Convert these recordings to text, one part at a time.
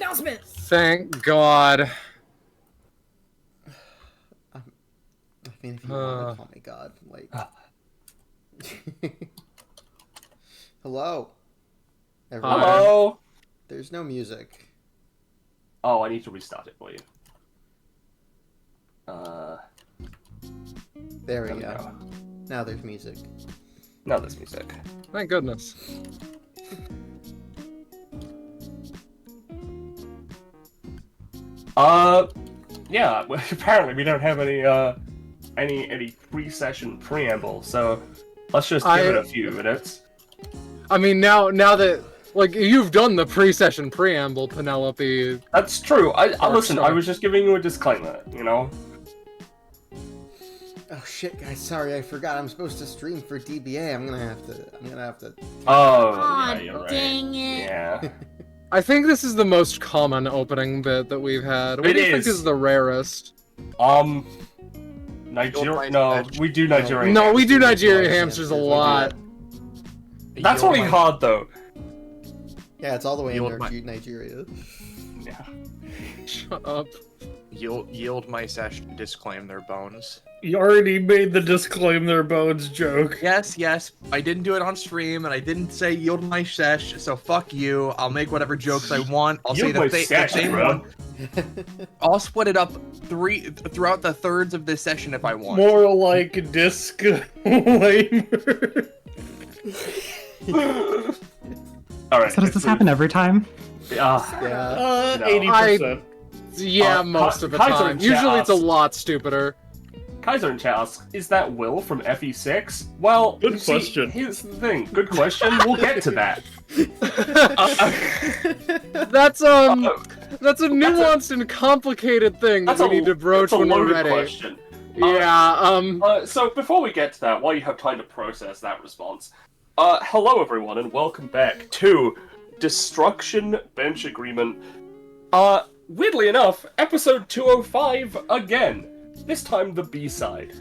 announcement. Thank God. I mean, if you want to call me God, like. Hello. Everyone. Hello. There's no music. Oh, I need to restart it for you. There we go. Now there's music. Now there's music. Thank goodness. Yeah. Well, apparently we don't have any pre-session preamble, so let's just give it a few minutes. I mean, now that like you've done the pre-session preamble, Penelope. That's true. I listen. I was just giving you a disclaimer. You know. Oh shit, guys! Sorry, I forgot. I'm supposed to stream for DBA. I'm gonna have to. Oh, Aw, yeah, you're right. dang it. Yeah. I think this is the most common opening bit that we've had. What do you think is the rarest? Nigeria. No, we do Nigerian. No, we do hamsters. Nigerian hamsters a lot. That's only hard though. Yeah, it's all the way in Nigeria. Yeah. Shut up. Yield my sesh, disclaim their bones. You already made the disclaim their bones joke. Yes, I didn't do it on stream, and I didn't say yield my sesh, so fuck you. I'll make whatever jokes I want. I'll say the same one. I'll split it up throughout the thirds of this session if I want. More like disclaimer. Alright. So does this happen every time? Yeah. 80%. Yeah, most of the time. Usually it's a lot stupider. Kaiser in chat asks, is that Will from FE6? Well, good question. Here's the thing. Good question. We'll get to that. That's a nuanced and complicated thing that we need to broach when we're ready. Question. Yeah. So before we get to that, while you have time to process that response, hello everyone, and welcome back to Destruction Bench Agreement. Weirdly enough, episode 205 again. This time the B-side.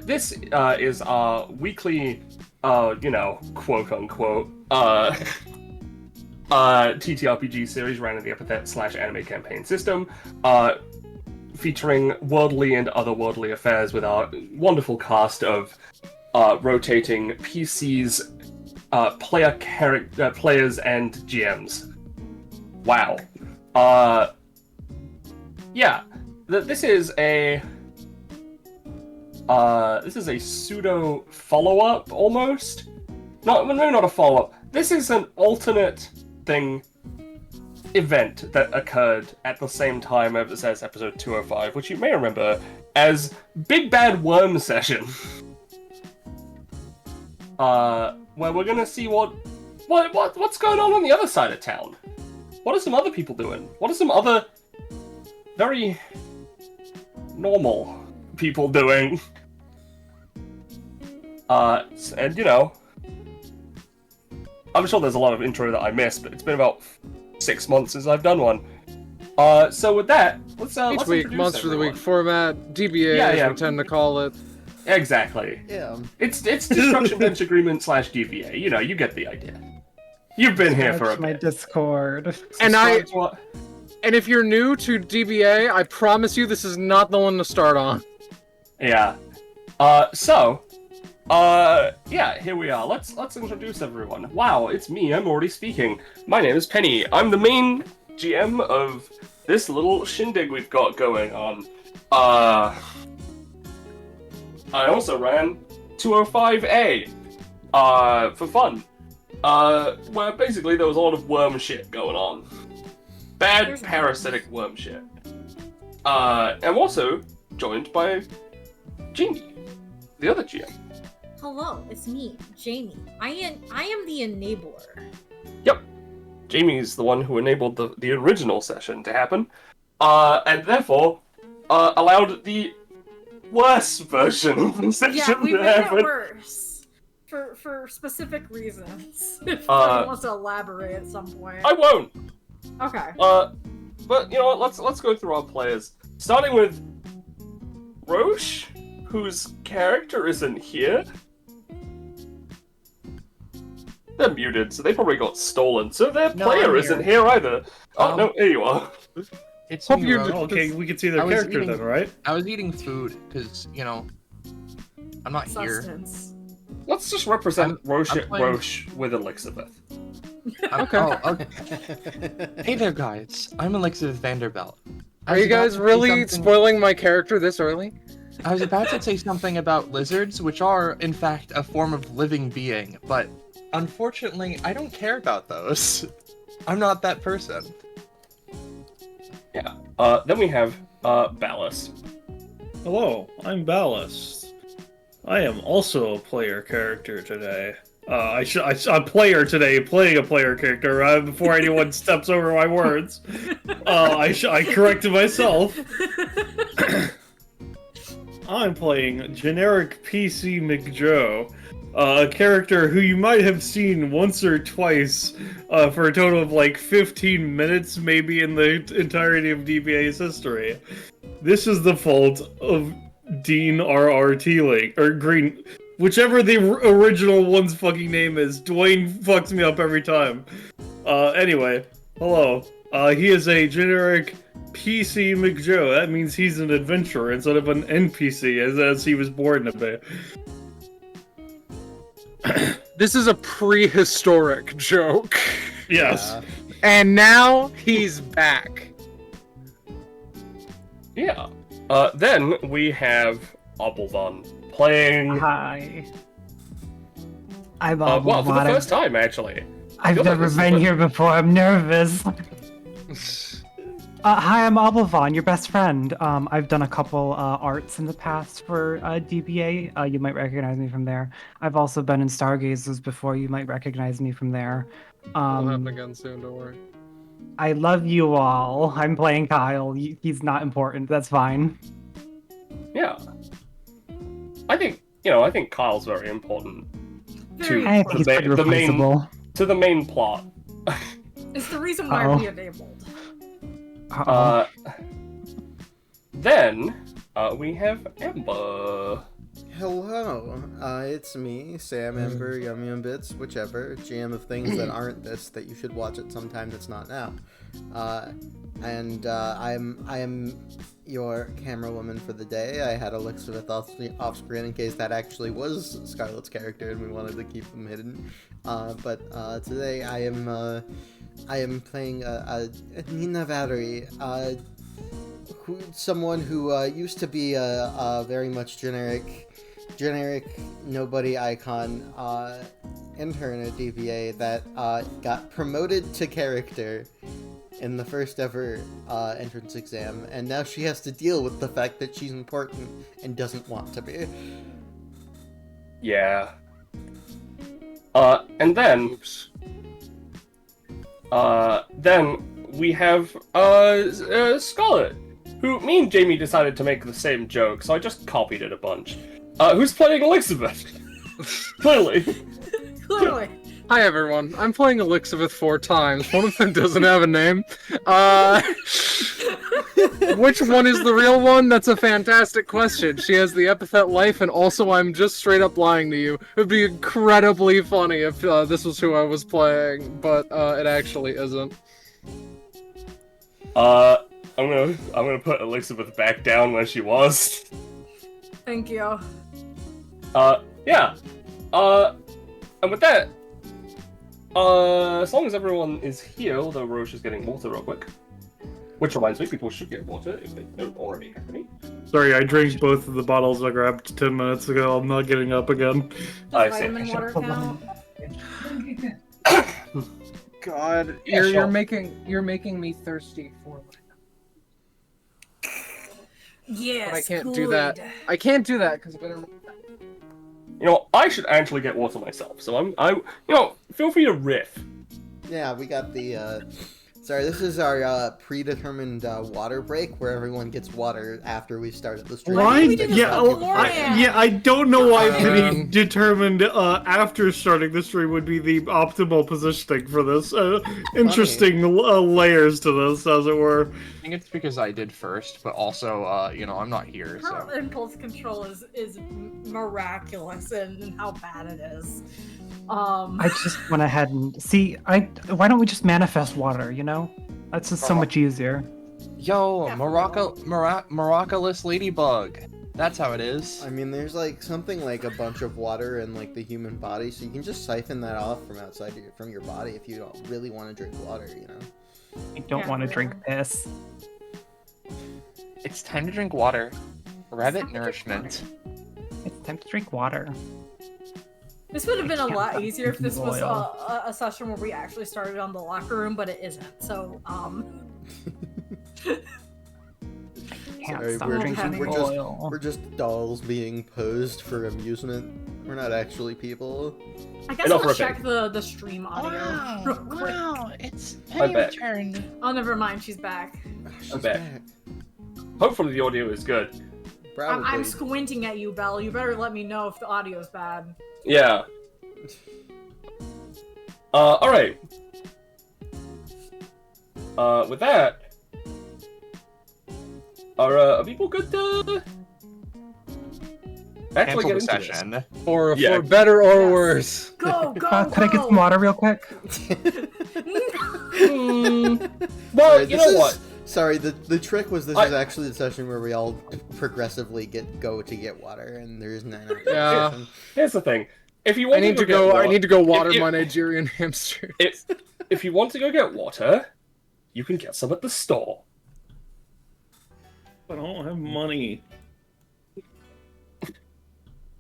This is our weekly, quote-unquote, TTRPG series ran in the Epithet/anime campaign system, featuring worldly and otherworldly affairs with our wonderful cast of rotating PCs, players, and GMs. Wow. Yeah. This is a pseudo follow-up almost. Maybe not a follow-up. This is an alternate event that occurred at the same time as episode 205, which you may remember as Big Bad Worm Session. Where we're gonna see what's going on the other side of town. What are some other people doing? What are some other very normal people doing? And I'm sure there's a lot of intro that I missed, but it's been about 6 months since I've done one. So with that, let's each week, Monster of the Week format, DBA as we tend to call it. Exactly. Yeah. It's Destruction Bench Agreement / DBA. You get the idea. You've been here for a bit. My Discord. And if you're new to DBA, I promise you this is not the one to start on. Yeah. Here we are. Let's introduce everyone. Wow, it's me. I'm already speaking. My name is Penny. I'm the main GM of this little shindig we've got going on. I also ran 205A for fun. Where basically there was a lot of worm shit going on. Bad parasitic worm shit. I'm also joined by Jamie, the other GM. Hello, it's me, Jamie. I am the enabler. Yep. Jamie's the one who enabled the original session to happen, and therefore allowed the worse version of the session Yeah, we to made happen. it worse. For specific reasons. If someone wants to elaborate at some point. I won't. Okay. But you know what? Let's go through our players, starting with Roche, whose character isn't here. They're muted, so they probably got stolen. So their No, player I'm isn't here either. Oh, no, here you are. It's Hope me, you- Roach. Okay, we can see their I was character eating- then, right? I was eating food, because, you know, I'm not here. Sustenance. Let's just represent I'm playing- Roche with Elizabeth. Okay. Oh, okay. Hey there, guys. I'm Elixir Vanderbilt. I Are was you about guys to say really something- spoiling my character this early? I was about to say something about lizards, which are, in fact, a form of living being, but unfortunately, I don't care about those. I'm not that person. Yeah. Then we have Ballast. Hello, I'm Ballast. I am also a player character today. A player today, playing a player character. Before anyone steps over my words, I corrected myself. I'm playing generic PC McJoe, a character who you might have seen once or twice for a total of like 15 minutes, maybe in the entirety of DBA's history. This is the fault of Dean R.R. Teeling, or Green, whichever the original one's fucking name is. Dwayne fucks me up every time. Anyway, hello. He is a generic PC McJoe. That means he's an adventurer instead of an NPC, as he was born to be. This is a prehistoric joke. Yes. And now he's back. Yeah. Then we have Obelvon playing. Hi. I'm Well, for the Obelvon. first time, actually. I've feel like never this is been what- here before. I'm nervous. Hi, I'm Obelvon, your best friend. I've done a couple arts in the past for DBA. You might recognize me from there. I've also been in Stargazers before. You might recognize me from there. It'll happen again soon, don't worry. I love you all. I'm playing Kyle. He's not important. That's fine. Yeah. I think Kyle's very important Very I think he's pretty the main- replaceable. to the main plot. It's the reason why Uh-oh. we enabled. Then we have Ember. Hello, it's me, Sam Ember, Yummy and Bits, whichever, jam of things that aren't this that you should watch at some time that's not now. I am your camera woman for the day. I had Elizabeth off screen in case that actually was Scarlett's character and we wanted to keep them hidden. But today I am playing Nina Valerie, someone who used to be a very much generic nobody icon intern at DBA that got promoted to character in the first ever entrance exam, and now she has to deal with the fact that she's important and doesn't want to be. Yeah. And then Oops. then we have Scarlett, who me and Jamie decided to make the same joke, so I just copied it a bunch. Who's playing Elizabeth? Clearly. Clearly. Hi everyone, I'm playing Elixabeth 4 times. One of them doesn't have a name. Which one is the real one? That's a fantastic question. She has the epithet life, and also I'm just straight up lying to you. It would be incredibly funny if this was who I was playing, but it actually isn't. I'm gonna put Elizabeth back down where she was. Thank you. Yeah. And with that, as long as everyone is here, although Roche is getting water real quick. Which reminds me, people should get water if they don't already have any. Sorry, I drank both of the bottles I grabbed 10 minutes ago. I'm not getting up again. I Does see. vitamin water count? God, Yeah, sure. you're making me thirsty for. Yes. But I can't do that. I can't do that because You know, I should actually get water myself, so feel free to riff. Yeah, we got the, sorry, this is our, predetermined, water break, where everyone gets water after we started the stream. Why? we did this beforehand. I don't know why predetermined, after starting the stream would be the optimal positioning for this. Interesting, layers to this, as it were. I think it's because I did first, but also, I'm not here, Her so. impulse control is miraculous in how bad it is. I just went ahead and see. Why don't we just manifest water? You know, that's just so much easier. Yo, Yeah, Miraculous ladybug. That's how it is. I mean, there's like something like a bunch of water in like the human body, so you can just siphon that off from outside from your body if you don't really want to drink water, you know. I don't want to drink piss. It's time to drink water. Rabbit Time to drink nourishment. It's time to drink water. This would have been a lot Can't easier if this was loyal. a session where we actually started on the locker room, but it isn't. So, Can't Sorry, stop we're, drinking we're oil. we're just dolls being posed for amusement. We're not actually people. I guess Enough I'll ripping. check the stream audio real quick. It's bet. turn. Oh, never mind. She's back. She's bet. back. Hopefully the audio is good. Probably. I'm squinting at you, Belle. You better let me know if the audio's bad. Yeah. Alright. With that, are people good to actually Cancel get the into session. For Yeah. better or Yes. worse. Go, go, Could I get go! some water real quick? Well, Sorry, you know what? Sorry, the trick was this I- is actually the session where we all progressively go to get water, and there is none. Yeah. Here's the thing. If you I want need to get go. water, I need to go water if- my Nigerian hamster. if you want to go get water, you can get some at the store. I don't have money.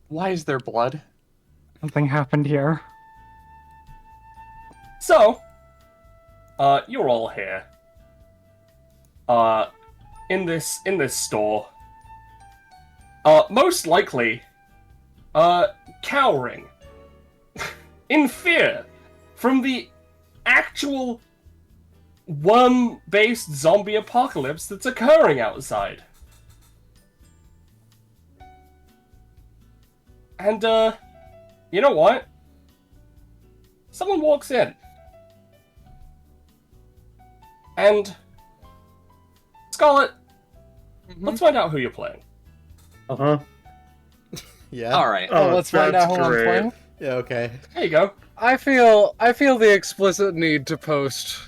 Why is there blood? Something happened here. So, you're all here. In this store. Most likely, cowering. In fear. From the actual worm-based zombie apocalypse that's occurring outside. And, you know what? Someone walks in. And, Scarlet, let's find out who you're playing. Uh-huh. Yeah. Alright. Oh, let's find that's out who I'm great. playing. Yeah. Okay. There you go. I feel the explicit need to post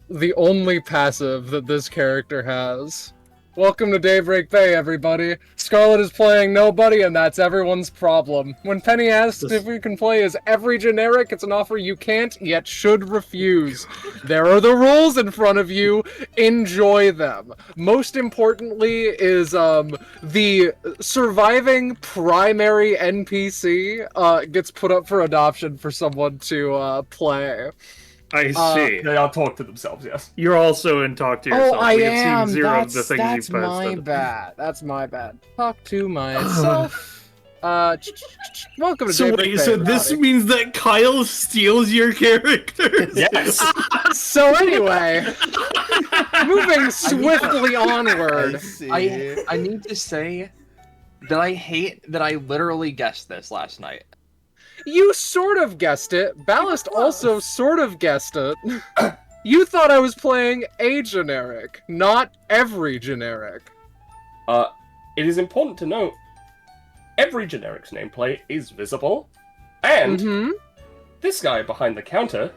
the only passive that this character has. Welcome to Daybreak Bay, everybody. Scarlet is playing nobody, and that's everyone's problem. When Penny asks if we can play as every generic, it's an offer you can't, yet should refuse. There are the rules in front of you. Enjoy them. Most importantly is the surviving primary NPC gets put up for adoption for someone to play. I see. They all talk to themselves, yes. You're also in Talk to Yourself. Oh, I We have seen am. zero of the That's things you my posted. bad. That's my bad. Talk to myself. Welcome to So Daybreak wait, Bay, so this everybody. means that Kyle steals your characters? Yes! So anyway, moving swiftly I onward. see. I need to say that I hate that I literally guessed this last night. You sort of guessed it. Ballast also sort of guessed it. You thought I was playing a generic, not every generic. It is important to note, every generic's nameplate is visible, and Mm-hmm. this guy behind the counter,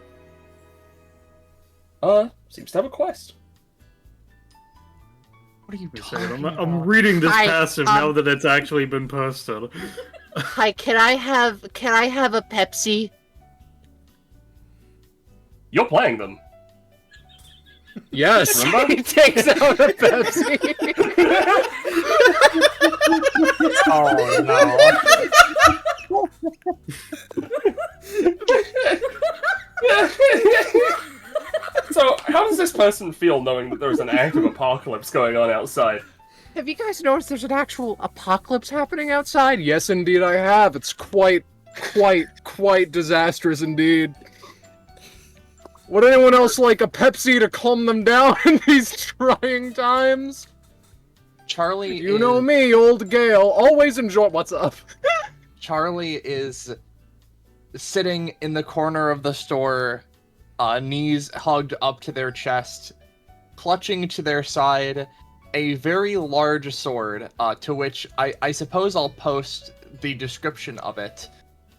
seems to have a quest. What are you So talking I'm reading this Hi, passive now that it's actually been posted. Hi, can I have a Pepsi? You're playing them. Yes. Remember? He takes out a Pepsi. Oh So, how does this person feel knowing that there's an active apocalypse going on outside? Have you guys noticed there's an actual apocalypse happening outside? Yes, indeed I have. It's quite disastrous indeed. Would anyone else like a Pepsi to calm them down in these trying times? Charlie You is, know me, old Gale. Always enjoy. What's up? Charlie is sitting in the corner of the store, knees hugged up to their chest, clutching to their side a very large sword, to which I suppose I'll post the description of it.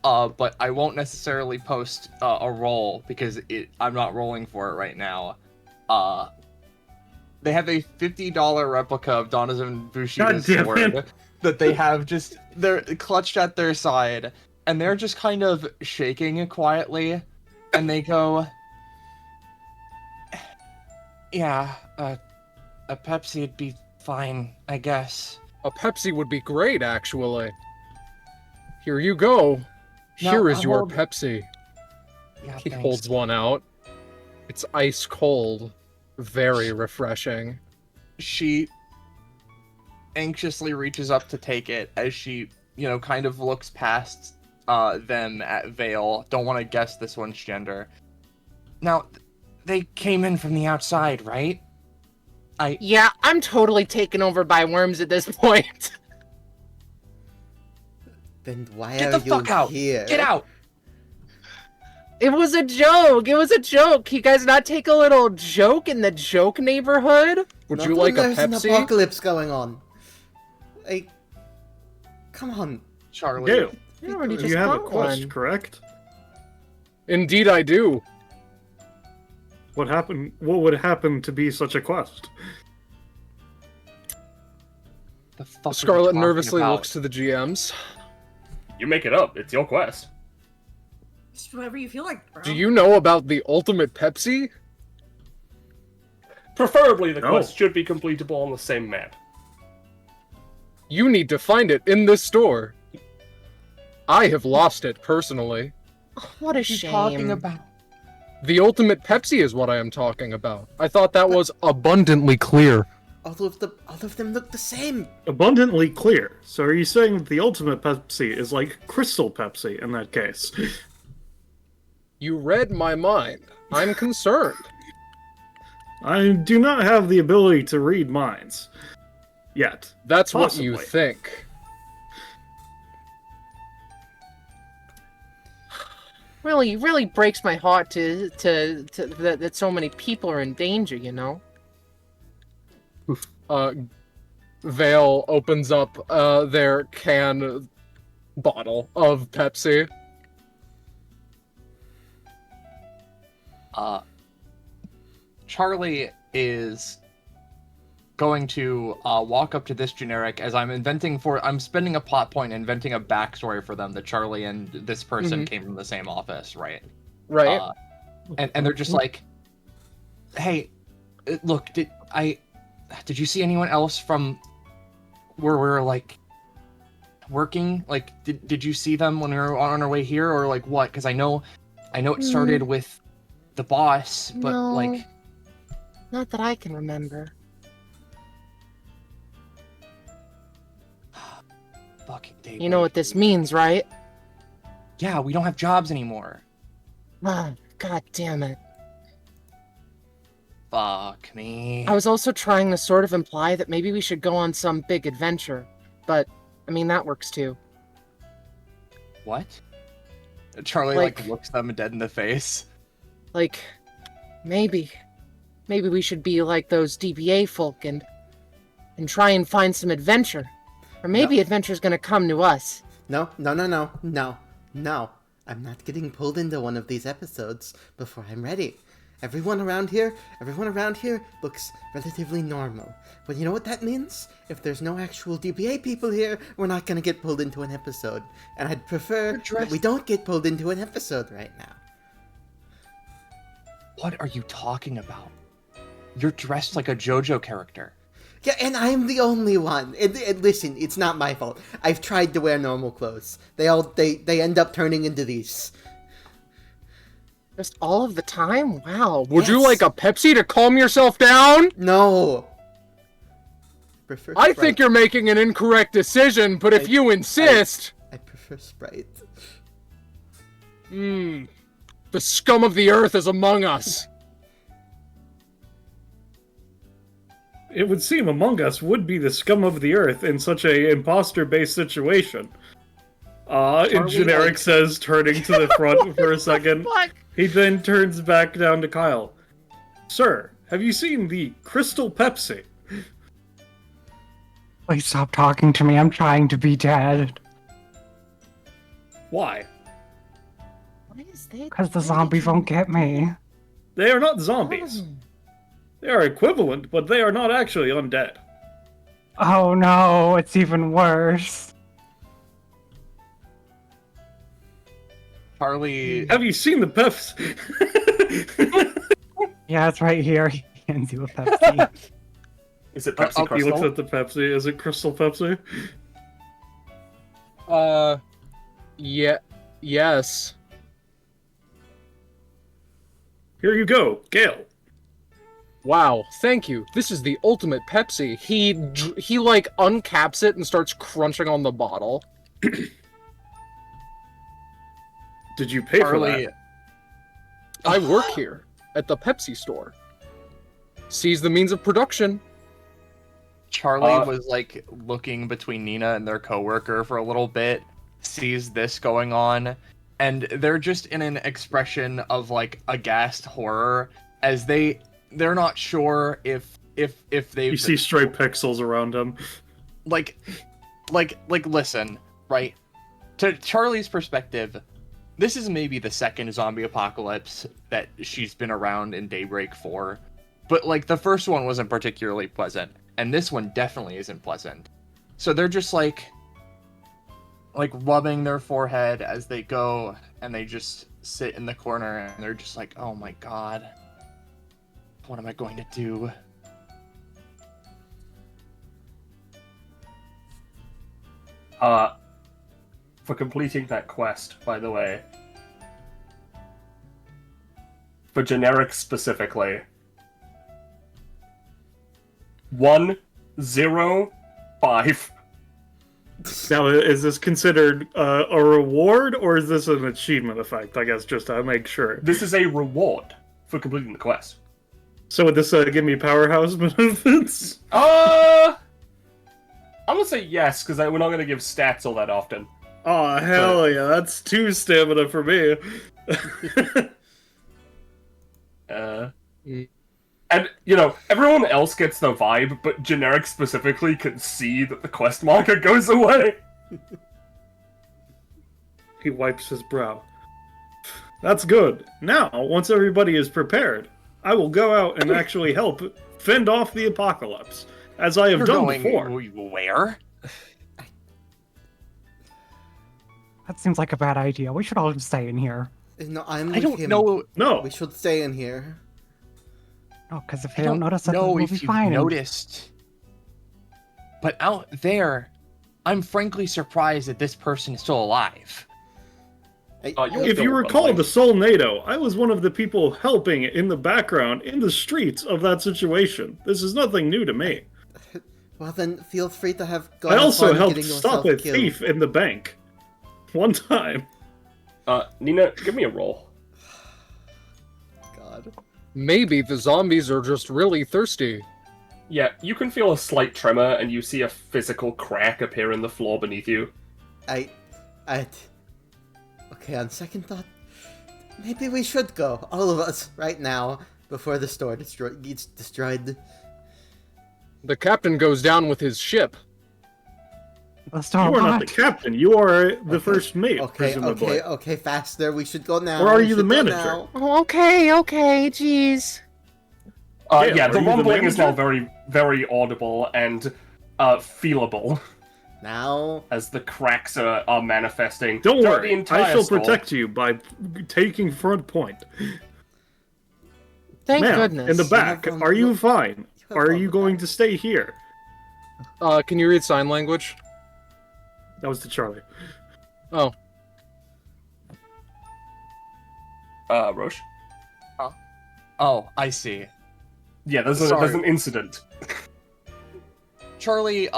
but I won't necessarily post a roll because I'm not rolling for it right now. They have a $50 replica of Donovan Bushida's sword that they have they're clutched at their side, and they're just kind of shaking quietly, and they go, "Yeah, a Pepsi'd be fine, I guess." A Pepsi would be great, actually. Here you go. Here is your Pepsi. Yeah, He thanks. holds one out. It's ice cold. Very refreshing. She anxiously reaches up to take it as she, kind of looks past them at Vale. Don't want to guess this one's gender. Now, they came in from the outside, right? Yeah, I'm totally taken over by worms at this point. Then why Get are the fuck you out! here? Get out! It was a joke. It was a joke. You guys not take a little joke in the joke neighborhood? Would you like a There's an Pepsi? apocalypse going on. Like, come on. Charlie. Gale, You already just you have a got quest, one. correct? Indeed I do. What happened? What would happen to be such a quest? The fuck are you Scarlet talking nervously about? looks to the GMs. You make it up. It's your quest. Just whatever you feel like, bro. Do you know about the ultimate Pepsi? Preferably, the No. quest should be completable on the same map. You need to find it in this store. I have lost it, personally. What a What are you shame. talking about? The ultimate Pepsi is what I am talking about. I thought that was abundantly clear. All of them look the same. Abundantly clear. So are you saying that the ultimate Pepsi is like Crystal Pepsi in that case? You read my mind. I'm concerned. I do not have the ability to read minds. Yet. That's what you Possibly. think. Really breaks my heart that so many people are in danger, Vale opens up their can bottle of Pepsi. Charlie is going to walk up to this generic as I'm spending a plot point inventing a backstory for them that Charlie and this person came from the same office, right? Right. And they're just like, hey, look, did you see anyone else from where we're like working? Like, did you see them when we were on our way here, or like what? Because I know it started with the boss, but No. like, Not that I can remember. fucking David. You know what this means, right? Yeah, we don't have jobs anymore. Ah, God damn it. Fuck me. I was also trying to sort of imply that maybe we should go on some big adventure, but, I mean, that works too. What? Charlie Like- looks them dead in the face. Like, maybe we should be like those DBA folk and try and find some adventure. Or maybe adventure's gonna come to us. No. I'm not getting pulled into one of these episodes before I'm ready. Everyone around here looks relatively normal. But you know what that means? If there's no actual DBA people here, we're not gonna get pulled into an episode. And I'd prefer that we don't get pulled into an episode right now. What are you talking about? You're dressed like a JoJo character. Yeah, and I'm the only one. And listen, it's not my fault. I've tried to wear normal clothes. They end up turning into these. Just all of the time? Wow. Would you Yes. like a Pepsi to calm yourself down? No. Prefer I Sprite. think you're making an incorrect decision, but if you insist... I prefer Sprite. The scum of the earth is among us. It would seem Among Us would be the scum of the earth in such a imposter-based situation. And Generic says, turning to the front for a second. He then turns back down to Kyle. Sir, have you seen the Crystal Pepsi? Please stop talking to me. I'm trying to be dead. Why? Why is they? Because the zombies won't get me. They are not zombies. They are equivalent, but they are not actually undead. Oh no, it's even worse. Charlie. Have you seen the Peps? Yeah, it's right here. He hands you a Pepsi. Is it Pepsi He Crystal? looks at the Pepsi. Is it Crystal Pepsi? Yeah, yes. Here you go, Gale. Wow, thank you. This is the ultimate Pepsi. He like uncaps it and starts crunching on the bottle. Did you pay for Charlie. that? I work here at the Pepsi store. Sees the means of production. Charlie was like looking between Nina and their coworker for a little bit, sees this going on, and they're just in an expression of like aghast horror as they're not sure if they You see stray pixels around him. like listen, right? To Charlie's perspective, this is maybe the second zombie apocalypse that she's been around in Daybreak for. But like the first one wasn't particularly pleasant, and this one definitely isn't pleasant. So they're just like rubbing their forehead as they go, and they just sit in the corner, and they're just like, "Oh my god, what am I going to do?" For completing that quest, by the way, for generic specifically, 105. Now, is this considered a reward, or is this an achievement effect? I guess just to make sure. This is a reward for completing the quest. So would this give me powerhouse benefits? I'm gonna say yes, because we're not gonna give stats all that often. Oh, hell yeah, that's 2 stamina for me. And, you know, everyone else gets the vibe, but generic specifically can see that the quest marker goes away. He wipes his brow. That's good. Now, once everybody is prepared, I will go out and actually help fend off the apocalypse, as I have You're done going before. where? That seems like a bad idea. We should all just stay in here. No, I'm I with don't him. know. No, We should stay in here. Oh, because if I they don't notice us, know we'll if be you've fine. noticed, but out there, I'm frankly surprised that this person is still alive. if you recall the Solnado, I was one of the people helping in the background, in the streets of that situation. This is nothing new to me. Well, then feel free to have gone I also fun helped getting stop yourself a killed. thief in the bank. One time. Nina, give me a roll. God. Maybe the zombies are just really thirsty. Yeah, you can feel a slight tremor, and you see a physical crack appear in the floor beneath you. Okay, on second thought, maybe we should go, all of us, right now, before the store gets destroyed. The captain goes down with his ship. The store You are not the what? captain. You are the first mate, Okay, presumably. okay, faster. We should go now. Or are we you the should go manager? now. Oh, okay, jeez. Yeah, are the you the rumbling is now manager? very, very audible and feelable Now, as the cracks are manifesting. Don't throughout the worry, entire I shall store. protect you by taking front point. Thank Ma'am, goodness. in the back, have, are you fine? have Are on you the going back. to stay here? Can you read sign language? That was to Charlie. Oh, Roche? Oh, I see. Yeah, there's Sorry. an incident. Charlie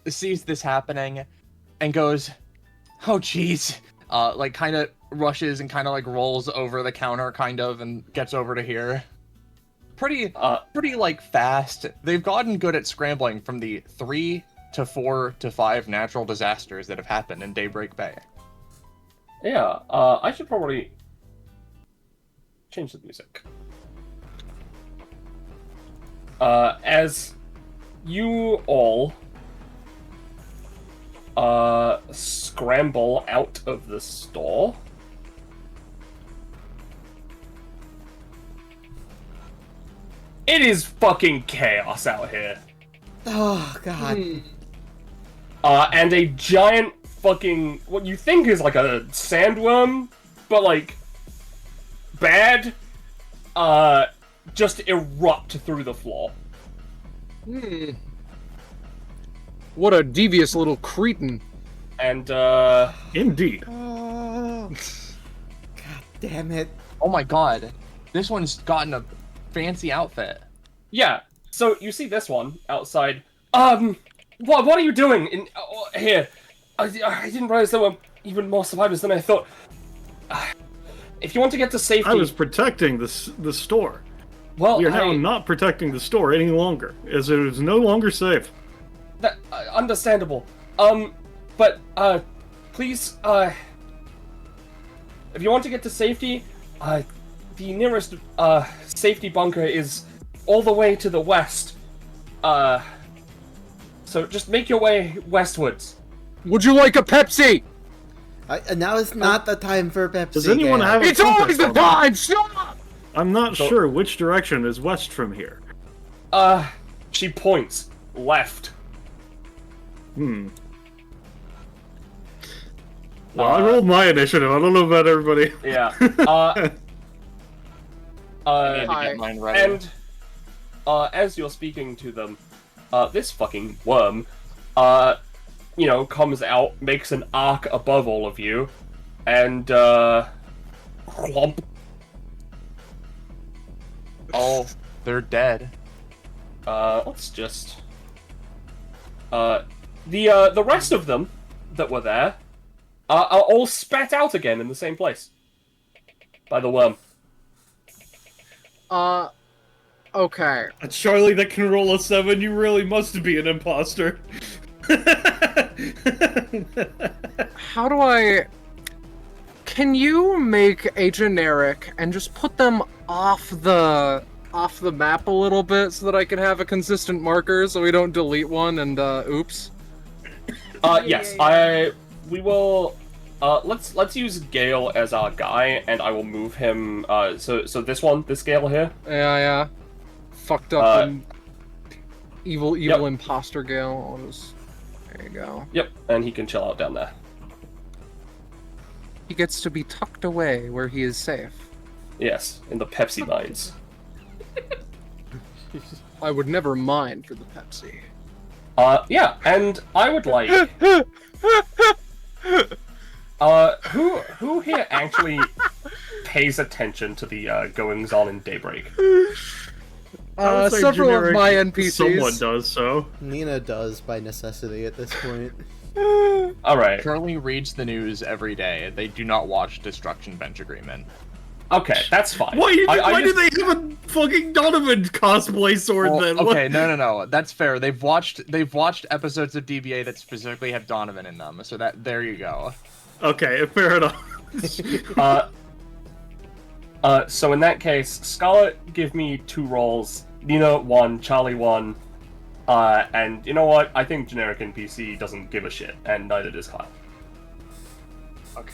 sees this happening and goes, "Oh jeez." Like kind of rushes and kind of like rolls over the counter kind of and gets over to here. Pretty like fast. They've gotten good at scrambling from the 3 to 4 to 5 natural disasters that have happened in Daybreak Bay. Yeah, I should probably change the music. As you all scramble out of the store, It is fucking chaos out here. Oh god. And a giant fucking what you think is like a sandworm, but like bad, just erupt through the floor. What a devious little cretin. And Indeed. God damn it. Oh my god. This one's gotten a fancy outfit. yeah, so you see this one outside. What are you doing in here? I didn't realize there were even more survivors than I thought. If you want to get to safety, I was protecting the store. well, We are now not protecting the store any longer, as it is no longer safe. That, understandable. But, please, if you want to get to safety, the nearest, safety bunker is all the way to the west. So just make your way westwards. Would you like a Pepsi? Now is not the time for Pepsi. Does anyone Gale. have a It's always compass the on that? time! Shut up! I'm not sure which direction is west from here. She points left. Well, I rolled my initiative. I don't know about everybody. Yeah. I need to get mine ready. And, as you're speaking to them, this fucking worm, comes out, makes an arc above all of you, and, clomp. Oh, they're dead. Let's just... the rest of them that were there, are all spat out again in the same place. By the worm. Okay. Charlie, that can roll a 7. You really must be an imposter. How do I... Can you make a generic and just put them off the map a little bit so that I can have a consistent marker so we don't delete one and oops? Yes, we will, let's use Gale as our guy, and I will move him, so this Gale here. Yeah. Fucked up and evil imposter Gale. I'll just... There you go. Yep, and he can chill out down there. He gets to be tucked away where he is safe. Yes, in the Pepsi mines. I would never mind for the Pepsi. Yeah, and I would like... who here actually pays attention to the goings-on in Daybreak? I would say Several of generic, my NPCs. Someone does so. Nina does by necessity at this point. Alright. Currently reads the news every day. They do not watch Destruction Bench Agreement. Okay, that's fine. Why do just- they have a fucking Donovan cosplay sword Well, then? okay, no. That's fair. They've watched episodes of DBA that specifically have Donovan in them. So there you go. Okay, fair enough. So in that case, Scarlet, give me 2 rolls. Nina 1, Charlie 1. And you know what? I think generic NPC doesn't give a shit, and neither does Kyle. Okay.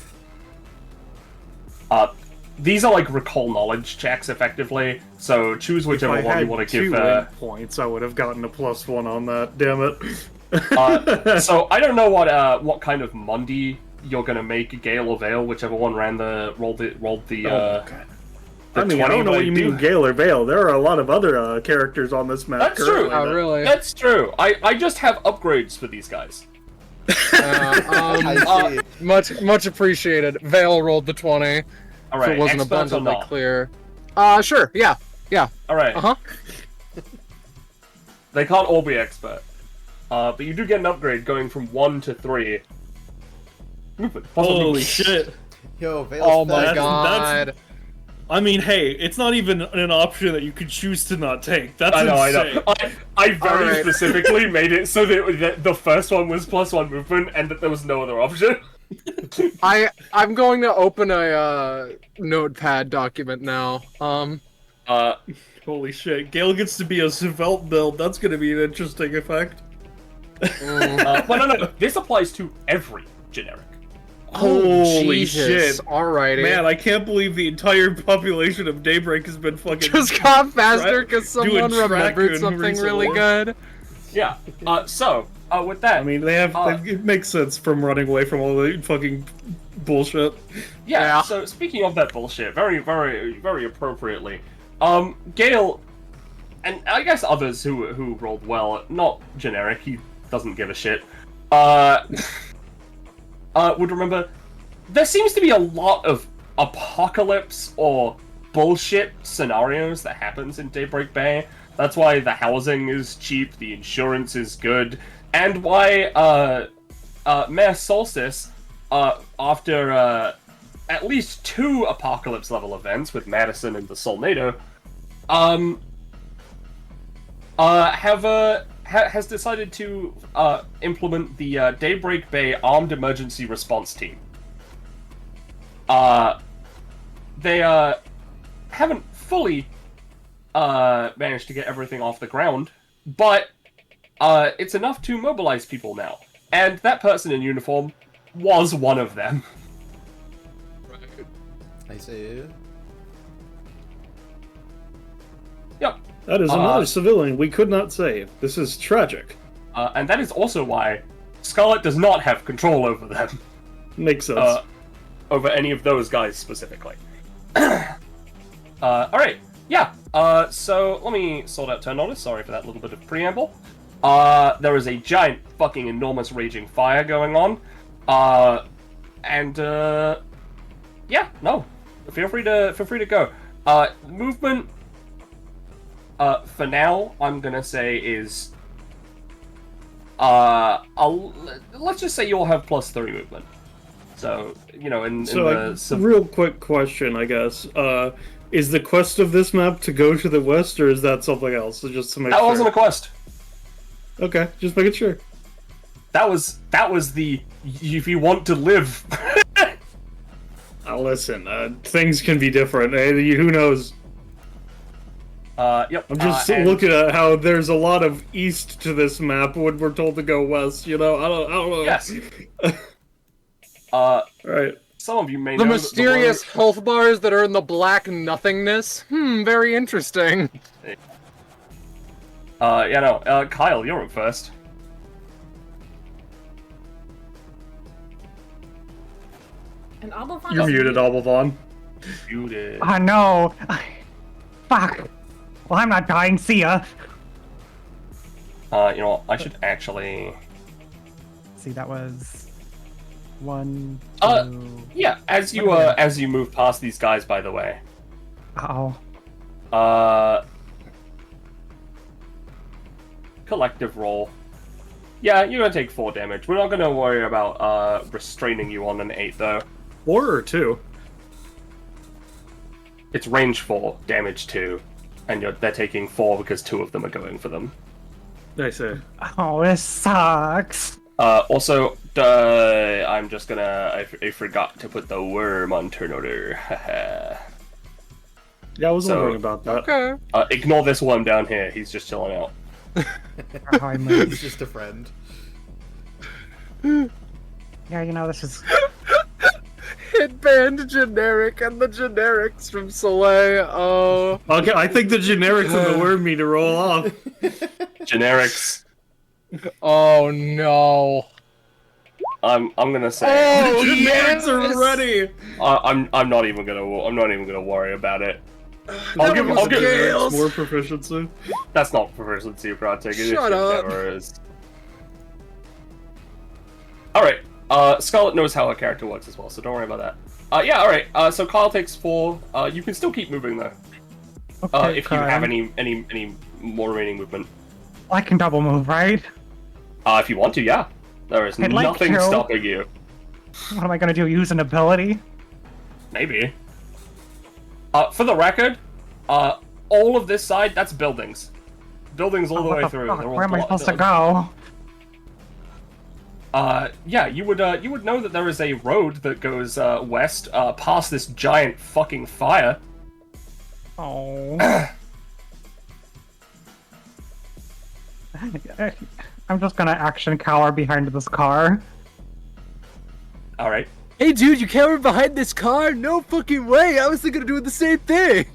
These are like recall knowledge checks, effectively. So choose whichever if I one had you want to 2 give. int points, I would have gotten a +1 on that. Damn it. So I don't know what kind of Mundi you're gonna make, Gale or Vale, whichever one rolled the I mean, I 20, don't know but what you mean, Gale or Vale. There are a lot of other characters on this map. That's true. currently Oh, that- really? That's true. I just have upgrades for these guys. I see. Much appreciated. Vale rolled the 20. All If right, it wasn't experts or abundantly not? clear. Sure. Yeah. All right. Uh-huh. They can't all be expert. But you do get an upgrade going from 1 to 3. Holy shit. Yo, Vale's Oh my fast. god. I mean, hey, it's not even an option that you could choose to not take. That's I know. insane. I very Alright. specifically made it so that the first one was +1 movement and that there was no other option. I'm going to open a notepad document now. Holy shit. Gale gets to be a Svelte build. That's gonna be an interesting effect. Well, no. This applies to every generic. Holy Jesus. shit. Alrighty. Man, I can't believe the entire population of Daybreak has been fucking... Just got faster because someone doing remembered Trackman something really recently. good. Yeah. With that, I mean, it makes sense from running away from all the fucking bullshit. yeah. So speaking of that bullshit, very, very, very appropriately, Gale, and I guess others who rolled well, not generic. He doesn't give a shit. Would remember. There seems to be a lot of apocalypse or bullshit scenarios that happens in Daybreak Bay. That's why the housing is cheap, the insurance is good, and why Mayor Solstice, after at least 2 apocalypse level events with Madison and the Solnado, has decided to implement the Daybreak Bay Armed Emergency Response Team. They haven't fully managed to get everything off the ground, but it's enough to mobilize people now. And that person in uniform was one of them. I see. Yep. That is another civilian we could not save. This is tragic. And that is also why Scarlet does not have control over them. Makes sense. Over any of those guys specifically. Alright. Yeah. So let me sort out turn orders. Sorry for that little bit of preamble. There is a giant fucking enormous raging fire going on. Yeah, no. Feel free to go. Movement for now, I'm gonna say is let's just say you'll have +3 movement. So, real quick question, I guess. Is the quest of this map to go to the west, or is that something else? So just to make that sure. wasn't a quest. Okay, just making sure. That was the if you want to live. Listen, things can be different. Who knows? Yep. I'm just looking at how there's a lot of east to this map when we're told to go west. I don't know. Yes. Right. Some of you may The know mysterious health bars that are in the black nothingness. Very interesting. Kyle, you're up first. And Albavon You're muted, Albavon. Muted. I know. Fuck. Well, I'm not dying. See ya. You know what? I should actually. See, that was 1, 2. Yeah. As you move past these guys, by the way. Oh. Collective roll. Yeah, you're gonna take 4 damage. We're not gonna worry about restraining you on an 8 though. 4 or 2? It's range 4, damage 2, and they're taking 4 because 2 of them are going for them. I see. Oh, this sucks. Also, I'm just gonna. I forgot to put the worm on turn order. Yeah, I was wondering about that. Okay. Ignore this worm down here. He's just chilling out. He's just a friend. Yeah, this is... Hitband generic and the generics from Soleil. Oh. Okay, I think the generics and the worm me to roll off. Generics. Oh no. I'm gonna say. Oh, The generics are yes! ready. I'm not even gonna worry about it. I'll give Gales. more proficiency. That's not proficiency for take it. Shut up. Never is. All right. Scarlet knows how her character works as well, so don't worry about that. Yeah. All right. So Kyle takes 4. You can still keep moving though. Okay, If you have any more remaining movement. I can double move, right? If you want to, yeah. There is I'd like nothing to. stopping you. What am I gonna do? Use an ability? Maybe. For the record, all of this side, that's buildings. Buildings all the way through. Fuck? They're all Where am I supposed to go? Yeah, you would know that there is a road that goes west past this giant fucking fire. Oh. I'm just gonna action cower behind this car. All right. Hey dude, you cowered behind this car? No fucking way! I was thinking of doing the same thing!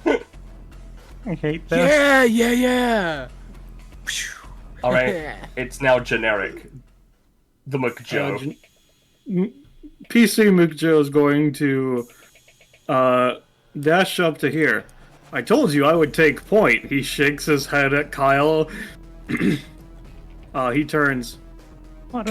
I hate this. Yeah! Alright, it's now generic. The McJoe. PC McJoe is going to dash up to here. I told you I would take point. He shakes his head at Kyle. He turns.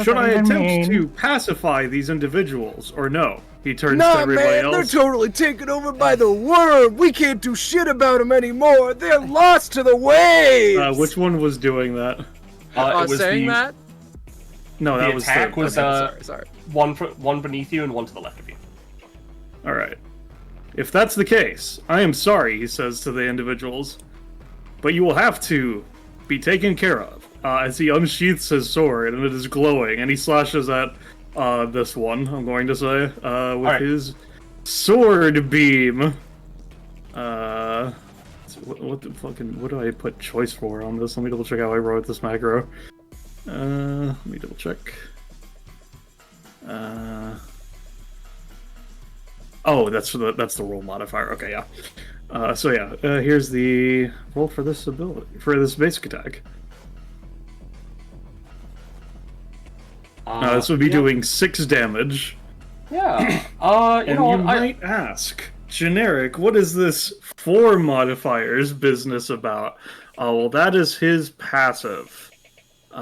Should I attempt to pacify these individuals or no? He turns to everybody else. They're totally taken over by the worm. We can't do shit about them anymore. They're lost to the waves. Which one was doing that? It was saying that? No, that the was attack was sorry. one beneath you and one to the left of you. All right. If that's the case, I am sorry, he says to the individuals, but you will have to be taken care of. As he unsheaths his sword, and it is glowing, and he slashes at this one, I'm going to say, with his sword beam. What do I put choice for on this? Let me double check how I wrote this macro. Let me double check. Oh, that's the roll modifier. Okay, yeah. Here's the roll for this ability, for this basic attack. This would be doing 6 damage. Yeah. You might ask, generic, what is this 4 modifiers business about? Well, that is his passive. He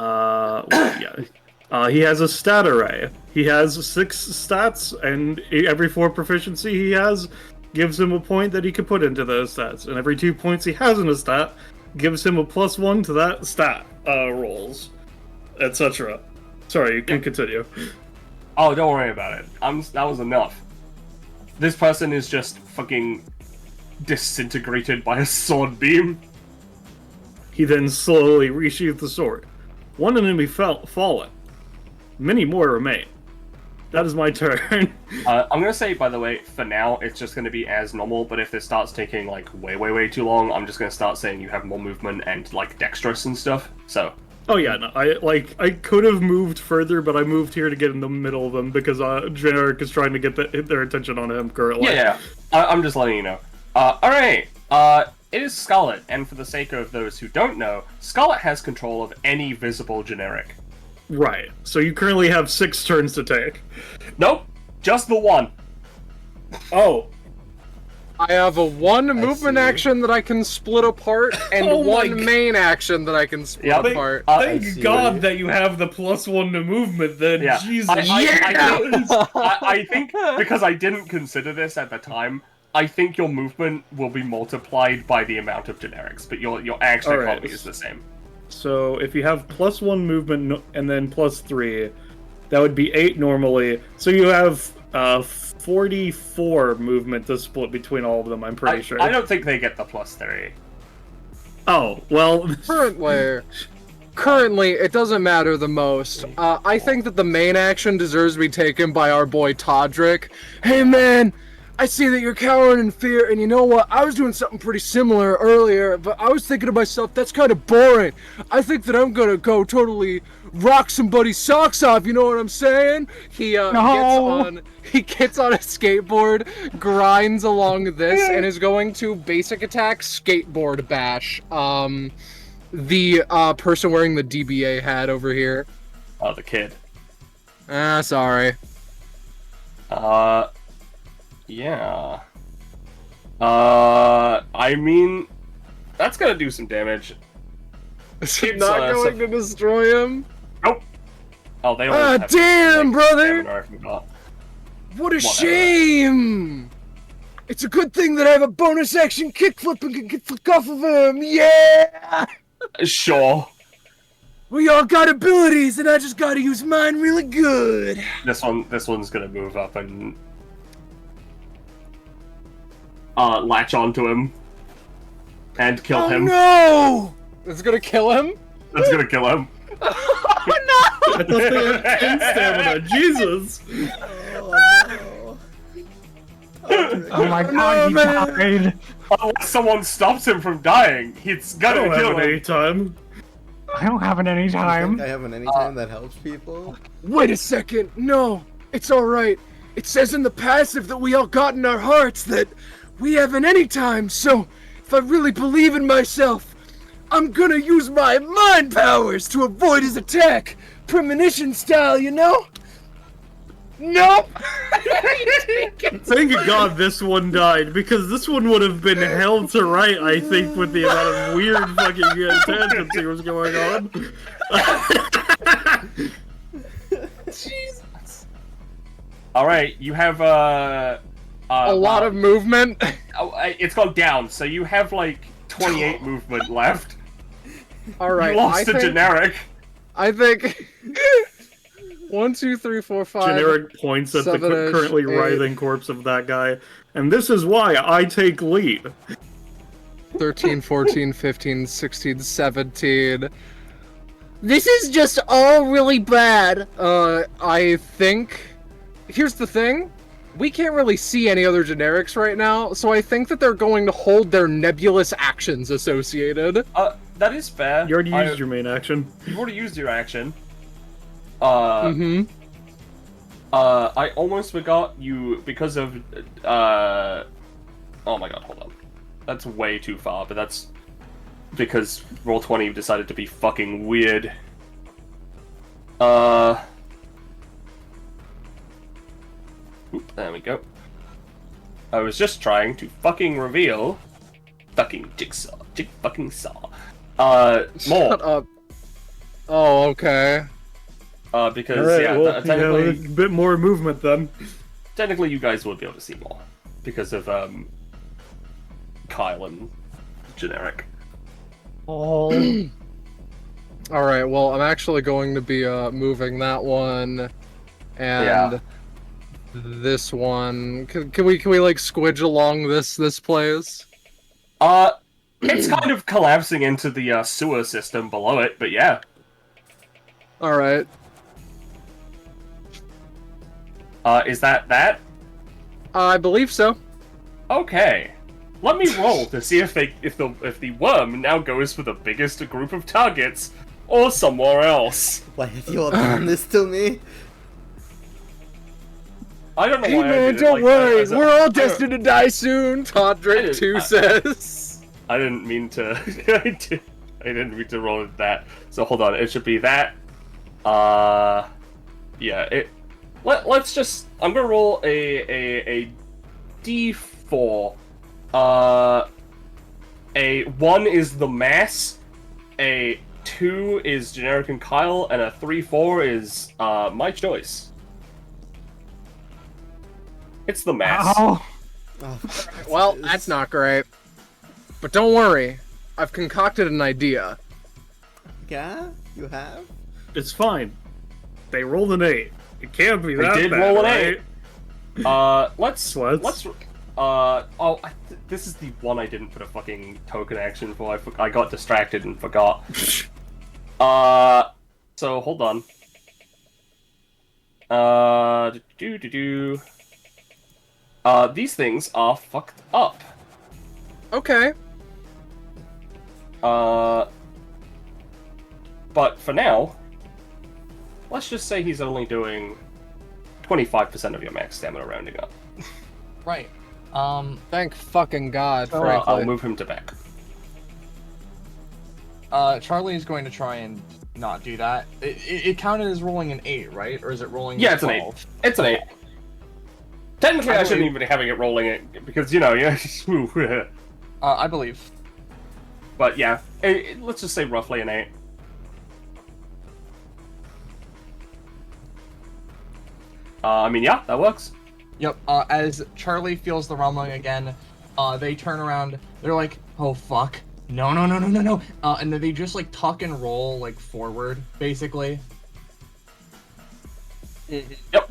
has a stat array. He has 6 stats, and every 4 proficiency he has gives him a point that he can put into those stats. And every 2 points he has in a stat gives him a +1 to that stat rolls, etc. Sorry, you can continue. Oh, don't worry about it. That was enough. This person is just fucking disintegrated by a sword beam. He then slowly resheathed the sword. One enemy fallen. Many more remain. That is my turn. I'm gonna say, by the way, for now, it's just gonna be as normal, but if this starts taking, like, way too long, I'm just gonna start saying you have more movement and, like, dexterous and stuff, so... Oh yeah, no, I could have moved further, but I moved here to get in the middle of them, because Generic is trying to get their attention on him currently. Yeah. I'm just letting you know. Alright, it is Scarlet, and for the sake of those who don't know, Scarlet has control of any visible generic. Right, so you currently have 6 turns to take. Nope, just the one. Oh. I have a 1 movement action that I can split apart, and 1 main action that I can split apart. Thank God that you have the +1 to movement then, yeah. Jesus. I think, because I didn't consider this at the time, I think your movement will be multiplied by the amount of generics, but your actual economy is the same. So if you have +1 movement and then +3, that would be 8 normally. So you have 44 movement to split between all of them, I'm pretty sure. I don't think they get the +3. Oh, well... Currently, it doesn't matter the most. I think that the main action deserves to be taken by our boy Todrick. Hey man! I see that you're cowering in fear, and you know what? I was doing something pretty similar earlier, but I was thinking to myself, that's kind of boring. I think that I'm gonna go totally rock somebody's socks off, you know what I'm saying? He gets on a skateboard, grinds along this, and is going to basic attack skateboard bash. The person wearing the DBA hat over here. Oh, the kid. Sorry. Yeah. I mean, that's gonna do some damage. Is it not going to destroy him? Nope. Oh, they always have damn, brother! What What a shame! It's a good thing that I have a bonus action kickflip and can get flick off of him. Yeah! Sure. We all got abilities, and I just gotta use mine really good. This one's gonna move up and latch onto him and kill him. No! It's gonna kill him? That's gonna kill him. Oh no! I thought they had 10 stamina. Jesus! Oh no. Oh my god, he died. Unless someone stops him from dying, he's gonna kill him. Any time. I don't have an any I time. think I have an anytime that helps people. Wait a second, no! It's alright. It says in the passive that we all got in our hearts that we haven't any time, so if I really believe in myself, I'm gonna use my mind powers to avoid his attack. Premonition style, you know? Nope! Thank God this one died, because this one would have been held to right, I think, with the amount of weird fucking tangents that was going on. Jesus. Alright, you have, a lot of movement. It's gone down, so you have, like, 28 movement left. Alright, You lost the generic. I think... 1, 2, 3, 4, 5. Generic points at the 7-ish, currently 8. writhing corpse of that guy. And this is why I take lead. 13, 14, 15, 16, 17. This is just all really bad. I think... Here's the thing. We can't really see any other generics right now, so I think that they're going to hold their nebulous actions associated. That is fair. You already used your main action. You've already used your action. Mm-hmm. I almost forgot you because of, oh my god, hold on. That's way too far, but that's because Roll20 decided to be fucking weird. Oop, there we go. I was just trying to fucking reveal fucking jigsaw. Fucking saw. More. Shut up. Oh, okay. Because, Alright, yeah, well, technically... a bit more movement then. Technically, you guys will be able to see more. Because of, Kyle and Generic. Oh. Alright, well, I'm actually going to be, moving that one, and this one. Can we, like, squidge along this place? It's kind of collapsing into the, sewer system below it, but yeah. Alright. Is that? I believe so. Okay. Let me roll to see if the worm now goes for the biggest group of targets, or somewhere else. Why have you all done this to me? I don't know Hey why I man, did it don't like worry, that. we're all destined to die soon, Todrick 2 says. I didn't mean to. I didn't mean to roll that. So hold on, it should be that. Yeah. Let's just. I'm gonna roll a D4. A 1 is the mass. A 2 is Generic and Kyle, and a 3-4 is my choice. It's the mass. Oh. Oh, Well, that's not great. But don't worry, I've concocted an idea. Yeah? You have? It's fine. They rolled an 8. It can't be that They did bad, roll an right? 8. Let's. This is the one I didn't put a fucking token action for. I got distracted and forgot. So hold on. These things are fucked up. Okay. But for now, let's just say he's only doing 25% of your max stamina rounding up. Right. Thank fucking God, So, frankly. I'll move him to back. Charlie is going to try and not do that. It counted as rolling an 8, right? Or is it rolling? Yeah, a it's an 8. 12? It's an 8. Technically, I I shouldn't believe- even be having it rolling it, because, you know, yeah. I believe. But yeah, let's just say roughly an 8. I mean, yeah, that works. Yep. As Charlie feels the rumbling again, they turn around. They're like, "Oh fuck! No! And then they just like tuck and roll like forward, basically. Yep.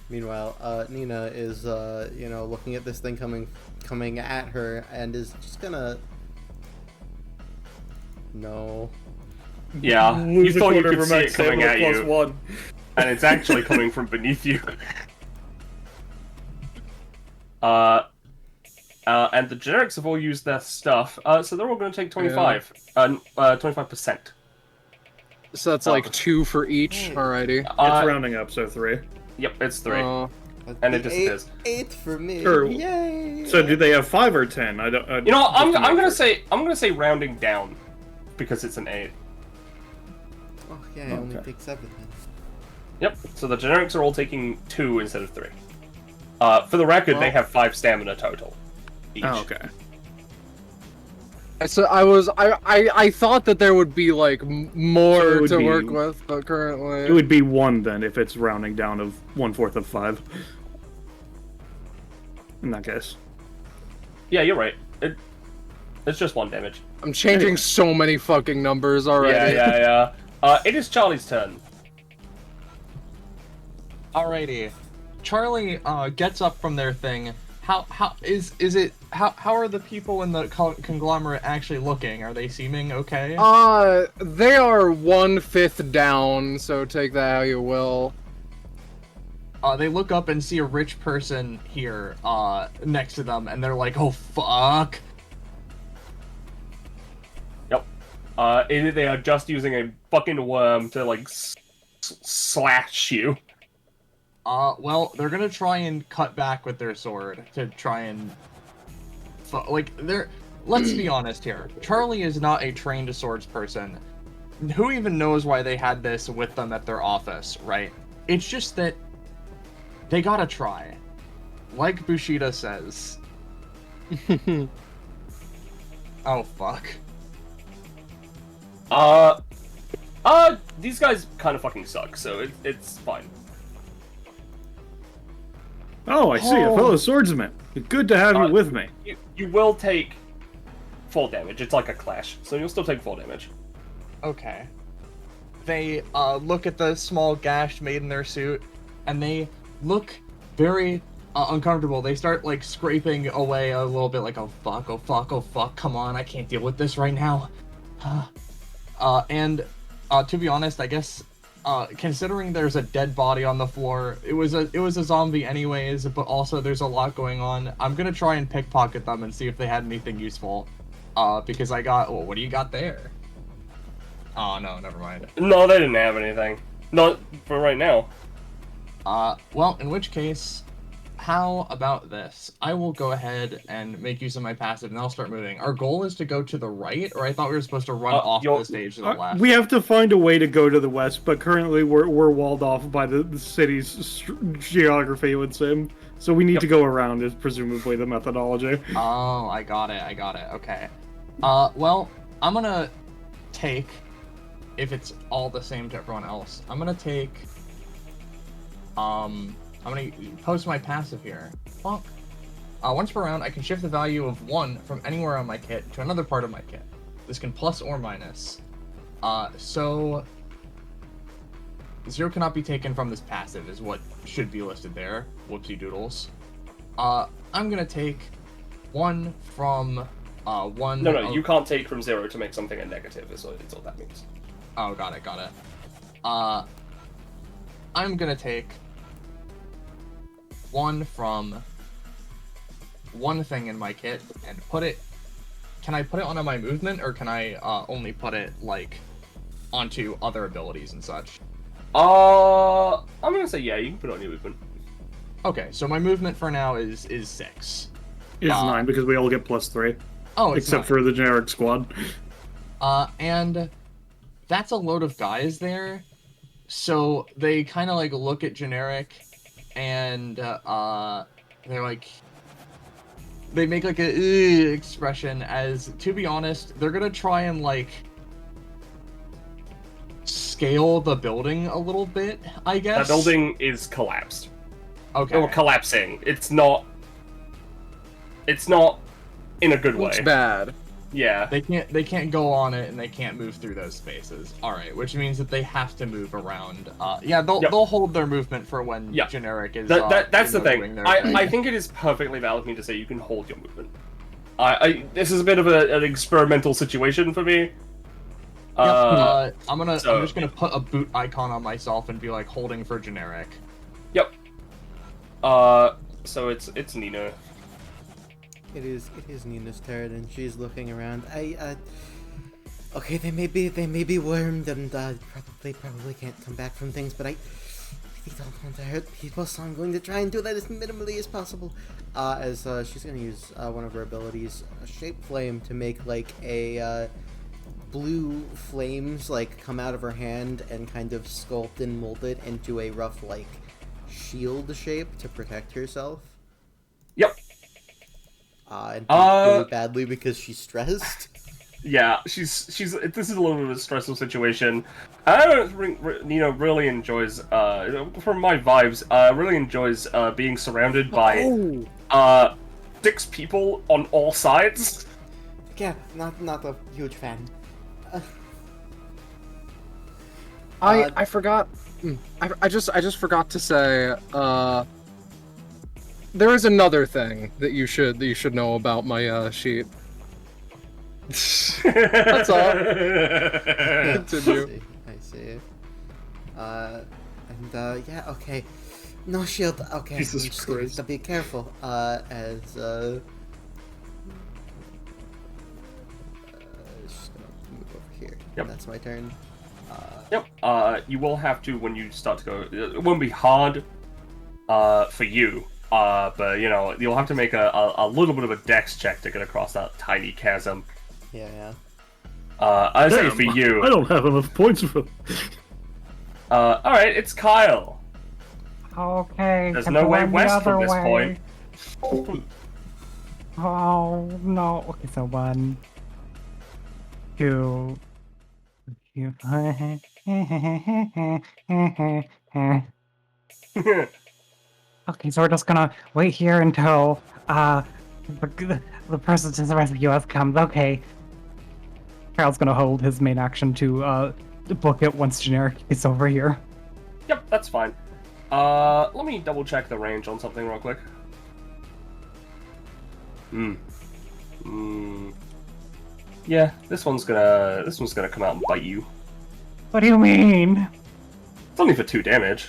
Meanwhile, Nina is, looking at this thing coming at her, and is just gonna. No. Yeah, you Lose a thought you quarter could of see my it coming stamina at plus you, 1. and it's actually coming from beneath you. And the generics have all used their stuff, so they're all going to take 25. 25%. So that's like 2 for each. Alrighty. It's rounding up, so 3. Yep, it's 3. That'd And be it disappears. 8 for me. Sure. Yay! So do they have 5 or 10? I don't. You know, I'm just to make gonna sure. say rounding down, because it's an 8. Oh yeah, I only take 7 then. Yep. So the generics are all taking 2 instead of 3. For the record, they have 5 stamina total. Each. Oh, okay. So I thought that there would be like more So it would to be- work with, but currently It would be 1 then if it's rounding down of 1/4 of 5. In that case. Yeah, you're right. It's just 1 damage. I'm changing so many fucking numbers already. Yeah. It is Charlie's turn. Alrighty. Charlie gets up from their thing. How are the people in the conglomerate actually looking? Are they seeming okay? They are 1/5 down, so take that how you will. They look up and see a rich person here, next to them, and they're like, "Oh fuck!" Yep. They are just using a fucking worm to like slash you. Well, they're gonna try and cut back with their sword to try and, let's be honest here. Charlie is not a trained swords person. Who even knows why they had this with them at their office, right? It's just that they gotta try. Like Bushido says. Oh, fuck. These guys kind of fucking suck, so it's fine. Oh, I see, a fellow swordsman. Good to have you with me. You will take 4 damage. It's like a clash, so you'll still take 4 damage. Okay. They look at the small gash made in their suit, and they look very uncomfortable. They start like scraping away a little bit, like, oh fuck, come on, I can't deal with this right now. And to be honest, I guess considering there's a dead body on the floor, it was a zombie anyways, but also there's a lot going on. I'm gonna try and pickpocket them and see if they had anything useful. Because I got, what do you got there? Oh no, never mind. No, they didn't have anything. Not for right now. Well, in which case, how about this? I will go ahead and make use of my passive, and I'll start moving. Our goal is to go to the right, or I thought we were supposed to run off the stage to the left. We have to find a way to go to the west, but currently we're walled off by the city's geography, it would seem. So we need to go around, is presumably the methodology. Oh, I got it, okay. Well, I'm gonna take, if it's all the same to everyone else, I'm gonna take, I'm gonna post my passive here. Bonk. Once per round, I can shift the value of 1 from anywhere on my kit to another part of my kit. This can plus or minus. So 0 cannot be taken from this passive is what should be listed there. Whoopsie doodles. I'm gonna take 1 from 1. No, you can't take from 0 to make something a negative. Is all that means. Oh, got it. I'm gonna take 1 from 1 thing in my kit and put it. Can I put it onto my movement, or can I only put it like onto other abilities and such? I'm gonna say yeah. You can put it on your movement. Okay, so my movement for now is 6. It's 9 because we all get +3. Oh, it's except 9. for the generic squad. And that's a load of guys there. So they kind of like look at generic, and they're like, they make like a expression, as, to be honest, they're gonna try and like scale the building a little bit, I guess. That building is collapsed. Okay. Or collapsing. It's not in a good way. Looks bad. Yeah. They can't go on it, and they can't move through those spaces. All right, which means that they have to move around. They'll hold their movement for when generic is. That's the thing. doing their I think it is perfectly valid for me to say you can hold your movement. This is a bit of an experimental situation for me. I'm just gonna put a boot icon on myself and be like holding for generic. Yep. So it's Nina. It is Nina's turn, and she's looking around. Okay, they may be wormed and probably can't come back from things, but I We don't want to hurt people, so I'm going to try and do that as minimally as possible. As she's going to use one of her abilities, Shape Flame, to make like a blue flames like come out of her hand and kind of sculpt and mold it into a rough like shield shape to protect herself. Yep. And really badly because she's stressed. Yeah, she's. This is a little bit of a stressful situation. I don't think really enjoys. From my vibes, really enjoys being surrounded by 6 people on all sides. Yeah, not a huge fan. I forgot. I just forgot to say. There is another thing that you should know about my sheet. That's all. Continue. I see. Yeah, okay. No shield. Okay, Jesus I'm just gonna have Christ. to be careful. Just gonna move over here. Yep. That's my turn. Yep. You will have to when you start to go. It won't be hard, for you. But you'll have to make a little bit of a dex check to get across that tiny chasm. Yeah. I say for you. I don't have enough points for. All right, it's Kyle. Okay. There's can no I way run the west from other this way? point. Oh no. Okay, so 1, 2. Okay, so we're just gonna wait here until the person to rescue us comes. Okay. Kyle's gonna hold his main action to book it once generic is over here. Yep, that's fine. Let me double check the range on something real quick. Yeah, this one's gonna come out and bite you. What do you mean? It's only for 2 damage.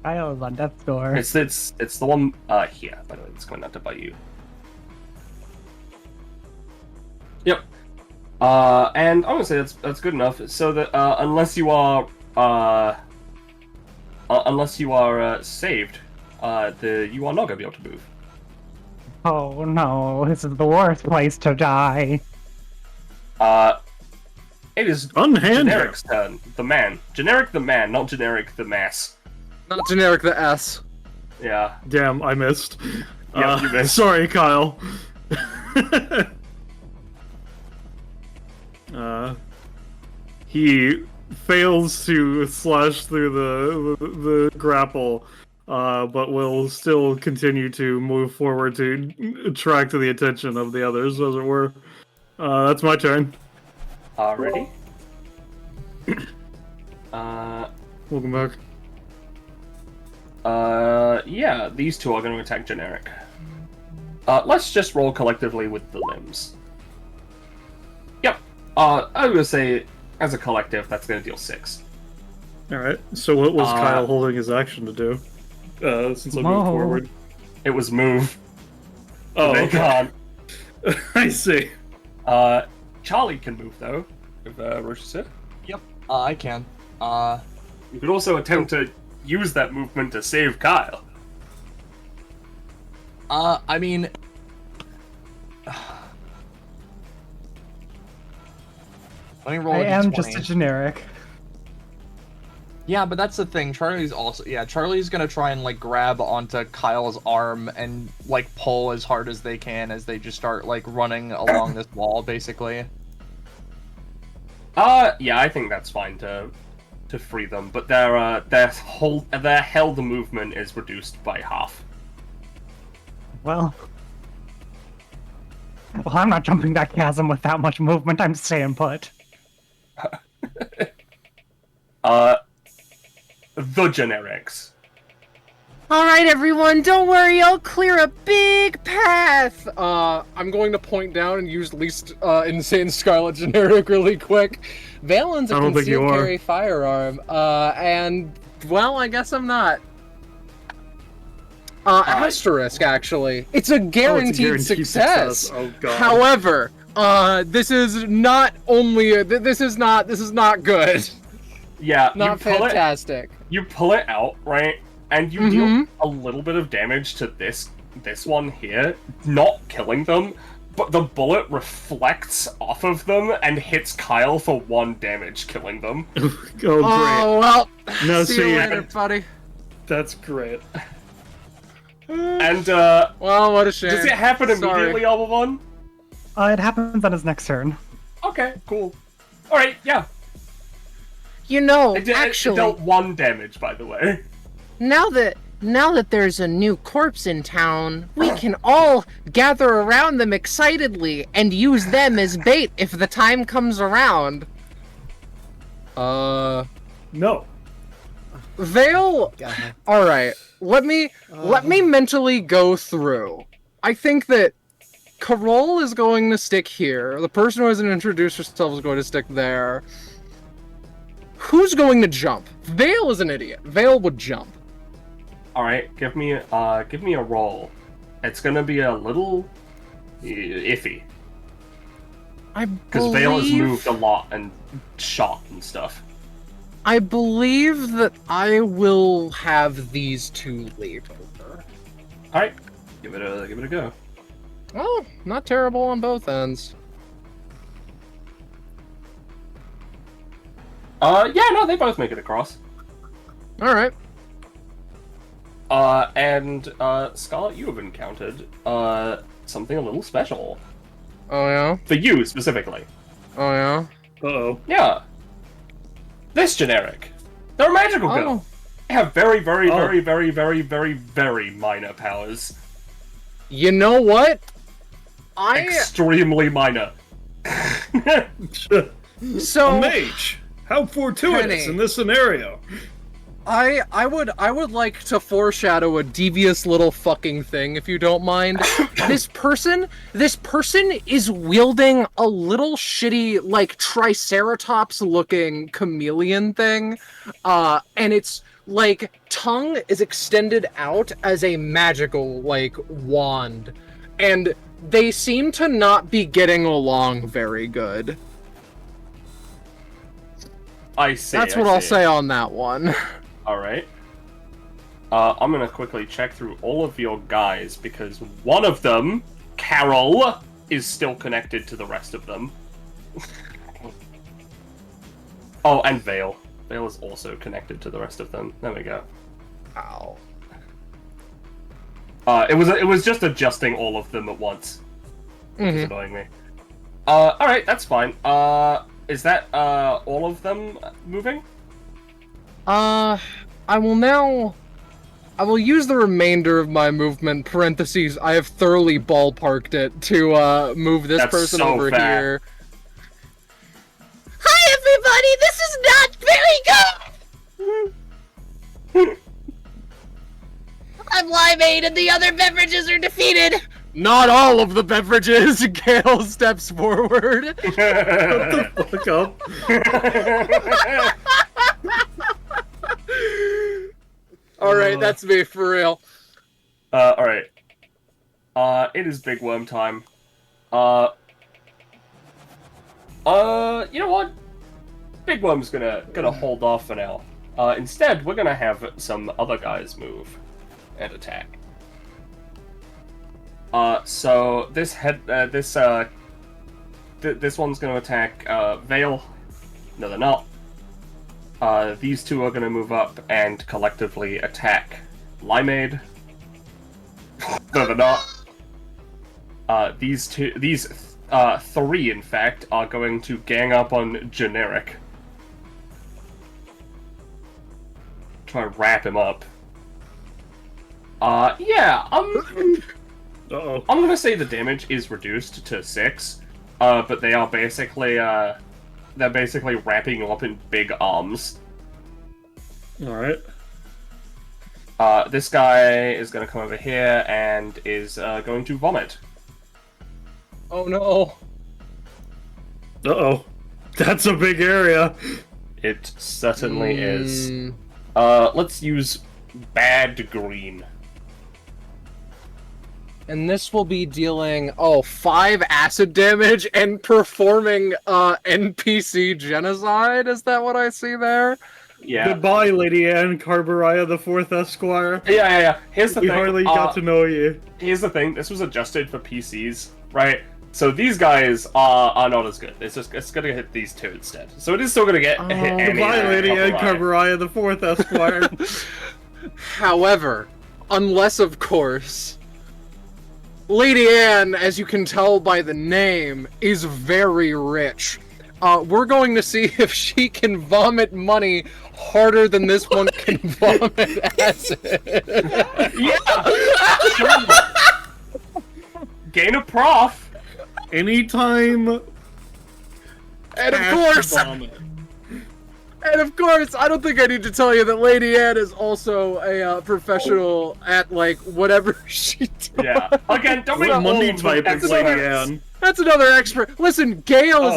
Kyle is on death's door. It's the one here, by the way, it's going out to bite you. Yep. And I'm gonna say that's good enough. So that unless you are saved, you are not gonna be able to move. Oh no, this is the worst place to die. It is Unhand Generic's turn. The man, generic the man, not generic the mass. Not generic the S. Yeah. Damn, I missed. Yep, you missed. Sorry, Kyle. He fails to slash through the grapple, but will still continue to move forward to attract the attention of the others, as it were. That's my turn. Already. Welcome back. Yeah, these 2 are going to attack generic. Let's just roll collectively with the limbs. Yep. I would say, as a collective, that's going to deal 6. Alright, so what was Kyle holding his action to do? Since I moved forward. It was move. Oh, They okay. can't. I see. Charlie can move, though, if Roche is here. Yep, I can. You could also attempt to use that movement to save Kyle. I mean... Let me roll I a am d20. just a generic. Yeah, but that's the thing. Charlie's gonna try and like grab onto Kyle's arm and like pull as hard as they can as they just start like running along this wall, basically. Yeah, I think that's fine to free them, but their held movement is reduced by half. Well, I'm not jumping that chasm with that much movement. I'm staying put. The generics. Alright, everyone, don't worry, I'll clear a big path! I'm going to point down and use least insane Scarlet generic really quick. Valen's a I don't think you concealed are. carry firearm, and well, I guess I'm not. Asterisk, actually, it's a guaranteed, success. Oh god. However, this is not only this is not good. Yeah, Not fantastic. You pull it out, right? And you deal a little bit of damage to this one here, not killing them, but the bullet reflects off of them and hits Kyle for 1 damage, killing them. Oh, great. Oh, well. No, see so you yeah, later, buddy. That's great. And, well, what a shame. does it happen immediately, Sorry. Albavon? It happens on his next turn. Okay, cool. Alright, yeah. You know, It actually, dealt 1 damage, by the way. now that there's a new corpse in town, we can all gather around them excitedly and use them as bait if the time comes around. No. Vale. God. All right. Let me mentally go through. I think that Carol is going to stick here. The person who hasn't introduced herself is going to stick there. Who's going to jump? Vale is an idiot. Vale would jump. All right, give me a roll. It's gonna be a little iffy because Vale has moved a lot and shot and stuff. I believe that I will have these two leap over. All right, give it a go. Oh, not terrible on both ends. Yeah, no, they both make it across. All right. And Scarlet, you have encountered something a little special Oh yeah. for you specifically. Oh yeah. Uh-oh. Yeah. This generic. They're a magical Oh. build. They have very, very, Oh. very, very, very, very, very minor powers. You know what? Extremely minor. So A mage. How fortuitous Penny. in this scenario. I would like to foreshadow a devious little fucking thing, if you don't mind. This person is wielding a little shitty, like, triceratops looking chameleon thing. And its like tongue is extended out as a magical, like, wand. And they seem to not be getting along very good. I see. That's what I'll say on that one. Alright. I'm gonna quickly check through all of your guys because one of them, Carol, is still connected to the rest of them. Oh, and Vale. Vale is also connected to the rest of them. There we go. Ow. It was just adjusting all of them at once. Which is annoying me. Alright, that's fine. Is that all of them moving? I will use the remainder of my movement, parentheses, I have thoroughly ballparked it, to move this That's person so over fat. here. Hi, everybody! This is not very good! I'm limeade and the other beverages are defeated! Not all of the beverages! Gale steps forward. Shut the fuck up. Alright, that's me, for real. Alright. It is big worm time. You know what? Big worm's gonna hold off for now. Instead, we're gonna have some other guys move and attack. So this this one's gonna attack Vale. No, they're not. These two are gonna move up and collectively attack Limeade. No, they're not. These three, in fact, are going to gang up on Generic. Try to wrap him up. Yeah, Uh-oh. I'm gonna say the damage is reduced to 6, but they are basically, they're basically wrapping him up in big arms. Alright. This guy is gonna come over here and is, going to vomit. Oh no. Uh-oh. That's a big area. It certainly is. Mm, Let's use bad green. And this will be dealing 5 acid damage and performing NPC genocide. Is that what I see there? Yeah. Goodbye, Lady Anne Carburia, the 4th Esquire. Yeah. Here's the We thing. hardly got to know you. Here's the thing. This was adjusted for PCs, right? So these guys are not as good. It's gonna hit these 2 instead. So it is still gonna get hit. Goodbye, Lady Anne Carburia, the 4th Esquire. However, unless of course, Lady Anne, as you can tell by the name, is very rich. We're going to see if she can vomit money harder than this one can vomit acid. Yeah! Sure. Gain a prof. Anytime. And of course, I don't think I need to tell you that Lady Anne is also a professional at, like, whatever she does. Yeah. Again, don't make Money all type is Lady Anne. That's another expert. Listen, Gale is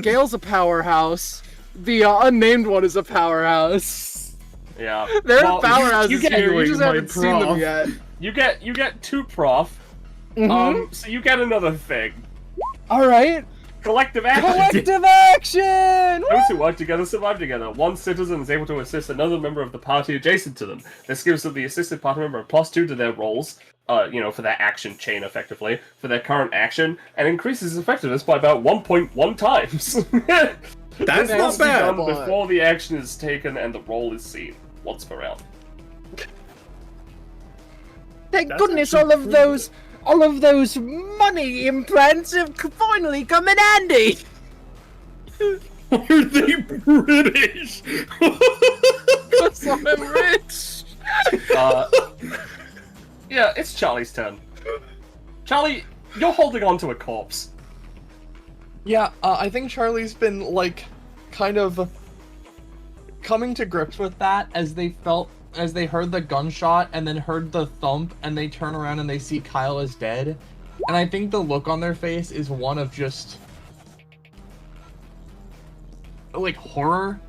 Gale's a powerhouse. The unnamed one is a powerhouse. Yeah. There are powerhouses here, you just my haven't seen them prof. yet. You get 2 prof. So you get another thing. Alright. Collective action. Collective action! Those who work together survive together. One citizen is able to assist another member of the party adjacent to them. This gives the assisted party member a +2 to their rolls, for their action chain, effectively, for their current action, and increases effectiveness by about 1.1 times. That's this not must be bad. done before the action is taken and the roll is seen, once per round. Thank That's goodness actually all of those money implants have finally come in handy. Are they British? Because I'm rich! Yeah, it's Charlie's turn. Charlie, you're holding on to a corpse. Yeah, I think Charlie's been, like, kind of coming to grips with that as they heard the gunshot and then heard the thump and they turn around and they see Kyle is dead. And I think the look on their face is one of just, like, horror.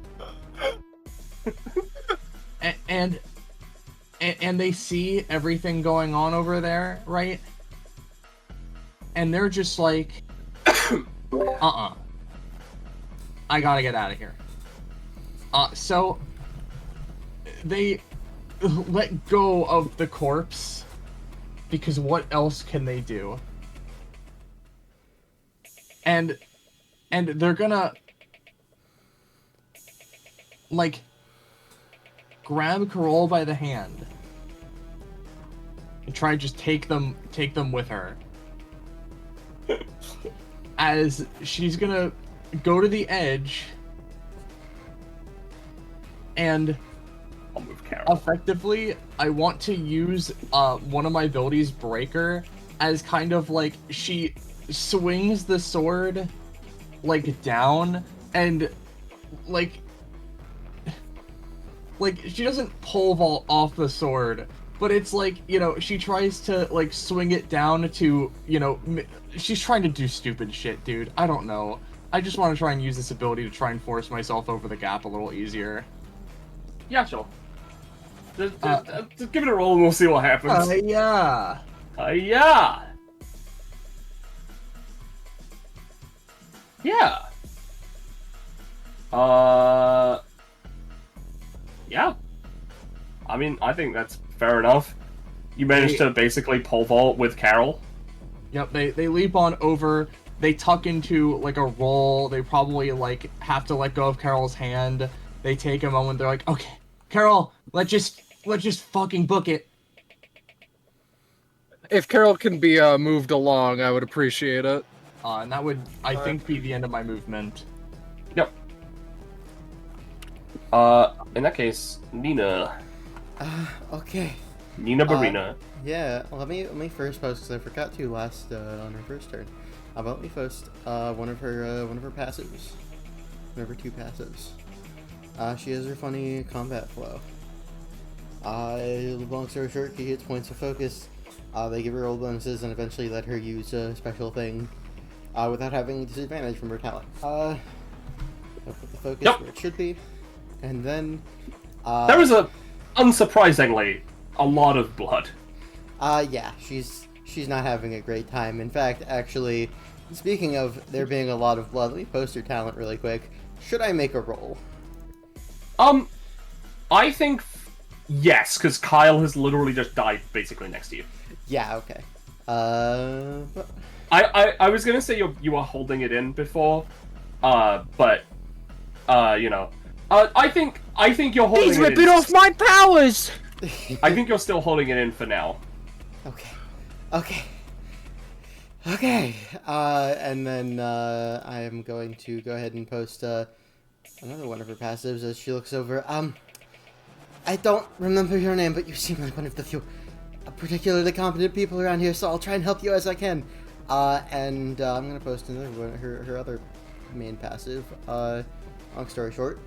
and they see everything going on over there, right? And they're just like, I gotta get out of here. So they let go of the corpse because what else can they do? And they're gonna, like, grab Carol by the hand and try to just take them with her. As she's gonna go to the edge and I'll move Carol. effectively, I want to use one of my abilities, Breaker, as kind of like she swings the sword like down and like she doesn't pole vault off the sword, but it's like, she tries to like swing it down to, she's trying to do stupid shit, dude. I don't know. I just want to try and use this ability to try and force myself over the gap a little easier. Yeah, sure. Just give it a roll and we'll see what happens. Yeah. Yeah. Yeah. Yeah. I mean, I think that's fair enough. You managed to basically pole vault with Carol. Yep, they leap on over, they tuck into like a roll, they probably like have to let go of Carol's hand. They take a moment, they're like, okay, Carol, let's just fucking book it. If Carol can be moved along, I would appreciate it. And that would, I think, be the end of my movement. Yep. In that case, Nina. Okay. Nina Barina. Yeah, let me first post because I forgot to last on her first turn. Let me post one of her passives. One of her 2 passives. She has her funny combat flow. Long story short, she hits points of focus. They give her roll bonuses and eventually let her use a special thing without having disadvantage from her talent. I'll put the focus where it should be, and then There is unsurprisingly, a lot of blood. Yeah, she's she's not having a great time. In fact, actually, speaking of there being a lot of blood, let me post your talent really quick. Should I make a roll? I think yes, because Kyle has literally just died basically next to you. Yeah, okay. I was gonna say you were holding it in before, but you know, I think you're holding He's it in. ripping off my powers! I think you're still holding it in for now. Okay. And then I am going to go ahead and post another one of her passives as she looks over. I don't remember your name, but you seem like one of the few particularly competent people around here, so I'll try and help you as I can. And I'm gonna post another one, her other main passive. Long story short,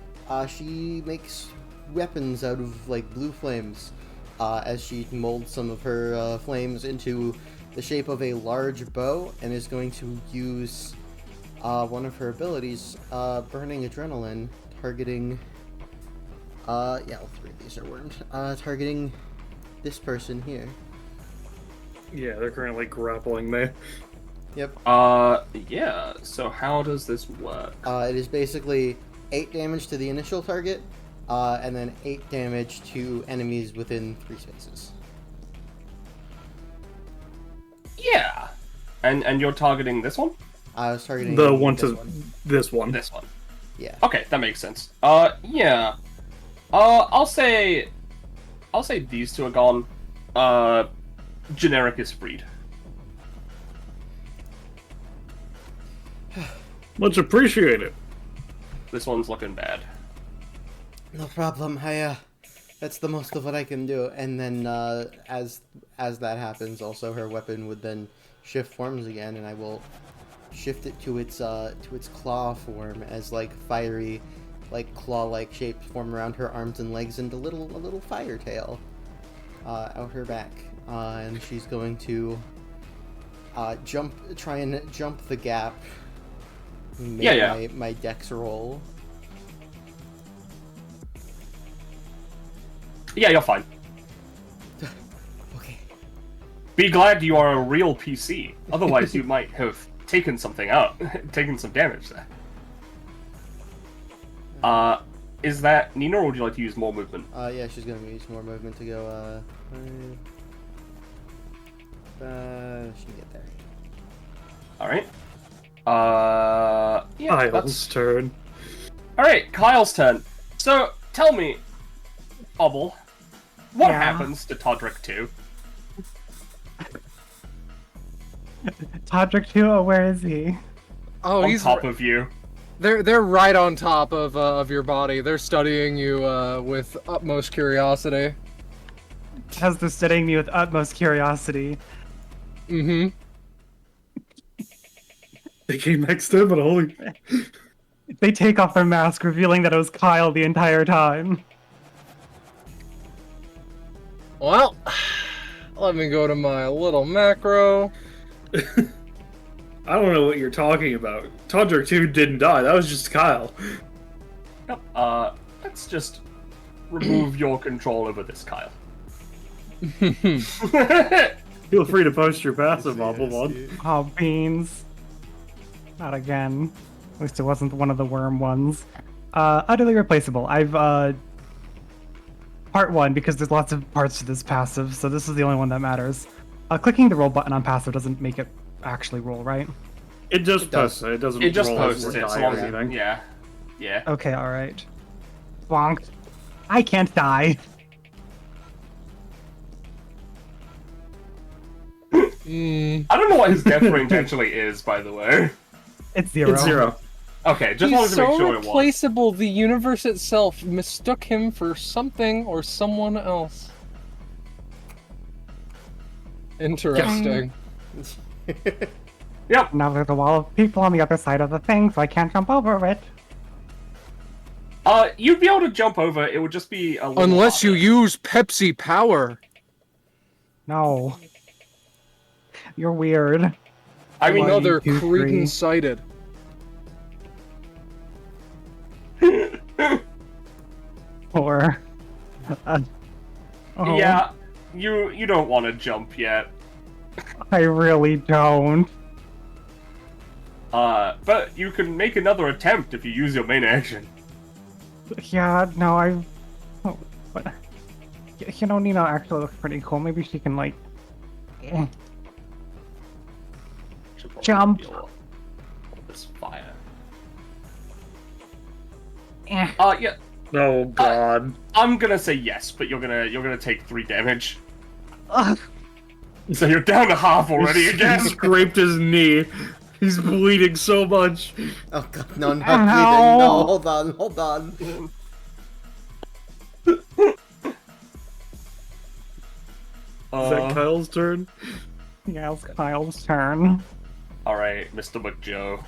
she makes weapons out of like blue flames, as she molds some of her flames into the shape of a large bow, and is going to use one of her abilities, Burning Adrenaline, targeting. Yeah, all three of these are worms. Targeting this person here. Yeah, they're currently grappling me. Yep. Yeah. So how does this work? It is basically 8 damage to the initial target, and then 8 damage to enemies within 3 spaces. Yeah. And you're targeting this one? I was targeting The one this to one. this one. This one. Yeah. Okay, that makes sense. Yeah. I'll say these two are gone. Generic is freed. Much appreciated. This one's looking bad. No problem. That's the most of what I can do. And then, as that happens, also her weapon would then shift forms again, and I will shift it to its claw form as like fiery, like claw-like shapes form around her arms and legs, and a little fire tail out her back. And she's going to try and jump the gap. Make my dex roll. Yeah, you're fine. Okay. Be glad you are a real PC. Otherwise, you might have taken something out, taken some damage there. Is that Nina, or would you like to use more movement? Yeah, she's gonna use more movement to go. She can get there. All right. Yeah. Kyle's turn. All right, Kyle's turn. So tell me, Obble, what happens to Todrick 2? Todrick 2, oh, where is he? Oh, On he's top of you. They're right on top of your body. They're studying you with utmost curiosity. As they're studying me with utmost curiosity. Mm-hmm. They came next to him, but holy... They take off their mask, revealing that it was Kyle the entire time. Well, let me go to my little macro. I don't know what you're talking about. Todrick 2 didn't die. That was just Kyle. Yep. Let's just remove your control over this, Kyle. Feel free to post your passive, Obble one. Oh, beans. Not again. At least it wasn't one of the worm ones. Utterly replaceable. I've, part 1, because there's lots of parts to this passive, so this is the only one that matters. Clicking the roll button on passive doesn't make it actually roll, right? It just posts it. It doesn't It just roll posts or it. die So or long as anything. yeah. Yeah. Okay, alright. Bonk. I can't die. I don't know what his death range actually is, by the way. It's 0. It's 0. Okay, just He's wanted to make so sure it was. replaceable, the universe itself mistook him for something or someone else. Interesting. Yep. Now there's a wall of people on the other side of the thing, so I can't jump over it. You'd be able to jump over. It would just be a little Unless you harder. use Pepsi power. No. You're weird. I mean, Another 1, 2, 3. cretin sighted. Or... oh. yeah, you don't want to jump yet. I really don't. But you can make another attempt if you use your main action. Yeah, no, oh, but you know, Nina actually looks pretty cool. Maybe she can like jump. This fire. Eh. Yeah. Oh god. I'm gonna say yes, but you're gonna take 3 damage. Ugh. So you're down to half already again. He scraped his knee. He's bleeding so much. Oh god, no, not bleeding. No, hold on, hold on. Is that Kyle's turn? Yeah, it's Kyle's turn. Alright, Mr. McJoe.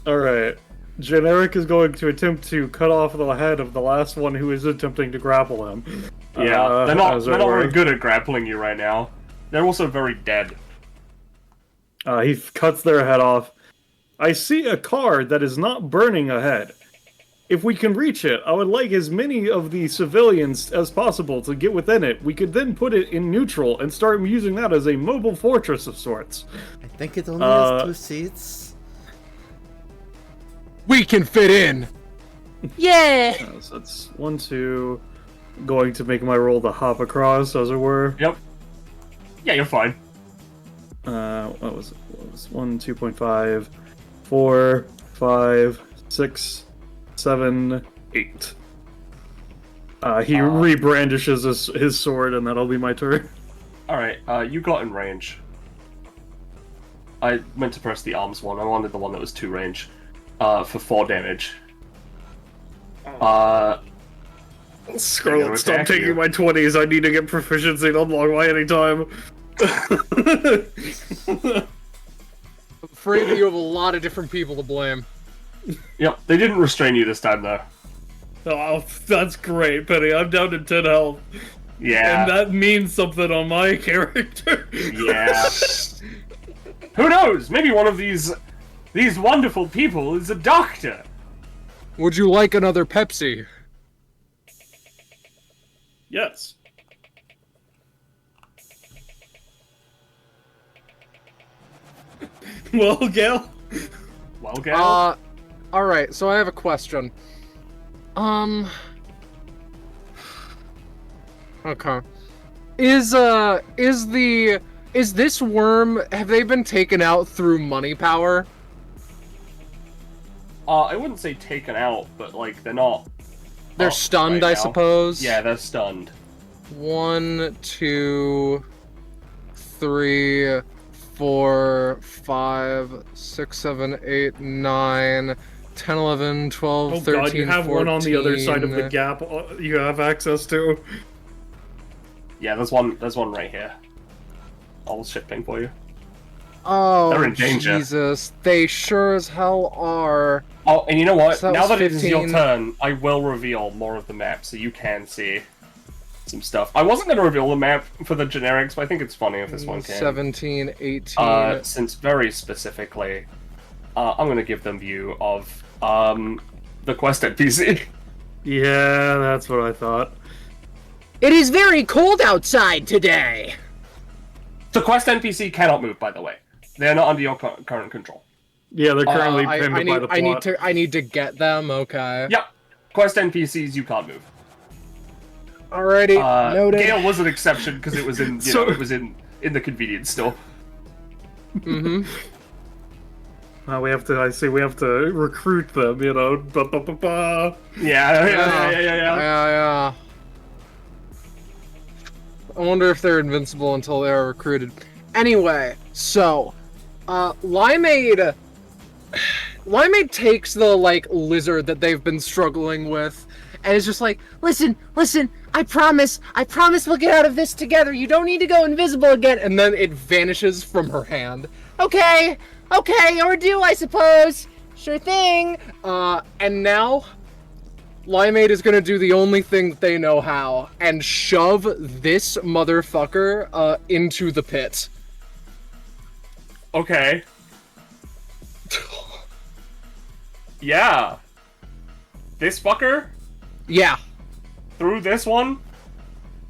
Alright. Generic is going to attempt to cut off the head of the last one who is attempting to grapple him. Yeah, they're not as it very were. good at grappling you right now. They're also very dead. He cuts their head off. I see a car that is not burning ahead. If we can reach it, I would like as many of the civilians as possible to get within it. We could then put it in neutral and start using that as a mobile fortress of sorts. I think it only has 2 seats. We can fit in. Yeah. So that's 1, 2. Going to make my roll to hop across, as it were. Yep. Yeah, you're fine. What was it? What was 1, 2.5, 4, 5, 6, 7, 8. He rebrandishes his sword, and that'll be my turn. Alright, you got in range. I meant to press the arms one. I wanted the one that was 2 range. For 4 damage. Scarlet, stop attack taking you. my 20s. I need to get proficiency in Unlock by any time. I'm afraid that you have a lot of different people to blame. Yep, they didn't restrain you this time, though. Oh, that's great, Penny. I'm down to 10 health. Yeah. And that means something on my character. Yeah. Who knows? Maybe one of these wonderful people is a doctor. Would you like another Pepsi? Yes. Well, Gale? Well, Gale? Alright, so I have a question. Okay. Is this worm, have they been taken out through money power? I wouldn't say taken out, but, like, they're not... They're up stunned, right I now. suppose? Yeah, they're stunned. 1, 2, 3, 4, 5, 6, 7, 8, 9, 10, 11, 12, Oh 13, god, you have 14. one on the other side of the gap you have access to. Yeah, there's one right here. I'll shipping for you. Oh, They're in danger. Jesus. They sure as hell are. Oh, and you know what? So that now was that it is your 15. turn, I will reveal more of the map so you can see some stuff. I wasn't going to reveal the map for the generics, but I think it's funny if this one can. 17, 18. Since very specifically, I'm going to give them view of the quest NPC. Yeah, that's what I thought. It is very cold outside today. The quest NPC cannot move, by the way. They are not under your current control. Yeah, they're currently I pinned by the plot. I need to get them, okay. Yep. Quest NPCs, you can't move. Alrighty, noted. Gale was an exception because it was in, So- it was in the convenience store. Mm-hmm. We have to recruit them, you know. Yeah. Yeah. I wonder if they're invincible until they are recruited. Anyway, so, Limeade takes the, like, lizard that they've been struggling with, and is just like, Listen, I promise we'll get out of this together. You don't need to go invisible again. and then it vanishes from her hand. Okay, or do I suppose? Sure thing. And now, Limeade is gonna do the only thing that they know how, and shove this motherfucker, into the pit. Okay. Yeah. This fucker? Yeah. Through this one?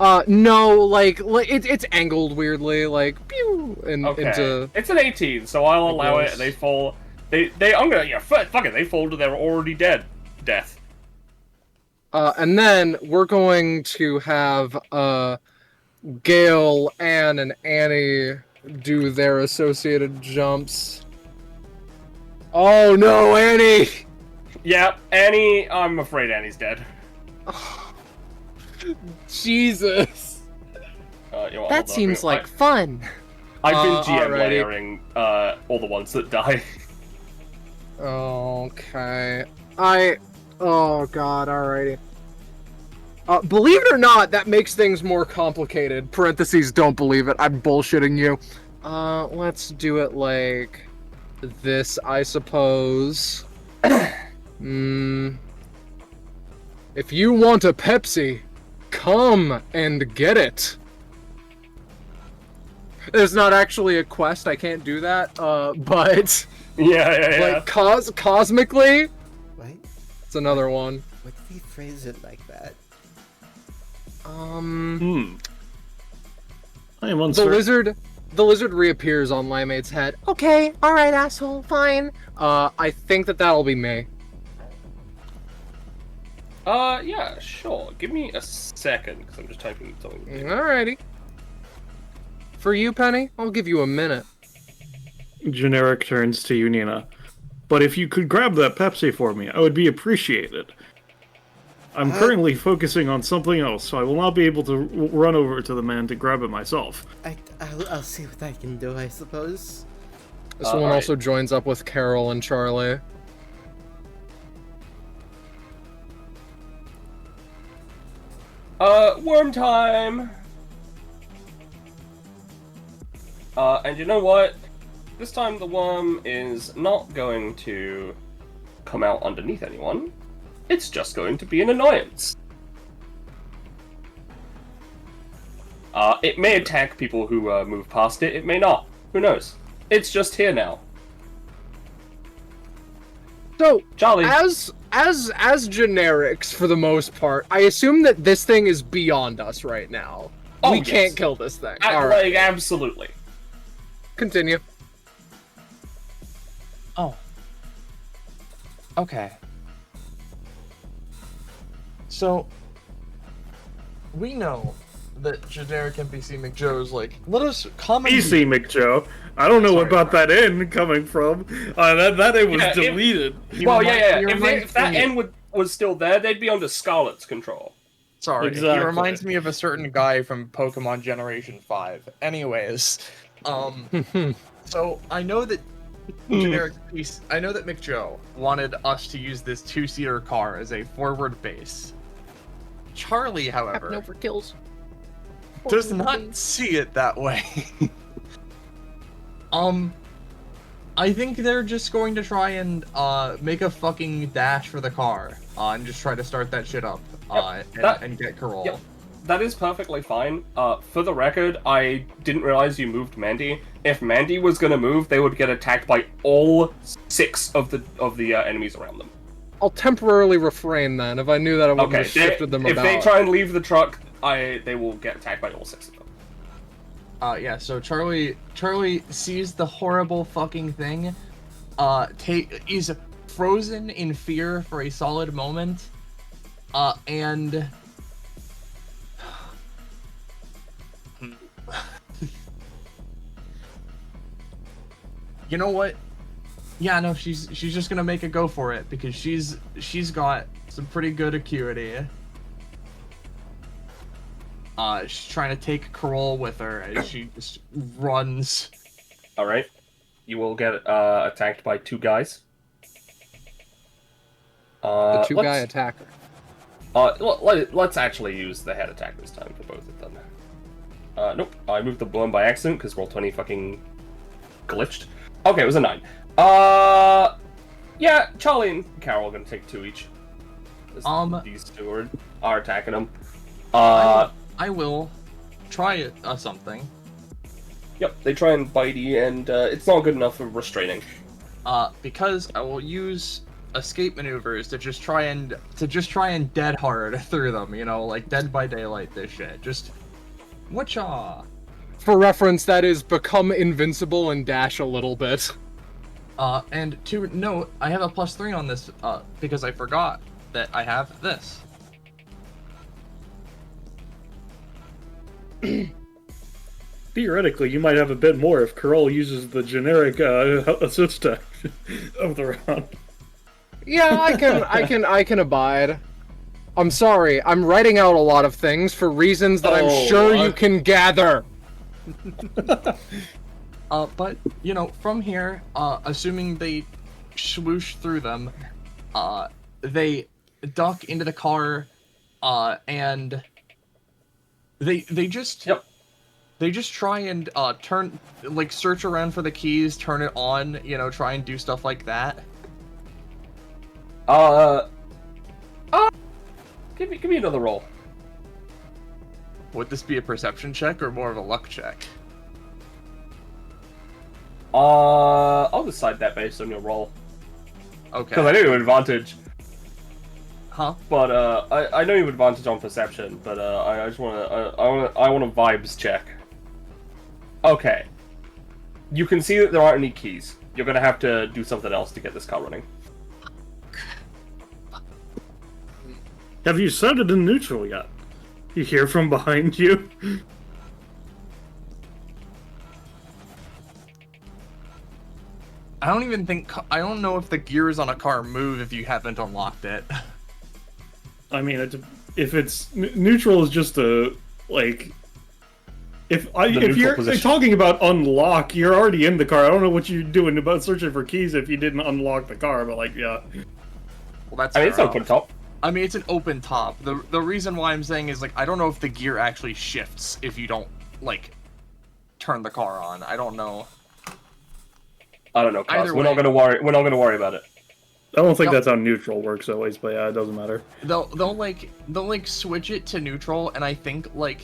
No, like it's angled weirdly, like, pew, Okay. into. It's an 18, so I'll allow it. Gross. And they fall. I'm gonna fuck it. They fall to their already dead death. And then we're going to have Gale, Anne, and Annie do their associated jumps. Oh no, Annie! Yeah, Annie. I'm afraid Annie's dead. Jesus. That seems like fun. I've been GM alrighty. layering all the ones that die. Okay. Oh god, alrighty. Believe it or not, that makes things more complicated. Parentheses, don't believe it. I'm bullshitting you. Let's do it like this, I suppose. If you want a Pepsi, come and get it. There's not actually a quest, I can't do that, but... Yeah. Like, cosmically, What? it's another one. What if we phrase it like that? I am The uncertain. lizard reappears on Limeade's head. Okay, alright, asshole, fine. I think that'll be me. Yeah, sure. Give me a second, because I'm just typing something. Alrighty. For you, Penny, I'll give you a minute. Generic turns to you, Nina. But if you could grab that Pepsi for me, I would be appreciated. I'm currently focusing on something else, so I will not be able to run over to the man to grab it myself. I'll see what I can do, I suppose. This one alright. also joins up with Carol and Charlie. Worm time! And you know what? This time the worm is not going to come out underneath anyone. It's just going to be an annoyance. It may attack people who move past it, it may not. Who knows? It's just here now. So, Charlie. as generics for the most part, I assume that this thing is beyond us right now. Oh, we yes. can't kill this thing. Alright, Like, absolutely. continue. Oh. Okay. So, we know that generic NPC McJoe's like, let us comment. PC McJoe. I don't know about that N coming from. That N was Yeah, deleted. Well, yeah. he reminds If that me- N was still there, they'd be under Scarlet's control. Sorry, Exactly. he reminds me of a certain guy from Pokemon Generation 5. Anyways, so I know that generic piece. I know that McJoe wanted us to use this two-seater car as a forward base. Charlie, however, Overkills. does not see it that way. I think they're just going to try and make a fucking dash for the car and just try to start that shit up and get Carol. Yep. That is perfectly fine. For the record, I didn't realize you moved Mandy. If Mandy was gonna move, they would get attacked by all 6 of the enemies around them. I'll temporarily refrain then. If I knew that, I wouldn't Okay, have shifted them if about. they try and leave the truck, they will get attacked by all 6 of them. Yeah, so Charlie sees the horrible fucking thing. He's frozen in fear for a solid moment. And you know what? Yeah, no, she's just gonna make a go for it because she's got some pretty good acuity. She's trying to take Carol with her as she just runs. Alright. You will get attacked by 2 guys. The two-guy attacker. Let's actually use the head attack this time for both of them. Nope. I moved the one by accident because Roll20 fucking glitched. Okay, it was a 9. Yeah, Charlie and Carol are gonna take 2 each. These 2 are attacking them. I will try something. Yep, they try and bite you, and it's not good enough for restraining. Because I will use escape maneuvers to just try and dead hard through them, you know, like Dead by Daylight this shit. Just whatcha? For reference, that is become invincible and dash a little bit. And to note, I have a +3 on this, because I forgot that I have this. Theoretically, you might have a bit more if Carol uses the generic assist action of the round. Yeah, I can abide. I'm sorry, I'm writing out a lot of things for reasons that I'm sure you can gather. But, you know, from here, assuming they swoosh through them, they duck into the car, and they just... Yep. They just try and, search around for the keys, turn it on, you know, try and do stuff like that. Give me another roll. Would this be a perception check or more of a luck check? I'll decide that based on your roll. Okay. Because I know you have advantage. Huh? But I know you have advantage on perception, but I just want a vibes check. Okay. You can see that there aren't any keys. You're gonna have to do something else to get this car running. Have you set it in neutral yet? You hear from behind you? I don't know if the gears on a car move if you haven't unlocked it. I mean, if it's neutral is just a like. If you're talking about unlock, you're already in the car. I don't know what you're doing about searching for keys if you didn't unlock the car, but like, yeah. Well, that's. I mean, it's open top. I mean, it's an open top. The reason why I'm saying is like I don't know if the gear actually shifts if you don't like turn the car on. I don't know. I don't know, Klaus. We're not gonna worry about it. I don't think that's how neutral works always, but yeah, it doesn't matter. They'll switch it to neutral, and I think like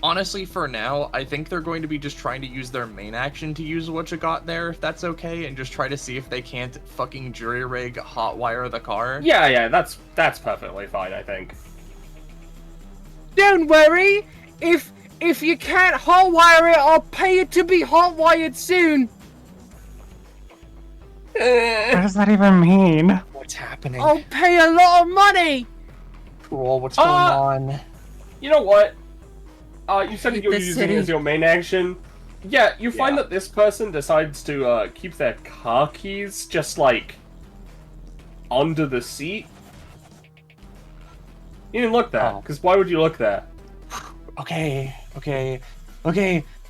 honestly for now, I think they're going to be just trying to use their main action to use what you got there, if that's okay, and just try to see if they can't fucking jury rig hotwire the car. Yeah, that's perfectly fine, I think. Don't worry! If you can't hotwire it, I'll pay it to be hotwired soon! What does that even mean? What's happening? I'll pay a lot of money! Cool, what's going on? You know what? You said that you're using it as your main action. Yeah, you find that this person decides to keep their car keys just like under the seat. You didn't look there, because why would you look there? Okay.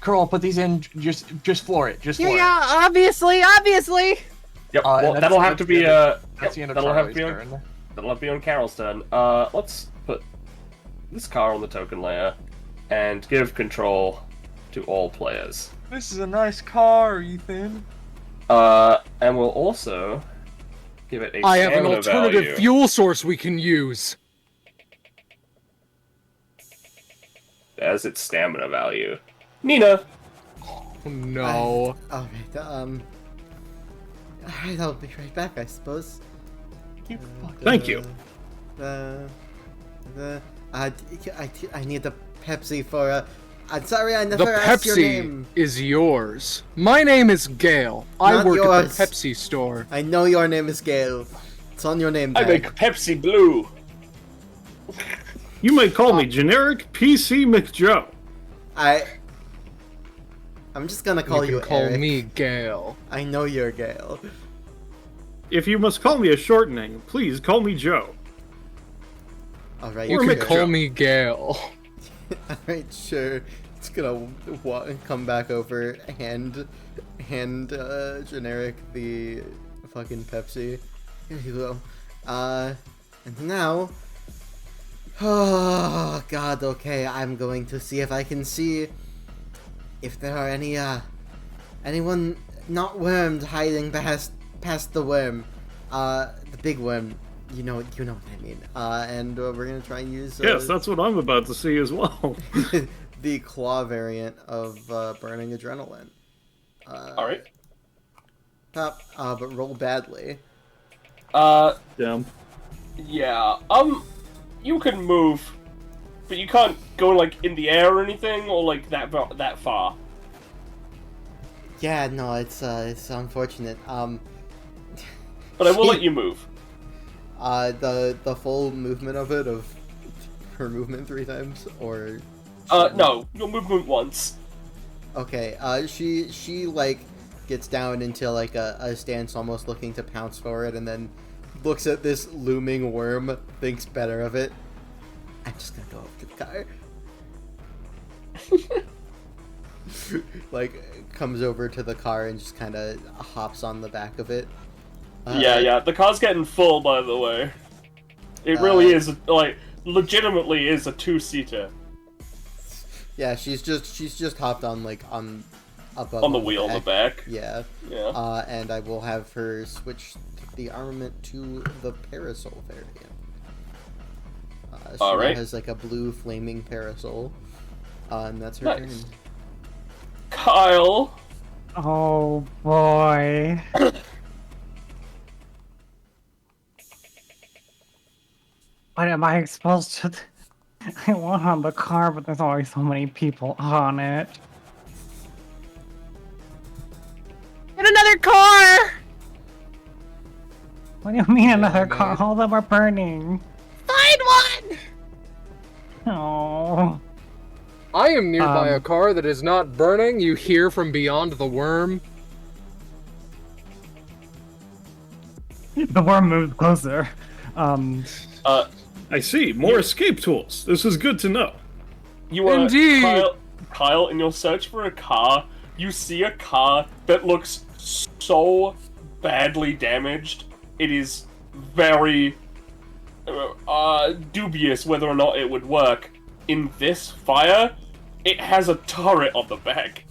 Carl, put these in. Just floor it. Just floor it. Yeah, obviously. Yep. Well, that'll have to be that's the end of Charlie's turn. That'll have to be on Carol's turn. Let's put this car on the token layer and give control to all players. This is a nice car, Ethan. And we'll also give it a stamina value. I have an alternative fuel source we can use. As its stamina value. Nina! Oh, no. Alright, alright, I'll be right back, I suppose. Thank you. I need the Pepsi for I'm sorry, I never asked your name. The Pepsi is yours. My name is Gale. I work at the Pepsi store. I know your name is Gale. It's on your name tag. I make Pepsi Blue. You may call me generic PC McJoe. I'm just gonna call you call Eric. me Gale. I know you're Gale. If you must call me a shortening, please call me Joe. Alright, You can call me Gale. Alright, sure. It's gonna come back over, hand generic the fucking Pepsi. Here you go. And now, oh god, okay, I'm going to see if I can see if there are any anyone not wormed hiding past the worm, the big worm. You know what I mean. And we're gonna try and use. Yes, that's what I'm about to see as well. The claw variant of burning adrenaline. All right. But roll badly. Damn. Yeah. You can move but you can't go like in the air or anything, or like that far. Yeah, no, it's unfortunate. But I will let you move. The full movement of it, of her movement 3 times, or... No, your movement once. Okay, she like, gets down into, like, a stance almost looking to pounce for it, and then looks at this looming worm, thinks better of it. I'm just gonna go up to the car. Like, comes over to the car and just kind of hops on the back of it. Yeah, the car's getting full, by the way. It really is, like, legitimately is a 2-seater. Yeah, she's just hopped on, like, on above on the wheel in the back. Yeah. Yeah. And I will have her switch the armament to the parasol variant. She now has, like, a blue flaming parasol. And that's her turn. Kyle! Oh, boy. What am I supposed to... I want on the car, but there's always so many people on it. Get another car! What do you mean another car? All of them are burning. Find one! Oh. I am nearby a car that is not burning. You hear from beyond the worm. The worm moves closer. I see. More escape tools. This is good to know. You are Indeed. Kyle, in your search for a car, you see a car that looks so badly damaged. It is very dubious whether or not it would work. In this fire, it has a turret on the back.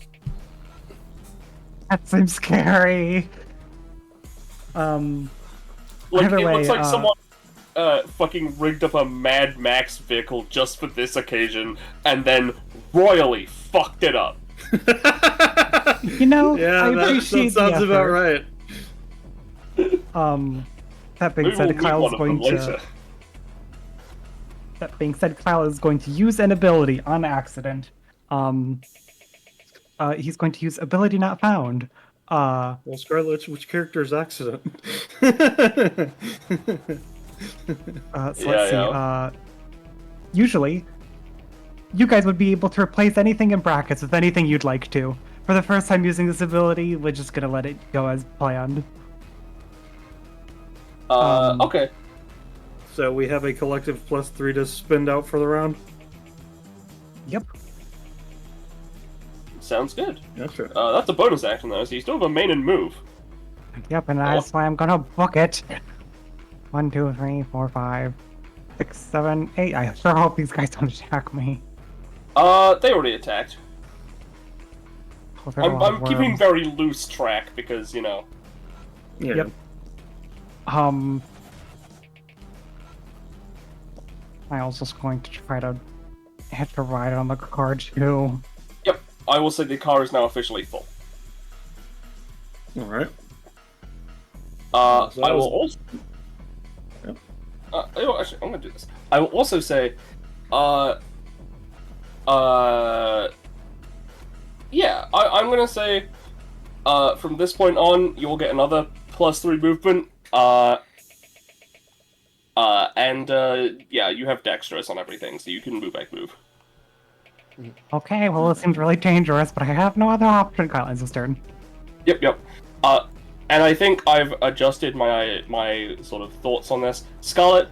That seems scary. Like, either it way, looks like someone fucking rigged up a Mad Max vehicle just for this occasion, and then royally fucked it up. You know, Yeah, I that appreciate sounds the about effort. right. That being Maybe said, we'll meet Kyle's one of them going later. to... That being said, Kyle is going to use an ability on accident. He's going to use ability not found. Well, Scarlet, which character's accident? Let's see. Usually, you guys would be able to replace anything in brackets with anything you'd like to. For the first time using this ability, we're just gonna let it go as planned. Okay. So we have a collective +3 to spend out for the round? Yep. Sounds good. That's right. That's a bonus action, though, so you still have a main and move. Yep, and that's why I'm gonna book it. 1, 2, 3, 4, 5, 6, 7, 8. I sure hope these guys don't attack me. They already attacked. I'm keeping very loose track because, you know. Yeah. Yep. I also was going to try to hit a ride on the car too. Yep, I will say the car is now officially full. Alright. I will also... Yep. Actually, I'm gonna do this. I will also say, yeah, I'm gonna say, from this point on, you'll get another +3 movement, yeah, you have dexterous on everything, so you can move back move. Okay, well it seems really dangerous, but I have no other option. Kyle ends his turn. Yep. And I think I've adjusted my sort of thoughts on this. Scarlet?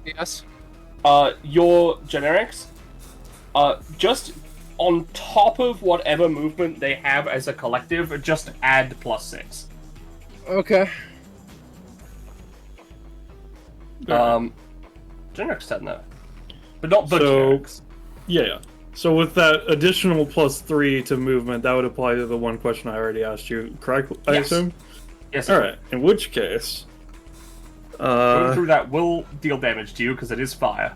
Yes. Your generics, just on top of whatever movement they have as a collective, just add +6. Okay. Generics 10 though. But not the So- generics. Yeah. So with that additional +3 to movement, that would apply to the one question I already asked you, correct? I Yes. assume? Yes. Alright, in which case... Going through that will deal damage to you, because it is fire.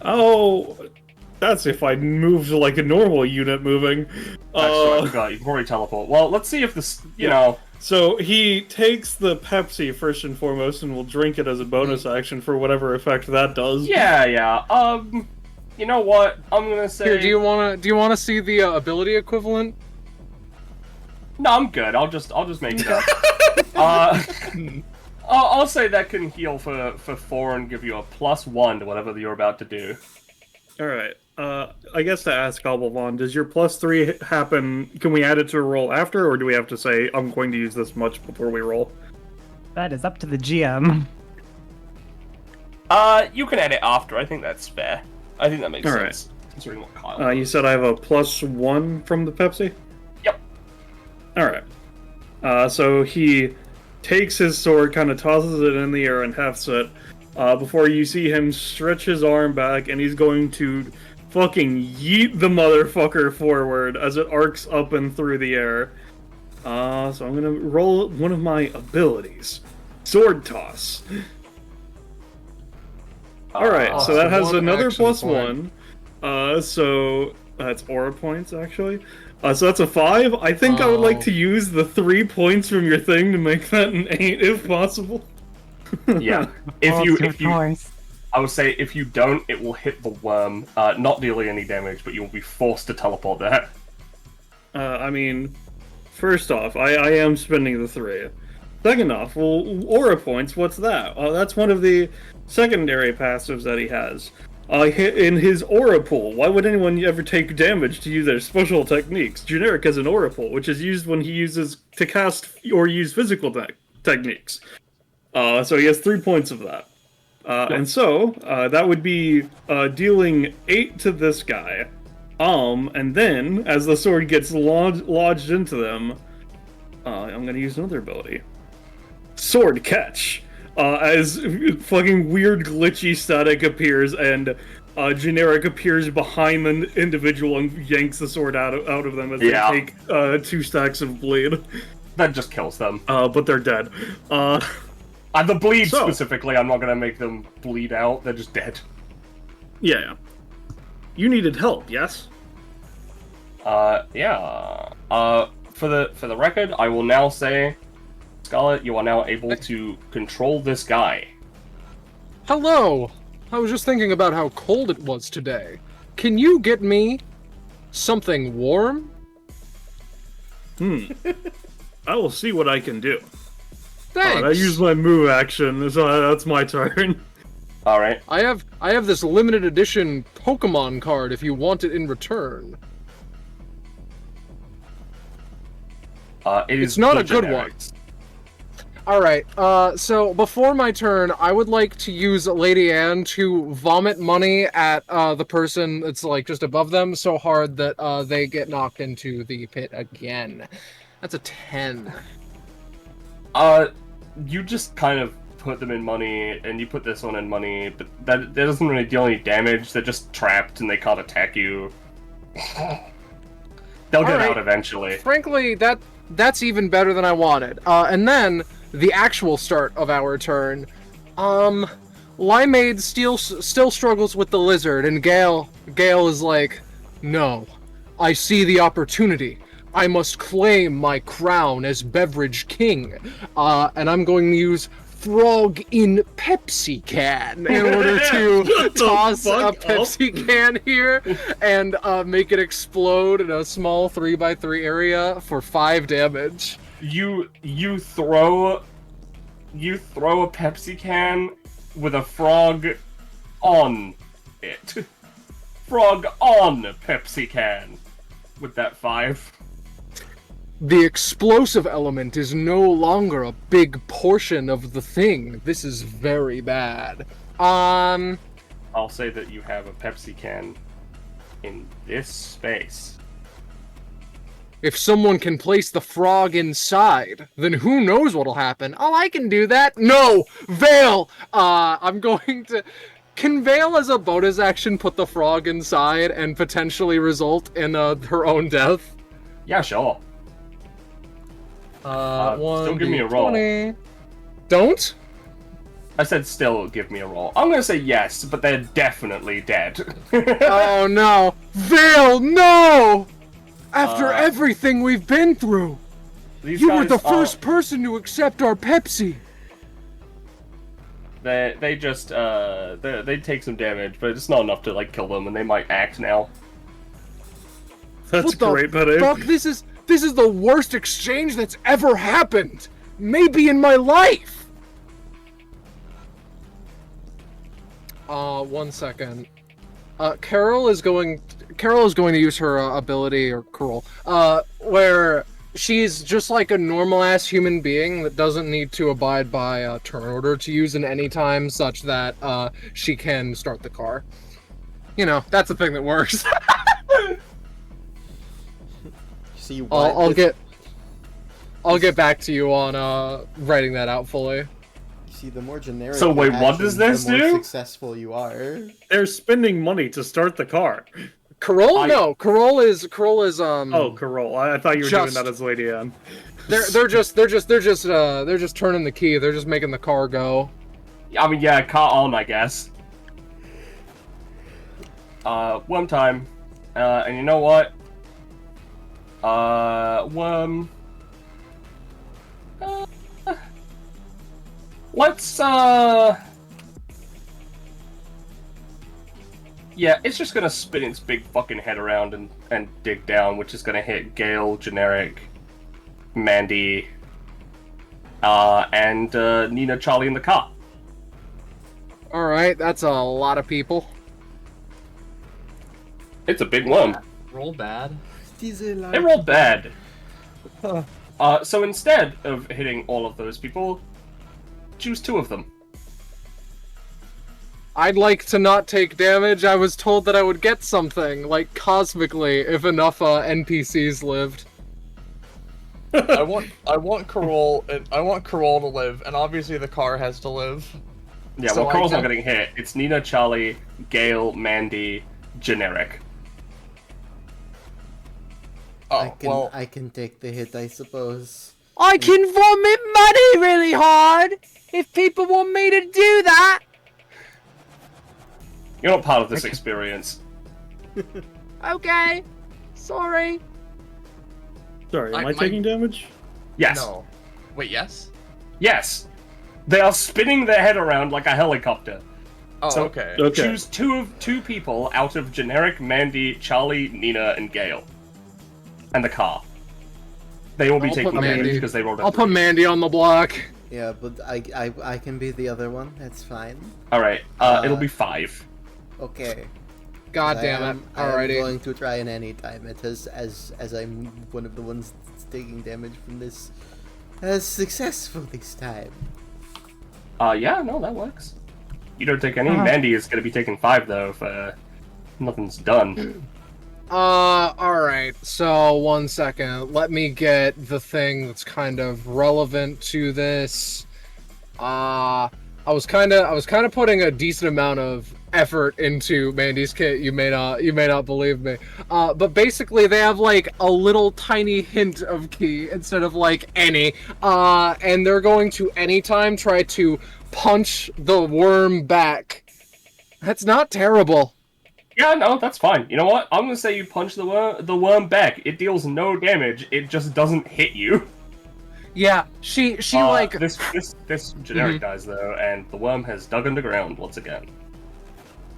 Oh... That's if I moved like a normal unit moving. Actually, I forgot, you can already teleport. Well, let's see if this, you know... So he takes the Pepsi first and foremost, and will drink it as a bonus action for whatever effect that does. Yeah. You know what? I'm gonna say. Here, do you wanna see the ability equivalent? No, I'm good. I'll just make it up. I'll say that can heal for 4 and give you a +1 to whatever you're about to do. Alright. I guess to ask Gobblevon, does your +3 happen? Can we add it to a roll after, or do we have to say, I'm going to use this much before we roll? That is up to the GM. You can add it after. I think that's fair. I think that makes sense. Considering what Kyle. You said I have a +1 from the Pepsi? Yep. Alright. So he takes his sword, kind of tosses it in the air and hefts it, before you see him stretch his arm back, and he's going to fucking yeet the motherfucker forward as it arcs up and through the air. So I'm gonna roll one of my abilities. Sword Toss. Alright, so that has another +1. So that's aura points, actually. So that's a 5. I think I would like to use the 3 points from your thing to make that an 8, if possible. Yeah. If you, I would say if you don't, it will hit the worm, not dealing any damage, but you will be forced to teleport there. I mean, first off, I am spending the 3. Second off, well, aura points, what's that? That's one of the secondary passives that he has. In his aura pool, why would anyone ever take damage to use their special techniques? Generic has an aura pool, which is used when he uses to cast or use physical techniques. So he has 3 points of that. And so, that would be dealing 8 to this guy. And then, as the sword gets lodged into them, I'm gonna use another ability. Sword Catch. As fucking weird glitchy static appears, and Generic appears behind the individual and yanks the sword out of them as they take 2 stacks of bleed. That just kills them. But they're dead. The bleed specifically, I'm not gonna make them bleed out, they're just dead. Yeah. You needed help, yes? Yeah. For the record, I will now say, Scarlet, you are now able to control this guy. Hello! I was just thinking about how cold it was today. Can you get me something warm? I will see what I can do. Thanks! I used my move action, so that's my turn. Alright. I have this limited edition Pokemon card if you want it in return. It's not a good one. Alright, so before my turn, I would like to use Lady Anne to vomit money at the person that's like just above them so hard that they get knocked into the pit again. That's a 10. You just kind of put them in money, and you put this one in money, but that doesn't really deal any damage. They're just trapped and they can't attack you. They'll get out eventually. Frankly, that's even better than I wanted. And then the actual start of our turn. Limeade still struggles with the lizard, and Gale is like, no, I see the opportunity. I must claim my crown as Beverage King. And I'm going to use Frog in Pepsi Can in order to toss a Pepsi can here and make it explode in a small 3x3 area for 5 damage. You throw a Pepsi can with a frog on it. Frog on Pepsi can with that 5. The explosive element is no longer a big portion of the thing. This is very bad. I'll say that you have a Pepsi can in this space. If someone can place the frog inside, then who knows what'll happen? Oh, I can do that. No! Vale! I'm going to... Can Vale, as a bonus action, put the frog inside and potentially result in her own death? Yeah, sure. Still give me a roll. 20. Don't? I said still give me a roll. I'm gonna say yes, but they're definitely dead. Oh no! Vale, no! After everything we've been through! These You were guys the first person to accept our Pepsi. They just they take some damage, but it's not enough to like kill them, and they might act now. That's What the great, buddy. fuck? This is the worst exchange that's ever happened. Maybe in my life. 1 second. Carol is going to use her ability, or Carol, where she's just like a normal-ass human being that doesn't need to abide by a turn order to use in any time, such that she can start the car. You know, that's the thing that works. See what? I'll get back to you on writing that out fully. See, the more generic. So wait, your what does actions, this the more do? successful you are. They're spending money to start the car. Carol? No, Carol is Oh, Carol. I thought you were doing that as Lady Anne. They're just turning the key. They're just making the car go. I mean, yeah, car on, I guess. Worm time. And you know what? Worm. Let's, yeah, it's just gonna spin its big fucking head around and dig down, which is gonna hit Gale, Generic, Mandy, and Nina, Charlie, and the car. Alright, that's a lot of people. It's a big worm. Roll bad. They rolled bad. So instead of hitting all of those people, choose 2 of them. I'd like to not take damage. I was told that I would get something, like cosmically, if enough NPCs lived. I want Carol to live, and obviously the car has to live. Yeah, So well, Carl's I not getting hit. It's Nina, Charlie, Gale, Mandy, Generic. Oh, I can take the hit, I suppose. I can vomit money really hard if people want me to do that. You're not part of this experience. Okay, sorry. Sorry, am I taking damage? Yes. No. Wait, yes? Yes. They are spinning their head around like a helicopter. Oh, So- okay. Choose two people out of Generic, Mandy, Charlie, Nina, and Gale. And the car. They will be I'll taking put damage Mandy. because they rolled a I'll put 3. Mandy on the block. Yeah, but I can be the other one. That's fine. Alright, it'll be 5. Okay. God damn it. I'm Alrighty. going to try in any time. It has, as I'm one of the ones that's taking damage from this, as successful this time. Yeah, no, that works. You don't take any. Mandy is going to be taking 5, though, if nothing's done. Alright, so 1 second. Let me get the thing that's kind of relevant to this. I was kind of putting a decent amount of effort into Mandy's kit. You may not believe me. But basically they have like a little tiny hint of key instead of like any. And they're going to anytime try to punch the worm back. That's not terrible. Yeah, no, that's fine. You know what? I'm gonna say you punch the worm back. It deals no damage. It just doesn't hit you. Yeah, she like this generic dies though, and the worm has dug underground once again.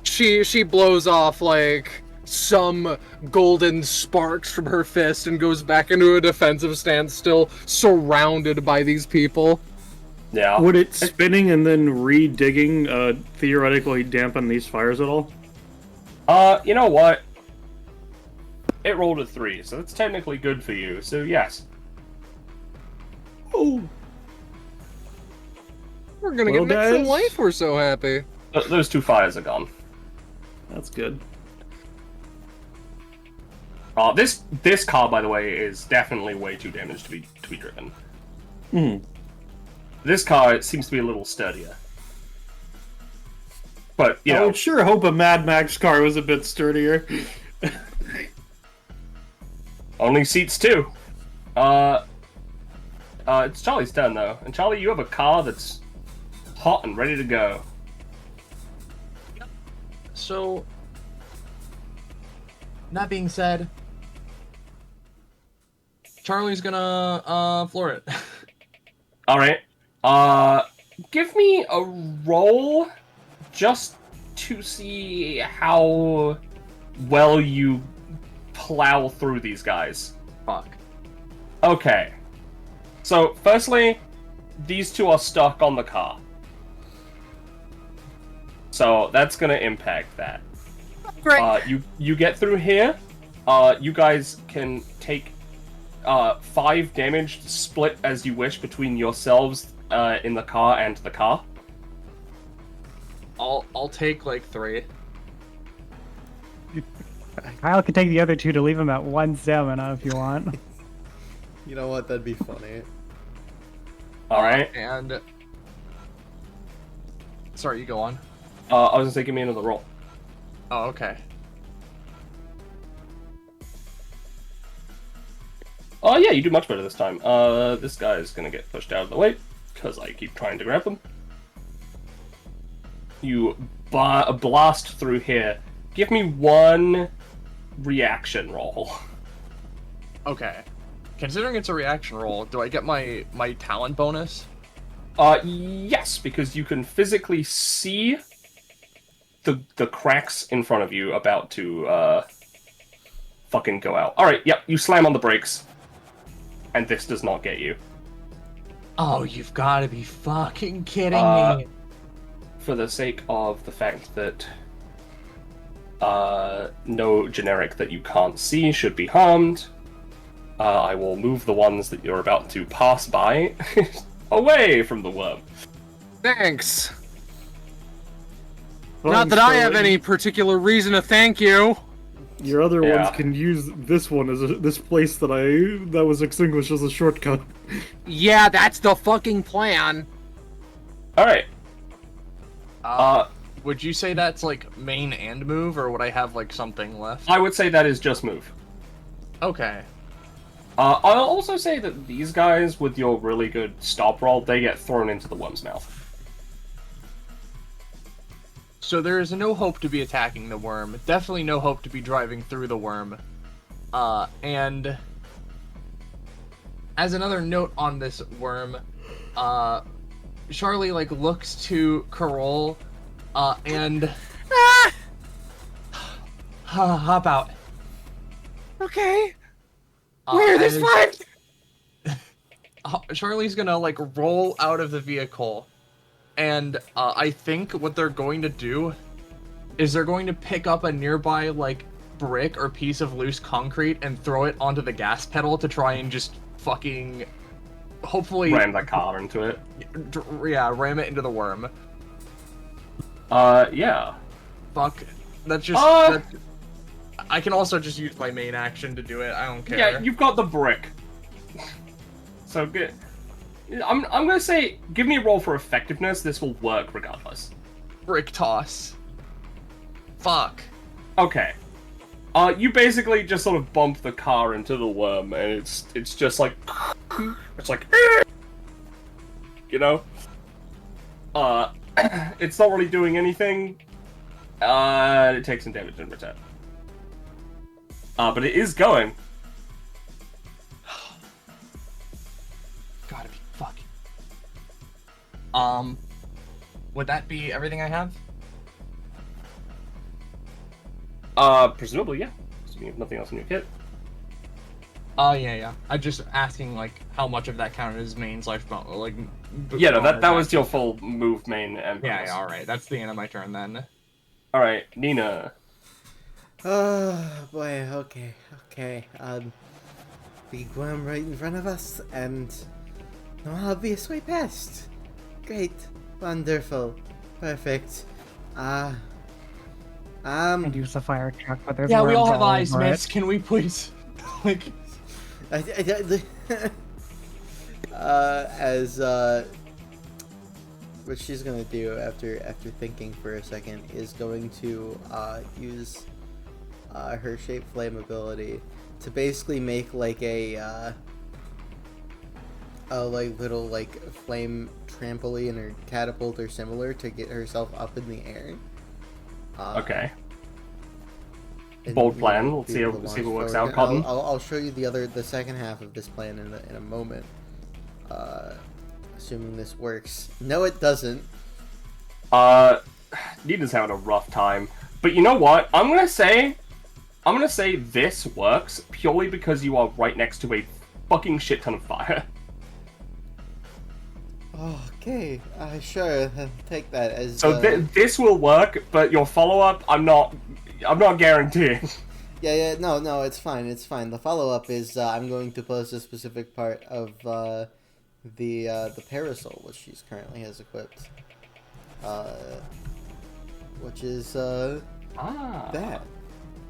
she blows off like some golden sparks from her fist and goes back into a defensive stance, still surrounded by these people. Yeah. Would it spinning and then re-digging theoretically dampen these fires at all? You know what? It rolled a 3, so that's technically good for you. So yes. Oh. We're gonna Well, get Nick's in guys. life. We're so happy. Those 2 fires are gone. That's good. This car, by the way, is definitely way too damaged to be driven. Hmm. This car seems to be a little sturdier. But, you I know, would sure hope a Mad Max car was a bit sturdier. only seats 2. It's Charlie's turn, though. And Charlie, you have a car that's hot and ready to go. So, that being said, Charlie's gonna floor it. All right. Give me a roll just to see how well you plow through these guys. Fuck. Okay. So, firstly, these two are stuck on the car. So, that's gonna impact that. Great. You get through here. You guys can take 5 damage split as you wish between yourselves in the car and the car. I'll take like 3. Kyle can take the other 2 to leave him at 1 stamina if you want. You know what? That'd be funny. Alright. And sorry, you go on. I was gonna say, give me another roll. Oh, okay. Oh yeah, you do much better this time. This guy is gonna get pushed out of the way, because I keep trying to grab them. You blast through here. Give me 1 reaction roll. Okay. Considering it's a reaction roll, do I get my talent bonus? Yes, because you can physically see the cracks in front of you about to, fucking go out. Alright, yep, you slam on the brakes. And this does not get you. Oh, you've got to be fucking kidding me. For the sake of the fact that no generic that you can't see should be harmed, I will move the ones that you're about to pass by away from the worm. Thanks. Not that I have any particular reason to thank you. Your other Yeah. ones can use this one as this place that was extinguished as a shortcut. Yeah, that's the fucking plan. Alright. Would you say that's like main and move, or would I have like something left? I would say that is just move. Okay. I'll also say that these guys, with your really good stop roll, they get thrown into the worm's mouth. So there is no hope to be attacking the worm. Definitely no hope to be driving through the worm. And as another note on this worm, Charlie like looks to Carol, and hop out. Okay. Where this fun? Charlie's gonna like roll out of the vehicle, and I think what they're going to do is they're going to pick up a nearby like brick or piece of loose concrete and throw it onto the gas pedal to try and just fucking hopefully Ram the car into it. Yeah, ram it into the worm. Yeah. Fuck. That's just. I can also just use my main action to do it. I don't care. Yeah, you've got the brick. So good. I'm gonna say, give me a roll for effectiveness. This will work regardless. Brick toss. Fuck. Okay. You basically just sort of bump the car into the worm, and it's just like, it's like, you know. It's not really doing anything. It takes some damage in return. But it is going. Gotta be fucking. Would that be everything I have? Presumably, yeah. So you have nothing else in your kit. Yeah. I'm just asking, like, how much of that counted as main / like. Yeah, no, that was your full move main and bonus. Yeah, alright. That's the end of my turn then. Alright, Nina. Oh boy, okay. Big worm right in front of us, and no obvious way past. Great, wonderful, perfect. And use the fire truck, but there's Yeah, we all worms have eyes, over miss. it. Can we please, like... What she's gonna do after thinking for a second is going to use her shape flame ability to basically make like a like little like flame trampoline or catapult or similar to get herself up in the air. Okay. Bold you plan. know, Let's be see able how to see if it launch works forward. out, Cotton. I'll show you the second half of this plan in a moment. Assuming this works. No, it doesn't. Nina's having a rough time. But you know what? I'm gonna say this works purely because you are right next to a fucking shit ton of fire. Okay, sure. I'll take that as. So this will work, but your follow-up, I'm not guaranteeing. Yeah, no, it's fine. The follow-up is I'm going to post a specific part of the parasol, which she currently has equipped, which is that.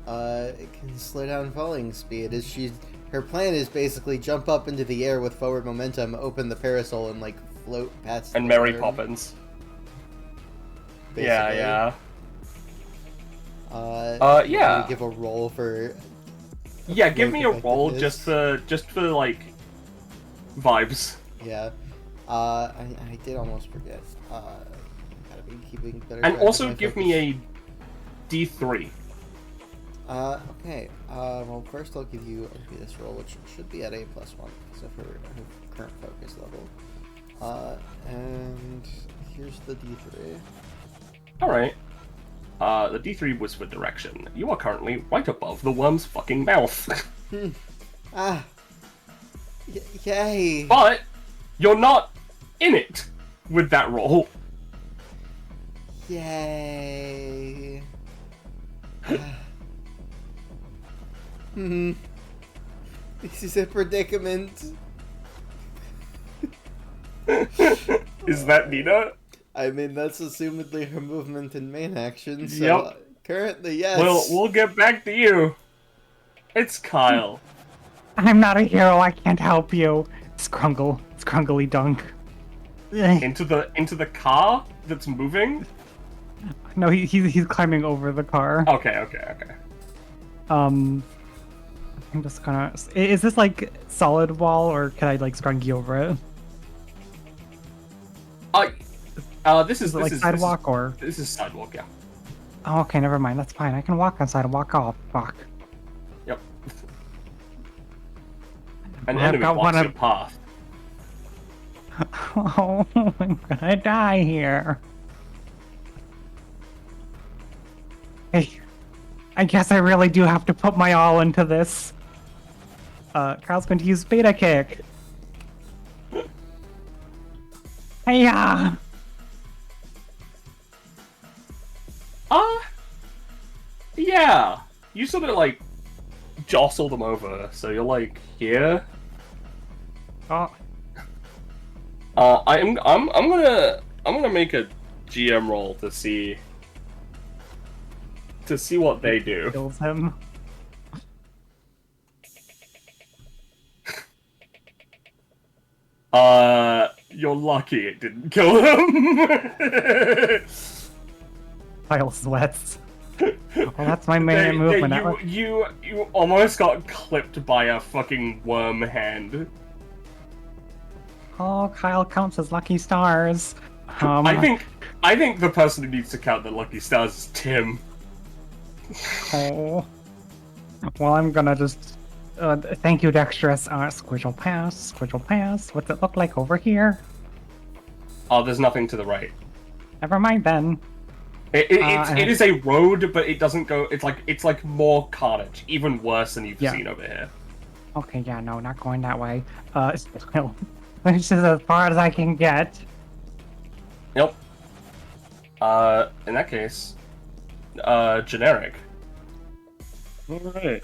It can slow down falling speed. Her plan is basically jump up into the air with forward momentum, open the parasol, and like float past. And Mary Poppins. Basically. Yeah. Yeah. Give a roll for. Yeah, give me a roll just for like vibes. Yeah. I did almost forget. Gotta be keeping better. And also give me a D3. Okay. Well, first I'll give you this roll, which should be at A+1 because of her current focus level. And here's the D3. Alright. The D3 was for direction. You are currently right above the worm's fucking mouth. Yay! But you're not in it with that roll. Yay! This is a predicament. Is that Nina? I mean, that's assumedly her movement and main action, so currently, yes. Well, we'll get back to you. It's Kyle. I'm not a hero, I can't help you. Scrungly dunk. Into the car that's moving? No, he's climbing over the car. Okay. I'm just gonna... Is this like solid wall, or can I like scrungy over it? This is sidewalk, or? This is sidewalk, yeah. Oh, okay, never mind. That's fine. I can walk on sidewalk. Oh, fuck. Yep. An enemy blocks your path. Oh, I'm gonna die here. Hey, I guess I really do have to put my all into this. Carl's going to use beta kick. Hey-ya! Yeah. You sort of like jostle them over, so you're like here. Oh. I'm gonna make a GM roll to see what they do. Kills him. You're lucky it didn't kill him. Kyle sweats. Well, that's my main movement. You almost got clipped by a fucking worm hand. Oh, Kyle counts his lucky stars. I think the person who needs to count the lucky stars is Tim. Oh. Well, I'm gonna just... thank you, Dexterous. Squidgle pass. What's it look like over here? Oh, there's nothing to the right. Never mind then. It is a road, but it doesn't go... It's like more carnage. Even worse than you've seen over here. Okay, yeah, no, not going that way. Which is as far as I can get. Yep. In that case... generic. Alright.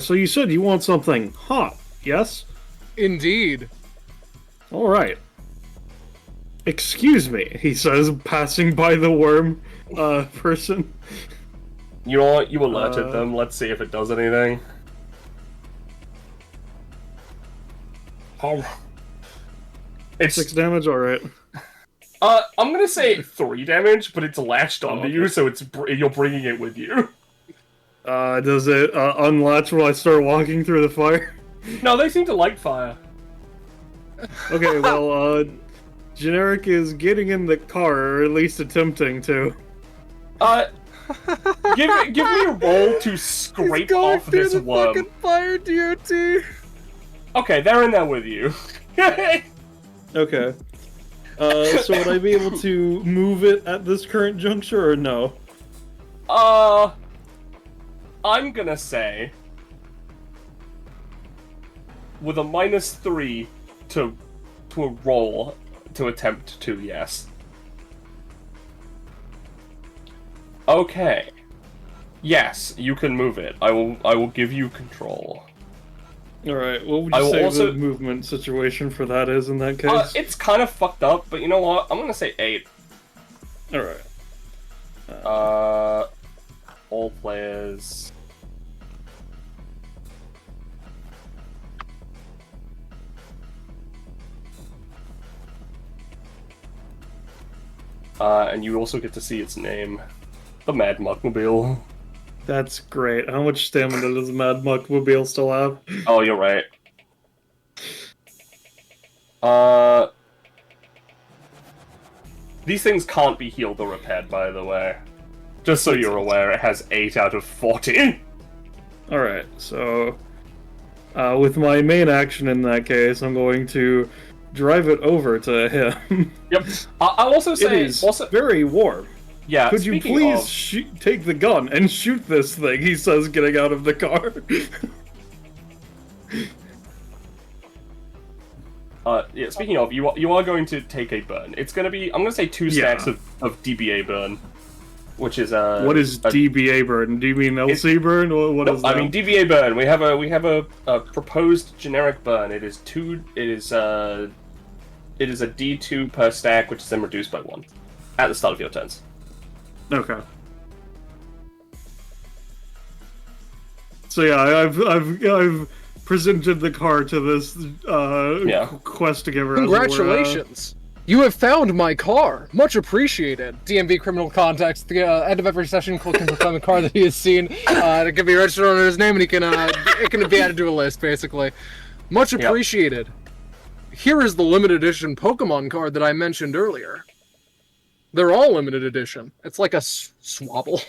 So you said you want something hot, yes? Indeed. Alright. Excuse me, he says, passing by the worm, person. You alerted them, let's see if it does anything. Oh. It's 6 damage, alright. I'm gonna say 3 damage, but it's latched onto you, so you're bringing it with you. Does it unlatch when I start walking through the fire? No, they seem to like fire. Okay, well, Generic is getting in the car, or at least attempting to. Give me a roll to scrape off this worm. Fucking fire DOT. Okay, they're in there with you. Okay. So would I be able to move it at this current juncture or no? I'm gonna say with a -3 to a roll to attempt to, yes. Okay. Yes, you can move it. I will give you control. Alright, what would I you will say also- the movement situation for that is in that case? It's kind of fucked up, but you know what? I'm gonna say 8. Alright. All players. And you also get to see its name, the Mad Muckmobile. That's great. How much stamina does Mad Muckmobile still have? Oh, you're right. These things can't be healed or repaired, by the way. Just so you're aware, it has 8 out of 40. Alright, so... with my main action in that case, I'm going to drive it over to him. Yep. I'll also It say... is very warm. Yeah, Could you speaking please of- take the gun and shoot this thing, he says, getting out of the car. Yeah, speaking of, you are going to take a burn. It's gonna be, I'm gonna say 2 stacks of DBA burn. Which is what is DBA burn? Do you mean LC burn? Or what no, is that? I mean DBA burn. We have a proposed generic burn. It is a D2 per stack, which is then reduced by 1 at the start of your turns. Okay. So yeah, I've presented the car to this quest giver. Congratulations! You have found my car. Much appreciated. DMV criminal context. The end of every session, Cole can find the car that he has seen. It can be registered under his name, and he can it can be added to a list, basically. Much appreciated. Here is the limited edition Pokemon card that I mentioned earlier. They're all limited edition. It's like a swabble.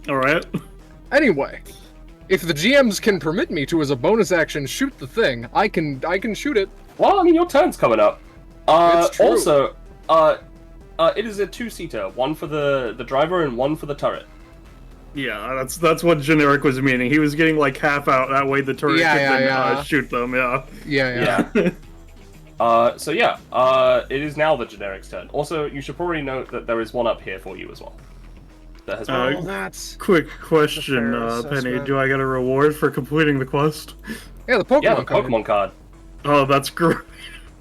All right. Anyway, if the GMs can permit me to, as a bonus action, shoot the thing, I can shoot it. Well, I mean, your turn's coming up. It's true. Also, it is a 2-seater, 1 for the driver and 1 for the turret. Yeah, that's what generic was meaning. He was getting like half out. That way the turret could then shoot them. Yeah. Yeah. So yeah, it is now the generic's turn. Also, you should probably note that there is one up here for you as well. That has been that's quick question, fair Penny. assessment. Do I get a reward for completing the quest? Yeah, the Pokemon yeah, the card. Pokemon card. Oh, that's great.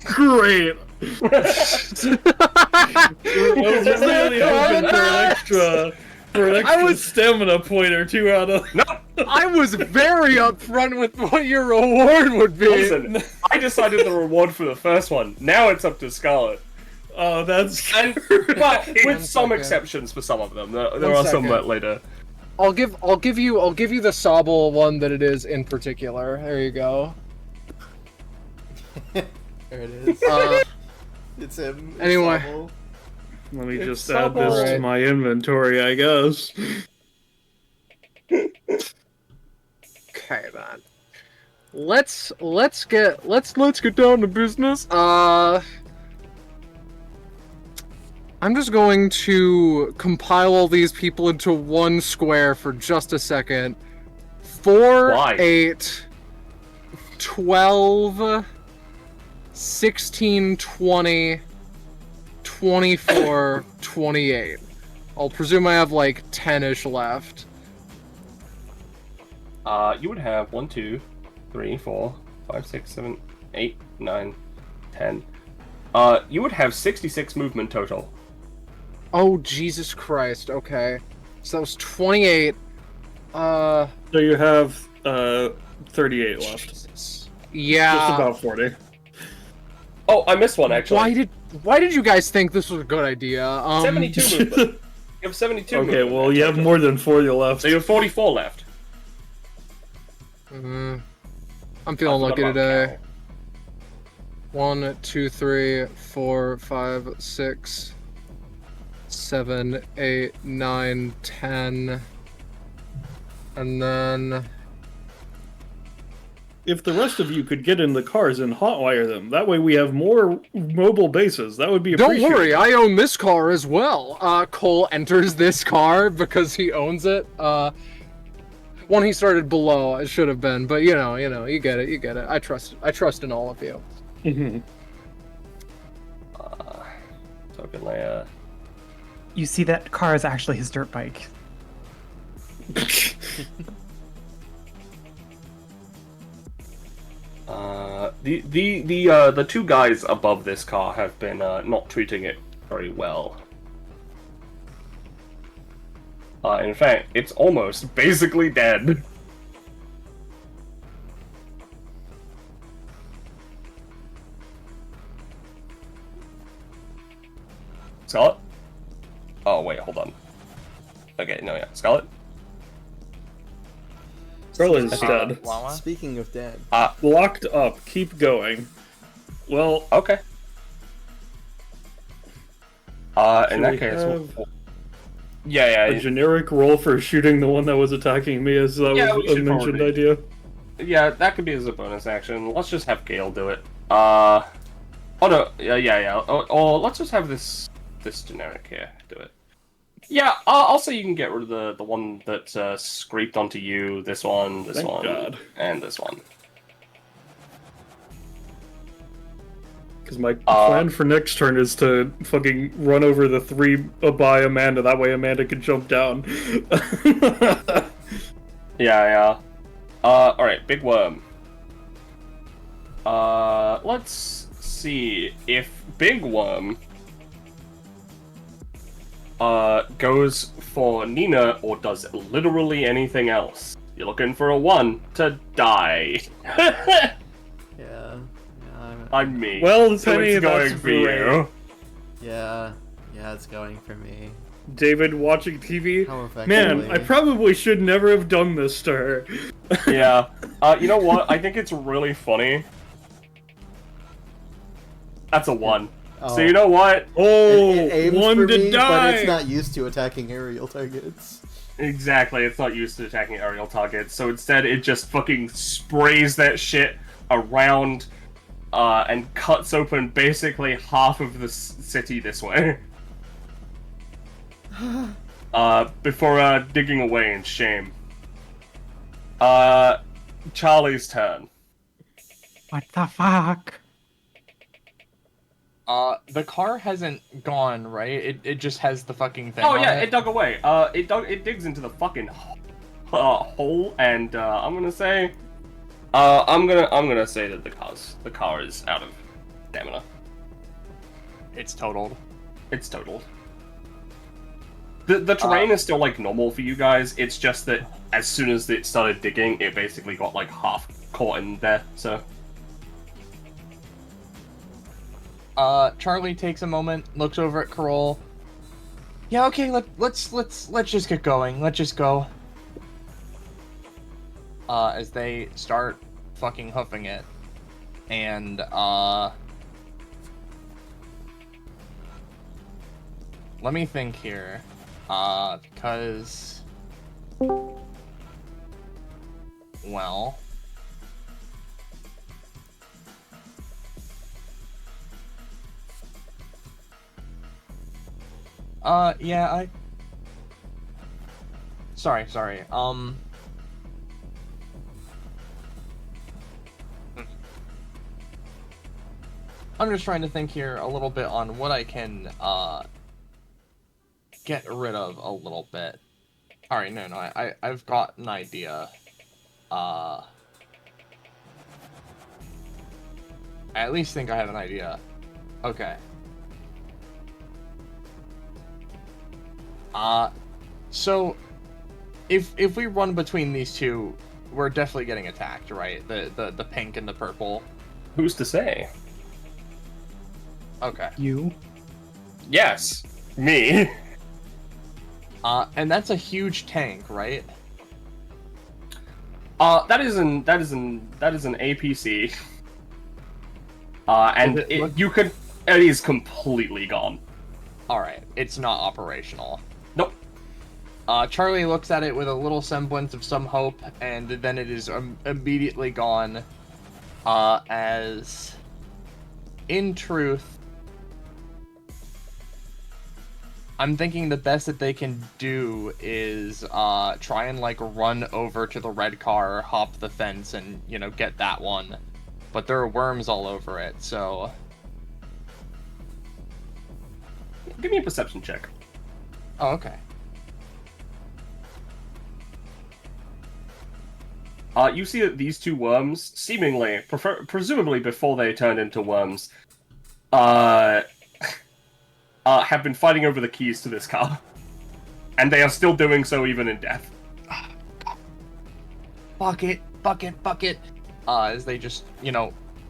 Great. I was really hoping for an extra stamina point or 2 out of. No, I was very upfront with what your reward would be. listen. I decided the reward for the first one. Now it's up to Scarlet. Oh, that's. And well, with One some second. exceptions for some of them. There One are some second. that later. I'll give you the Sobble one that it is in particular. There you go. There it is. It's him. It's Anyway. Sobble. Let me It's just add this Right. to my inventory, I guess. Okay, then. Let's get down to business. I'm just going to compile all these people into one square for just a second. 4, Why? 8, 12, 16, 20, 24, 28. I'll presume I have like 10-ish left. You would have 1, 2, 3, 4, 5, 6, 7, 8, 9, 10. You would have 66 movement total. Oh, Jesus Christ, okay. So that was 28. So you have 38 left. Jesus. Yeah. Just about 40. Oh, I missed one actually. Why did you guys think this was a good idea? 72 movement. You have 72 Okay, movement. well, you have more than 40 left. So you have 44 left. I'm I feeling forgot lucky about today. Cal. 1, 2, 3, 4, 5, 6, 7, 8, 9, 10. And then... If the rest of you could get in the cars and hotwire them, that way we have more mobile bases. That would be appreciated. Don't worry, I own this car as well. Cole enters this car because he owns it. One he started below, it should have been, but you know, you get it. I trust in all of you. Token layer. You see that car is actually his dirt bike. The two guys above this car have been not treating it very well. In fact, it's almost basically dead. Scarlet? Oh wait, hold on. Okay, no, yeah, Scarlet. Scarlet is dead. Speaking of dead. Locked up. Keep going. Well, okay. In that case, a generic roll for shooting the one that was attacking me, as that was a mentioned idea. Yeah, that could be as a bonus action. Let's just have Gale do it. Oh no, yeah. Oh, let's just have this generic here do it. Yeah, I'll say you can get rid of the one that scraped onto you. This one, Thank God. and this one. Because my plan for next turn is to fucking run over the 3 by Amanda. That way Amanda can jump down. Yeah. Alright, Big Worm. Let's see if Big Worm goes for Nina or does literally anything else. You're looking for a 1 to die. Yeah. I'm me. Well, so it's going for you. Yeah, it's going for me. David watching TV. How effectively? Man, I probably should never have done this to her. Yeah. You know what? I think it's really funny. That's a 1. Oh. So you know what? Oh, it 1 for to me, die! But it's not used to attacking aerial targets. Exactly, it's not used to attacking aerial targets, so instead it just fucking sprays that shit around and cuts open basically half of the city this way. Before digging away in shame. Charlie's turn. What the fuck? The car hasn't gone, right? It just has the fucking thing. Oh on yeah, it. it dug away. It digs into the fucking hole, and I'm gonna say that the car is out of stamina. It's totaled. It's totaled. The terrain is still like normal for you guys. It's just that as soon as it started digging, it basically got like half caught in there. So. Charlie takes a moment, looks over at Carol. Yeah, okay, let's just get going. Let's just go. As they start fucking hoofing it. And, let me think here. Because... Well... yeah, Sorry, I'm just trying to think here a little bit on what I can, get rid of a little bit. Alright, no, I've got an idea. I at least think I have an idea. Okay. So, if we run between these two, we're definitely getting attacked, right? The pink and the purple. Who's to say? Okay. You? Yes, me. And that's a huge tank, right? That is an APC. And it is completely gone. Alright, it's not operational. Nope. Charlie looks at it with a little semblance of some hope, and then it is immediately gone. As, in truth, I'm thinking the best that they can do is try and like run over to the red car, hop the fence, and get that one. But there are worms all over it, so Give me a perception check. oh, okay. You see that these two worms, seemingly, presumably before they turned into worms, have been fighting over the keys to this car. And they are still doing so even in death. Bucket. As they just,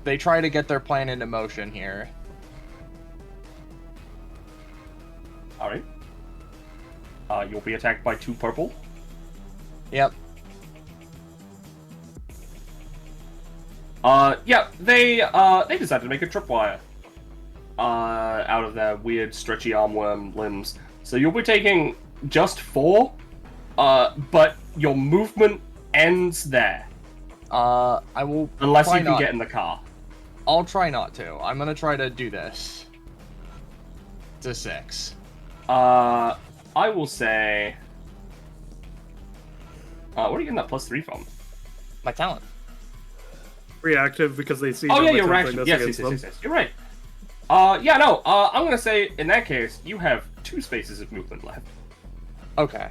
they try to get their plan into motion here. Alright. You'll be attacked by 2 purple. Yep. Yeah, they decided to make a tripwire out of their weird stretchy armworm limbs. So you'll be taking just 4, but your movement ends there. I will. Unless try you can not- get in the car. I'll try not to. I'm gonna try to do this. It's a 6. I will say... where are you getting that +3 from? My talent. Reactive because they see. Oh yeah, them you're attempting right. this Yes, against them. yes. You're right. I'm gonna say, in that case, you have 2 spaces of movement left. Okay.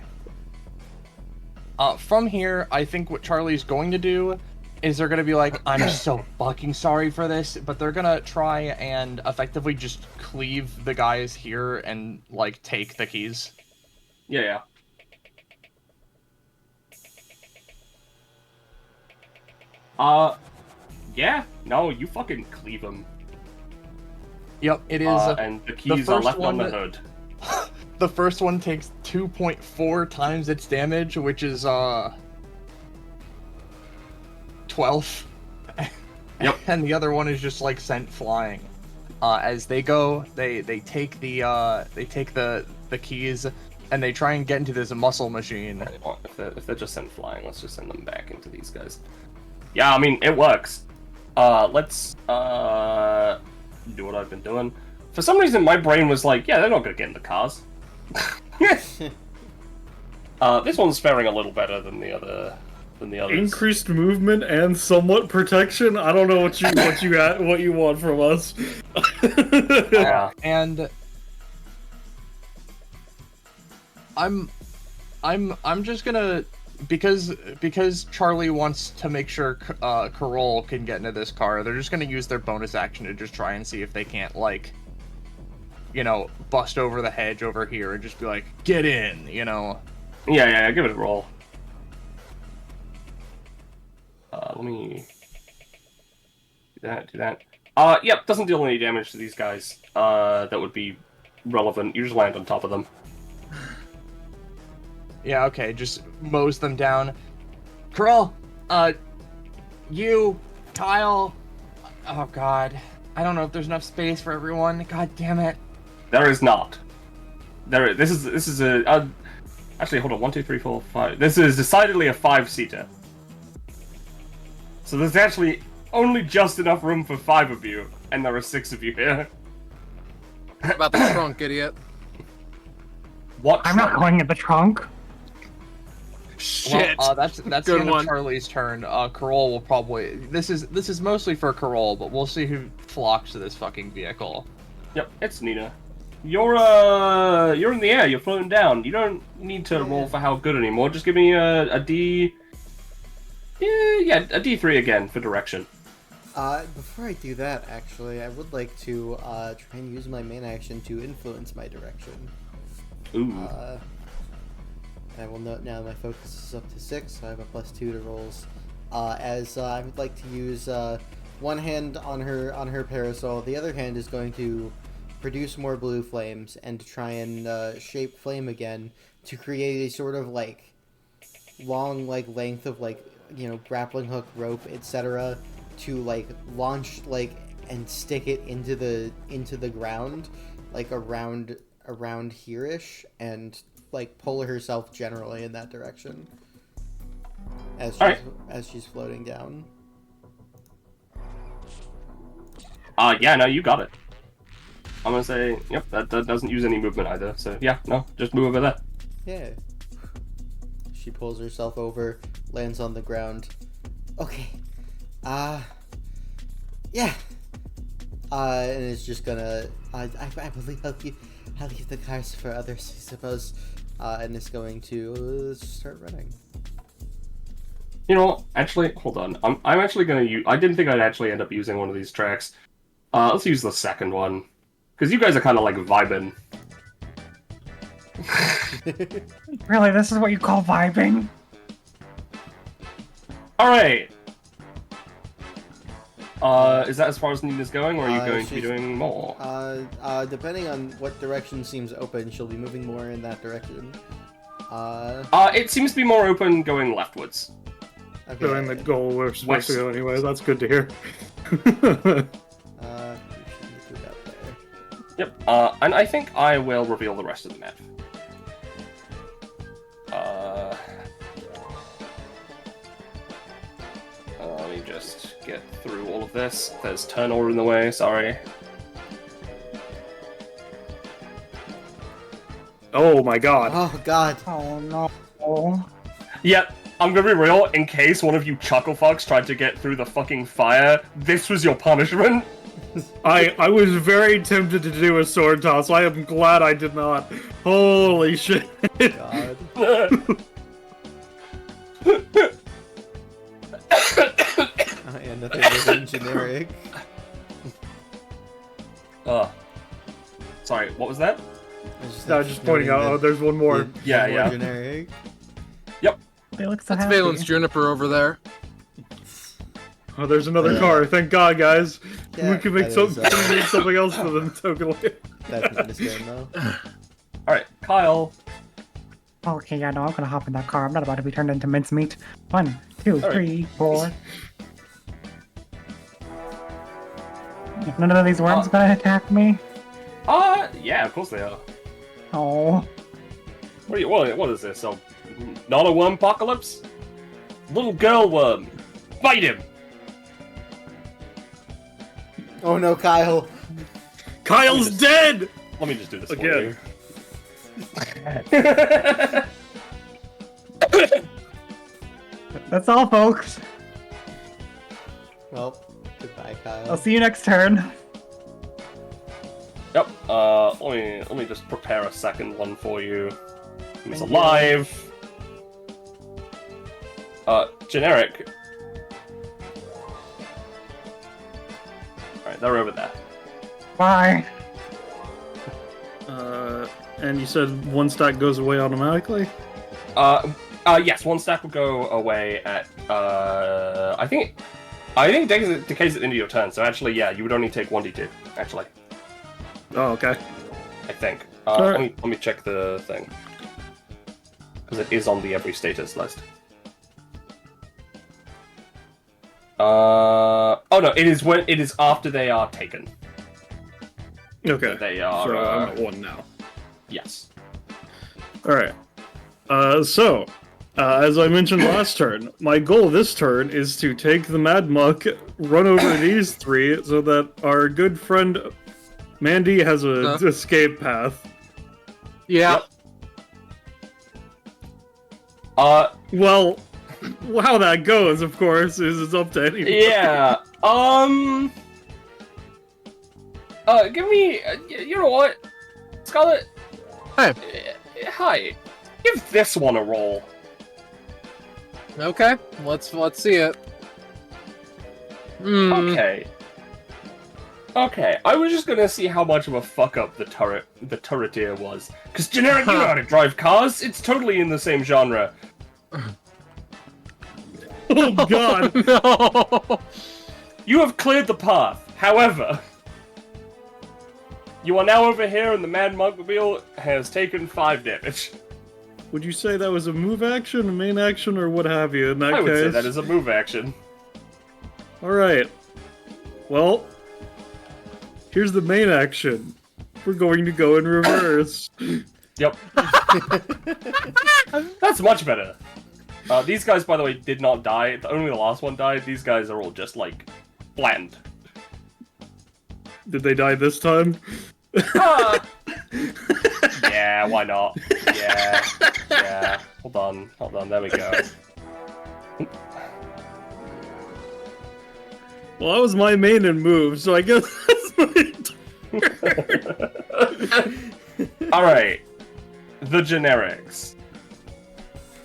From here, I think what Charlie's going to do is they're going to be like, I'm so fucking sorry for this, but they're going to try and effectively just cleave the guys here and, like, take the keys. Yeah. Yeah, no, you fucking cleave them. Yep, it is. And the keys are left on the hood. The first one takes 2.4 times its damage, which is 12. Yep. And the other one is just like sent flying. As they go, they take the keys and they try and get into this muscle machine. If they're just sent flying, let's just send them back into these guys. Yeah, I mean, it works. Let's do what I've been doing. For some reason, my brain was like, yeah, they're not gonna get in the cars. This one's faring a little better than the others. Increased movement and somewhat protection. I don't know what you want from us. Yeah. And I'm just gonna, because Charlie wants to make sure Carol can get into this car, they're just gonna use their bonus action to just try and see if they can't, like, bust over the hedge over here and just be like, get in, Yeah, give it a roll. Let me do that. Yep, doesn't deal any damage to these guys. That would be relevant. You just land on top of them. Yeah, okay, just mows them down. Carol, you, Kyle, oh god, I don't know if there's enough space for everyone. God damn it. There is not. This is a actually, hold on. 1, 2, 3, 4, 5. This is decidedly a 5-seater. So there's actually only just enough room for 5 of you, and there are 6 of you here. What about the trunk, idiot? What? I'm not going in the trunk. Shit. Well, that's the Good end one. of Charlie's turn. Carol will probably. This is mostly for Carol, but we'll see who flocks to this fucking vehicle. Yep, it's Nina. You're in the air. You're floating down. You don't need to roll for how good anymore. Just give me a D. Yeah, a D3 again for direction. Before I do that, actually, I would like to try and use my main action to influence my direction. Ooh. I will note now my focus is up to 6, so I have a +2 to rolls. As I would like to use one hand on her parasol, the other hand is going to produce more blue flames and to try and shape flame again to create a sort of like long length of grappling hook, rope, etc. to launch and stick it into the ground, around around here-ish and like pull herself generally in that direction as she's floating down. Yeah, no, you got it. I'm gonna say, yep, that doesn't use any movement either. So yeah, no, just move over there. Yeah. She pulls herself over, lands on the ground. Okay. Yeah. And it's just gonna. I believe I'll leave the cars for others, I suppose. And it's going to start running. You know, actually, hold on. I'm actually gonna use. I didn't think I'd actually end up using one of these tracks. Let's use the second one, because you guys are kind of like vibing. Really, this is what you call vibing? All right. Is that as far as Nina's going, or are you going to be doing more? Depending on what direction seems open, she'll be moving more in that direction. It seems to be more open going leftwards. Okay. Doing the goal we're supposed West. to go anyway. That's good to hear. We should do that there. Yep. And I think I will reveal the rest of the map. Let me just get through all of this. There's turn order in the way, sorry. Oh my god. Oh god. Oh no. Yep, I'm gonna be real, in case one of you chuckle fucks tried to get through the fucking fire, this was your punishment. I was very tempted to do a sword toss. I am glad I did not. Holy shit. God. And nothing within generic. Sorry, what was that? I was just pointing out, oh, there's one more. Yeah. Generic. Yep. They look so That's happy. Valen's Juniper over there. Oh, there's another car. Thank God, guys. Yeah, We can make that is, something else for them totally. That's understand though. Alright, Kyle. Okay, yeah, no, I'm gonna hop in that car. I'm not about to be turned into mincemeat. 1, 2, right. 3, 4. None of these worms gonna attack me? Yeah, of course they are. Oh. What is this? Not a worm apocalypse? Little girl worm. Fight him! Oh no, Kyle. Kyle's dead! Let me just do this Again. for you. That's all, folks. Well, goodbye, Kyle. I'll see you next turn. Yep, let me just prepare a second one for you. He's alive. Generic. Alright, they're over there. Bye. And you said one stack goes away automatically? Yes, one stack will go away at, I think it decays at the end of your turn, so actually, yeah, you would only take 1d2, actually. Oh, okay. I think. Alright. Let me check the thing. Because it is on the every status list. Oh no, it is after they are taken. Okay. They are, so I'm at 1 now. Yes. Alright. As I mentioned last turn, my goal this turn is to take the Mad Muck, run over these 3, so that our good friend Mandy has an escape path. Yeah. Well, how that goes, of course, is up to anyone. Yeah. Give me. You know what, Scarlet? Hey. Hi. Give this one a roll. Okay, let's see it. Okay, I was just gonna see how much of a fuck up the turretier was. Cause generic, you know how to drive cars. It's totally in the same genre. Oh god! No. You have cleared the path. However, you are now over here, and the Mad Monkmobile has taken 5 damage. Would you say that was a move action, a main action, or what have you in that I case? would say that is a move action. Alright. Well, here's the main action. We're going to go in reverse. Yep. That's much better. These guys, by the way, did not die. Only the last one died. These guys are all just, like, flattened. Did they die this time? Yeah, why not? Yeah. Hold on, there we go. Well, that was my main and move, so I guess that's my Alright. The generics.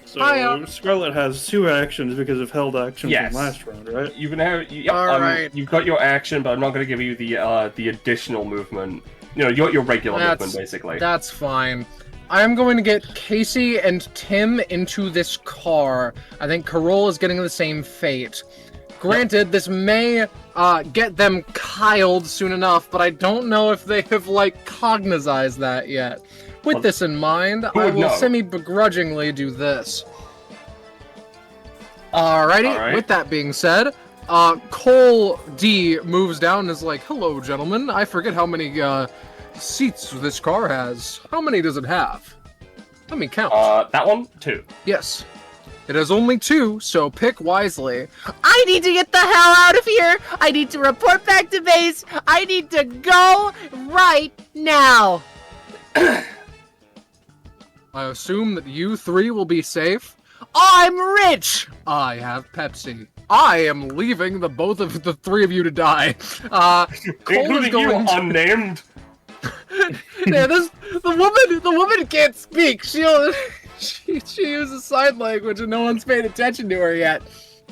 So, Scarlet has 2 actions because of held action Yes. from last round, right? You can have. Yep, Alright. You've got your action, but I'm not going to give you the additional movement. You know, you got your regular movement, basically. That's fine. I am going to get Casey and Tim into this car. I think Carol is getting the same fate. Granted, this may get them kyled soon enough, but I don't know if they have, like, cognized that yet. With this in mind, I will semi-begrudgingly do this. Alrighty, with that being said, Cole D moves down and is like, "Hello, gentlemen. I forget how many seats this car has. How many does it have? Let me count." That one? 2. Yes. It has only 2, so pick wisely. I need to get the hell out of here! I need to report back to base! I need to go right now! I assume that you 3 will be safe. I'm rich! I have Pepsi. I am leaving both of the 3 of you to die. Cole is Including you, unnamed. Yeah, the woman can't speak. She uses sign language and no one's paid attention to her yet.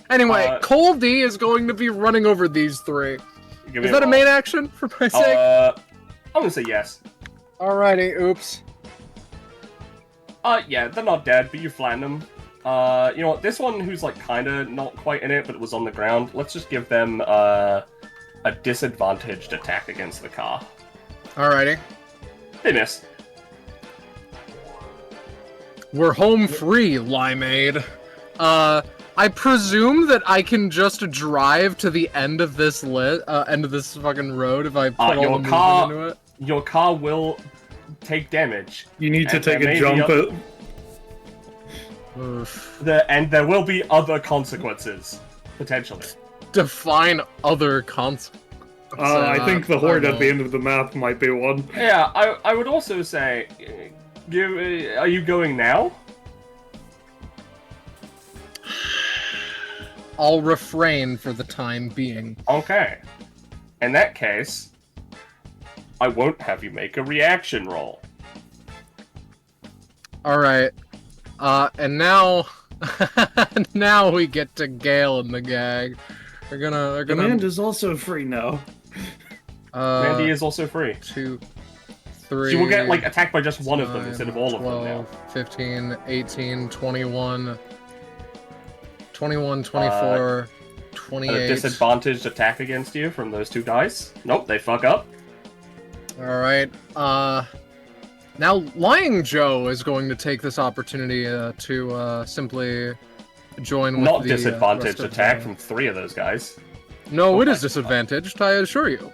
Anyway, Cole D is going to be running over these 3. Is that a main action for my sake? I'm gonna say yes. Alrighty, oops. Yeah, they're not dead, but you flattened them. You know what, this one who's like kinda not quite in it, but was on the ground, let's just give them, a disadvantaged attack against the car. Alrighty. They miss. We're home free, limeade. I presume that I can just drive to the end of this end of this fucking road if I put all the movement into it. Your car will take damage. You need to take a jump and there will be other consequences, potentially. Define other consequences. I think the horde at the end of the map might be one. Yeah, I would also say, are you going now? I'll refrain for the time being. Okay. In that case, I won't have you make a reaction roll. Alright. And now... now we get to Gale and the gang. They're gonna... Amanda's also free now. Mandy is also free. 2, 3... She will get, like, attacked by just one of them instead of all 12, of them now. 15, 18, 21... 21, 24, 28... A disadvantaged attack against you from those 2 guys. Nope, they fuck up. Alright, now Lying Joe is going to take this opportunity to simply join with Not the disadvantaged rest of attack the... from 3 of those guys. No, it is disadvantaged, I assure you.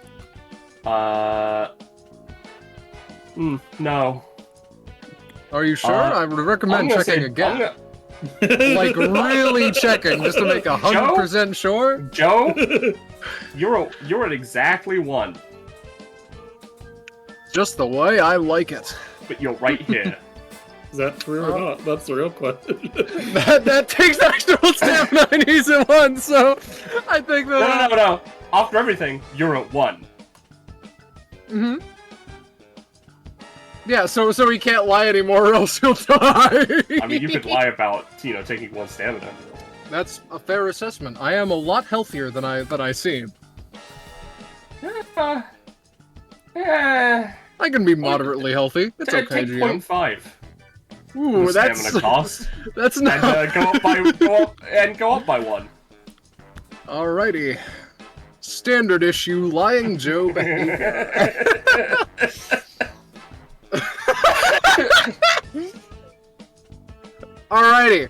No. Are you sure? I would recommend checking again. Like, really checking, just to make 100% sure? Joe? You're at exactly 1. Just the way I like it. But you're right here. Is that true or not? That's the real question. that takes actual stamina and he's at 1, so I think that... No. After everything, you're at 1. Mm-hmm. Yeah, so he can't lie anymore or else he'll die. I mean, you could lie about, taking 1 stamina. That's a fair assessment. I am a lot healthier than I seem. I can be moderately healthy. It's okay, Take GM. 0.5. Ooh, that's stamina cost. That's not. And go up by 1. Alrighty. Standard issue Lying Joe behavior. Alrighty.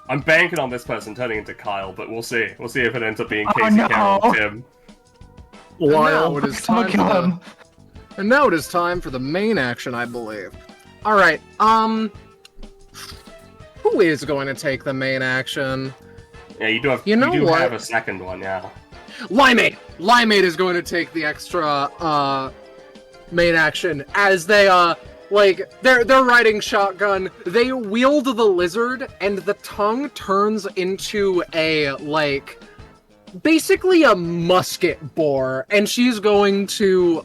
I'm banking on this person turning into Kyle, but we'll see. We'll see if it ends up being Oh, Casey, no. Carol, Tim. Now it is time Someone kill him. And now it is time for the main action, I believe. Alright, who is going to take the main action? Yeah, you do have. You know do what? have a second one, yeah. Limeade! Limeade is going to take the extra, main action as they, they're riding shotgun, they wield the lizard, and the tongue turns into a, basically a musket bore, and she's going to,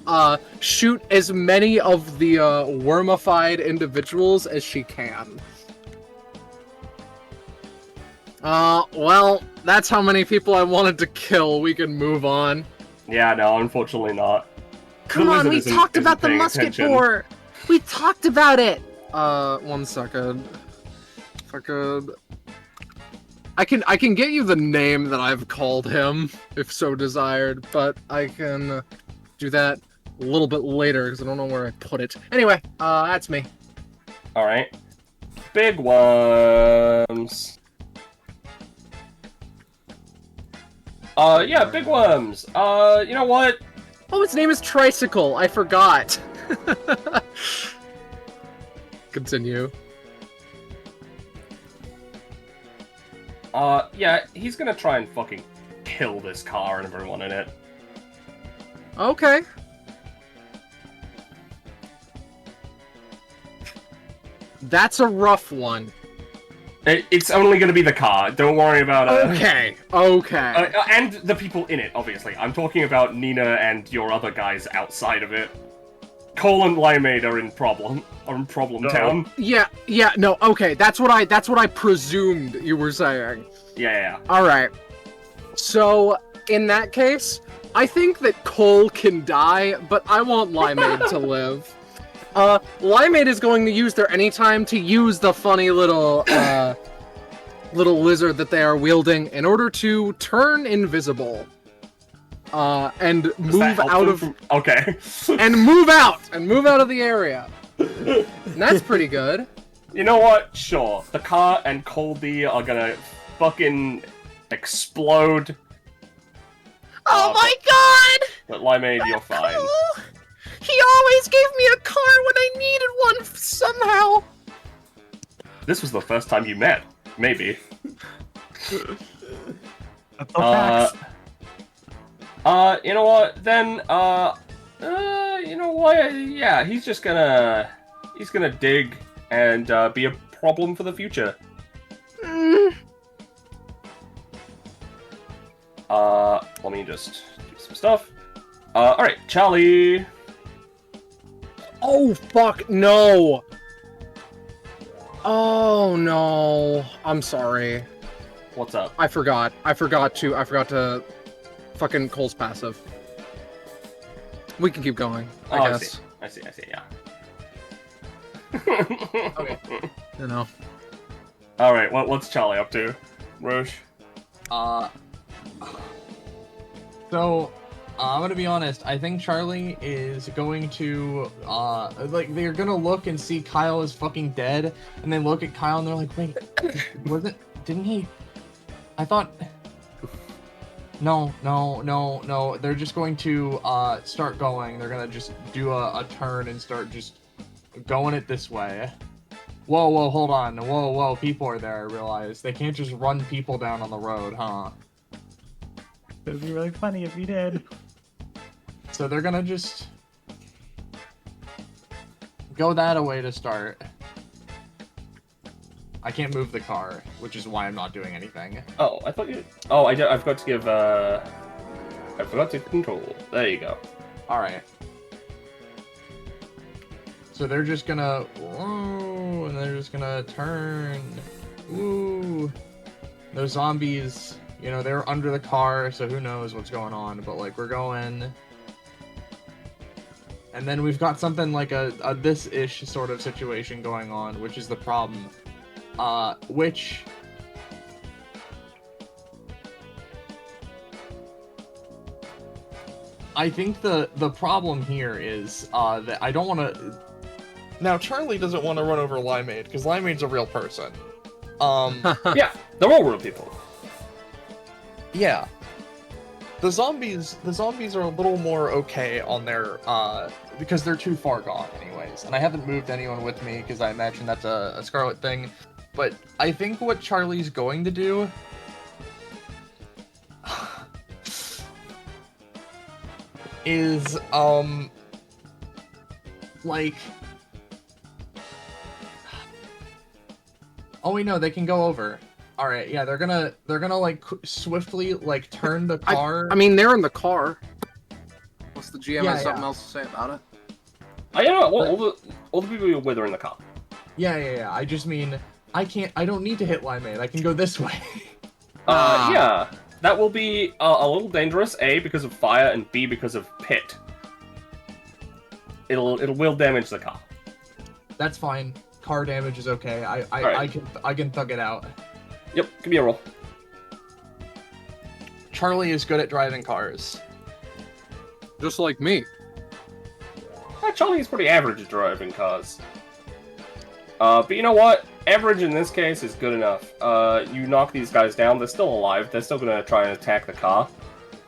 shoot as many of the, wormified individuals as she can. Well, that's how many people I wanted to kill. We can move on. Yeah, no, unfortunately not. Come on, we talked about the musket bore. We talked about it. 1 second. If I could... I can get you the name that I've called him, if so desired, but I can do that a little bit later, because I don't know where I put it. Anyway, that's me. Alright. Big worms. Yeah, big worms. You know what? Oh, its name is Tricycle. I forgot. Continue. Yeah, he's gonna try and fucking kill this car and everyone in it. Okay. That's a rough one. It's only gonna be the car. Don't worry about it. Okay. Okay. And the people in it, obviously. I'm talking about Nina and your other guys outside of it. Cole and Limeade are in problem town. Yeah, no, okay, that's what I presumed you were saying. Yeah. Alright. So, in that case, I think that Cole can die, but I want Limeade to live. Limeade is going to use their anytime to use the funny little lizard that they are wielding in order to turn invisible. And move out of... Okay. and move out of the area. And that's pretty good. You know what? Sure. The car and Colby are gonna fucking explode. Oh my god! But Limeade, you're fine. Cool. He always gave me a car when I needed one somehow. This was the first time you met. Maybe. That's all facts. You know what? Then, you know what? Yeah, he's gonna dig and, be a problem for the future. Let me just do some stuff. Alright, Charlie. Oh, fuck, no! Oh, no. I'm sorry. What's up? I forgot to fucking Cole's passive. We can keep going, I guess. I see, yeah. Okay. You know. Alright, what's Charlie up to? Roche? So, I'm gonna be honest, I think Charlie is going to, they're gonna look and see Kyle is fucking dead, and then look at Kyle and they're like, wait, didn't he? I thought... No, they're just going to, start going. They're gonna just do a turn and start just going it this way. Whoa, hold on. Whoa, people are there, I realize. They can't just run people down on the road, huh? It would be really funny if you did. So they're gonna just go that way to start. I can't move the car, which is why I'm not doing anything. Oh, I thought you... Oh, I forgot to give, I forgot to control. There you go. Alright. So they're just gonna... Whoa, and they're just gonna turn. Ooh. Those zombies, you know, they're under the car, so who knows what's going on. But, like, we're going... And then we've got something like a this-ish sort of situation going on, which is the problem. Which... I think the problem here is that I don't want to... Now, Charlie doesn't want to run over Limeade, because Limeade's a real person. Yeah, they're all real people. Yeah. The zombies are a little more okay on their because they're too far gone anyways, and I haven't moved anyone with me because I imagine that's a Scarlet thing. But I think what Charlie's going to do is like, oh wait, no, they can go over. All right, yeah, they're gonna like swiftly like turn the car. I mean, they're in the car. What's the GM Yeah, has something yeah. else to say about it? I don't know. All the people you're with are in the car. Yeah. I just mean I don't need to hit Limeade. I can go this way. Yeah, that will be a little dangerous. A, because of fire, and B, because of pit. It will damage the car. That's fine. Car damage is okay. Alright. I can thug it out. Yep, give me a roll. Charlie is good at driving cars. Just like me. Charlie is pretty average at driving cars. But you know what? Average in this case is good enough. You knock these guys down. They're still alive. They're still gonna try and attack the car.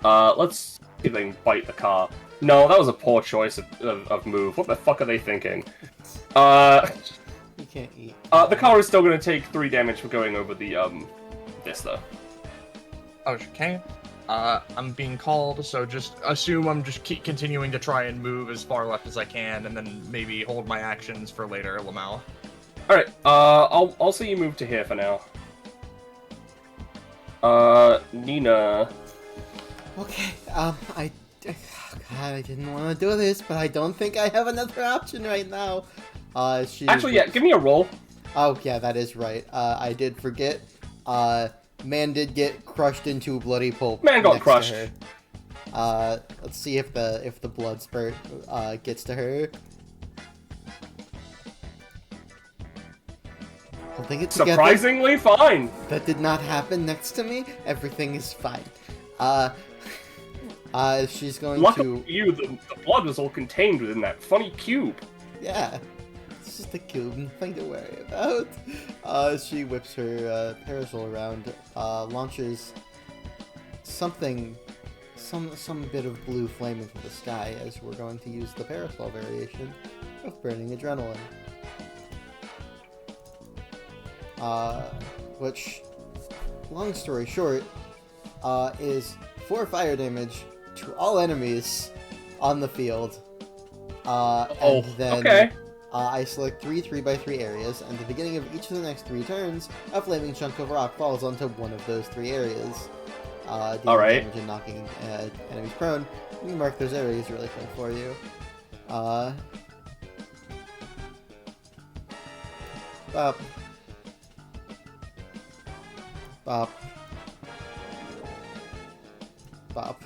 Let's see if they can bite the car. No, that was a poor choice of move. What the fuck are they thinking? You can't eat. The car is still gonna take 3 damage for going over the, this, though. Okay. I'm being called, so just assume I'm just continuing to try and move as far left as I can, and then maybe hold my actions for later, Lamau. Alright, I'll see you move to here for now. Nina. Okay, God, I didn't want to do this, but I don't think I have another option right now. Actually, yeah, give me a roll. Oh, yeah, that is right. I did forget. Man did get crushed into a bloody pulp. Man got next to crushed. her. Let's see if the blood spurt gets to her. Holding it together. Surprisingly fine. That did not happen next to me. Everything is fine. She's going Luckily to. for you, the blood was all contained within that funny cube. Yeah. It's just a cube, nothing to worry about. She whips her parasol around, launches something, some bit of blue flame into the sky as we're going to use the parasol variation of burning adrenaline. Which, long story short, is 4 fire damage to all enemies on the field. And then okay. I select 3 3x3 areas, and at the beginning of each of the next 3 turns, a flaming chunk of rock falls onto one of those 3 areas. Dealing damage and knocking enemies prone. You can mark those areas really quick for you. Bop. Bop. Bop.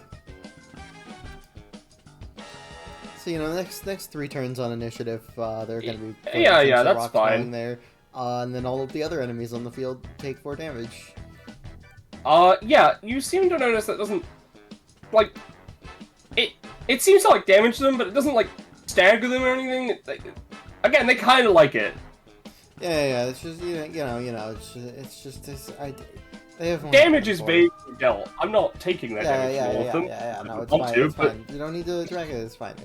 So, you know, next 3 turns on initiative, they're gonna be yeah, that's rock fine. falling there, and then all of the other enemies on the field take 4 damage. Yeah, you seem to notice that doesn't, like, it seems to, like, damage them, but it doesn't, like, stagger them or anything. Again, they kind of like it. Yeah, it's just, you know, it's just they have damage is vaguely dealt. I'm not taking that damage from all of them. Yeah, no, it's Want fine, to, it's but- fine. You don't need to drag it, it's fine,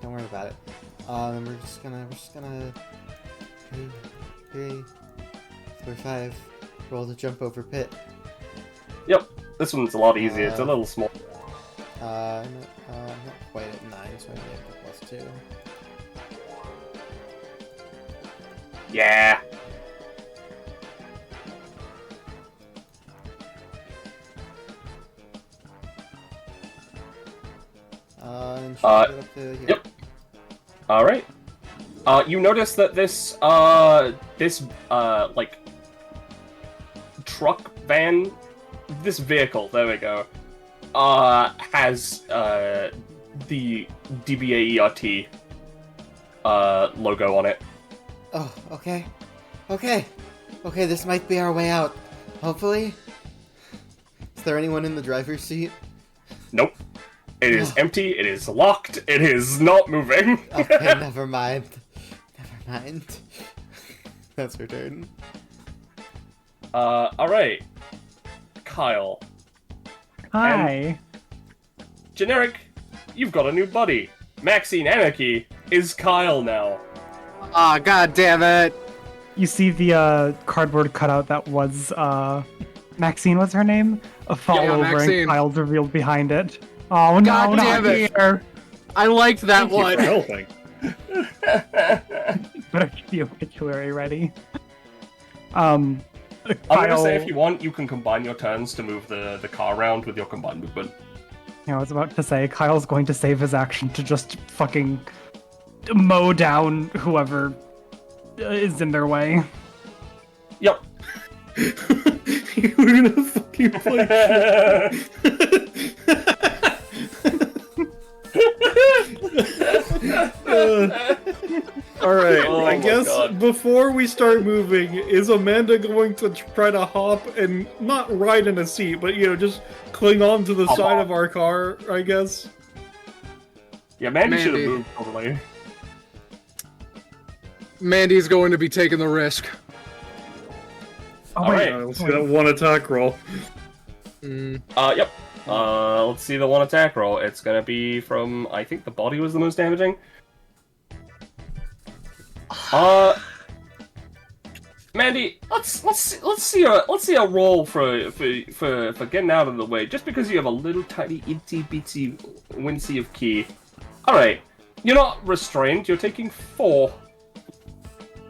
don't worry about it. And we're just gonna 2, 3, 4, 5, roll the jump over pit. Yep, this one's a lot easier. It's a little small. Not quite at 9, so I get the +2. Yeah. And she'll get up to here. Yep. All right. You notice that this like truck van, this vehicle, there we go, has the DBA ERT logo on it. Oh, okay. Okay, this might be our way out. Hopefully. Is there anyone in the driver's seat? Nope. It is empty. It is locked. It is not moving. Okay, never mind. That's her turn. Alright. Kyle. Hi. Generic, you've got a new buddy. Maxine Anarchy is Kyle now. Ah, god damn it. You see the cardboard cutout that was Maxine was her name? Fall Yeah, over Maxine. and Kyle's revealed behind it. Oh no, God damn not it. here. I liked that Thank you one. for helping. Better keep the obituary ready. I'm gonna say if Kyle- you want, you can combine your turns to move the car around with your combined movement. I was about to say, Kyle's going to save his action to just fucking mow down whoever is in their way. Yep. You were gonna fucking play Alright, Oh I my guess God. before we start moving, is Amanda going to try to hop and not ride in a seat, but just cling on to the Hop side on. of our car, I guess? Yeah, Mandy should have Mandy. moved probably. Mandy's going to be taking the risk. Oh, All wait, right. Let's see that one attack roll. Yep. Let's see the one attack roll. It's gonna be from, I think the body was the most damaging. Mandy, let's see a roll for getting out of the way. Just because you have a little tiny itty bitty wincy of key. All right, you're not restrained. You're taking 4.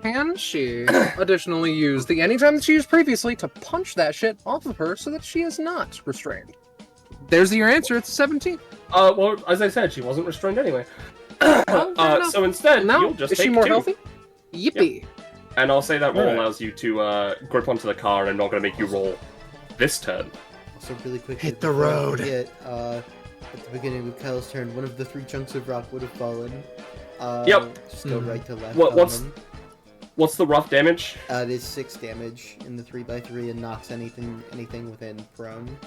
Can she additionally use the anytime that she used previously to punch that shit off of her so that she is not restrained? There's your answer. It's a 17. Well, as I said, she wasn't restrained anyway. Fair enough. So instead, Now, you'll just is take she more 2. healthy? Yippee. And I'll say that roll Alright. allows you to grip onto the car and not going to make you roll this turn. Also, really quickly, Hit the before I road. forget, at the beginning of Kyle's turn, one of the 3 chunks of rock would have fallen. Yep. Just go right to left. What- on what's- them. What's the rough damage? It is 6 damage in the 3x3 and knocks anything within prone.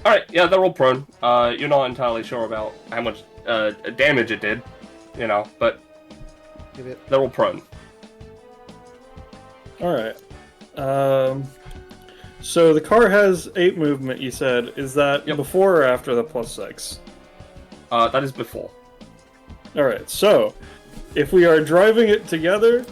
Alright, yeah, they're all prone. You're not entirely sure about how much damage it did, but Give it. they're all prone. Alright. So the car has 8 movement, you said. Is that Yep. before or after the +6? That is before. Alright, so if we are driving it together,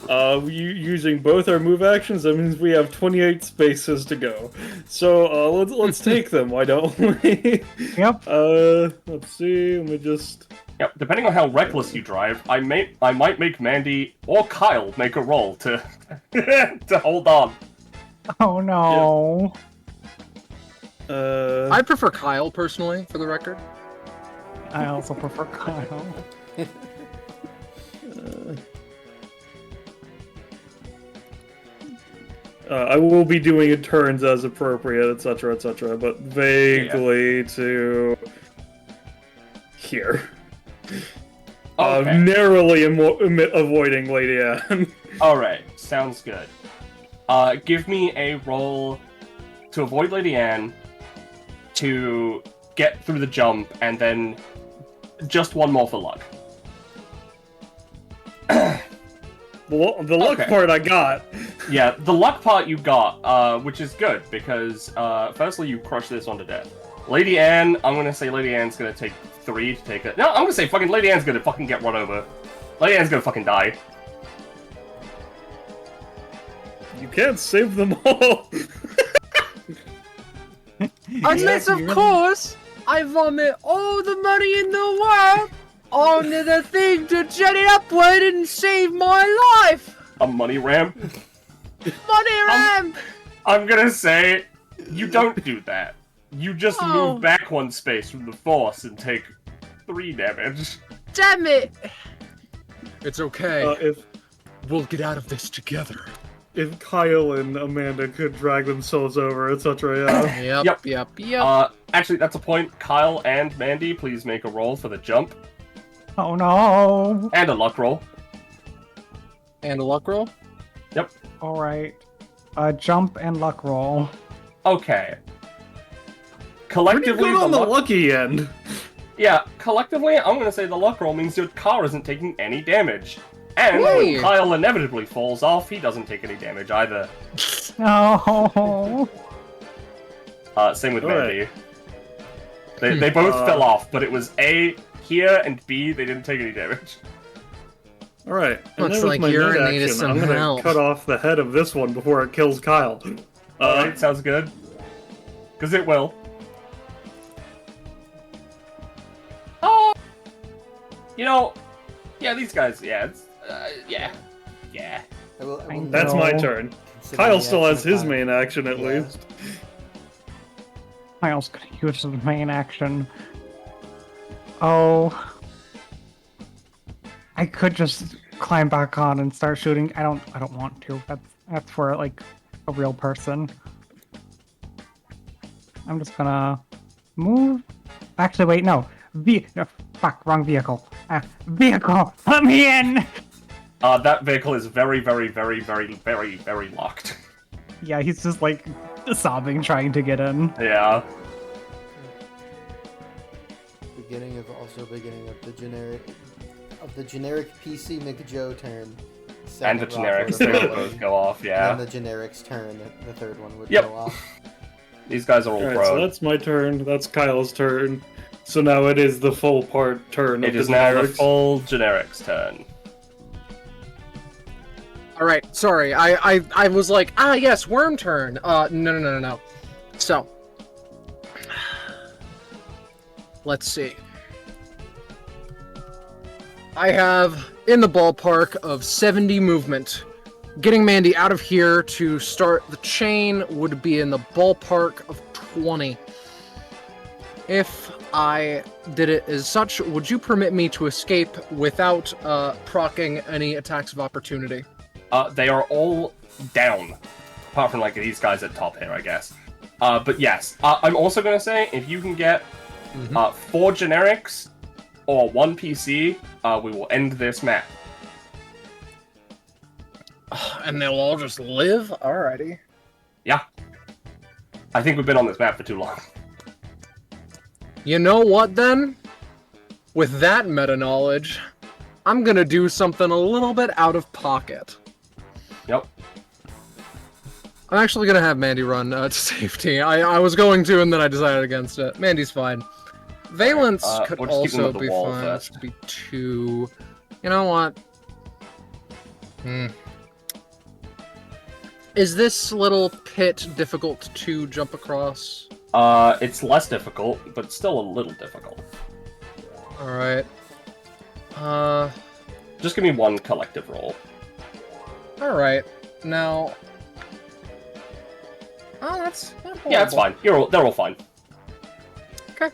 using both our move actions, that means we have 28 spaces to go. So let's take them, why don't we? Yep. Let's see, let me just... Yep, depending on how reckless you drive, I might make Mandy or Kyle make a roll to to hold on. Oh no. I prefer Kyle, personally, for the record. I also prefer Kyle. I will be doing it turns as appropriate, etc., but vaguely to here. Okay. Narrowly avoiding Lady Anne. Alright, sounds good. Give me a roll to avoid Lady Anne, to get through the jump, and then just one more for luck. The luck Okay. part I got. Yeah, the luck part you got, which is good, because, firstly, you crush this one to death. Lady Anne, I'm gonna say Lady Anne's gonna take 3 to take it. No, I'm gonna say fucking Lady Anne's gonna fucking get run over. Lady Anne's gonna fucking die. You can't save them all. Unless, of course, I vomit all the money in the world onto the thing to jet it upward and save my life! A money ram? Money ram! I'm gonna say, you don't do that. You just Oh. move back 1 space from the force and take 3 damage. Damn it! It's okay. If We'll get out of this together. Kyle and Amanda could drag themselves over, etc., yeah. Yep. Actually, that's a point. Kyle and Mandy, please make a roll for the jump. Oh no. And a luck roll. And a luck roll? Alright. Jump and luck roll. Okay. Pretty Collectively, good on the luck... lucky end. Yeah, collectively, I'm gonna say the luck roll means your car isn't taking any damage. And Hey. when Kyle inevitably falls off, he doesn't take any damage either. No. Same with Alright. Mandy. They both fell off, but it was A here and B. They didn't take any damage. All right. And Looks then with like my you're mid in need of action, some I'm gonna help. cut off the head of this one before it kills Kyle. Alright, sounds good. Because it will. Oh! You know, yeah, these guys, yeah, it's, yeah. I will That's my turn. consider Kyle the still action has of his Kyle. main action at Yeah. least. Kyle's gonna use his main action. Oh. I could just climb back on and start shooting. I don't want to. That's for like a real person. I'm just gonna move. Actually, wait, no. No, fuck, wrong vehicle. Vehicle, let me in! That vehicle is very, very, very, very, very, very locked. Yeah, he's just like sobbing, trying to get in. Yeah. Beginning of the generic PC McJoe turn. And the Second rock generics, would they have would fallen, both go off, yeah. And then the generic's turn, the third one would Yep. go off. These guys are all Alright, pro. so that's my turn. That's Kyle's turn. So now it is the full part turn of It the is now the generics. full generics turn. All right, sorry. I was like, yes, worm turn. No. So, let's see. I have in the ballpark of 70 movement. Getting Mandy out of here to start the chain would be in the ballpark of 20. If I did it as such, would you permit me to escape without proccing any attacks of opportunity? They are all down. Apart from, like, these guys at top here, I guess. But yes. I'm also gonna say, if you can get 4 generics or 1 PC, we will end this map. And they'll all just live? Alrighty. Yeah. I think we've been on this map for too long. You know what, then? With that meta-knowledge, I'm gonna do something a little bit out of pocket. Yep. I'm actually gonna have Mandy run to safety. I was going to, and then I decided against it. Mandy's fine. Valence could we'll just keep them also at the be wall fine. first. To be 2. You know what? Is this little pit difficult to jump across? It's less difficult, but still a little difficult. Alright. Just give me 1 collective roll. Alright. Now... Oh, that's not horrible. Yeah, it's fine. They're all fine. Okay.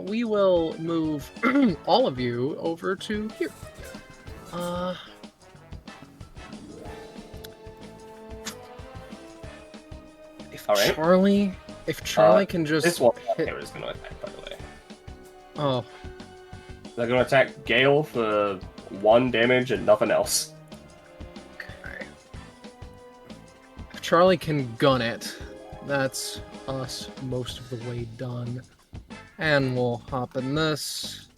We will move all of you over to here. If Charlie can just This one hit... here is going to attack, by the way. Oh, They're going to attack Gale for 1 damage and nothing else. okay. If Charlie can gun it, that's us most of the way done. And we'll hop in this.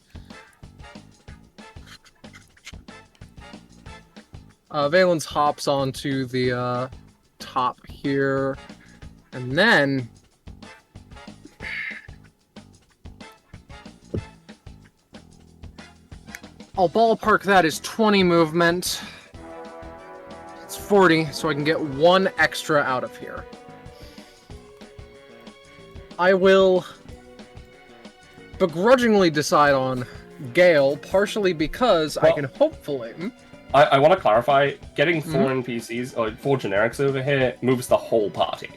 Valence hops onto the top here, and then I'll ballpark that as 20 movement. It's 40, so I can get 1 extra out of here. I will begrudgingly decide on Gale, partially because I Well, can hopefully... I want to clarify, getting 4 NPCs, or 4 generics over here, moves the whole party.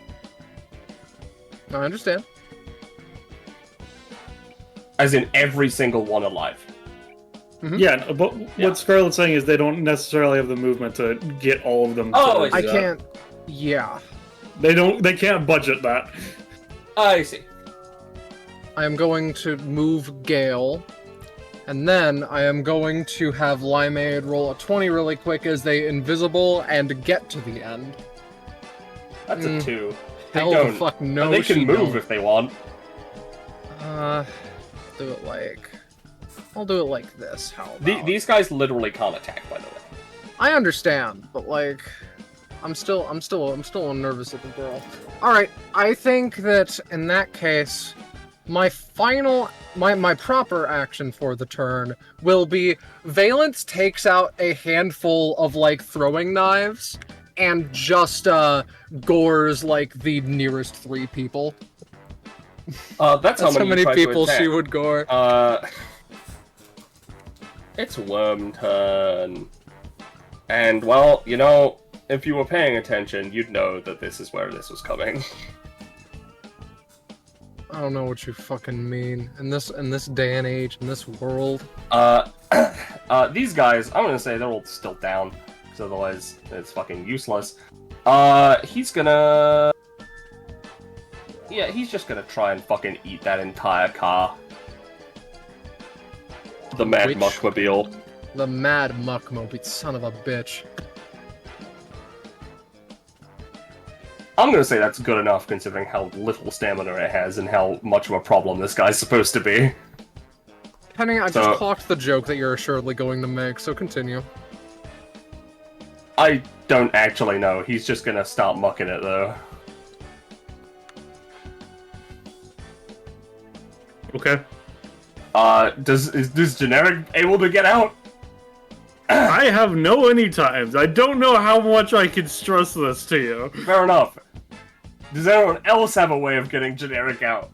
I understand. As in every single one alive. Yeah, but what Scarlet's saying is they don't necessarily have the movement to get all of them. Oh, to I do that. can't... Yeah. They can't budget that. I see. I am going to move Gale, and then I am going to have Limeade roll a 20 really quick as they invisible and get to the end. That's a 2. Hell don't. the fuck no, They can she move don't. if they want. Do it like... I'll do it like this. How about? These guys literally can't attack, by the way. I understand, but like, I'm still nervous little girl. All right, I think that in that case, my proper action for the turn will be Valence takes out a handful of like throwing knives and just gores like the nearest 3 people. That's how many people she would gore. It's worm turn. And, well, you know, if you were paying attention, you'd know that this is where this was coming. I don't know what you fucking mean. In this day and age, in this world. These guys, I'm gonna say they're all still down, because otherwise it's fucking useless. He's gonna... Yeah, he's just gonna try and fucking eat that entire car. The Mad Muckmobile. The Mad Muckmobile, son of a bitch. I'm gonna say that's good enough considering how little stamina it has and how much of a problem this guy's supposed to be. Penny, I just clocked the joke that you're assuredly going to make, so continue. I don't actually know. He's just gonna start mucking it though. Okay. Is generic able to get out? I have no any times. I don't know how much I can stress this to you. Fair enough. Does anyone else have a way of getting generic out?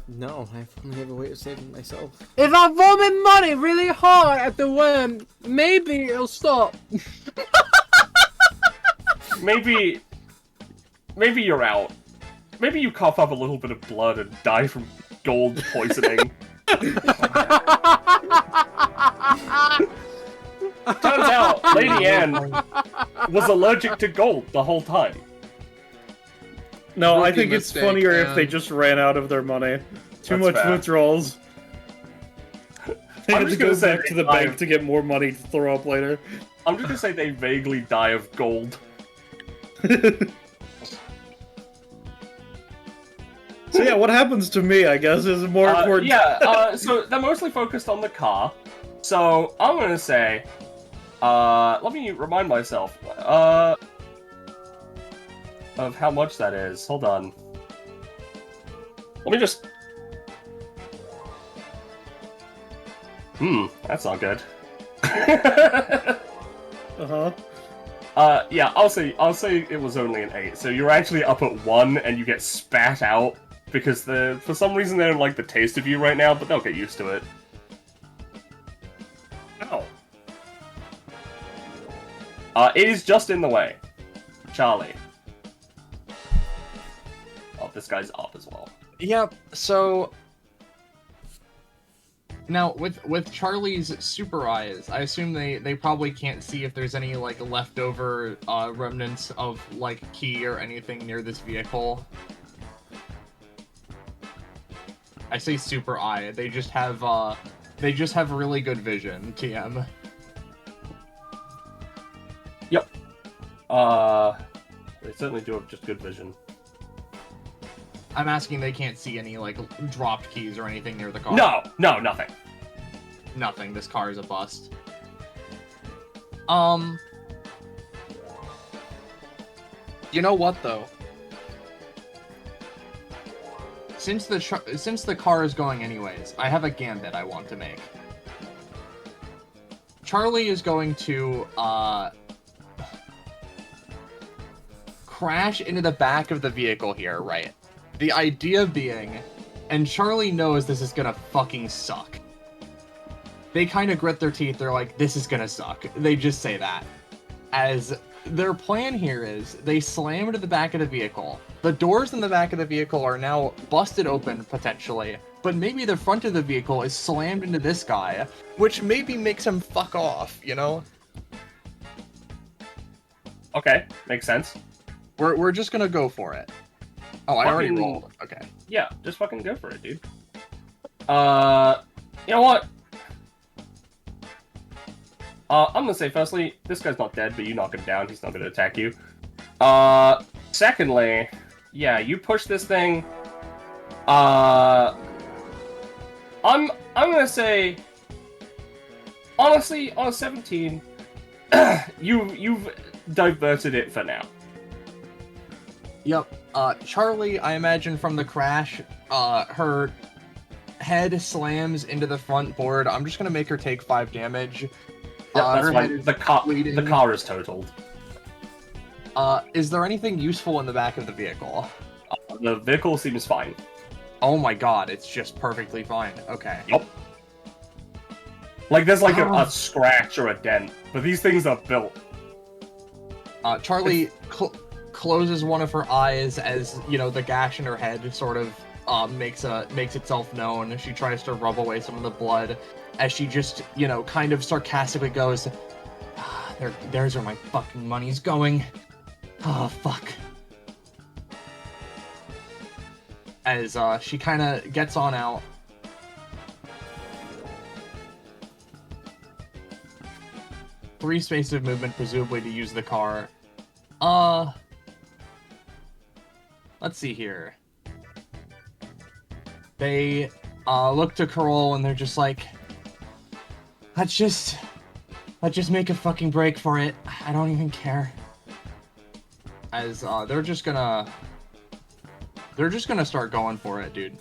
No. I only have a way of saving myself. If I vomit money really hard at the worm, maybe it'll stop. Maybe you're out. Maybe you cough up a little bit of blood and die from gold poisoning. Turns out, Lady Anne was allergic to gold the whole time. No, I Rookie think it's mistake, funnier if man. they just ran out of their money. Too That's much fair. withdrawals. They I'm had to just go gonna say back to they the bank died. to get more money to throw up later. I'm just gonna say they vaguely die of gold. So yeah, what happens to me, I guess, is more important. So they're mostly focused on the car. So I'm gonna say, let me remind myself, of how much that is. Hold on. Let me just... that's not good. Uh-huh. Yeah, I'll say it was only an 8. So you're actually up at 1 and you get spat out because for some reason they don't like the taste of you right now, but they'll get used to it. Ow. It is just in the way. Charlie. Oh, this guy's up as well. Yep. So now with Charlie's super eyes, I assume they probably can't see if there's any like leftover remnants of like key or anything near this vehicle. I say super eye. They just have really good vision. TM. Yep. They certainly do have just good vision. I'm asking they can't see any like dropped keys or anything near the car. No, nothing. Nothing. This car is a bust. You know what though? Since the car is going anyways, I have a gambit I want to make. Charlie is going to crash into the back of the vehicle here, right? The idea being, and Charlie knows this is gonna fucking suck. They kind of grit their teeth, they're like, this is gonna suck. They just say that. As their plan here is, they slam into the back of the vehicle. The doors in the back of the vehicle are now busted open, potentially, but maybe the front of the vehicle is slammed into this guy, which maybe makes him fuck off, you know? Okay, makes sense. We're just gonna go for it. Oh, I already rolled. Okay. Yeah, just fucking go for it, dude. You know what? I'm gonna say, firstly, this guy's not dead, but you knock him down, he's not gonna attack you. Secondly, yeah, you push this thing. I'm gonna say, honestly, on a 17, you've diverted it for now. Yep. Charlie, I imagine from the crash, her head slams into the front board. I'm just gonna make her take 5 damage. Yep, that's her fine. head is The car is totaled. Is there anything useful in the back of the vehicle? The vehicle seems fine. Oh my god, it's just perfectly fine. Okay. Yup. Like, there's like a scratch or a dent, but these things are built. Charlie closes one of her eyes as, you know, the gash in her head sort of makes itself known. She tries to rub away some of the blood as she just, you know, kind of sarcastically goes, there's where my fucking money's going. Oh, fuck. As she kind of gets on out. Three spaces of movement, presumably to use the car. Let's see here. They look to Carol and they're just like, let's just make a fucking break for it. I don't even care. As they're just gonna start going for it, dude.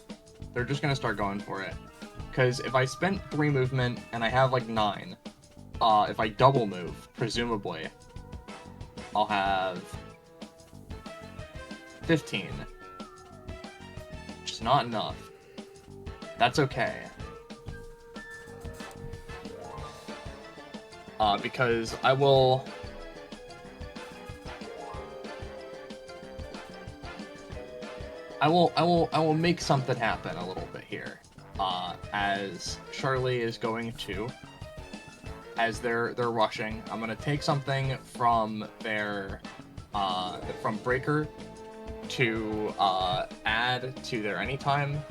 They're just gonna start going for it. Because if I spent 3 movement and I have like 9, if I double move, presumably, I'll have 15. Which is not enough. That's okay. Because I will make something happen a little bit here. As Charlie is going to, as they're rushing, I'm gonna take something from their from Breaker to add to their anytime.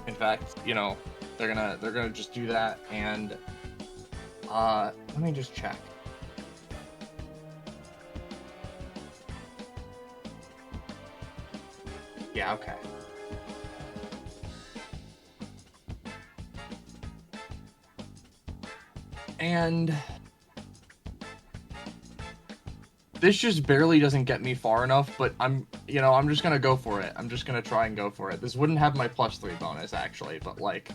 In fact, you know, they're gonna just do that, and let me just check. Yeah, okay. And this just barely doesn't get me far enough, but I'm just gonna go for it. I'm just gonna try and go for it. This wouldn't have my +3 bonus, actually, but like,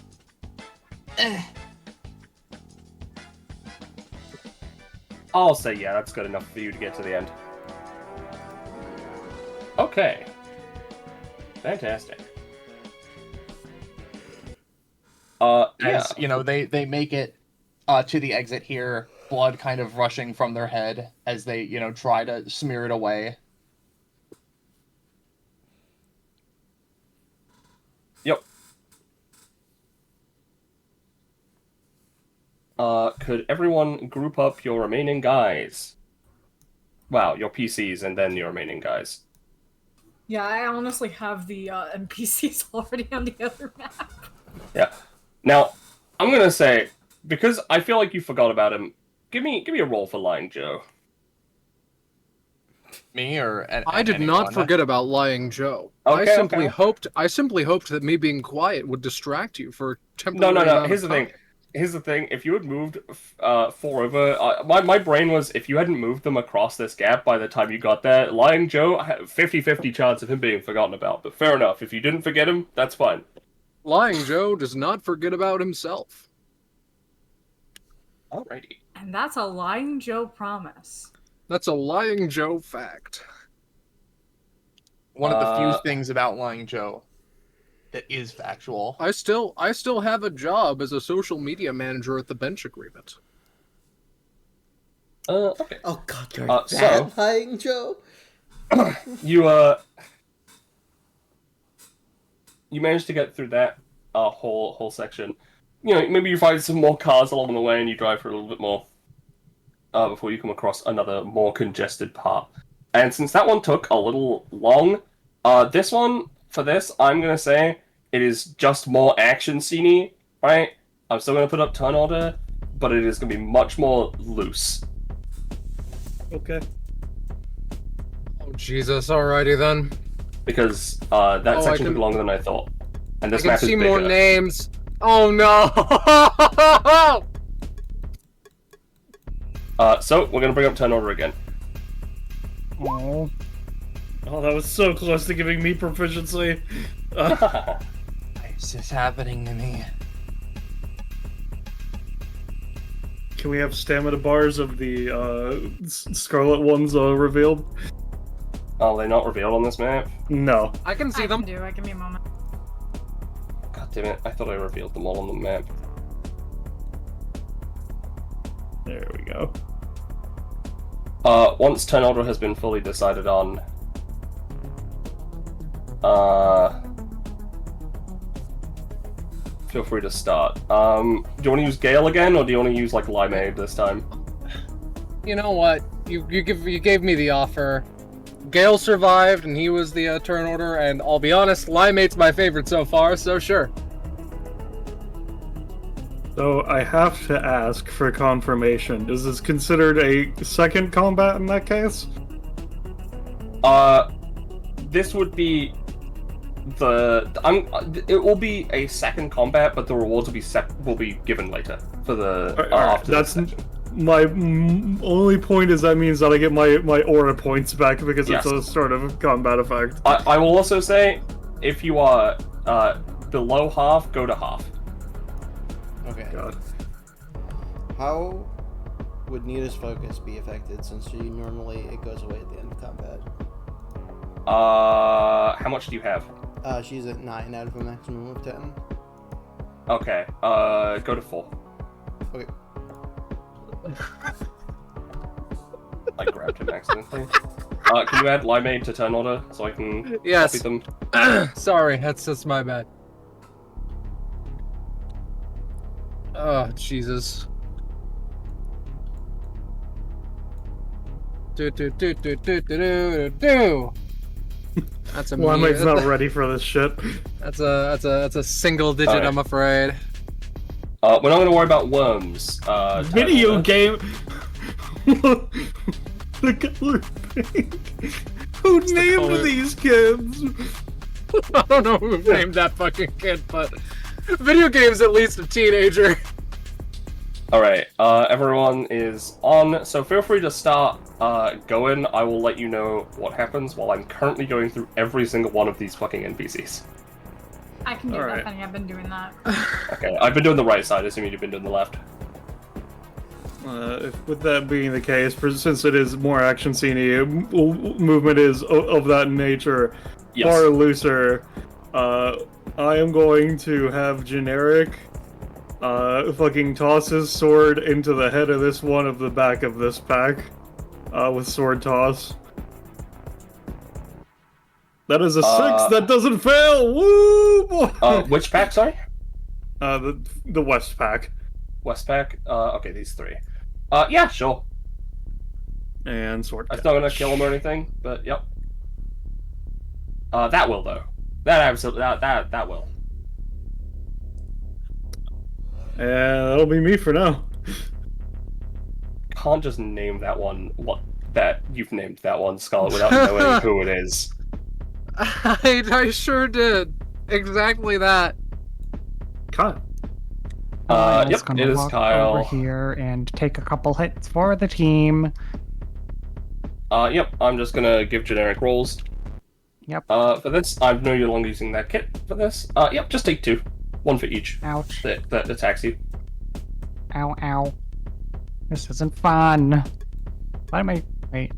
I'll say yeah, that's good enough for you to get to the end. Okay. Fantastic. Yeah. As, you know, they make it to the exit here, blood kind of rushing from their head as they, you know, try to smear it away. Yep. Could everyone group up your remaining guys? Wow, your PCs and then your remaining guys. Yeah, I honestly have the NPCs already on the other map. Yeah. Now, I'm gonna say, because I feel like you forgot about him, give me a roll for Lying Joe. Me or I did not forget about Lying Joe. Okay, I simply hoped that me being quiet would distract you for a temporary No. amount Here's of the time. thing. Here's the thing. If you had moved 4 over, my brain was, if you hadn't moved them across this gap by the time you got there, Lying Joe, 50-50 chance of him being forgotten about. But fair enough. If you didn't forget him, that's fine. Lying Joe does not forget about himself. Alrighty. And that's a Lying Joe promise. That's a Lying Joe fact. One of the few things about Lying Joe that is factual. I still have a job as a social media manager at the bench agreement. Okay. Oh god, you're so- Lying Joe. You managed to get through that whole section. You know, maybe you find some more cars along the way and you drive for a little bit more before you come across another more congested part. And since that one took a little long, this one, for this, I'm gonna say it is just more action scene-y, right? I'm still gonna put up turn order, but it is gonna be much more loose. Okay. Oh Jesus! Alrighty then. Because that section took longer than I thought. And this I map can is see bigger. more names. Oh no! So we're gonna bring up turn order again. Oh. Oh, that was so close to giving me proficiency. Why is this happening to me? Can we have stamina bars of the Scarlet ones revealed? Are they not revealed on this map? No. I can see I them. can do it. Give me a moment. God damn it, I thought I revealed them all on the map. There we go. Once turn order has been fully decided on, feel free to start. Do you want to use Gale again, or do you want to use, like, Limeade this time? You know what? You gave me the offer. Gale survived, and he was the turn order, and I'll be honest, Limeade's my favorite so far, so sure. So I have to ask for confirmation. Is this considered a second combat in that case? This would be it will be a second combat, but the rewards will be given later for the after that's this session. my only point. Is that means that I get my aura points back because Yes. it's a sort of combat effect. I will also say, if you are below half, go to half. Okay. God. How would Nita's focus be affected since it goes away at the end of combat? How much do you have? She's at 9 out of a maximum of 10. Okay, go to 4. Okay. I grabbed him accidentally. Can you add Limeade to turn order so I can Yes. copy them? Sorry, that's my bad. Oh, Jesus. Do. That's a Limeade's not ready for this shit. That's a single digit, Alright. I'm afraid. We're not going to worry about worms. turn Video order. game. The color pink. Who the named color- these kids? I don't know who named that fucking kid, but video game's at least a teenager. Alright, everyone is on, so feel free to start going. I will let you know what happens while I'm currently going through every single one of these fucking NPCs. I can do Alright. that. Funny, I've been doing that. Okay, I've been doing the right side, assuming you've been doing the left. With that being the case, since it is more action scene-y, movement is of that nature, Yes. far looser. I am going to have generic fucking toss his sword into the head of this one of the back of this pack with sword toss. That is a 6 that doesn't fail. Woo boy! Which pack, sorry? The west pack. West pack? Okay, these 3. Yeah, sure. And sword. That's not gonna kill him or anything, but yep. That will though. That absolutely that will. And that'll be me for now. Can't just name that one that you've named that one, Scarlet, without knowing who it is. I sure did. Exactly that. Cut. Kyle's Yep, gonna it is walk Kyle. over here and take a couple hits for the team. Yep, I'm just gonna give generic rolls. Yep. For this, I know you're longer using that kit for this. Yep, just take 2. 1 for each. Ouch. That attacks you. Ow, ow. This isn't fun. Why am I... Wait.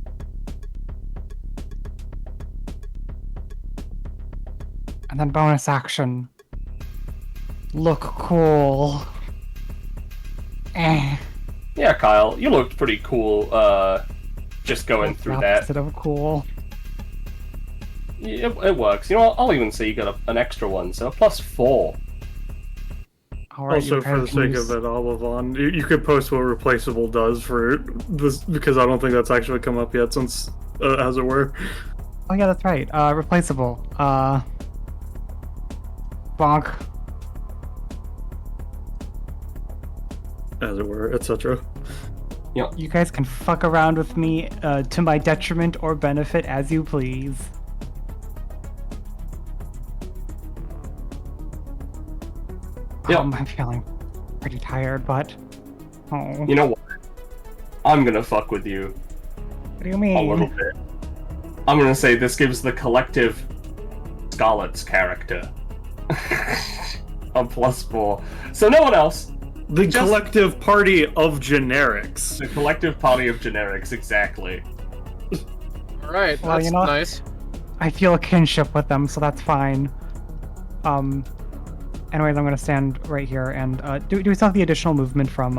And then bonus action. Look cool. Eh. Yeah, Kyle, you looked pretty cool, just going through that. Opposite of cool. It works. You know what? I'll even say you got an extra one, so +4. Alright, Also, for the sake of it, Olivon, you could post what replaceable does for this, because I don't think that's actually come up yet, since, as it were. Oh yeah, that's right. Replaceable. Bonk. As it were, etc. You guys can fuck around with me to my detriment or benefit as you please. Yep. I'm feeling pretty tired, but... Oh, You know what? I'm gonna fuck with you what do you a little mean? bit. I'm gonna say this gives the collective Scarlet's character a +4. So no one else. The collective party of generics. The collective party of generics, exactly. Alright, Well, that's you know- nice. I feel a kinship with them, so that's fine. Anyways, I'm gonna stand right here and do we still have the additional movement from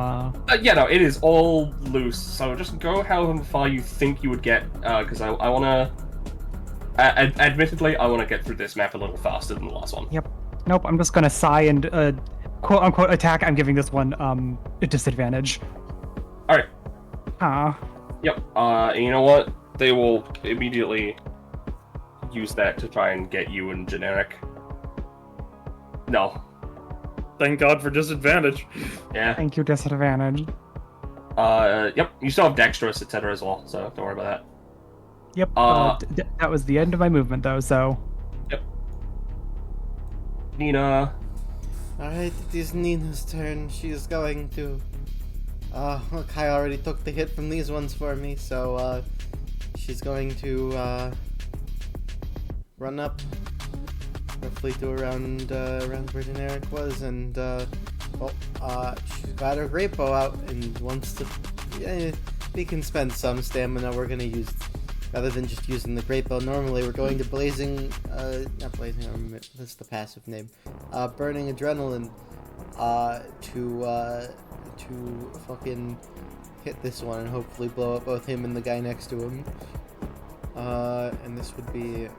Yeah, no, it is all loose. So just go however far you think you would get, because I wanna. Admittedly, I wanna get through this map a little faster than the last one. Yep. Nope, I'm just gonna sigh and quote unquote attack. I'm giving this one a disadvantage. Alright. Yep. And you know what? They will immediately use that to try and get you in generic. No. Thank God for disadvantage. Yeah. Thank you, disadvantage. Yep. You still have dexterous, etc. as well, so don't worry about that. Yep. That was the end of my movement, though. So. Yep. Nina. Alright, it is Nina's turn. She's going to... look, I already took the hit from these ones for me, so, she's going to, run up roughly to around where generic was, and, she's got her great bow out and wants to... Yeah, we can spend some stamina. We're gonna use... Rather than just using the great bow, normally we're going to blazing... not blazing, that's the passive name. Burning adrenaline, to fucking hit this one and hopefully blow up both him and the guy next to him. And this would be, if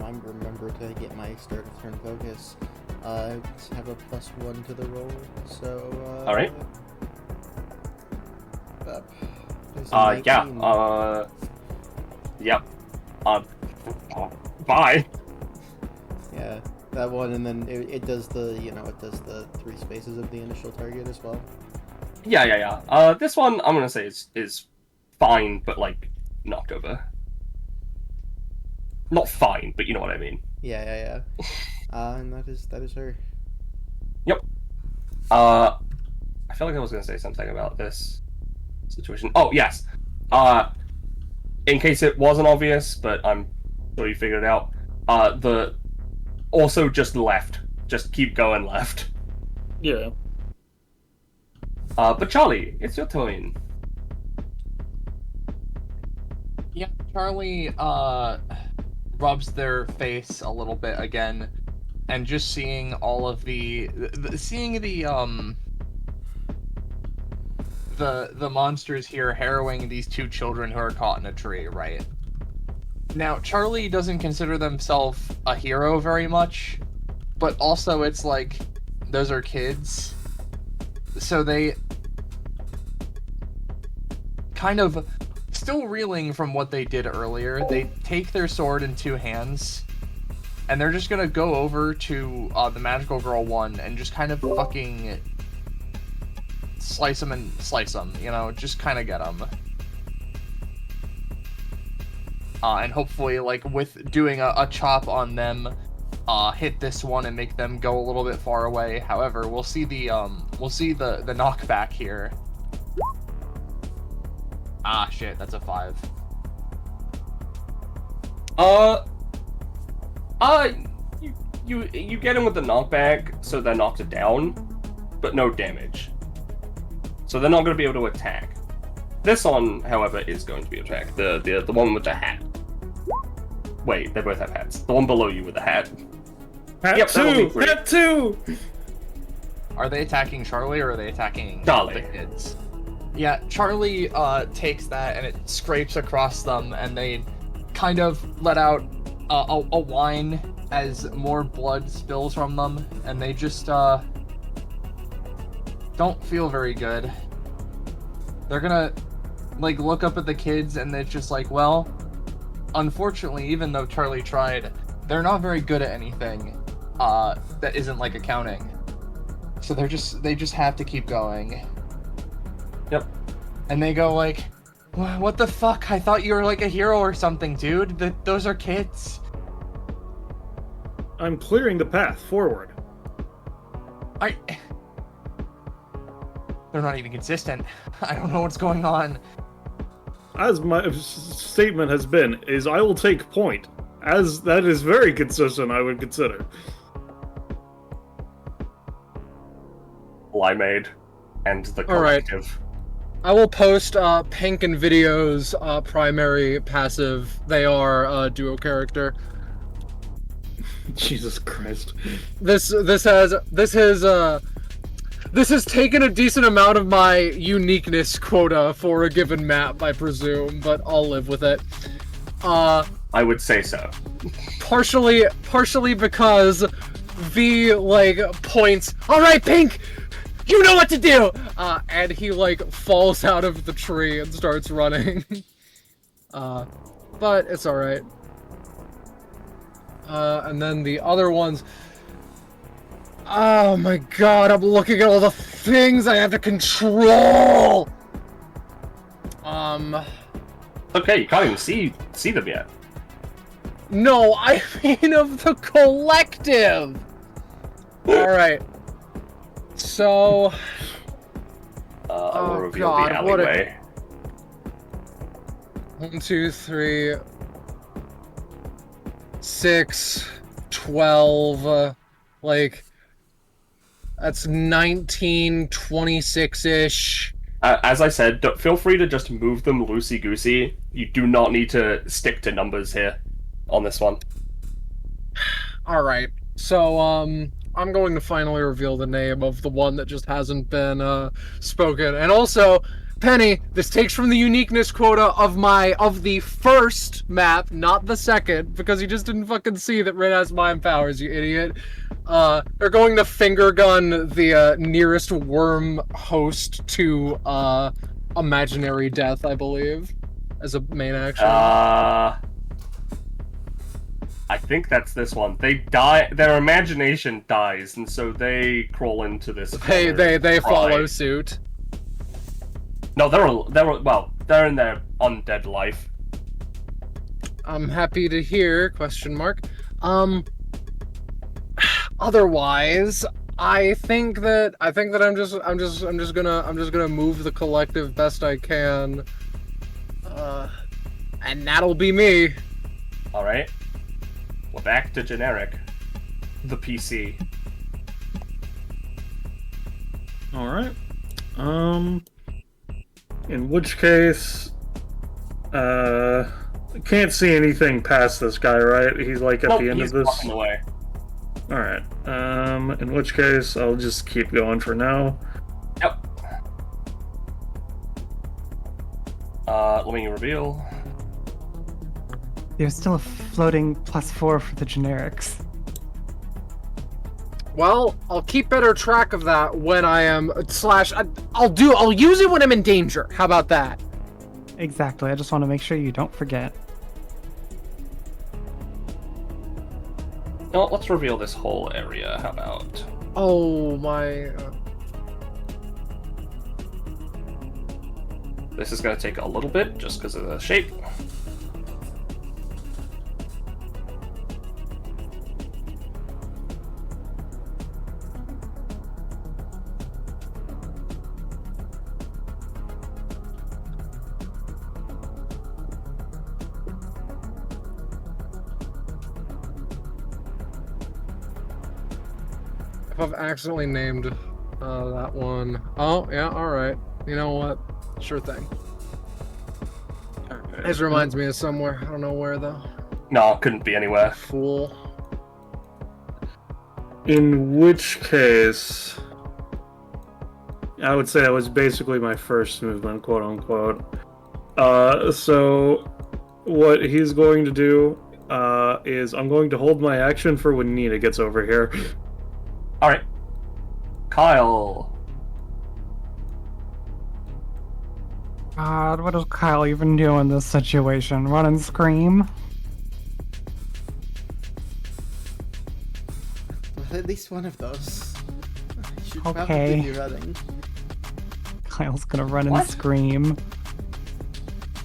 I remember to get my start of turn focus, let's have a +1 to the roll, so, Alright. there's a 19. Yep. Bye. Yeah, that one, and then it does the, it does the 3 spaces of the initial target as well. Yeah. This one, I'm gonna say is fine, but, like, knocked over. Not fine, but you know what I mean. Yeah. And that is her. Yep. I feel like I was gonna say something about this situation. Oh, yes. In case it wasn't obvious, but I'm sure you figured it out. Also just left. Just keep going left. Yeah. But Charlie, it's your turn. Yeah, Charlie rubs their face a little bit again, and just seeing all of the monsters here harrowing these 2 children who are caught in a tree, right? Now, Charlie doesn't consider themselves a hero very much, but also it's like, those are kids. So they kind of, still reeling from what they did earlier, they take their sword in 2 hands, and they're just gonna go over to the magical girl one and just kind of fucking slice them, just kind of get them. And hopefully, like, with doing a chop on them, hit this one and make them go a little bit far away. However, we'll see the knockback here. Ah, shit, that's a 5. You get him with the knockback, so they're knocked down, but no damage. So they're not going to be able to attack. This one, however, is going to be attacked. The one with the hat. Wait, they both have hats. The one below you with the hat. Hat 2! Hat 2! Are they attacking Charlie, or are they attacking Charlie. the kids? Yeah, Charlie takes that and it scrapes across them, and they kind of let out a whine as more blood spills from them, and they just don't feel very good. They're gonna like look up at the kids, and they're just like, well, unfortunately, even though Charlie tried, they're not very good at anything that isn't like accounting. So they just have to keep going. Yep. And they go like, what the fuck? I thought you were like a hero or something, dude. Those are kids. I'm clearing the path forward. They're not even consistent. I don't know what's going on. as my statement has been, is I will take point. As that is very consistent, I would consider. Limeade and the All right. collective. I will post Pink and Video's primary passive. They are duo character. Jesus Christ. This has taken a decent amount of my uniqueness quota for a given map, I presume, but I'll live with it. I would say so. Partially because V points. All right, Pink, you know what to do. And he falls out of the tree and starts running. But it's all right. And then the other ones. Oh my god, I'm looking at all the things I have to control! Okay, you can't even see them yet. No, I mean of the collective! Alright. So... I'll oh reveal god, the alleyway. 1, 2, 3... 6... 12... that's 19, 26-ish. As I said, feel free to just move them loosey-goosey. You do not need to stick to numbers here on this one. Alright, so, I'm going to finally reveal the name of the one that just hasn't been, spoken. And also, Penny, this takes from the uniqueness quota of the first map, not the second, because you just didn't fucking see that Rin has mind powers, you idiot. They're going to finger gun the, nearest worm host to, imaginary death, I believe, as a main action. I think that's this one. They die. Their imagination dies, and so they crawl into this. They follow suit. No, they're in their undead life. I'm happy to hear. ? Otherwise, I think that I'm just gonna move the collective best I can. And that'll be me. All right. We're back to generic. The PC. All right. In which case, can't see anything past this guy, right? He's at the end of this. Walking away. All right. In which case, I'll just keep going for now. Yep. Let me reveal. There's still a floating +4 for the generics. Well, I'll keep better track of that when I am I'll use it when I'm in danger. How about that? Exactly. I just want to make sure you don't forget. No, let's reveal this whole area. How about? Oh my. This is gonna take a little bit just because of the shape. If I've accidentally named that one. Oh, yeah, alright. You know what? Sure thing. This reminds me of somewhere. I don't know where, though. No, couldn't be anywhere. Fool. In which case, I would say that was basically my first movement, quote unquote. So what he's going to do is I'm going to hold my action for when Nina gets over here. Alright. Kyle. God, what does Kyle even do in this situation? Run and scream? Well, at least one of those. I should Okay. probably be running. Kyle's gonna run What? and scream.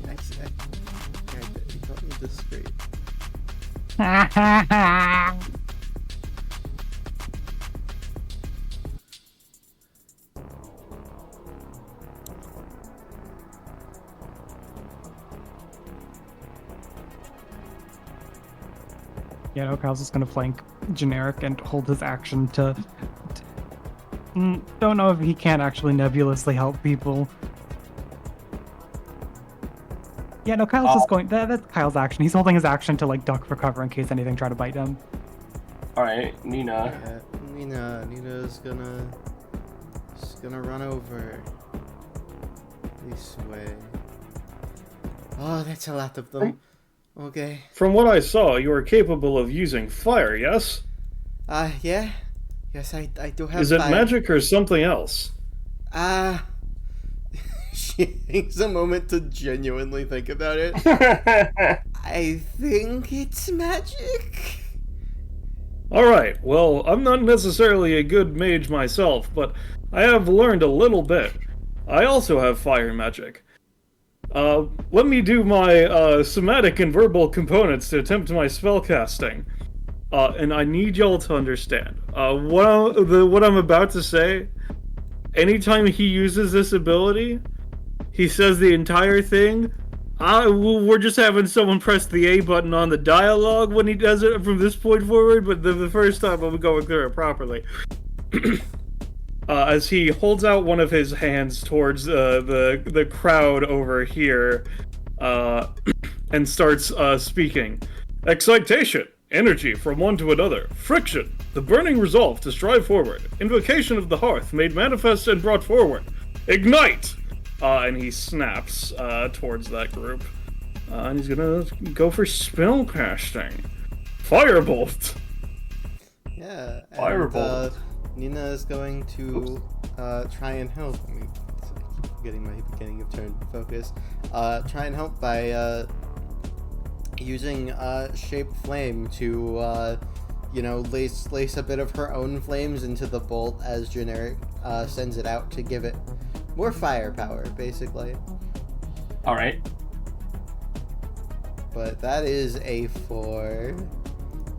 Actually, you don't need to scream. Yeah, no, Kyle's just gonna flank generic and hold his action to. Don't know if he can actually nebulously help people. Yeah, no, Kyle's just going. That's Kyle's action. He's holding his action to like duck for cover in case anything try to bite him. All right, Nina. Yeah, Nina's gonna run over this way. Oh, that's a lot of them. Okay. From what I saw, you are capable of using fire, yes? Yeah. Yes, I do have Is it fire. magic or something else? She takes a moment to genuinely think about it. I think it's magic. Alright, well, I'm not necessarily a good mage myself, but I have learned a little bit. I also have fire magic. Let me do my somatic and verbal components to attempt my spellcasting. And I need y'all to understand. What I'm about to say, anytime he uses this ability, he says the entire thing. We're just having someone press the A button on the dialogue when he does it from this point forward, but the first time I'm going through it properly. As he holds out one of his hands towards the crowd over here, and starts speaking. Excitation, energy from one to another, friction, the burning resolve to strive forward, invocation of the hearth made manifest and brought forward, ignite! And he snaps towards that group. And he's gonna go for spell casting. Firebolt! Yeah. Firebolt. Nina is going to try and help. I mean, getting my beginning of turn focus. Try and help by using shape flame to lace a bit of her own flames into the bolt as generic sends it out to give it more firepower, basically. All right. But that is a 4.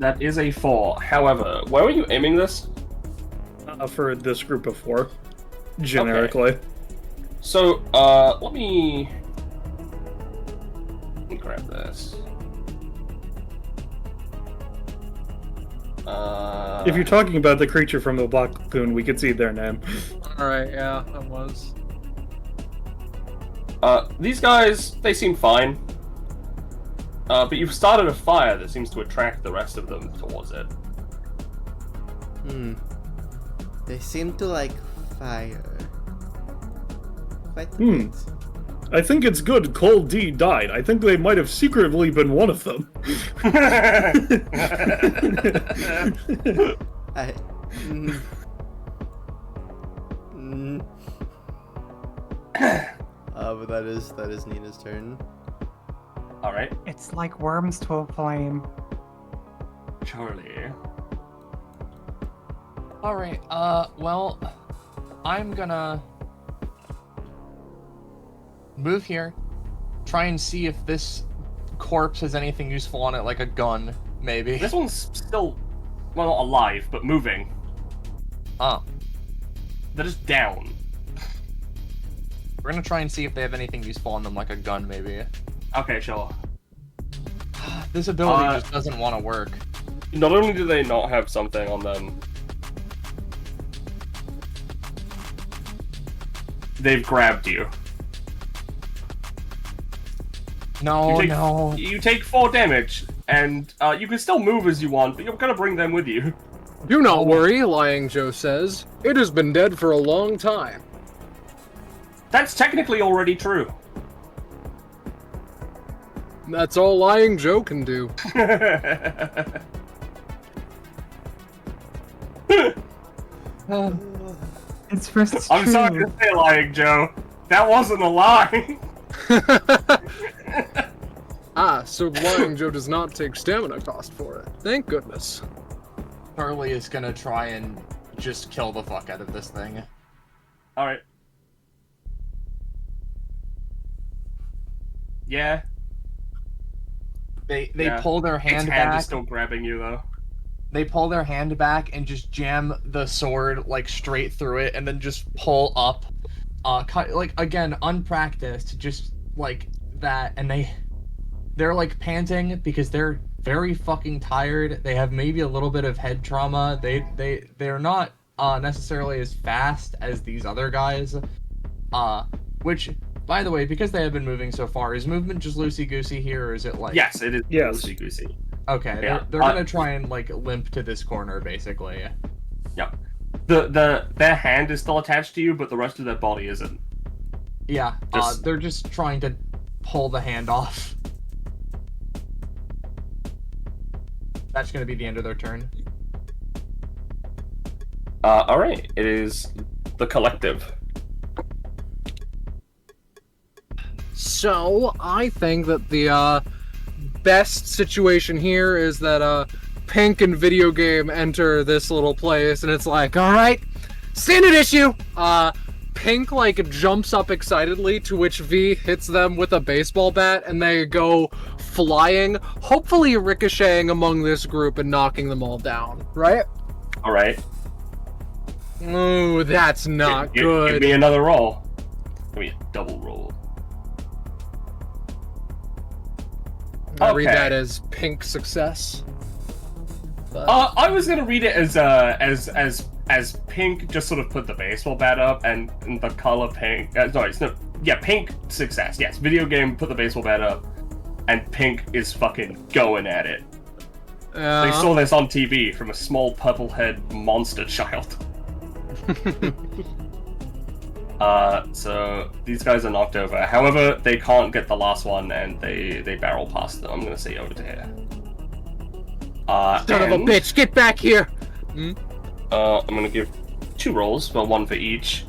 That is a 4. However, where are you aiming this? For this group of 4, generically. Okay. So, let me grab this. If you're talking about the creature from the Black Lagoon, we could see their name. Alright, yeah, that was. These guys, they seem fine. But you've started a fire that seems to attract the rest of them towards it. They seem to like fire. Quite a bit. I think it's good Cole D died. I think they might have secretly been one of them. But that is Nina's turn. Alright. It's like worms to a flame. Charlie. Alright, well, I'm gonna move here, try and see if this corpse has anything useful on it, like a gun, maybe. This one's still, well, not alive, but moving. They're just down. We're gonna try and see if they have anything useful on them, like a gun, maybe. Okay, sure. This ability just doesn't want to work. Not only do they not have something on them, they've grabbed you. No, You take 4 damage, and you can still move as you want, but you're gonna bring them with you. Do not worry, Lying Joe says. It has been dead for a long time. That's technically already true. That's all Lying Joe can do. It's first. I'm sorry to say, Lying Joe. That wasn't a lie. So Lying Joe does not take stamina cost for it. Thank goodness. Charlie is gonna try and just kill the fuck out of this thing. Alright. Yeah. They pull their hand Its hand back. is still grabbing you, though. They pull their hand back and just jam the sword like straight through it, and then just pull up. Like again, unpracticed, just like that, and they're like panting because they're very fucking tired. They have maybe a little bit of head trauma. They're not necessarily as fast as these other guys. Which, by the way, because they have been moving so far, is movement just loosey-goosey here, or is it like... Yes, it is Yes. loosey-goosey. Okay, Yeah. they're gonna try and, like, limp to this corner, basically. Yeah. Their hand is still attached to you, but the rest of their body isn't. Yeah, they're just trying to pull the hand off. That's gonna be the end of their turn. Alright, it is the collective. So, I think that the best situation here is that Pink and Video Game enter this little place, and it's like, alright, standard issue! Pink, like, jumps up excitedly, to which V hits them with a baseball bat, and they go flying, hopefully ricocheting among this group and knocking them all down, right? Alright. Ooh, that's not good. Give me another roll. Give me a double roll. I read Okay. that as Pink success. I was gonna read it as Pink just sort of put the baseball bat up and the color pink. Pink success. Yes, Video Game put the baseball bat up, and Pink is fucking going at it. They saw this on TV from a small purple-haired monster child. So these guys are knocked over. However, they can't get the last one, and they barrel past them. I'm gonna say over to here. Son of a bitch, get back here! I'm gonna give 2 rolls, well, 1 for each.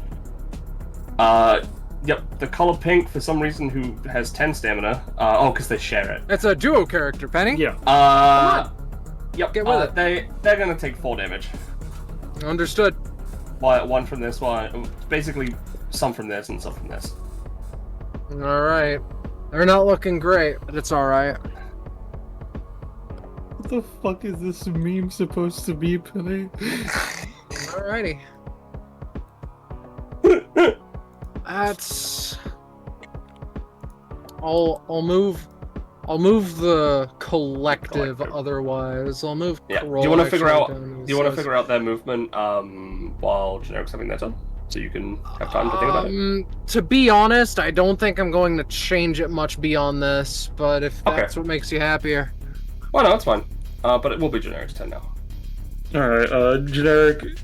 Yep, the color Pink, for some reason, who has 10 stamina. Because they share it. It's a duo character, Penny. Yeah. Yep, Get with it. They're gonna take 4 damage. Understood. 1 from this one, basically some from this and some from this. Alright. They're not looking great, but it's alright. What the fuck is this meme supposed to be, Penny? Alrighty. That's... I'll move the collective. Otherwise. I'll move Yeah. Do Kroll you want to actually figure out? down Do to you want to size. figure out their movement while Generic's having their turn, so you can have time to think about it? To be honest, I don't think I'm going to change it much beyond this. But if that's what makes you happier. Well, no, it's fine. But it will be Generic's turn now. Alright, Generic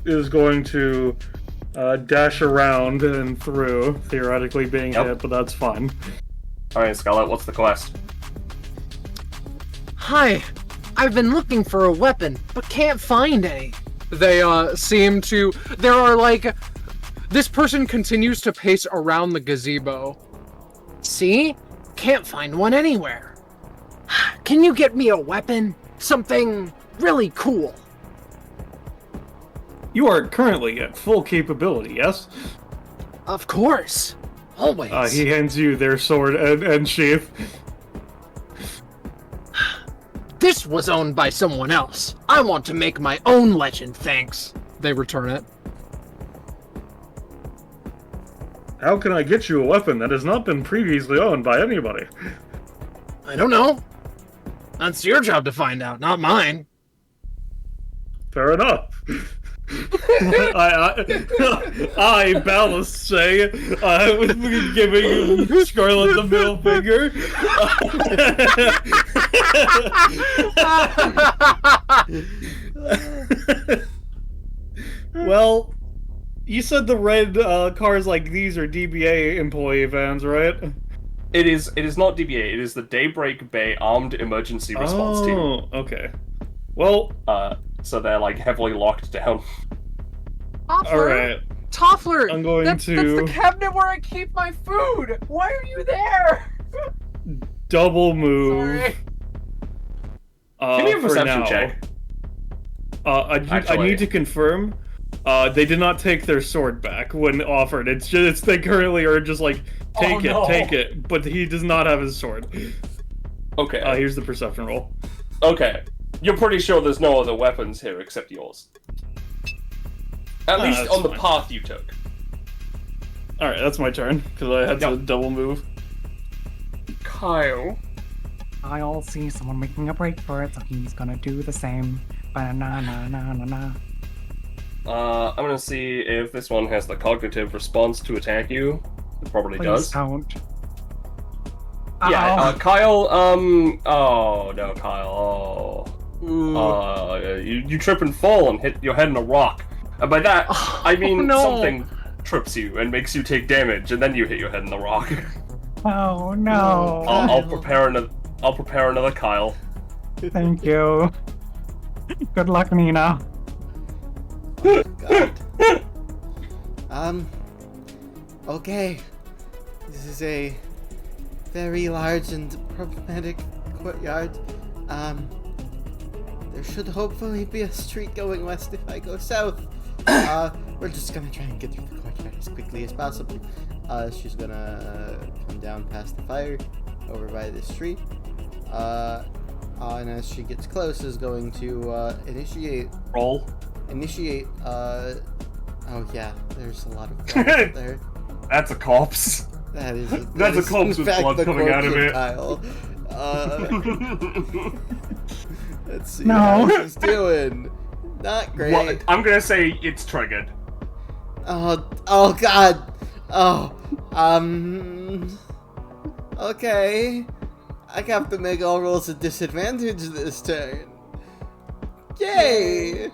is going to dash around and through, theoretically being hit, but that's fine. Alright, Scarlet, what's the quest? Hi, I've been looking for a weapon, but can't find any. They seem to. There are like. This person continues to pace around the gazebo. See? Can't find one anywhere. Can you get me a weapon? Something really cool. You are currently at full capability, yes? Of course. Always. He hands you their sword and sheath. This was owned by someone else. I want to make my own legend, thanks. They return it. How can I get you a weapon that has not been previously owned by anybody? I don't know. That's your job to find out, not mine. Fair enough. I ballast say, I was giving Scarlet the middle finger. Well, you said the red cars like these are DBA employee vans, right? It is not DBA. It is the Daybreak Bay Armed Emergency Response Team. Oh, okay. Well, so they're like heavily locked down. alright. Toffler! I'm going that's to the cabinet where I keep my food! Why are you there? double move. Sorry. Give me a for perception now. check. I need to confirm. They did not take their sword back when offered. It's just they currently are just like take it. But he does not have his sword. Okay. Here's the perception roll. Okay. You're pretty sure there's no other weapons here except yours. At least that's on the fine. path you took. All right, that's my turn because I had to double move. Kyle. I'll see someone making a break for it, so he's gonna do the same. Ba-na-na-na-na-na. I'm gonna see if this one has the cognitive response to attack you. It probably Please does. don't. Yeah, Uh-oh. Kyle, oh no, Kyle, you trip and fall and hit your head in a rock. And by that, I mean no. something trips you and makes you take damage, and then you hit your head in the rock. Oh no. I'll prepare another Kyle. Thank you. Good luck, Nina. God. Okay. This is a very large and problematic courtyard. There should hopefully be a street going west if I go south. We're just gonna try and get through the courtyard as quickly as possible. She's gonna come down past the fire, over by this tree. And as she gets close, is going to initiate. Oh yeah, there's a lot of blood up there. That's a corpse. That is. That's a corpse with blood coming out of it. Kyle. Let's see No. how she's doing. Not great. Well, I'm gonna say it's triggered. Oh god. Oh. Okay. I have to make all rolls at disadvantage this turn. Yay!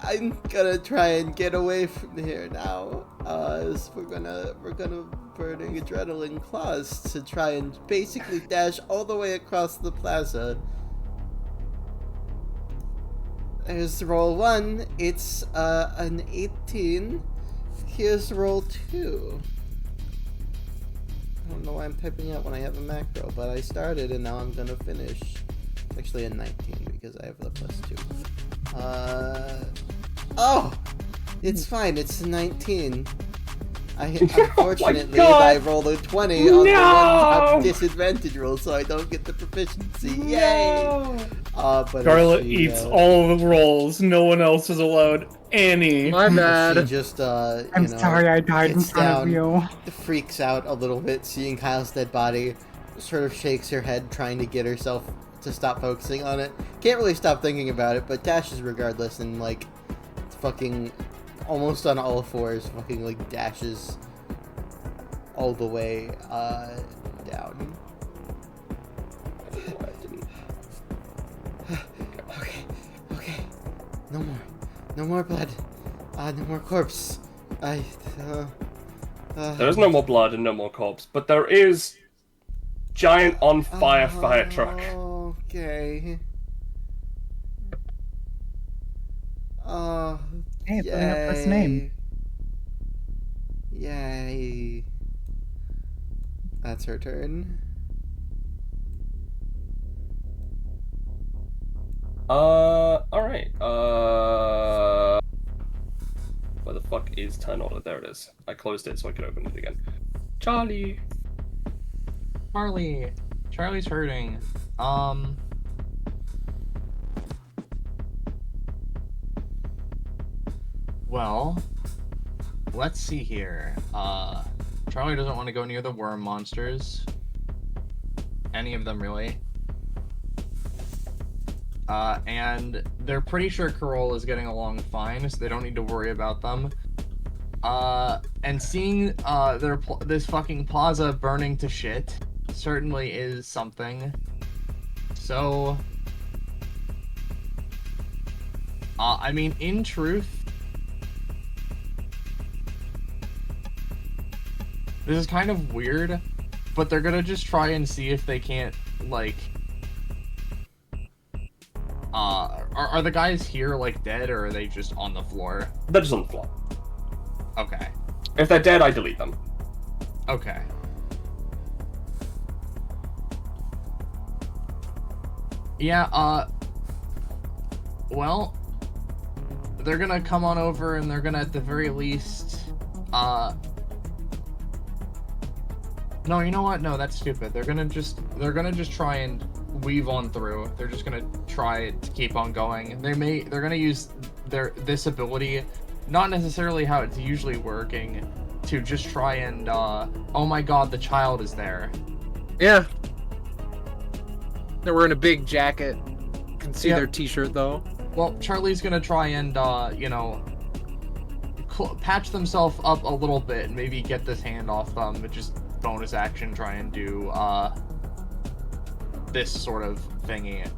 I'm gonna try and get away from here now. So we're gonna burning adrenaline claws to try and basically dash all the way across the plaza. There's roll 1. It's an 18. Here's roll 2. I don't know why I'm typing out when I have a macro, but I started and now I'm gonna finish. It's actually a 19 because I have the +2. Oh! It's fine, it's a 19. Unfortunately, I rolled a 20 on the one top disadvantage roll, so I don't get the proficiency. Yay! But Charlotte eats all the rolls. No one else is allowed any. My bad. She just, I'm sorry I died in gets front down, of you. freaks out a little bit seeing Kyle's dead body, sort of shakes her head trying to get herself to stop focusing on it. Can't really stop thinking about it, but dashes regardless and, like, fucking almost on all fours, fucking, like, dashes all the way, down. Okay. No more blood. No more corpse. There's no more blood and no more corpse, but there is giant on fire fire truck. Okay. Hey, it's only her first name. Yay. That's her turn. Alright. Where the fuck is turn order? There it is. I closed it so I could open it again. Charlie! Charlie's hurting. Well, let's see here. Charlie doesn't want to go near the worm monsters. Any of them, really. And they're pretty sure Carol is getting along fine, so they don't need to worry about them. And seeing this fucking plaza burning to shit certainly is something. So, I mean, in truth, this is kind of weird, but they're gonna just try and see if they can't, like, are the guys here, like, dead, or are they just on the floor? They're just on the floor. Okay. If they're dead, I delete them. Okay. Yeah, well, they're gonna come on over and they're gonna, at the very least, no, you know what? No, that's stupid. They're gonna just try and weave on through. They're just gonna try to keep on going. They're gonna use this ability, not necessarily how it's usually working, to just try and, oh my god, the child is there. Yeah. They're wearing a big jacket. You can see their t-shirt though. Well, Charlie's gonna try and, patch themselves up a little bit and maybe get this hand off them, but just bonus action try and do, this sort of thingy.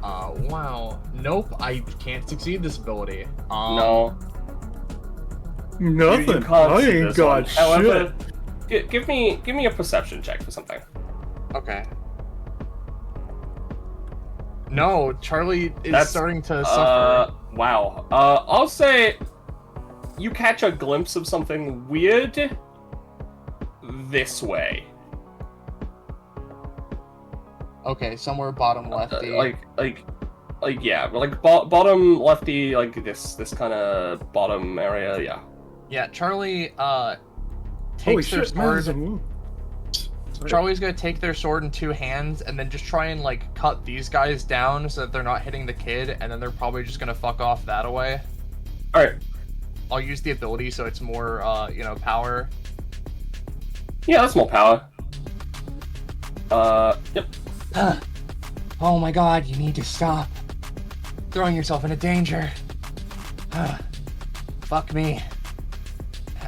Wow. Nope, I can't succeed this ability. No. Nothing. You can't I see ain't this got one. However, shit. give me a perception check for something. Okay. No, Charlie is starting to suffer. Wow. I'll say you catch a glimpse of something weird this way. Okay, somewhere bottom lefty. Bottom lefty, like this kind of bottom area, yeah. Yeah, Charlie Holy takes their shit, man, there's a sword. move. Sorry. Charlie's gonna take their sword in 2 hands and then just try and like cut these guys down so that they're not hitting the kid, and then they're probably just gonna fuck off that away. Alright. I'll use the ability so it's more power. Yeah, that's more power. Yep. Oh my god, you need to stop throwing yourself into danger. Fuck me.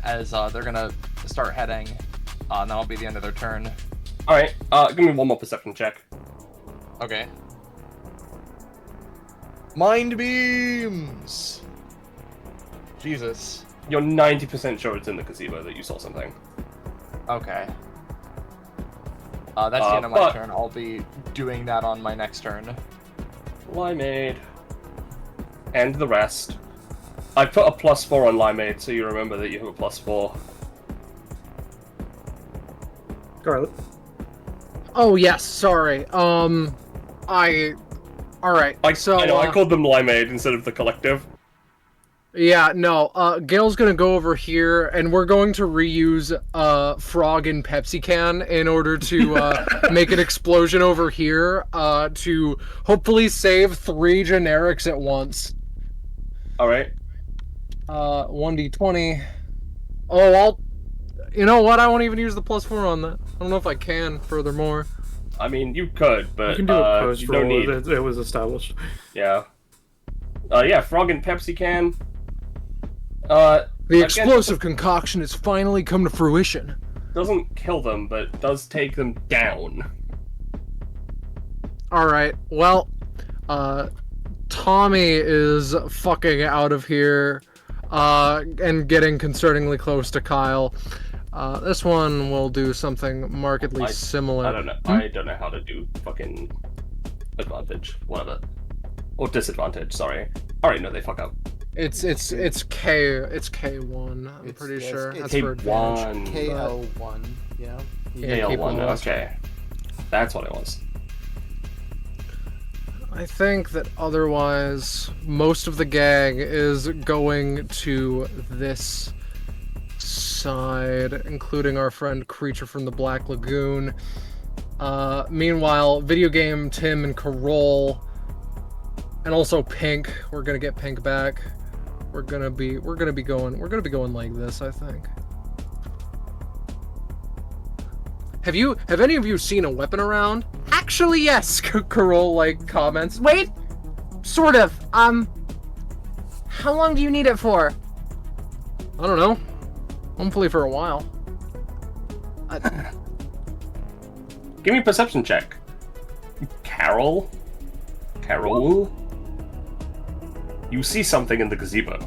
As they're gonna start heading, and that'll be the end of their turn. Alright, give me one more perception check. Okay. Mind beams! Jesus. You're 90% sure it's in the gazebo that you saw something. Okay. That's the end of my turn. I'll be doing that on my next turn. Limeade. And the rest. I put a +4 on Limeade, so you remember that you have a +4. Scarlet. Oh yes, sorry. Alright. So I know, I called them Limeade instead of the collective. Yeah, no, Gail's gonna go over here, and we're going to reuse, Frog and Pepsi Can in order to, make an explosion over here, to hopefully save 3 generics at once. Alright. 1d20. Oh, you know what, I won't even use the +4 on that. I don't know if I can, furthermore. I mean, you could, but, You can do a post you don't roll. need... It was established. Yeah. Yeah, Frog and Pepsi Can. The explosive concoction has finally come to fruition. Doesn't kill them, but does take them down. Alright, well, Tommy is fucking out of here, and getting concerningly close to Kyle. This one will do something markedly similar. I don't know. I don't know how to do fucking advantage, whatever. Or disadvantage, sorry. Alright, no, they fuck up. It's K1, I'm pretty sure. It's That's for advantage. KO1, yeah. KL1, okay. That's what it was. I think that otherwise, most of the gang is going to this side, including our friend Creature from the Black Lagoon. Meanwhile, Video Game, Tim, and Carol, and also Pink, we're gonna get Pink back. We're gonna be going like this, I think. Have any of you seen a weapon around? Actually, yes, Carol, comments. Wait, sort of. How long do you need it for? I don't know. Hopefully for a while. Give me a perception check. Carol? You see something in the gazebo.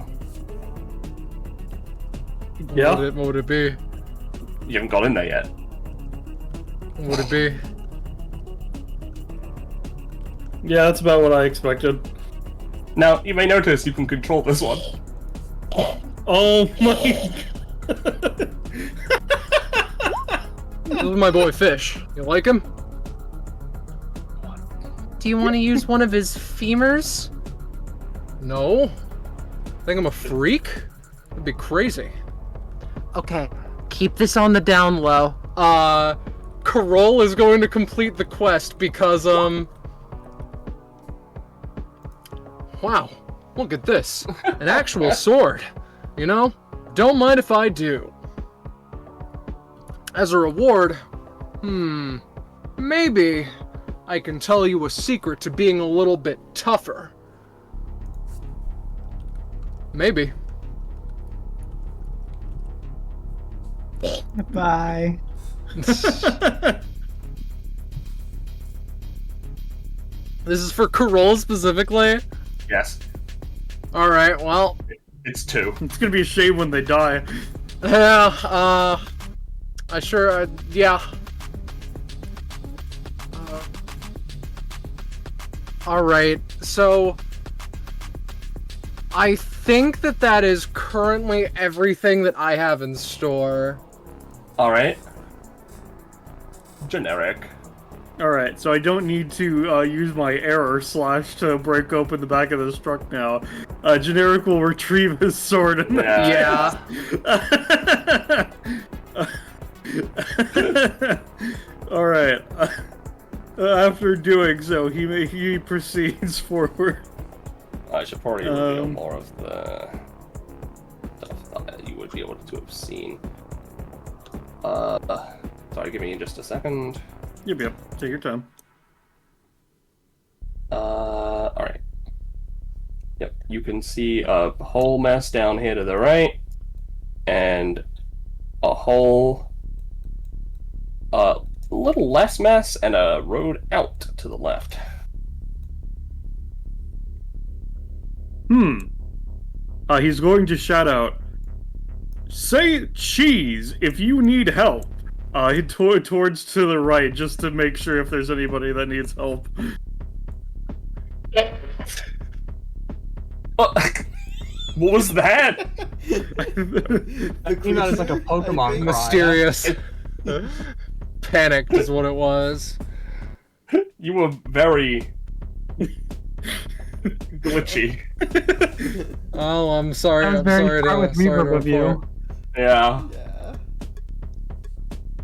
Yeah. What would it be? You haven't got in there yet. What would it be? Yeah, that's about what I expected. Now, you may notice you can control this one. Oh my This is my boy Fish. You like him? Do you want to use one of his femurs? No. Think I'm a freak? That'd be crazy. Okay, keep this on the down low. Carol is going to complete the quest because, wow. Look at this. An actual sword. You know? Don't mind if I do. As a reward, maybe I can tell you a secret to being a little bit tougher. Maybe. Bye. This is for Karol specifically? Yes. Alright, well. It's 2. It's gonna be a shame when they die. Yeah, yeah. Alright, so... I think that is currently everything that I have in store. Alright. Generic. Alright, so I don't need to use my error slash to break open the back of this truck now. Generic will retrieve his sword and Yeah. Alright. After doing so, he proceeds forward. I should probably reveal more of the stuff that you would be able to have seen. Sorry, give me just a second. Yep. Take your time. Alright. Yep, you can see a whole mess down here to the right, and a whole, little less mess, and a road out to the left. He's going to shout out, "Say cheese if you need help." Towards to the right, just to make sure if there's anybody that needs help. What was that? I came out as like a Pokemon cry. Mysterious. Panicked is what it was. You were very glitchy. Oh, I'm sorry. I was I'm very sorry far to, with sorry Reaver to with you. report. Yeah.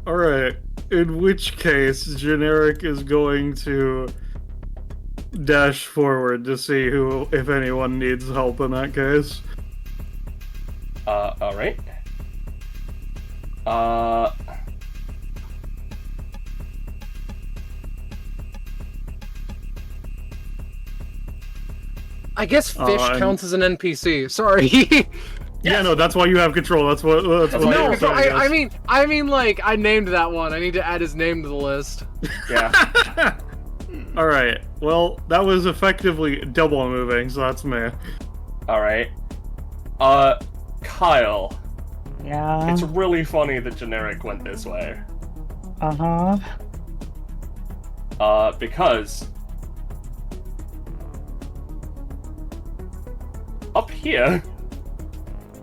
Alright, in which case, Generic is going to dash forward to see who, if anyone needs help in that case. Alright. I guess fish counts as an NPC. Sorry. Yeah, no, that's why you have control. That's what. No, I'm saying, I mean, like, I named that one. I need to add his name to the list. Yeah. Alright, well, that was effectively double moving, so that's me. Alright. Kyle. Yeah. It's really funny that Generic went this way. Uh-huh. Because up here,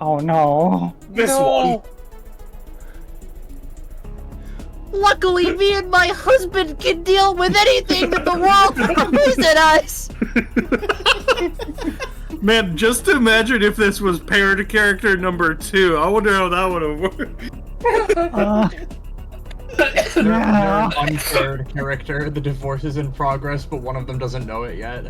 Oh no. this No. one. Luckily, me and my husband can deal with anything that the world throws at us. Man, just imagine if this was paired character number 2. I wonder how that would have worked. They're Yeah. an unpaired character. The divorce is in progress, but one of them doesn't know it yet.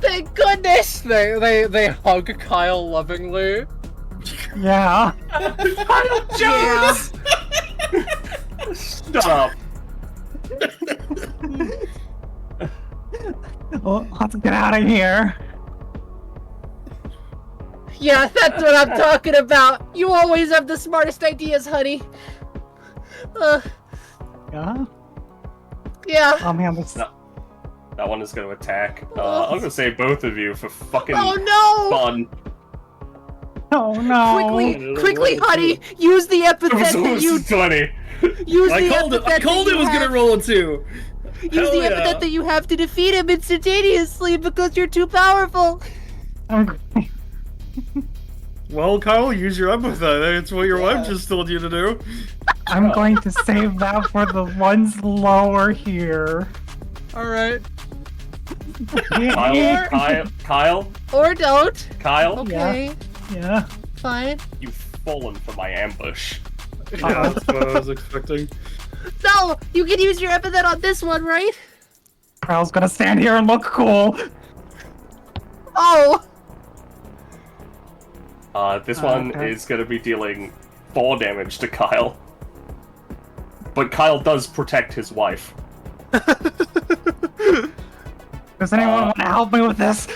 Thank goodness. They hug Kyle lovingly. Yeah. Yeah. Stop. Well, let's get out of here. Yeah, that's what I'm talking about. You always have the smartest ideas, honey. Yeah. Yeah. Oh man, this. No. That one is going to attack. I'm going to say both of you for fucking Oh no! fun. Oh no. Quickly, honey, use the epithet that you funny. use the I called epithet that you was have. gonna roll a 2. Use Hell the yeah. epithet that you have to defeat him instantaneously because you're too powerful. Well, Kyle, use your epithet. It's what your wife just told you to do. I'm going to save that for the ones lower here. Alright. Kyle, Or don't. Kyle, Okay, Yeah. fine. you've fallen for my ambush. Yeah, that's what I was expecting. No, you can use your epithet on this one, right? Kyle's gonna stand here and look cool. Oh, This one Okay. is going to be dealing 4 damage to Kyle. but Kyle does protect his wife. Does anyone want to help me with this?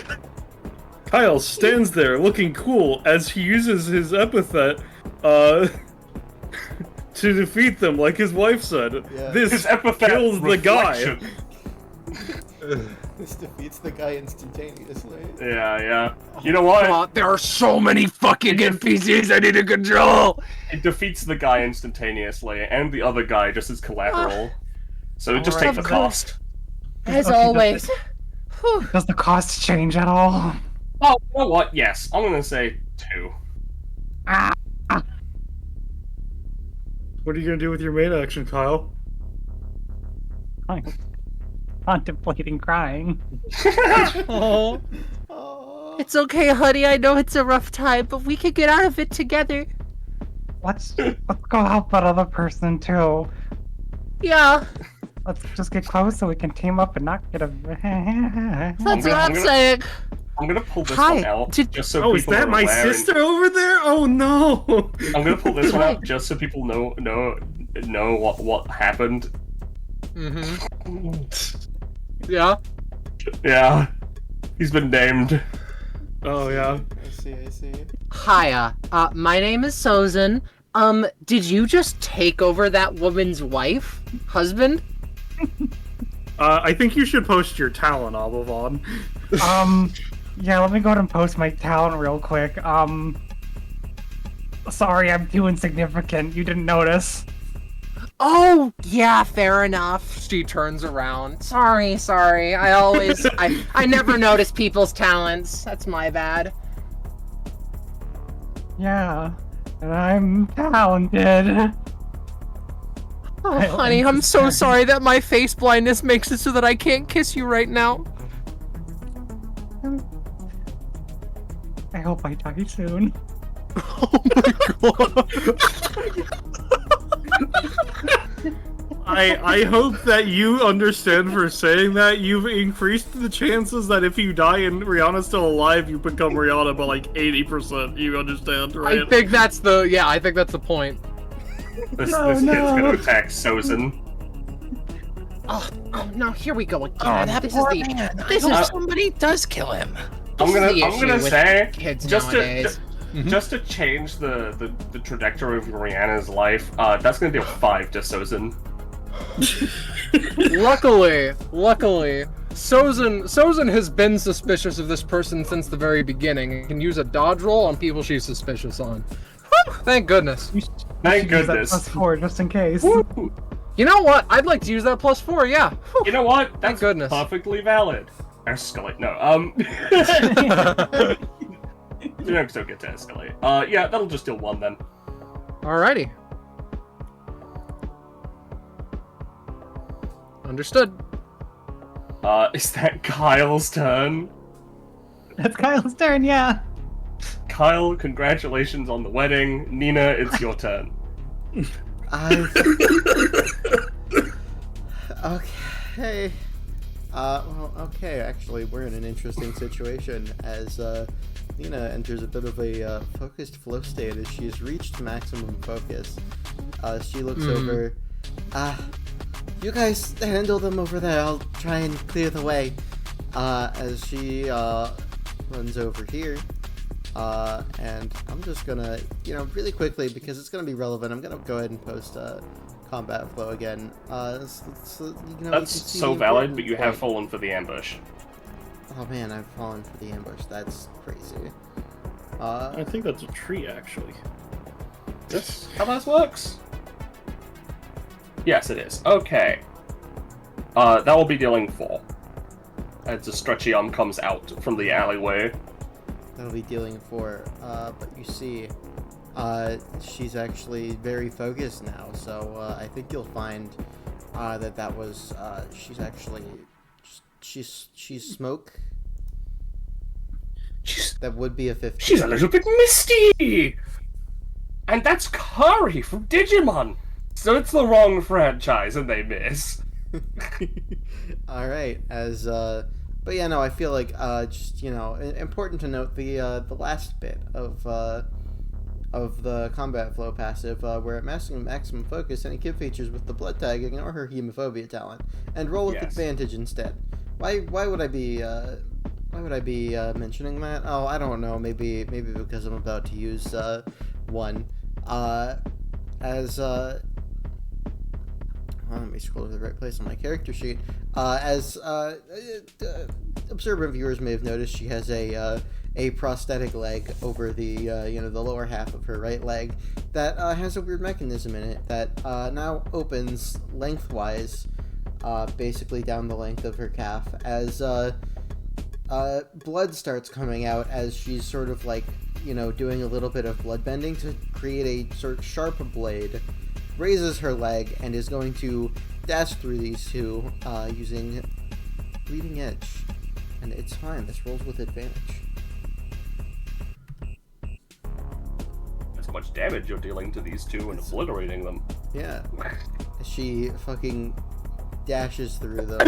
Kyle stands there looking cool as he uses his epithet to defeat them, like his wife said. Yeah. This His epithet kills the guy. reflection. This defeats the guy instantaneously. Yeah. You know what? God, there are so many fucking NPCs I need to control! It defeats the guy instantaneously, and the other guy just as collateral. So just Alright. take the cost. As Okay, always. Whew. Does the cost change at all? Oh, you know what? Yes. I'm gonna say 2. Ah, What are you gonna do with your main action, Kyle? I'm contemplating crying. Oh. Oh. It's okay, honey. I know it's a rough time, but we can get out of it together. Let's go help that other person too. Yeah, Let's just get close so we can team up and not get a. that's gonna- what I'm I'm gonna- saying. I'm gonna pull this Hi, one out did- just so Oh, is people that are my aware and- sister over there? Oh no! I'm gonna pull this one out just so people know what happened. Yeah? Yeah. He's been named. Oh yeah. I see. Hiya. My name is Sozin. Did you just take over that woman's husband? I think you should post your talent, Abavon. Yeah, let me go ahead and post my talent real quick. Sorry, I'm too insignificant. You didn't notice. Oh, yeah, fair enough. She turns around. Sorry. I never notice people's talents. That's my bad. Yeah, and I'm talented. Oh, I honey, I'm so understand. sorry that my face blindness makes it so that I can't kiss you right now. I hope I die soon. I hope that you understand for saying that you've increased the chances that if you die and Rihanna's still alive, you become Rihanna by like 80%. You understand, right? I think that's the point. This Oh, kid's no. gonna attack Sozin. Oh no, here we go again. Oh, that this poor is the man. I this hope is- somebody does kill him. I'm gonna the issue with say kids just nowadays. just to change the trajectory of Rihanna's life. That's gonna deal 5 to Sozin. Luckily, Sozin has been suspicious of this person since the very beginning and can use a dodge roll on people she's suspicious on. Whew, thank goodness. Thank Use that goodness. +4 just in case. Woo. You know what? I'd like to use that +4, yeah. Whew. You know what? That's goodness. perfectly valid. Escalate. No. You don't still get to escalate. Yeah, that'll just deal 1 then. Alrighty. Understood. Is that Kyle's turn? That's Kyle's turn, yeah. Kyle, congratulations on the wedding. Nina, it's your turn. Okay. Well, okay, actually, we're in an interesting situation as Nina enters a bit of a focused flow state as she has reached maximum focus. She looks over. You guys handle them over there. I'll try and clear the way. As she runs over here. And I'm just gonna, really quickly, because it's gonna be relevant, I'm gonna go ahead and post combat flow again. That's you can see so the valid, important but you have point. fallen for the ambush. Oh man, I've fallen for the ambush. That's crazy. I think that's a tree, actually. This how that works? Yes, it is. Okay. That will be dealing 4. As a stretchy arm comes out from the alleyway. That'll be dealing 4. But you see, she's actually very focused now. So I think you'll find that was she's actually she's smoke. That would be a 15. She's a little bit misty! And that's Kari from Digimon! So it's the wrong franchise and they miss. Alright, but yeah, no, I feel like, just, important to note the last bit of of the combat flow passive, where at maximum focus, any kid features with the blood tag ignore her hemophobia talent and roll with advantage instead. Why would I be mentioning that? Oh, I don't know. Maybe because I'm about to use one. Let me scroll to the right place on my character sheet. As observant viewers may have noticed, she has a prosthetic leg over the the lower half of her right leg that has a weird mechanism in it that now opens lengthwise, basically down the length of her calf, as blood starts coming out as she's sort of like doing a little bit of blood bending to create a sort of sharp blade. Raises her leg and is going to dash through these two using Bleeding Edge. And it's fine, this rolls with advantage. That's how much damage you're dealing to these two and obliterating them. Yeah. She fucking dashes through them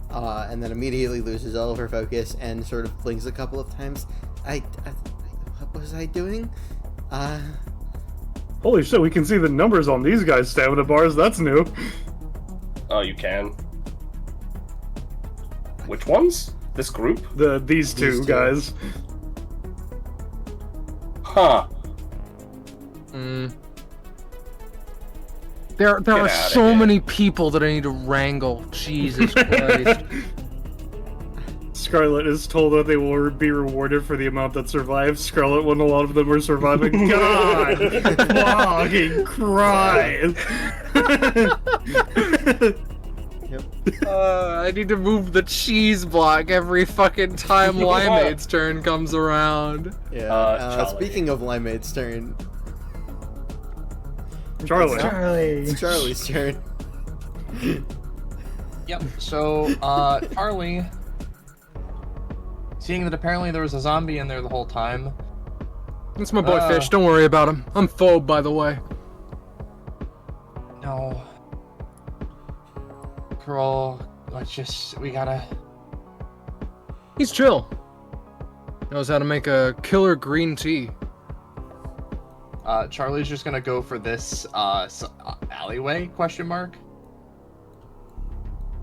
and then immediately loses all of her focus and sort of blinks a couple of times. What was I doing? Holy shit, we can see the numbers on these guys' stamina bars. That's new. Oh, you can. Which ones? This group? These two guys. Huh. There are so many people that I need to wrangle. Jesus Christ. Scarlet is told that they will be rewarded for the amount that survives. Scarlet, when a lot of them are surviving, God, fucking Christ. I need to move the cheese block every fucking time Limeade's turn comes around. Yeah. Speaking of Limeade's turn, Charlie. It's Charlie's turn. Yep. So, Charlie, seeing that apparently there was a zombie in there the whole time. That's my boy Fish. Don't worry about him. I'm phobe, by the way. No. Girl, we gotta... He's chill. Knows how to make a killer green tea. Charlie's just gonna go for this, alleyway, question mark?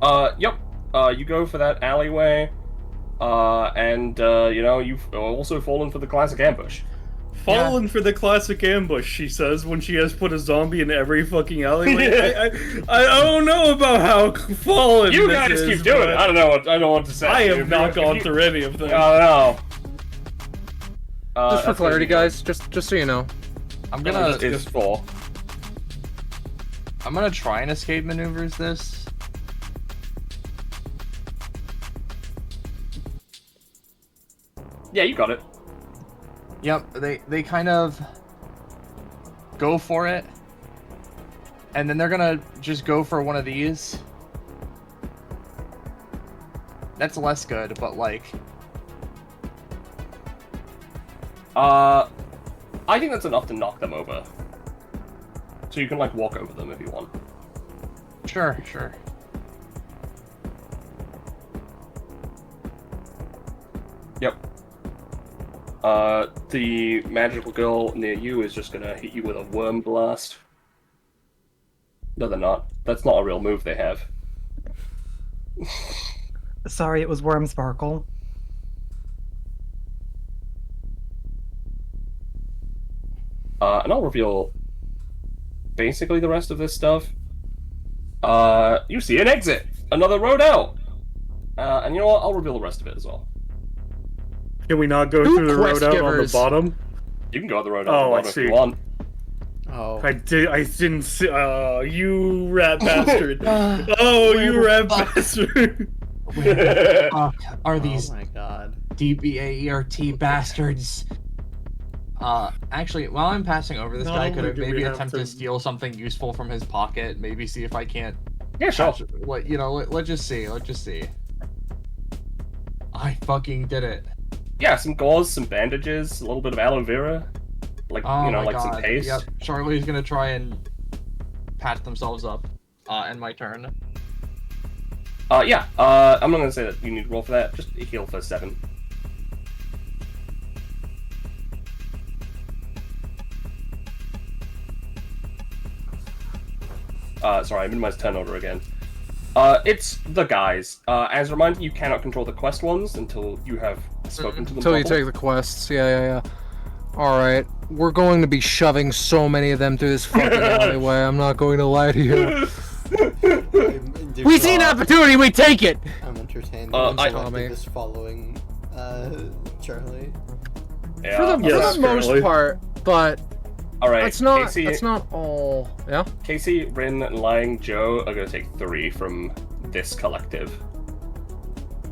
Yep. You go for that alleyway. You've also fallen for the classic ambush. Fallen for the classic ambush, she says, when she has put a zombie in every fucking alleyway. I don't know about how fallen You this guys is, keep doing it. I don't know what to say. I have not gone through any of them. I don't know. Just for clarity, guys, just so you know. I'm gonna try and escape maneuvers this. Yeah, you got it. Yep, they kind of go for it, and then they're gonna just go for one of these. That's less good, but like... I think that's enough to knock them over. So you can, like, walk over them if you want. Sure. Yep. The magical girl near you is just gonna hit you with a worm blast. No, they're not. That's not a real move they have. Sorry, it was Worm Sparkle. And I'll reveal basically the rest of this stuff. You see an exit! Another road out! And you know what? I'll reveal the rest of it as well. Can we not go through the road out on the bottom? You can go on the road out on the bottom if you want. Oh. I didn't see. Oh, you rat bastard. You rat bastard. Where the fuck are these Oh my god. DBA ERT bastards? Actually, while I'm passing over this guy, could I maybe attempt to steal something useful from his pocket? Maybe see if I can't... Yeah, sure. Let's just see. I fucking did it. Yeah, some gauze, some bandages, a little bit of aloe vera. Some paste. Yep, Charlie's gonna try and patch themselves up. End my turn. I'm not gonna say that you need to roll for that. Just heal for 7. Sorry, I minimized turn order again. It's the guys. As a reminder, you cannot control the quest ones until you have spoken to them. Until you take the quests. Yeah. Alright. We're going to be shoving so many of them through this fucking alleyway. I'm not going to lie to you. We see an opportunity, we take it! I'm entertained. I'm just following Charlie. Yeah. For the most part, but Alright, that's not Casey, that's not all. Yeah? Casey, Rin, Lying, Joe are gonna take 3 from this collective.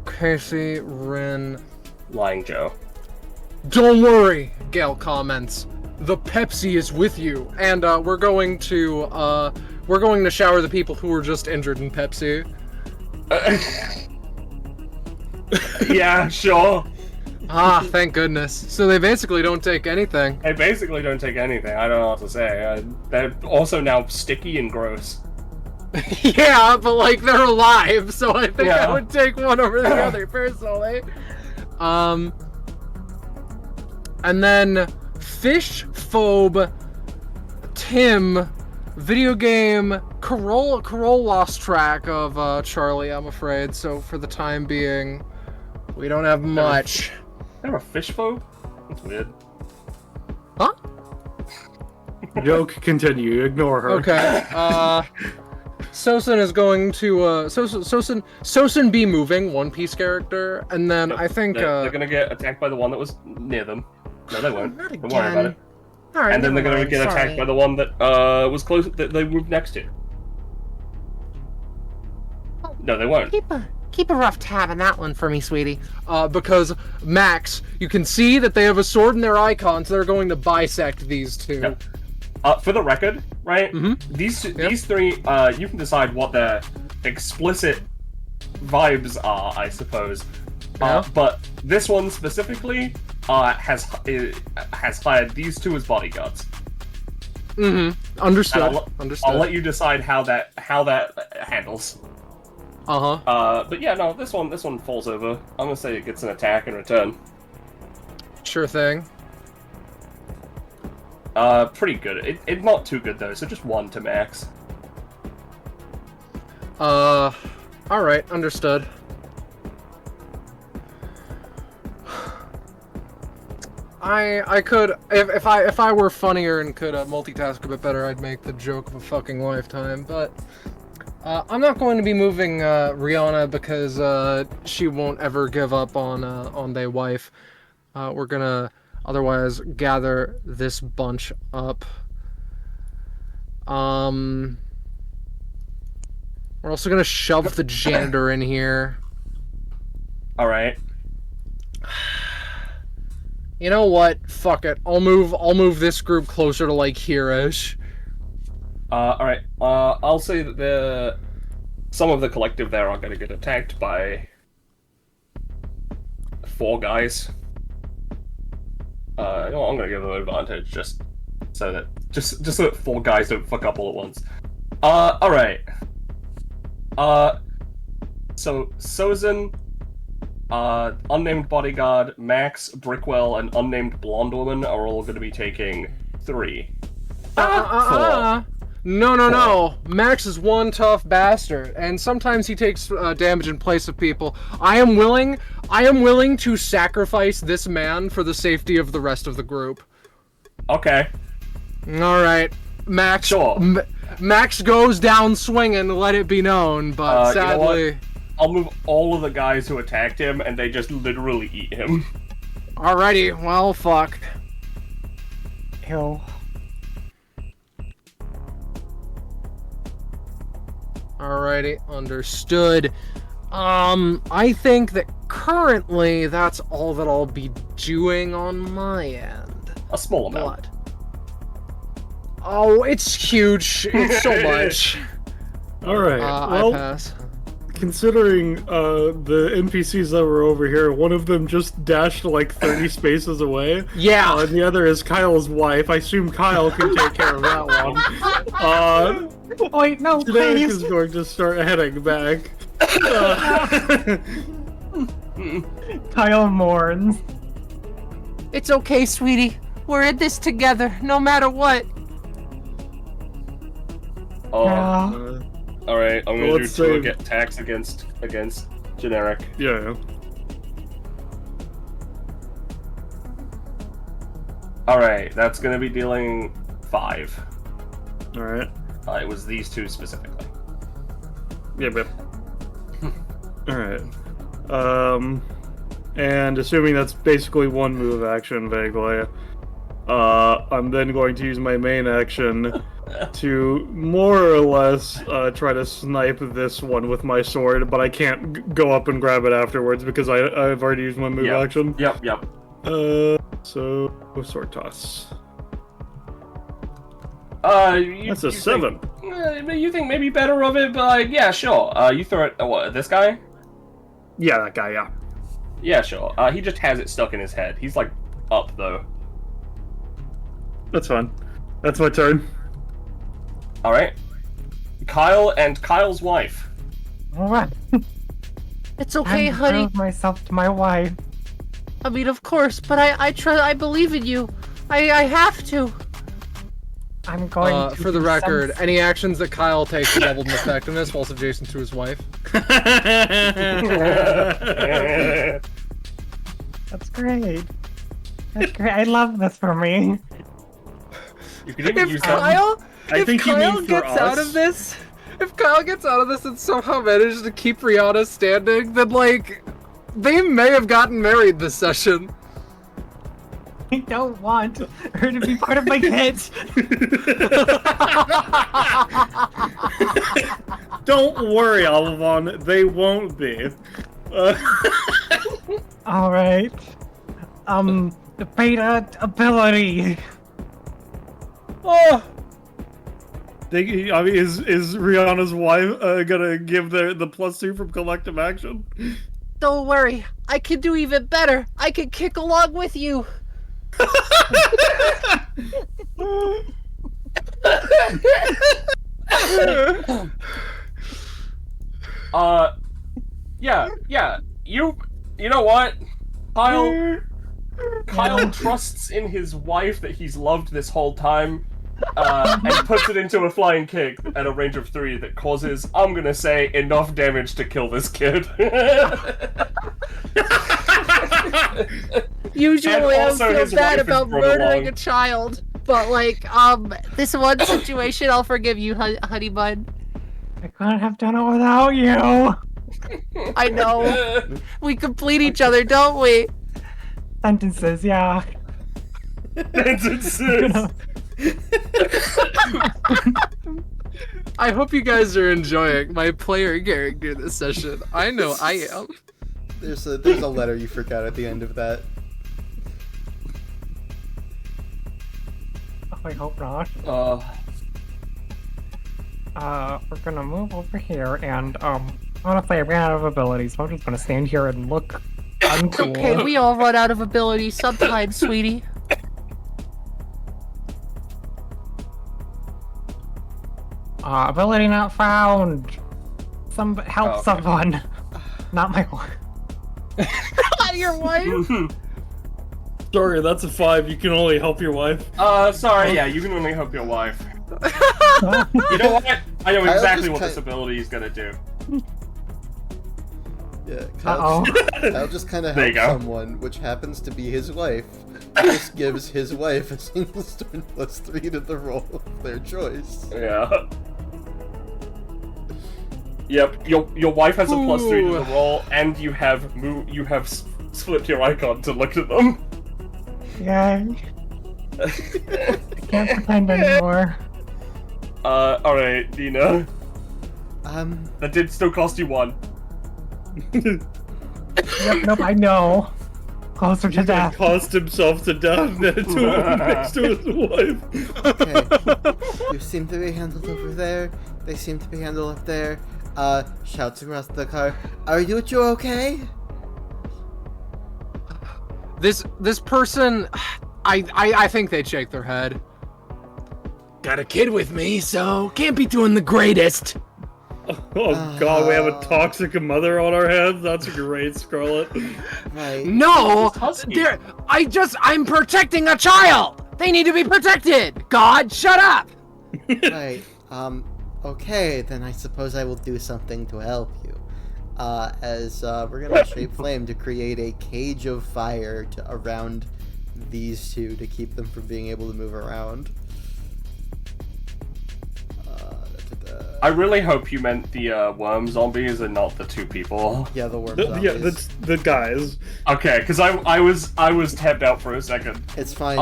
Casey, Rin. Lying Joe. Don't worry, Gale comments. The Pepsi is with you, and we're going to shower the people who were just injured in Pepsi. Yeah, sure. Ah, thank goodness. So they basically don't take anything. They basically don't take anything. I don't know what to say. They're also now sticky and gross. Yeah, but like they're alive, so I think Yeah. I would take one over the other personally. And then Fish Phobe, Tim, video game, Carol lost track of Charlie, I'm afraid. So for the time being, we don't have much. They're a fish phobe? That's weird. Huh? Joke, continue. Ignore her. Okay. Sosin is going to Sosin be moving, One Piece character, and then I think they're gonna get attacked by the one that was near them. No, they won't. Not Don't worry about again. it. Alright, And then they're never gonna mind, get attacked sorry. by the one that was close that they moved next to. No, they won't. Keep a rough tab on that one for me, sweetie. because Max, you can see that they have a sword in their icon, so they're going to bisect these two. Yep. For the record, right? Mm-hmm. These 3, you can decide what their explicit vibes are, I suppose. Yeah. But this one specifically has hired these 2 as bodyguards. Mm-hmm. Understood. And Understood. I'll let you decide how that handles. But yeah, no, this one falls over. I'm gonna say it gets an attack in return. Sure thing. Pretty good. It's not too good though, so just 1 to max. Alright, understood. I could, if I were funnier and could multitask a bit better, I'd make the joke of a fucking lifetime, but I'm not going to be moving Rihanna because she won't ever give up on their wife. We're gonna otherwise gather this bunch up. We're also gonna shove the janitor in here. Alright. You know what? Fuck it. I'll move this group closer to like here-ish. Alright. I'll say that some of the collective there are gonna get attacked by 4 guys. I'm gonna give them an advantage just so that 4 guys don't fuck up all at once. Alright. So Sozin, unnamed bodyguard, Max, Brickwell, and unnamed blonde woman are all going to be taking 3. No. Max is one tough bastard, and sometimes he takes damage in place of people. I am willing to sacrifice this man for the safety of the rest of the group. Okay. All right, Max. Sure. Max goes down swinging, let it be known, but You know what? sadly... I'll move all of the guys who attacked him, and they just literally eat him. Alrighty, well, fuck. Ew. Alrighty, understood. I think that currently that's all that I'll be doing on my end. A small amount. What? Oh, it's huge. It's so much. Alright, I well, pass. considering the NPCs that were over here, one of them just dashed like 30 spaces away. Yeah. And the other is Kyle's wife. I assume Kyle can take care of that one. Wait, no, Generic please. is going to start heading back. Kyle mourns. It's okay, sweetie. We're in this together, no matter what. Oh. Yeah. Alright, I'm gonna do let's 2 say- attacks against generic. Yeah. Alright, that's gonna be dealing 5. Alright. It was these 2 specifically. Yeah, but. Alright. And assuming that's basically one move action, vaguely, I'm then going to use my main action to more or less try to snipe this one with my sword, but I can't go up and grab it afterwards because I've already used my move action. Yep. So sword toss. That's a 7. You think maybe better of it, but yeah, sure. You throw it. What? This guy? Yeah, that guy. Yeah. Yeah, sure. He just has it stuck in his head. He's like up though. That's fine. That's my turn. All right. Kyle and Kyle's wife. All right. It's okay, I'm honey. prove myself to my wife. I mean, of course, but I believe in you. I have to. I'm going to For the do record, some- any actions that Kyle takes are doubled in effectiveness whilst adjacent to his wife. That's great. That's great. I love this for me. You can even If use that. Kyle, I think you Kyle mean for gets out us. of this, if Kyle gets out of this and somehow manages to keep Rihanna standing, then like, they may have gotten married this session. I don't want her to be part of my kit. Don't worry, Olivon. They won't be. All right. Beta ability. Oh, I mean, is Rihanna's wife gonna give the +2 from collective action? Don't worry. I can do even better. I can kick along with you. Yeah. You know what? Kyle trusts in his wife that he's loved this whole time, and puts it into a flying kick at a range of 3 that causes, I'm gonna say, enough damage to kill this kid. Usually And I also feel his bad wife is about brought murdering along. a child, but like, this one situation, I'll forgive you, honey bun. I couldn't have done it without you. I know. We complete each other, don't we? Sentences, yeah. I hope you guys are enjoying my player character this session. I know I am. There's a letter you forgot at the end of that. Oh, I hope not. We're gonna move over here and, honestly, I ran out of abilities, so I'm just gonna stand here and look uncool. Okay, we all run out of abilities sometimes, sweetie. Ability not found. Help someone. Not my wife. Not your wife. Sorry, that's a 5. You can only help your wife. Sorry, yeah, you can only help your wife. You know what? I know Kyle exactly just what ki- this ability is gonna do. Yeah, Uh-oh. Kyle just kind of There you helps go. someone, which happens to be his wife. This gives his wife a single stone +3 to the roll of their choice. Yeah. Yep, your wife has a +3 to the roll, and you have flipped your icon to look at them. Yay. I can't pretend anymore. Alright, Dina. That did still cost you 1. Yep, nope, I know. Closer to death. Cost himself to death next to his wife. Okay. You seem to be handled over there. They seem to be handled up there. Shouts across the car. Are you two okay? This person, I think they'd shake their head. Got a kid with me, so can't be doing the greatest. Oh god, we have a toxic mother on our hands? That's great, Scarlet. Right. No, Husky. I'm protecting a child. They need to be protected. God, shut up. Right. Okay, then I suppose I will do something to help you. As we're gonna shape flame to create a cage of fire around these two to keep them from being able to move around. I really hope you meant the worm zombies and not the two people. Yeah, the worm Yeah, zombies. that's the guys. Okay, because I was tapped out for a second. It's fine.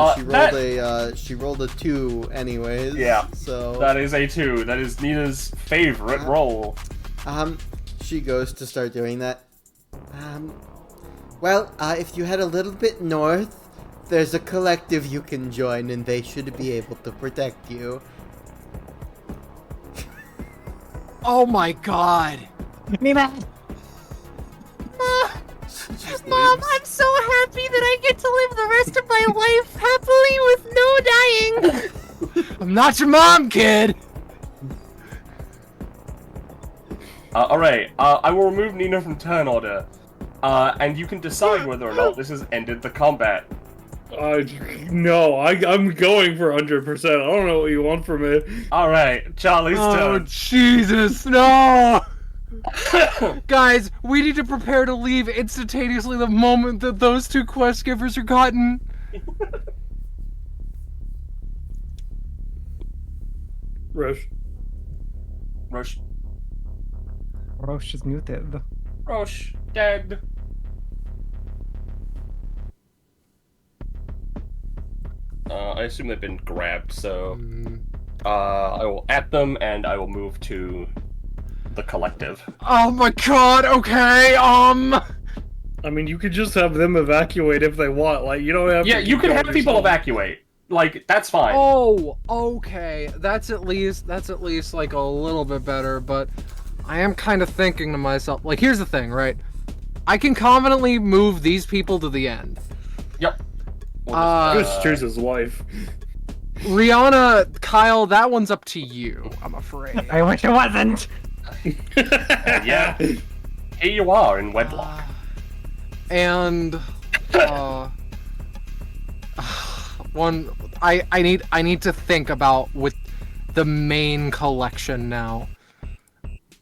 She rolled a 2 anyways. Yeah. So That is a 2. That is Nina's favorite roll. she goes to start doing that. Well, if you head a little bit north, there's a collective you can join, and they should be able to protect you. Oh my god. Nina! Mom, I'm so happy that I get to live the rest of my life happily with no dying. I'm not your mom, kid. Alright, I will remove Nina from turn order. And you can decide whether or not this has ended the combat. No, I'm going for 100%. I don't know what you want from me. Alright, Charlie's Oh, turn. Jesus, no! Guys, we need to prepare to leave instantaneously the moment that those two quest givers are gotten. Rush. Roche. Roche is muted. Roche, dead. I assume they've been grabbed, so I will at them and I will move to the collective. Oh my god, okay, I mean, you could just have them evacuate if they want. Like, you don't have Yeah, to you can go have people yourself. evacuate. Like, that's fine. Oh, okay. That's at least like a little bit better, but I am kind of thinking to myself, like, here's the thing, right? I can confidently move these people to the end. Yep. Just choose his life. Rihanna, Kyle, that one's up to you, I'm afraid. I wish it wasn't! Yeah. Here you are in wedlock. And I need to think about with the main collection now.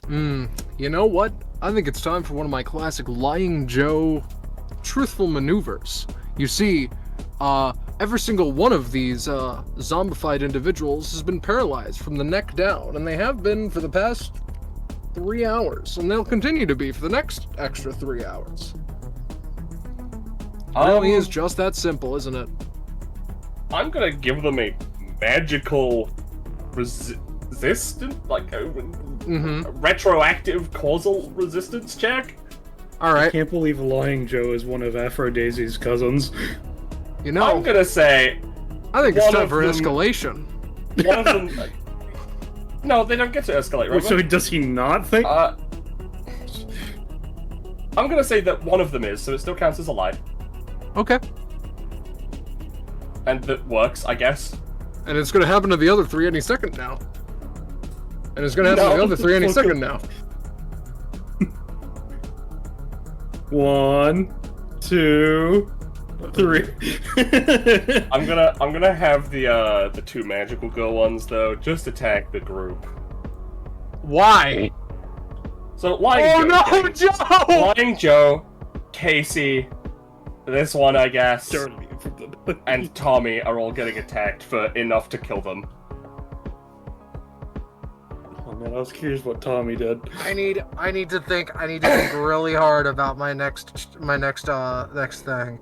You know what? I think it's time for one of my classic Lying Joe truthful maneuvers. You see, every single one of these zombified individuals has been paralyzed from the neck down, and they have been for the past 3 hours, and they'll continue to be for the next extra 3 hours. It really is just that simple, isn't it? I'm gonna give them a magical resistant, like a retroactive causal resistance check. I Alright, can't believe Lying Joe is one of Aphrodisi's cousins. you know, I'm gonna say I think it's one time of for them- escalation. one of them. No, they don't get to escalate, right? So does he not think? I'm gonna say that one of them is, so it still counts as a lie. Okay. And that works, I guess. And it's gonna happen to the other 3 any second now. And it's gonna happen to the other 3 any second now. 1, 2, 3. I'm gonna have the two magical girl ones though just attack the group. Why? So Lying Oh Joe, no, Joe! Lying Joe, Casey, this one I guess, Darn me from the... and Tommy are all getting attacked for enough to kill them. Oh man, I was curious what Tommy did. I need to think really hard about my next thing.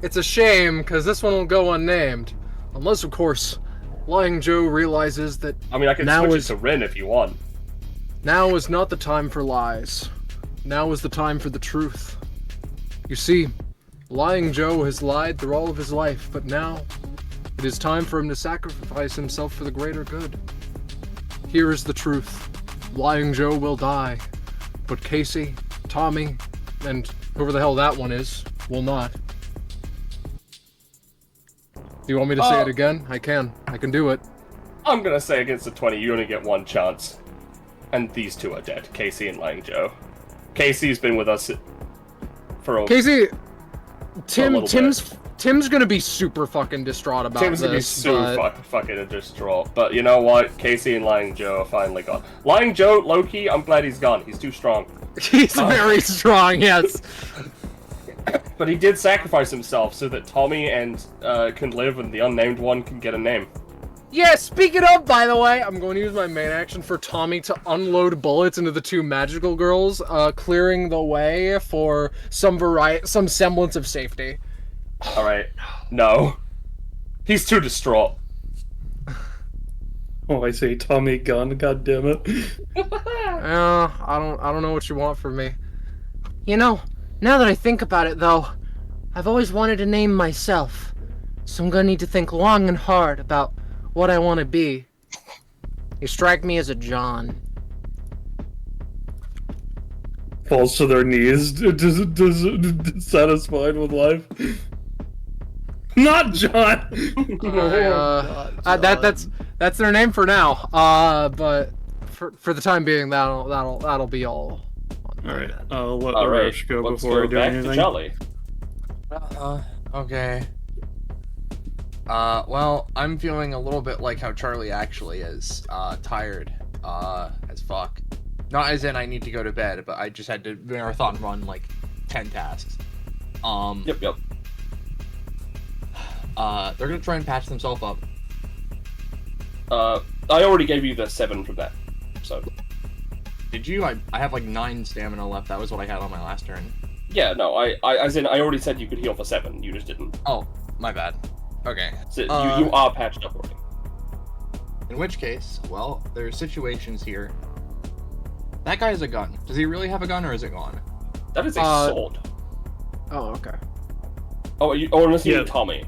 It's a shame because this one will go unnamed, unless of course Lying Joe realizes that I mean, I can Now switch is- it to Rin if you want. now is not the time for lies. Now is the time for the truth. You see, Lying Joe has lied through all of his life, but now it is time for him to sacrifice himself for the greater good. Here is the truth. Lying Joe will die, but Casey, Tommy, and whoever the hell that one is, will not. Do you want me to say it again? I can do it. I'm gonna say against the 20, you only get one chance. And these two are dead, Casey and Lying Joe. Casey's been with us for a Casey, little bit. Tim's gonna be super fucking distraught about Tim's gonna be this. so fucking distraught. But you know what? Casey and Lying Joe are finally gone. Lying Joe, low-key, I'm glad he's gone. He's too strong. He's very strong, yes. But he did sacrifice himself so that Tommy and can live and the unnamed one can get a name. Yeah, speaking of, by the way, I'm going to use my main action for Tommy to unload bullets into the two magical girls, clearing the way for some semblance of safety. Alright. No. He's too distraught. Oh, I say Tommy gun, god damn it. I don't know what you want from me. You know, now that I think about it, though, I've always wanted a name myself. So I'm gonna need to think long and hard about what I want to be. You strike me as a John. Falls to their knees, dissatisfied with life. Not John! That's their name for now. But for the time being, that'll be all. Alright, I'll let Alright, Arash go let's before I go do back anything. to Jolly. Okay. Well, I'm feeling a little bit like how Charlie actually is. Tired. As fuck. Not as in I need to go to bed, but I just had to marathon run like 10 tasks. Yep. They're gonna try and patch themselves up. I already gave you the 7 from that, so... Did you? I have like 9 stamina left. That was what I had on my last turn. Yeah, no, I already said you could heal for 7, you just didn't. Oh, my bad. Okay. So you are patched up already. In which case, well, there's situations here. That guy has a gun. Does he really have a gun, or is it gone? That is a sword. Oh, okay. Oh, unless you Yeah. mean Tommy.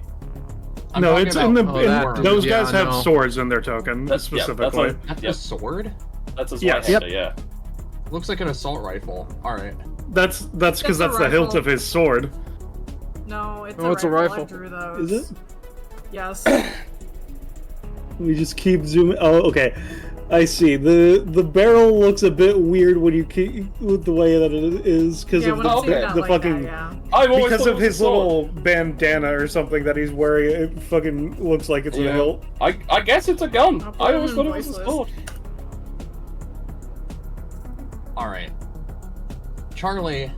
I'm No, talking it's about- in the. that- those yeah, guys I have know. swords in their token, That's specifically. That's Yep. a sword? That's his Yes. right-hander, yeah. Looks like an assault rifle. Alright. That's because That's that's a the hilt rifle. of his sword. No, it's Oh, a it's a rifle. rifle. I drew those. Is it? Yes. We just keep zooming. Oh, okay. I see. The barrel looks a bit weird when you keep with the way that it is because Yeah, of when I'm seeing the that like fucking. that, yeah. I've always Because thought it of was a his sword. little bandana or something that he's wearing, it fucking looks like it's a Yeah. hilt. I guess it's a gun. I'll put I it always in thought it was a voiceless. sword. Alright. Charlie.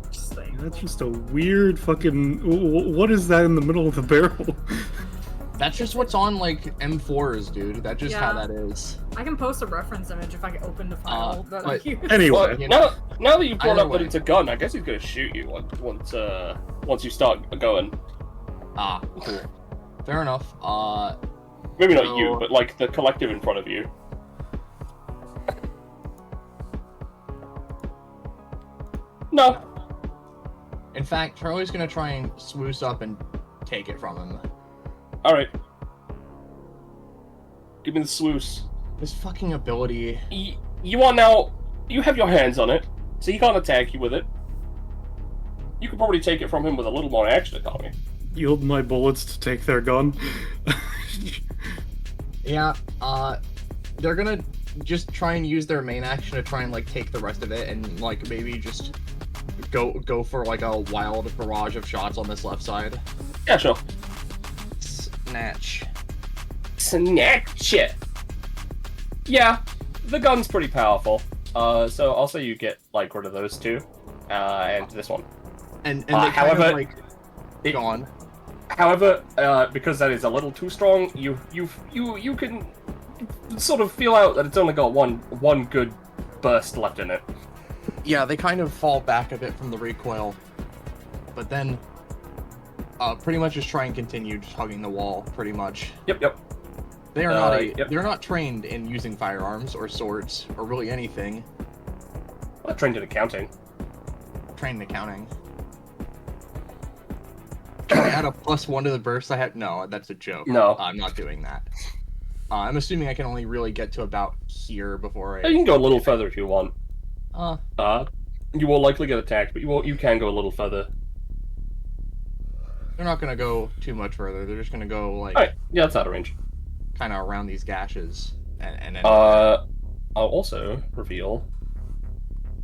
Interesting. That's just a weird fucking. What is that in the middle of the barrel? That's just what's on, like, M4s, dude. That's just how Yeah. that is. I can post a reference image if I can open the file that I but- use. Anyway, You know, Now that you brought either up that way. it's a gun, I guess he's gonna shoot you once you start going. Ah, cool. Fair enough. Maybe not So- you, but like the collective in front of you. No. In fact, Charlie's gonna try and swoosh up and take it from him. Alright. Give me the swoosh. This fucking ability. You are now... You have your hands on it, so he can't attack you with it. You could probably take it from him with a little more action economy. yield my bullets to take their gun. Yeah, they're gonna just try and use their main action to try and, like, take the rest of it and, like, maybe just go for, like, a wild barrage of shots on this left side. Yeah, sure. Snatch. Snatch it! Yeah, the gun's pretty powerful. So I'll say you get, like, rid of those two. And this one. And they kind however, of, like, go on. However, because that is a little too strong, you can sort of feel out that it's only got one good burst left in it. Yeah, they kind of fall back a bit from the recoil. But then, pretty much just try and continue just hugging the wall, pretty much. Yep. They are not yep. they're not trained in using firearms or swords or really anything. I'm trained in accounting. Trained in accounting. Can I add a +1 to the burst I had? No, that's a joke. No. I'm not doing that. I'm assuming I can only really get to about here before You I... can go a little further if you want. Uh, You will likely get attacked, but you can go a little further. they're not gonna go too much further. They're just gonna go, like, Alright, yeah, that's out of range. kind of around these gashes. And then... I'll also reveal...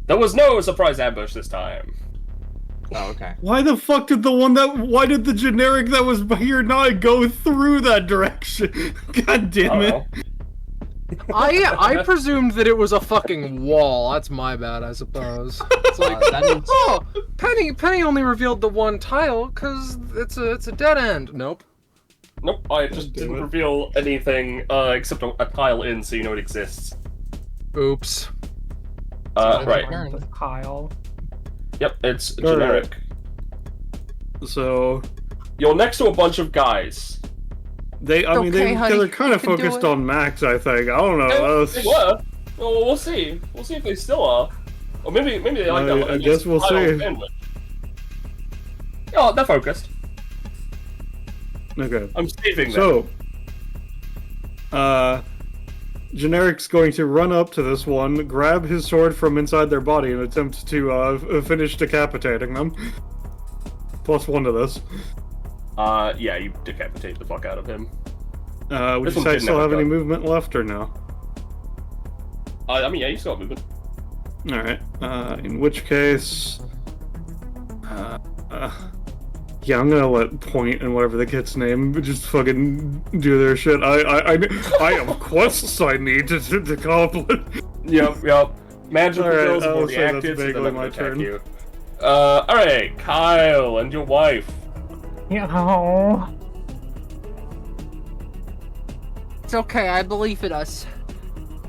There was no surprise ambush this time. Oh, okay. Why the fuck did why did the generic that was here not go through that direction? God damn it. I presumed that it was a fucking wall. That's my bad, I suppose. It's like, That means- oh, Penny only revealed the one tile because it's a dead end. Nope. Nope, I just didn't reveal anything except a tile in so you know it exists. Oops. Right. Kyle. Yep, it's generic. So You're next to a bunch of guys. they're kind of focused on Max, I think. I don't know. They were. Well, we'll see. We'll see if they still are. Or maybe they like that. I guess we'll see. Oh, they're focused. Okay. I'm saving them. So, Generic's going to run up to this one, grab his sword from inside their body, and attempt to finish decapitating them. +1 to this. Yeah, you decapitate the fuck out of him. Would This you one say I didn't still have have a any gun. movement left or no? I mean, yeah, you still have movement. Alright, in which case... yeah, I'm gonna let Point and whatever the kid's name just fucking do their shit. I have quests I need to accomplish. Yep. Magical Alright, skills have I'll already say that's acted, so vaguely they're not my gonna attack turn. you. Alright, Kyle and your wife. Yeah. It's okay, I believe in us.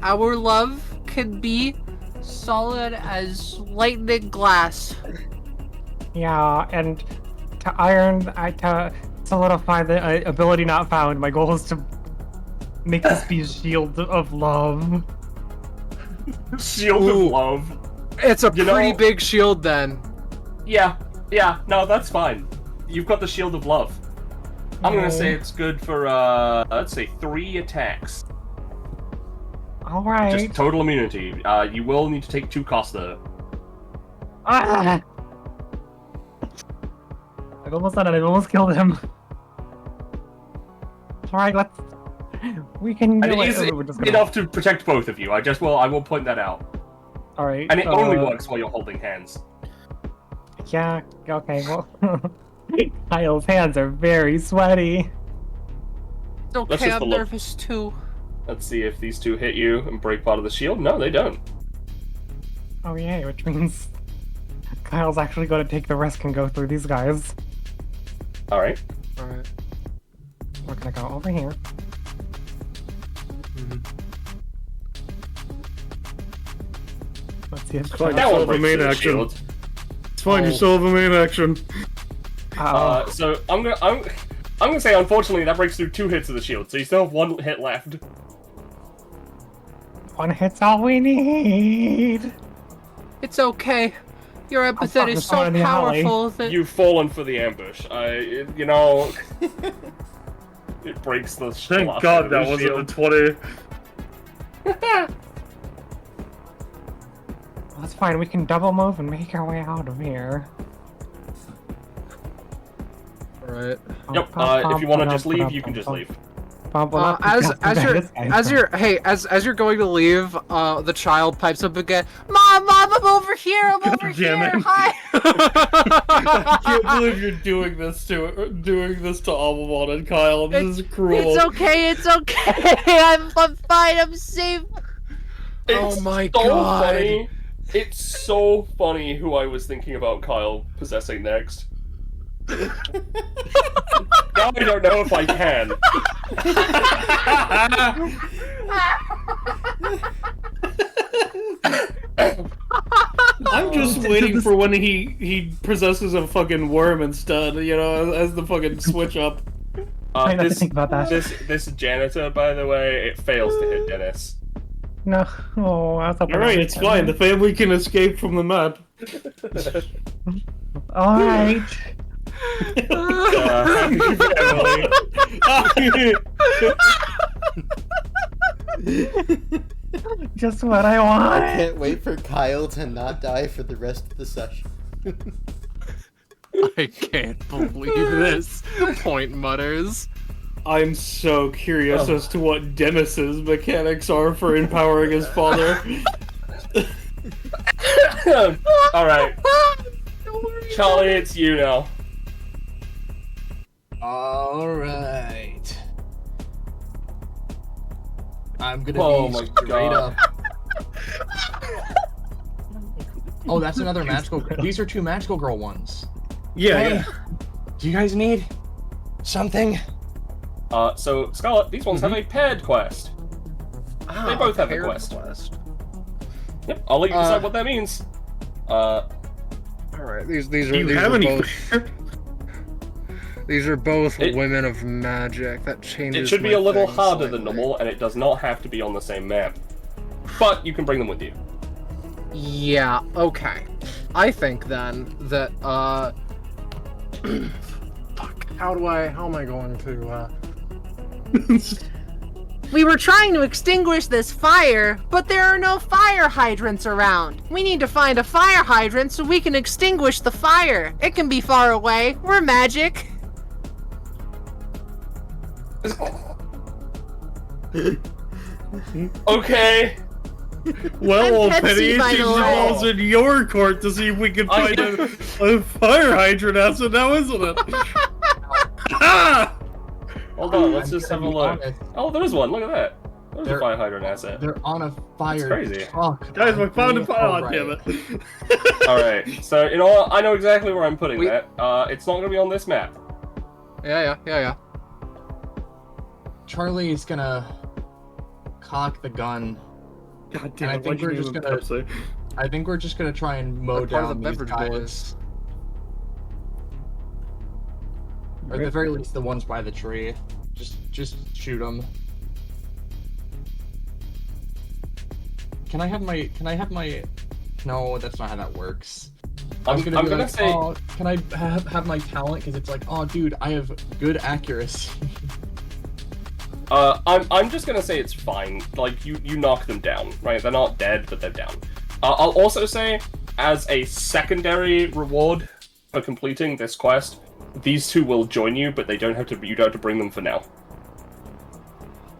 Our love can be solid as lightning glass. Yeah, and to solidify the ability not found, my goal is to make this be a shield of love. Shield Ooh. of love. It's a You pretty know- big shield then. Yeah, no, that's fine. You've got the shield of love. I'm gonna say it's good for, let's say 3 attacks. Alright. Just total immunity. You will need to take 2 costs though. Ah! I've almost done it, I've almost killed him. Alright, we can And do it it. is Oh, we're just gonna... enough to protect both of you. I will point that out. Alright. And it only works while you're holding hands. Yeah, okay, well... Kyle's hands are very sweaty. It's Let's okay, just I'm look. nervous too. Let's see if these 2 hit you and break part of the shield. No, they don't. Oh yay, which means Kyle's actually going to take the risk and go through these guys. Alright. Alright. We're gonna go over here. Let's see if fine. That Still one have a breaks main the action. shield. It's fine, you still have a main action. So I'm gonna say unfortunately that breaks through 2 hits of the shield, so you still have 1 hit left. One hit's all we need. It's okay. Your epithet fucking is someone so in the alley. powerful that You've fallen for the ambush. It breaks the Thank velocity God of that the wasn't shield. a 20. That's fine, we can double move and make our way out of here. Alright. Yep. If you want to just leave, you can just leave. As you're going to leave, the child pipes up again. Mom, I'm over here. I'm over damn here. it. Hi. I can't believe you're doing this to Almamon and Kyle. This is cruel. it's okay. I'm fine. I'm safe. Oh my so God. Funny. It's so funny who I was thinking about Kyle possessing next. Now I don't know if I can. I'm just waiting for when he possesses a fucking worm instead, as the fucking switch up. I have to think about that. This janitor, by the way, it fails to hit Dennis. No, oh, I was hoping Alright, it's fine. The family can escape from the map. Alright. Happy family. Just what I want. I can't wait for Kyle to not die for the rest of the session. I can't believe this. Point mutters. I'm so curious as to what Dennis's mechanics are for empowering his father. Alright. Don't worry. Charlie, it's you now. Alright. I'm gonna Oh be my straight God. up. Oh, that's another magical. These are 2 magical girl ones. Yeah, Hey, yeah. do you guys need something? So Scarlet, these ones have a paired quest. They both have a quest. Yep, I'll let you decide what that means. Alright, these Do are you these have are any? both these are both women of magic. That changes. It should be my a little thing harder slightly. than normal, and it does not have to be on the same map. But you can bring them with you. Yeah, okay. I think then that, fuck, how am I going to, We were trying to extinguish this fire, but there are no fire hydrants around. We need to find a fire hydrant so we can extinguish the fire. It can be far away. We're magic. Okay. Well, I'm Penny, Pepsi, by it the way. balls in your court to see if we can find a fire hydrant asset now, isn't it? Ah! Hold on, let's I'm just gonna have a be look. honest. Oh, there's one. Look at that. There's a They're- fire hydrant asset. They're on a fire crazy. truck. Guys, we found a fire. Oh, Alright. damn it. Alright, so you know what? I know exactly where I'm putting We- that. It's not gonna be on this map. Yeah. Charlie's gonna cock the gun. God And I damn it, think why'd you we're name just him gonna- Pepsi? I think we're just gonna try and mow They're part of down the these beverage guys. boys. Or at the very least, the ones by the tree. Just shoot them. Can I have my? No, that's not how that works. I was I'm be gonna like, say- oh, can I have my talent? Because it's like, oh, dude, I have good accuracy. I'm just gonna say it's fine. Like, you knock them down, right? They're not dead, but they're down. I'll also say, as a secondary reward for completing this quest, these 2 will join you, but you don't have to bring them for now.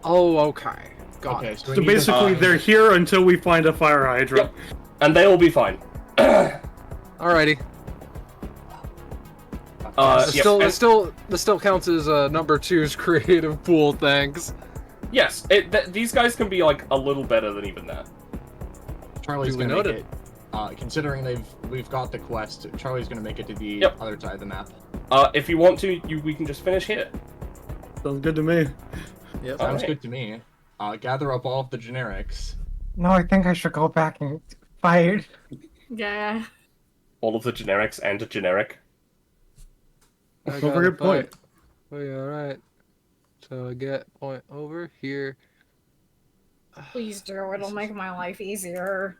Oh, okay. Got Okay, it. so, we So need to basically, find- they're here until we find a fire hydrant. And they will be fine. Alrighty. This Yep, still, and- this still counts as number 2's creative pool. Thanks. Yes, these guys can be, like, a little better than even that. Charlie's Duly gonna make noted. it. Considering we've got the quest, Charlie's gonna make it to the Yep. other side of the map. If you want to, we can just finish here. Sounds good to me. Yep. Sounds Alright. good to me. Gather up all of the generics. No, I think I should go back and fight. Yeah. All of the generics and a generic. I Don't got a forget point. Oh, yeah, alright. So I get point over here. Please do. It'll make my life easier.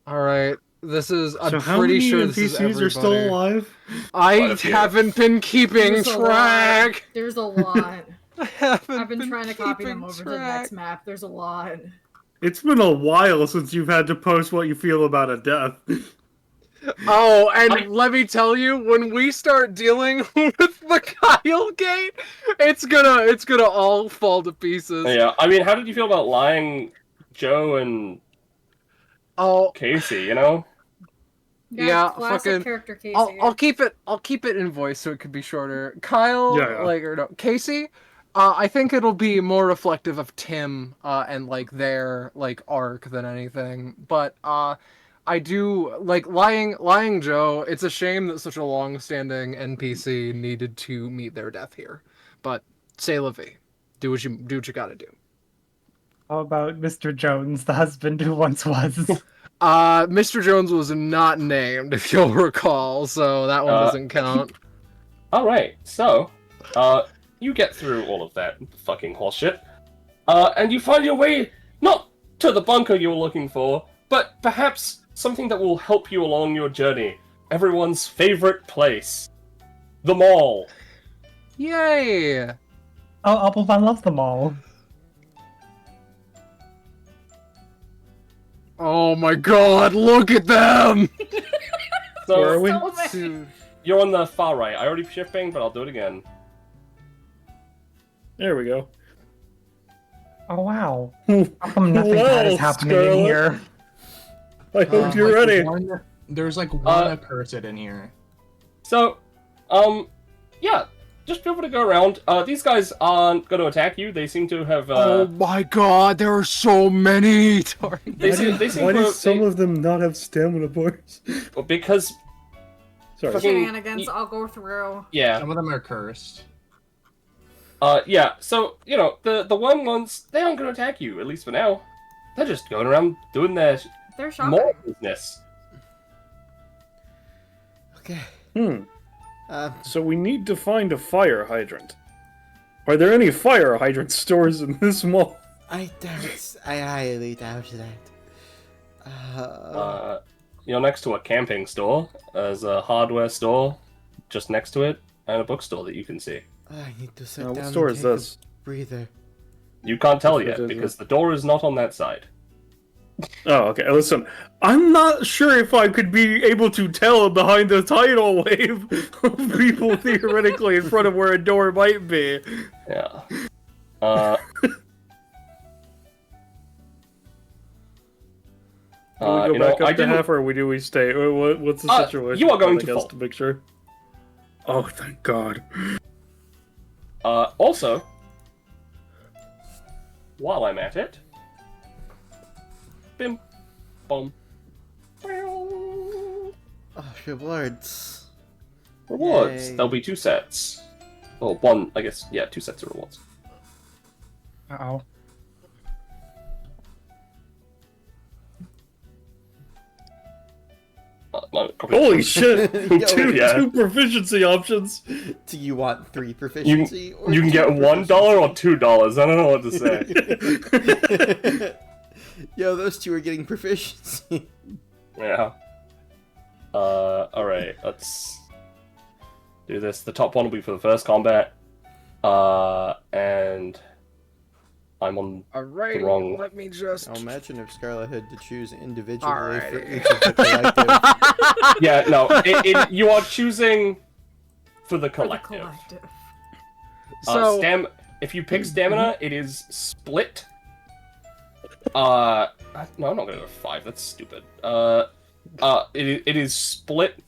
Alright. This is. I'm So how pretty many sure this is NPCs are still everybody. alive? I Quite a few. haven't been keeping There's a lot. track. There's a lot. I haven't I've been trying to copy them keeping over to the track. next map. There's a lot. It's been a while since you've had to post what you feel about a death. Oh, and let me tell you, when we start dealing with the Kyle gate, it's gonna all fall to pieces. Yeah, I mean, how did you feel about lying Joe and Oh, Casey, you know? Yeah, classic fucking- character Casey. I'll keep it in voice so it could be shorter. Kyle, Yeah. or no, Casey. I think it'll be more reflective of Tim and like their like arc than anything. But I do like lying Joe. It's a shame that such a long-standing NPC needed to meet their death here. But say la vie. Do what you gotta do. How about Mr. Jones, the husband who once was? Mr. Jones was not named, if you'll recall, so that one doesn't count. Alright, so, you get through all of that fucking horseshit, and you find your way, not to the bunker you were looking for, but perhaps something that will help you along your journey. Everyone's favorite place. The mall. Yay! Oh, Applebun loves them all. Oh my god, look at them! So, Where are we? So many. Dude. you're on the far right. I already shifting, but I'll do it again. There we go. Oh wow. How come nothing bad is Whoa, happening in Scarlet. here? I hope you're Like, ready. There's like one accursed in here. So, yeah, just feel free to go around. These guys aren't going to attack you. They seem to have. Oh my god, there are so many. Why do some of them not have stamina bars? Because. Sorry. Shenanigans, I'll go through. Yeah. Some of them are cursed. Yeah. So the worm ones, they aren't going to attack you, at least for now. They're just going around doing their They're shopping. more business. Okay. So we need to find a fire hydrant. Are there any fire hydrant stores in this mall? I highly doubt that. Next to a camping store, there's a hardware store just next to it, and a bookstore that you can see. I need to sit What down store and is take this? a breather. You can't tell Which yet, is it? because the door is not on that side. Oh, okay. Listen, I'm not sure if I could be able to tell behind the tidal wave of people theoretically in front of where a door might be. Yeah. Do we go back I up to didn't... half, or do we stay? What's the situation? You are going I to fall. to make sure. Oh, thank God. Also, while I'm at it, bim, boom. Oh, rewards. Rewards. Yay. There'll be 2 sets. Well, one, I guess. Yeah, 2 sets of rewards. Uh-oh. Holy shit! Yo, two proficiency options. Do you want 3 proficiency? You can get $1 or $2. I don't know what to say. Yo, those 2 are getting proficiency. Yeah. Alright, let's do this. The top one will be for the first combat. And I'm on Alright, the wrong... let me just... Now imagine if Scarlet had to choose individually for Alrighty. each of the collective. Yeah, no, you are choosing for the For the collective. collective. So... If you pick stamina, it is split. No, I'm not gonna go 5. That's stupid. It is split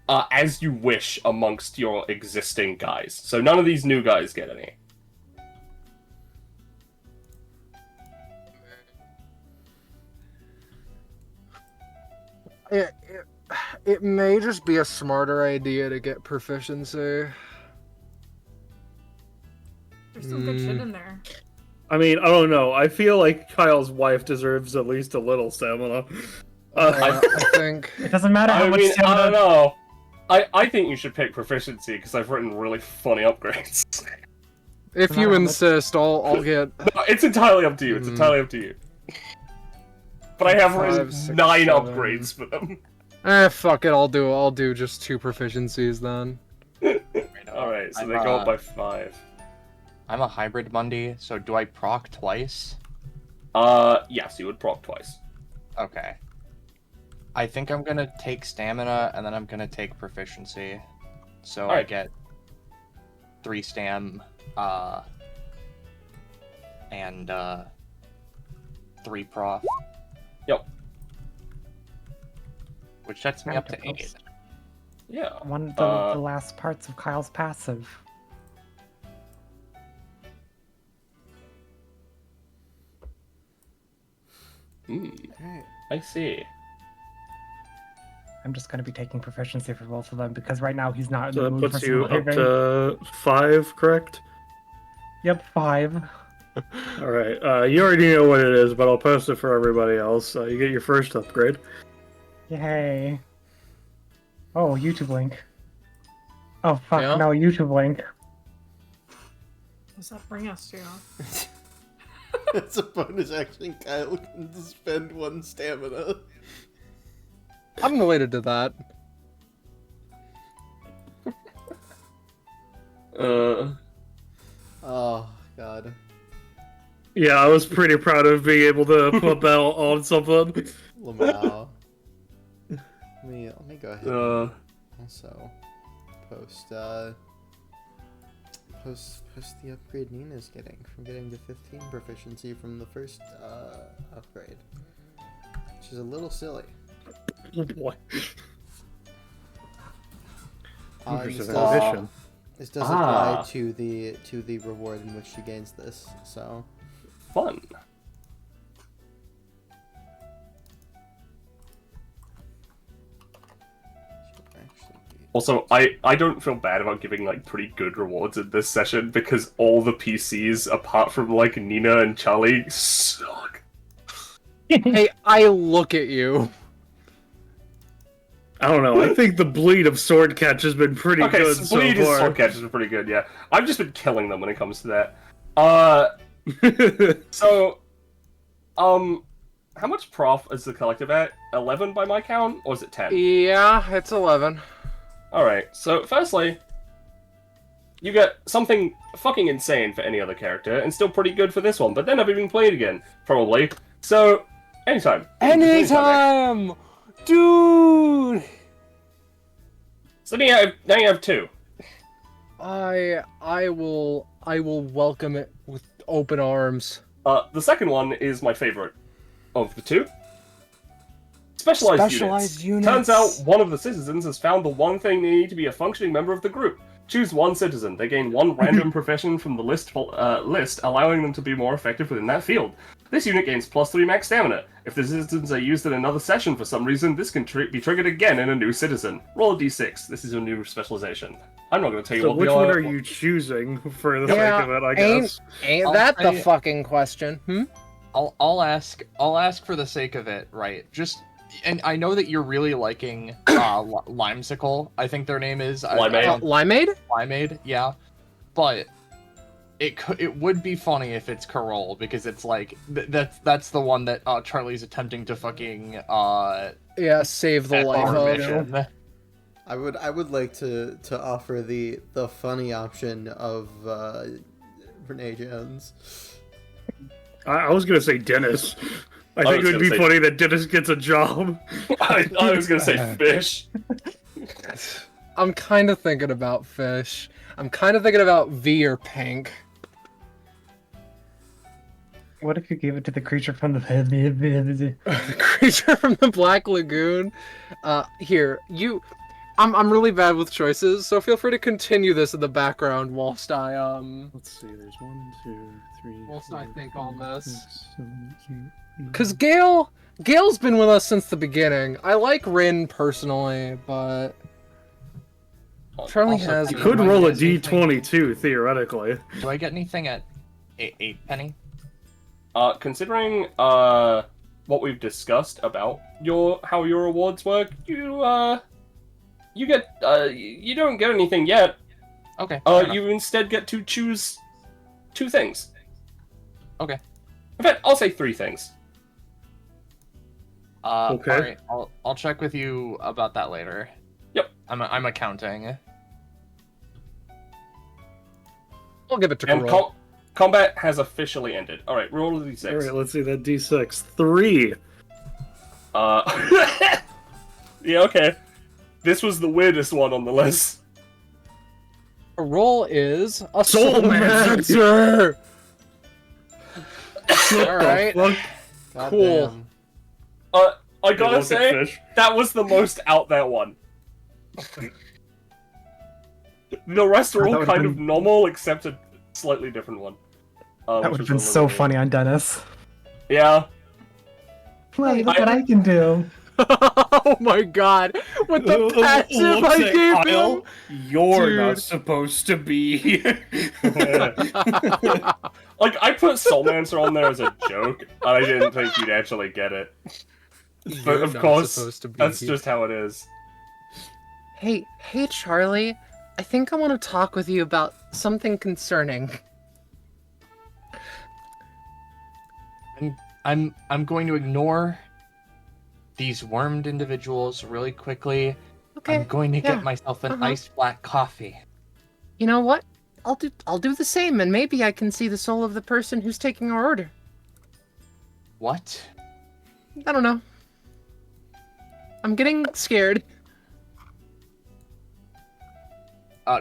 as you wish amongst your existing guys. So none of these new guys get any. It may just be a smarter idea to get proficiency. There's some good shit in there. I mean, I don't know. I feel like Kyle's wife deserves at least a little stamina. I think... It doesn't matter how I much mean, I stamina. don't know. I think you should pick proficiency because I've written really funny upgrades. If you insist, I'll get... No, it's entirely up to you. It's entirely up to you. But I have written 5, 6, 9 7. upgrades for them. Fuck it, I'll do just 2 proficiencies then. Alright, so they go up by 5. I'm a hybrid Mundi, so do I proc twice? Yes, you would proc twice. Okay. I think I'm gonna take stamina, and then I'm gonna take proficiency. So I Alright. get 3 stam, and 3 prof. Yep. Which sets me up to 8. Yeah. The last parts of Kyle's passive. Alright. I see. I'm just going to be taking proficiency for both of them because right now he's not in So the that mood puts for you up surviving. to 5, correct? Yep, 5. Alright, you already know what it is, but I'll post it for everybody else. You get your first upgrade. Yay. Oh, YouTube link. Oh, fuck, Yeah? no, YouTube link. What does that bring us to? That's a bonus action. Kyle can spend 1 stamina. I'm related to that. Oh, God. Yeah, I was pretty proud of being able to put that on something. Lamau. let me go ahead and also post the upgrade Nina's getting from getting the 15 proficiency from the first upgrade, which is a little silly. What? Interesting does- addition. This does apply to the reward in which she gains this. So Fun. Also, I don't feel bad about giving like pretty good rewards in this session because all the PCs apart from like Nina and Charlie suck. Hey, I look at you. I don't know. I think the bleed of sword catch has been pretty Okay, good so bleed so is far. sword catches are pretty good. Yeah, I've just been killing them when it comes to that. So, how much prof is the collective at? 11 by my count, or is it 10? Yeah, it's 11. Alright, so firstly, you get something fucking insane for any other character, and still pretty good for this one, but then I've even played again, probably. So, anytime. Anytime! Dude! So now you have 2. I will welcome it with open arms. The second one is my favorite of the 2. Specialized units. Turns out one of the citizens has found the one thing they need to be a functioning member of the group. Choose one citizen. They gain one random profession from the list, allowing them to be more effective within that field. This unit gains +3 max stamina. If the citizens are used in another session for some reason, this can be triggered again in a new citizen. Roll a d6. This is your new specialization. I'm not going to tell you So what which they one are. are you choosing for the sake of it, I guess? Ain't I'll that the say- fucking question? I'll ask for the sake of it, right? And I know that you're really liking Limesicle. I think their name is Limeade? Limeade? Limeade, yeah. But it would be funny if it's Carol because it's like that's the one that Charlie's attempting to fucking Yeah, save the life of. mission. I would like to offer the funny option of Renee Jones. I was gonna say Dennis. I think it would be funny that Dennis gets a job. I was going to say fish. I'm kind of thinking about fish. I'm kind of thinking about V or pink. What if you gave it to the creature from the The creature from the Black Lagoon. Here, I'm really bad with choices, so feel free to continue this in the background whilst I Let's see. There's 1, 2, 3. whilst I think on this. 6, 7, 8, 9. Cause Gail's been with us since the beginning. I like Rin personally, but Charlie Also, has. You Do could I roll a get anything? d22 theoretically. Do I get anything at 8 penny? Considering what we've discussed about how your rewards work, you don't get anything yet. Okay. fair enough. You instead get to choose 2 things. Okay. In fact, I'll say 3 things. Okay. All right. I'll check with you about that later. Yep. I'm accounting. I'll give it to And Carol. combat has officially ended. All right, roll a d6. All right, let's see that d6. 3. Yeah, okay. This was the weirdest one on the list. A roll is a Soulmancer. Soulmancer! Alright. God Cool. damn. I gotta Look at say, fish. that was the most out there one. The rest are That all would've kind of been- normal, except a slightly different one. That which would have was been a so little funny weird. on Dennis. Yeah. Look what I can do. Oh my god! With the passive I gave him! You're Dude. not supposed to be here. Like, I put Soulmancer on there as a joke, and I didn't think you'd actually get it. But You're of not course, supposed to be that's here. just how it is. Hey, Charlie. I think I want to talk with you about something concerning. I'm going to ignore these wormed individuals really quickly. Okay. I'm going to yeah, get myself an uh-huh. iced black coffee. You know what? I'll do the same, and maybe I can see the soul of the person who's taking our order. What? I don't know. I'm getting scared.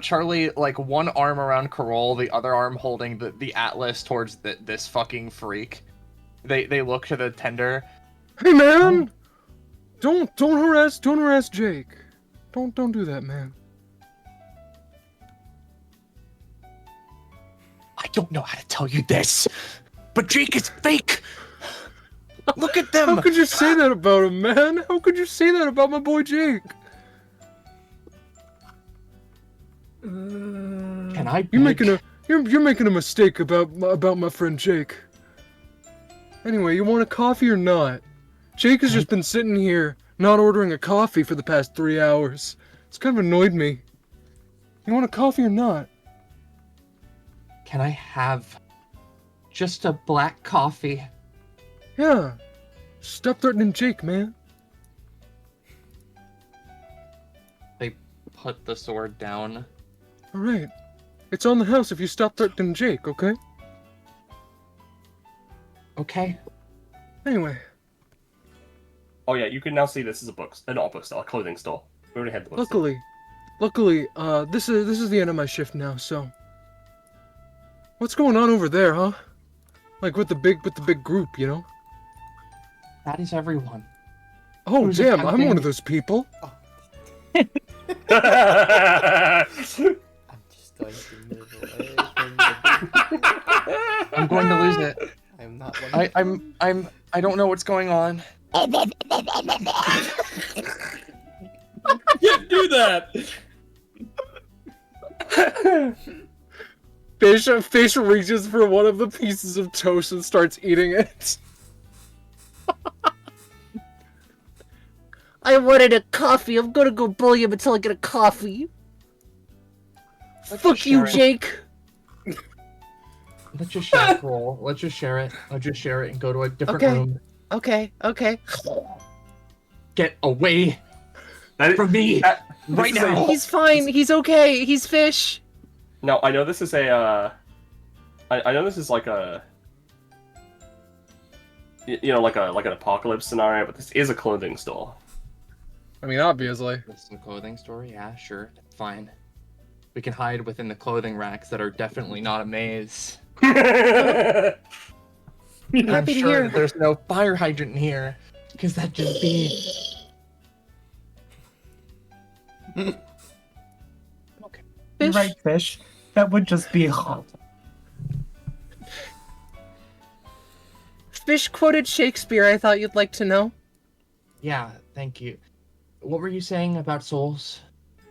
Charlie, like one arm around Carol, the other arm holding the atlas towards this fucking freak. They look to the tender. Hey man! Don't harass Jake. Don't do that, man. don't know how to tell you this, but Jake is fake. Look at them. How could you say that about him, man? How could you say that about my boy Jake? Can I? You're making a mistake about my friend Jake. Anyway, you want a coffee or not? Jake has just been sitting here, not ordering a coffee for the past 3 hours. It's kind of annoyed me. You want a coffee or not? Can I have just a black coffee? Yeah. Stop threatening Jake, man. They put the sword down. Alright. It's on the house if you stop threatening Jake, okay? Okay. Anyway. Oh yeah, you can now see this is not a bookstore, a clothing store. We already had the bookstore. Luckily, this is the end of my shift now, so. What's going on over there, huh? Like with the big group, you know? That is everyone. Oh Who's damn, I'm attempting- one of those people. I'm just going to move away from the... I'm going to lose it. I'm not one I don't know what's going on. You can't do that! Fish reaches for one of the pieces of toast and starts eating it. I wanted a coffee. I'm gonna go bully him until I get a coffee. Fuck you, Jake. Let's just share it, roll. Let's just share it. I'll just share it and go to a different room. Okay. Get away from me right now. He's fine. He's okay. He's fish. Now, I know this is a, I know this is like a, you know, like an apocalypse scenario, but this is a clothing store. I mean, obviously. This is a clothing store? Yeah, sure. Fine. We can hide within the clothing racks that are definitely not a maze. I'm Happy to sure hear. that there's no fire hydrant in here, because that'd just be... You're right, Fish. That would just be hot. Fish quoted Shakespeare. I thought you'd like to know. Yeah, thank you. What were you saying about souls?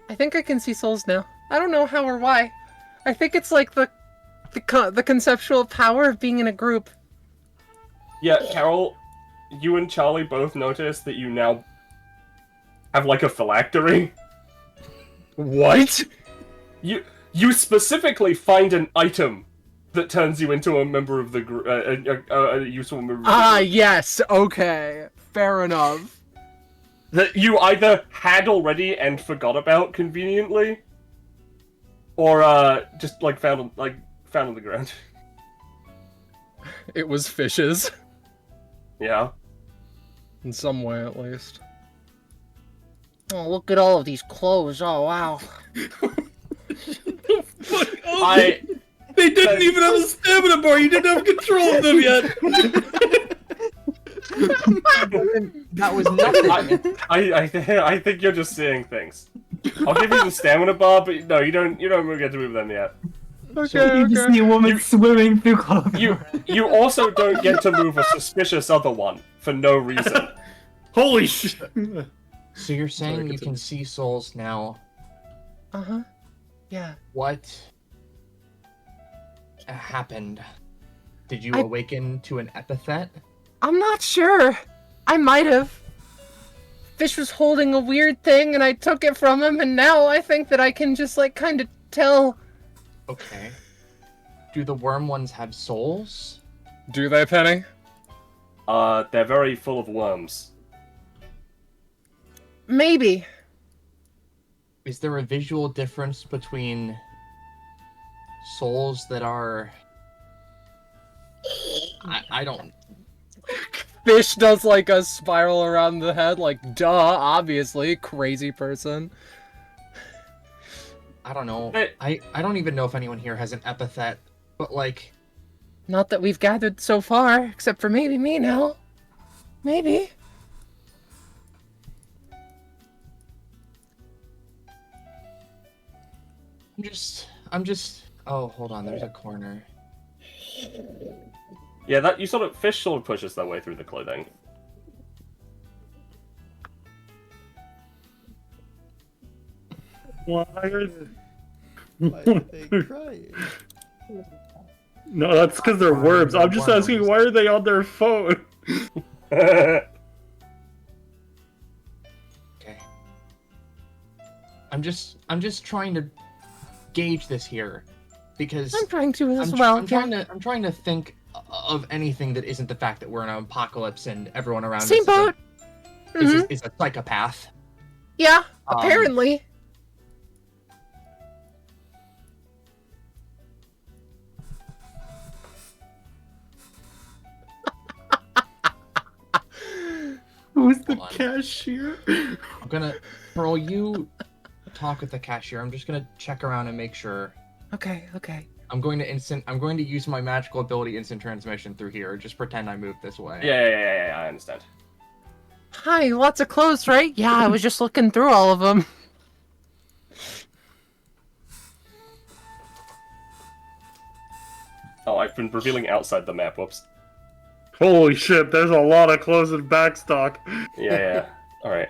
I think I can see souls now. I don't know how or why. I think it's like the conceptual power of being in a group. Yeah, Carol, you and Charlie both noticed that you now have like a phylactery. What? You specifically find an item that turns you into a member of the group, a useful member of the Ah, group. yes. Okay. Fair enough. That you either had already and forgot about conveniently, or just like found on the ground. It was fishes. Yeah. In some way, at least. Oh, look at all of these clothes. Oh, wow. They didn't even have a stamina bar. You didn't have control of them yet. That was nothing. I think you're just seeing things. I'll give you the stamina bar, but no, you don't get to move them yet. Okay, You just see a woman swimming through clothing. You also don't get to move a suspicious other one for no reason. Holy shit. So you're saying you can see souls now. Uh-huh. Yeah. What happened? Did you awaken to an epithet? I'm not sure. I might have. Fish was holding a weird thing and I took it from him, and now I think that I can just like kind of tell. Okay. Do the worm ones have souls? Do they, Penny? They're very full of worms. Maybe. Is there a visual difference between souls that are... I don't... Fish does like a spiral around the head, like, duh, obviously, crazy person. I don't know. I don't even know if anyone here has an epithet, but like... Not that we've gathered so far, except for maybe me now. Maybe. I'm just... Oh, hold on, there's a corner. Yeah, fish sort of pushes their way through the clothing. Why are Why are they crying? No, that's because they're worms. I'm just asking, why are they on their phone? Okay. I'm just trying to gauge this here, because I'm trying to as well. I'm trying to think of anything that isn't the fact that we're in an apocalypse and everyone around Same us boat. is a psychopath. Yeah, apparently. Who's the Hold on. cashier? I'm gonna, Pearl, you talk with the cashier. I'm just gonna check around and make sure. Okay. I'm going to use my magical ability instant transmission through here. Just pretend I moved this way. Yeah, I understand. Hi, lots of clothes, right? Yeah, I was just looking through all of them. Oh, I've been revealing outside the map, whoops. Holy shit, there's a lot of clothes in backstock. Yeah. Alright.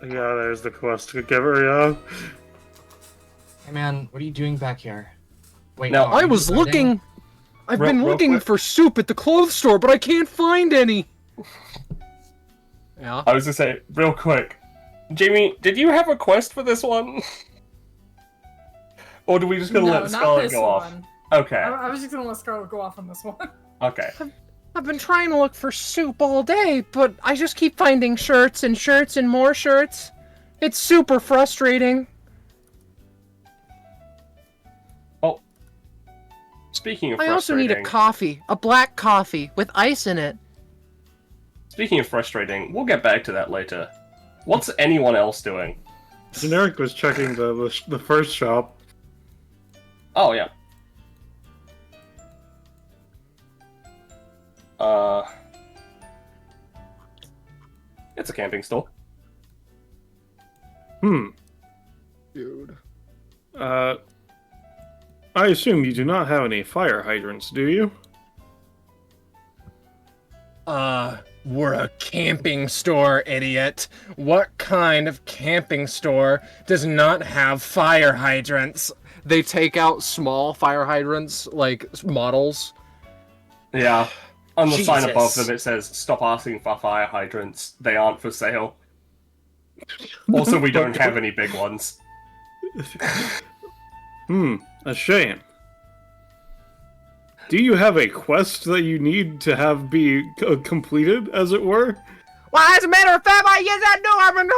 Yeah, there's the quest giver, yeah. Hey man, what are you doing back here? Wait, Now, are I you was defending? looking. I've been Real looking quick. for soup at the clothes store, but I can't find any. Yeah. I was gonna say, real quick. Jamie, did you have a quest for this one? Or do we just gonna No, let not Scarlet this go off? one. Okay. I was just gonna let Scarlet go off on this one. Okay. I've been trying to look for soup all day, but I just keep finding shirts and more shirts. It's super frustrating. Speaking of I also need a frustrating, coffee, a black coffee with ice in it. speaking of frustrating, we'll get back to that later. What's anyone else doing? Generic was checking the first shop. Oh, yeah. It's a camping store. Dude. I assume you do not have any fire hydrants, do you? We're a camping store, idiot. What kind of camping store does not have fire hydrants? They take out small fire hydrants, like models. Yeah. On the sign above Jesus. them, it says, "Stop asking for fire hydrants. They aren't for sale." Also, we don't have any big ones. A shame. Do you have a quest that you need to have be completed, as it were? Well, as a matter of fact, yes, I do. I've been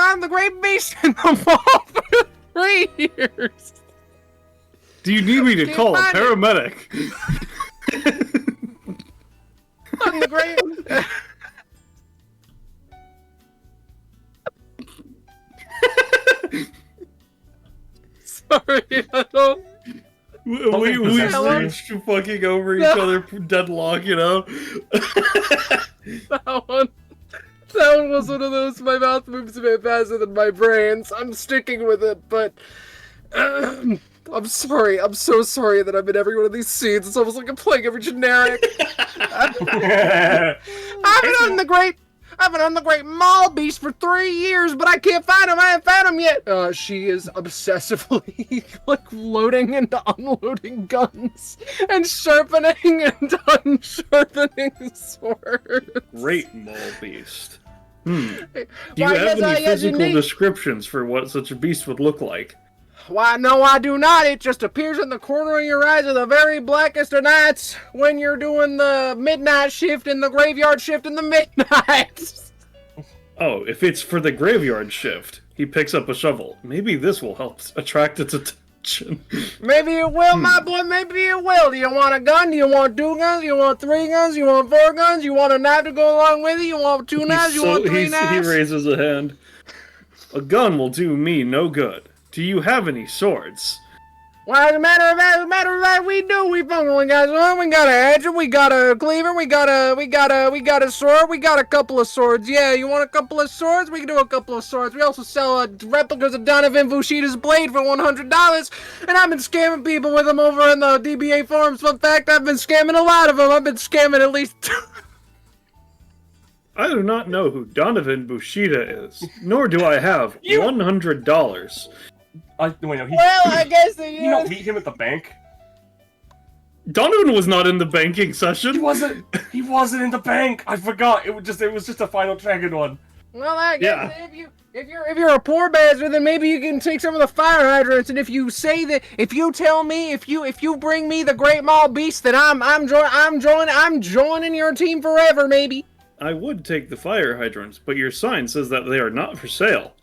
on the Great Beast in the wall for 3 years. Do you need me to Can't call a find it. paramedic? On the Great. Sorry, I don't. We switched to fucking over each other, deadlock, you know? That one was one of those, my mouth moves a bit faster than my brain, so I'm sticking with it, but... I'm sorry, I'm so sorry that I'm in every one of these scenes. It's almost like I'm playing every generic. I've been on the Great Mall Beast for 3 years, but I can't find him. I haven't found him yet. She is obsessively, like, loading and unloading guns, and sharpening and unsharpening swords. Great Mall Beast. Do you Why, have yes, any yes, physical indeed. descriptions for what such a beast would look like? Why, no, I do not. It just appears in the corner of your eyes of the very blackest of nights when you're doing the midnight shift and the graveyard shift in the midnight. Oh, if it's for the graveyard shift, he picks up a shovel. Maybe this will help attract its attention. Maybe it will, my boy. Maybe it will. Do you want a gun? Do you want 2 guns? Do you want 3 guns? Do you want 4 guns? You want a knife to go along with it? You want 2 knives? You want 3 He knives? raises a hand. A gun will do me no good. Do you have any swords? Well, as a matter of fact, we do. We fucking got one. We got a hatchet. We got a cleaver. We got a sword. We got a couple of swords. Yeah, you want a couple of swords? We can do a couple of swords. We also sell replicas of Donovan Bushida's blade for $100. And I've been scamming people with them over in the DBA forums. Fun fact, I've been scamming a lot of them. I've been scamming at least two. I do not know who Donovan Bushida is, nor do I have $100. I guess you don't meet him at the bank. Donovan was not in the banking session. He wasn't in the bank. I forgot. It was just a final dragon one. Well, I guess if you're a poor bastard, then maybe you can take some of the fire hydrants. And if you say that, if you tell me, if you bring me the Great Maul Beast, then I'm joining your team forever, maybe. I would take the fire hydrants, but your sign says that they are not for sale.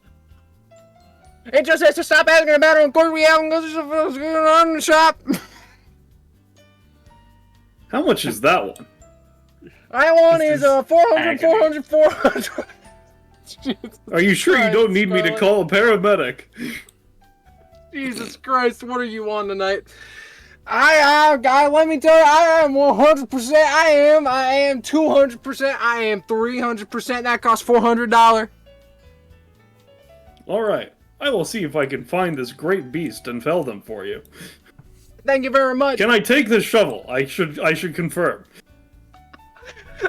It just says to stop asking about it. Of course, we haven't going on in the shop. How much is that one? I want is 400. Are you sure you don't need me to call a paramedic? Jesus Christ, what are you on tonight? Let me tell you, I am 100%. I am 200%. I am 300%. That costs $400. All right. I will see if I can find this great beast and fell them for you. Thank you very much. Can I take this shovel? I should confirm.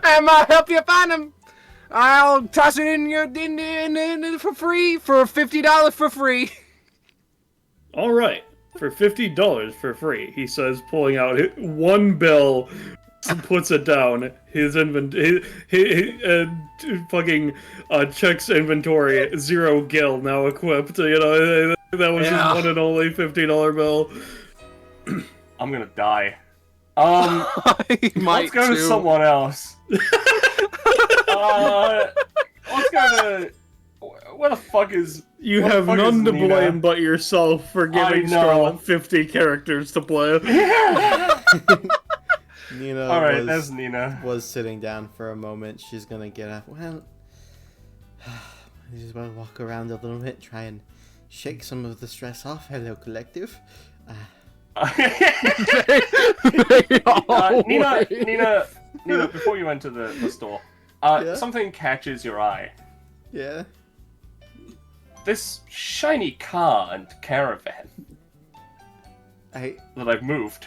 I might help you find him. I'll toss it in for free for $50 for free. All right, for $50 for free, he says, pulling out one bill, puts it down. His fucking checks inventory, 0 gil now equipped. You know, that was his one and only $50 bill. I'm gonna die. Let's go to someone else. Let's go to. What the fuck is? You have none to blame but yourself for giving Scarlet 50 characters to play. Nina Alright, that's Nina. Was sitting down for a moment. She's gonna get up. Well, I just want to walk around a little bit, try and shake some of the stress off. Hello, collective. Nina, before you enter the store, something catches your eye. Yeah? This shiny car and caravan that I've moved,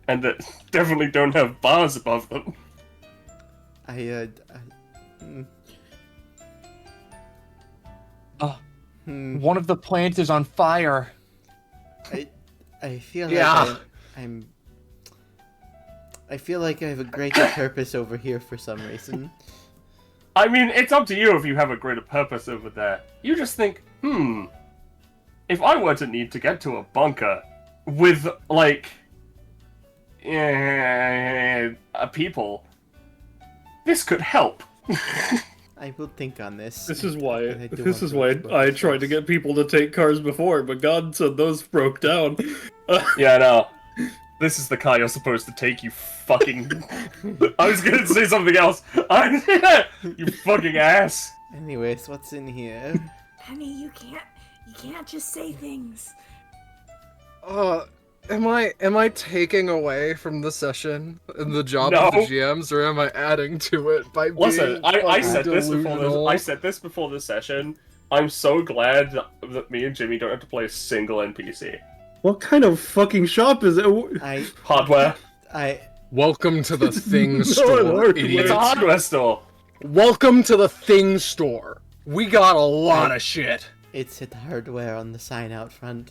and that definitely don't have bars above them. One of the plants is on fire. I feel like I feel like I have a greater purpose over here for some reason. I mean, it's up to you if you have a greater purpose over there. You just think, if I were to need to get to a bunker with, like, people, this could help. I will think on this. This is why I tried to get people to take cars before, but God said those broke down. Yeah, I know. This is the car you're supposed to take, you fucking... I was gonna say something else. You fucking ass. Anyways, what's in here? Penny, you can't just say things. Am I taking away from the session and the job of the GMs, or am I adding to it by being I said this before this session. I'm so glad that me and Jimmy don't have to play a single NPC. What kind of fucking shop is it? Hardware. Welcome to the thing store, idiot. It's a hardware store. Welcome to the thing store. We got a lot of shit. It said hardware on the sign out front.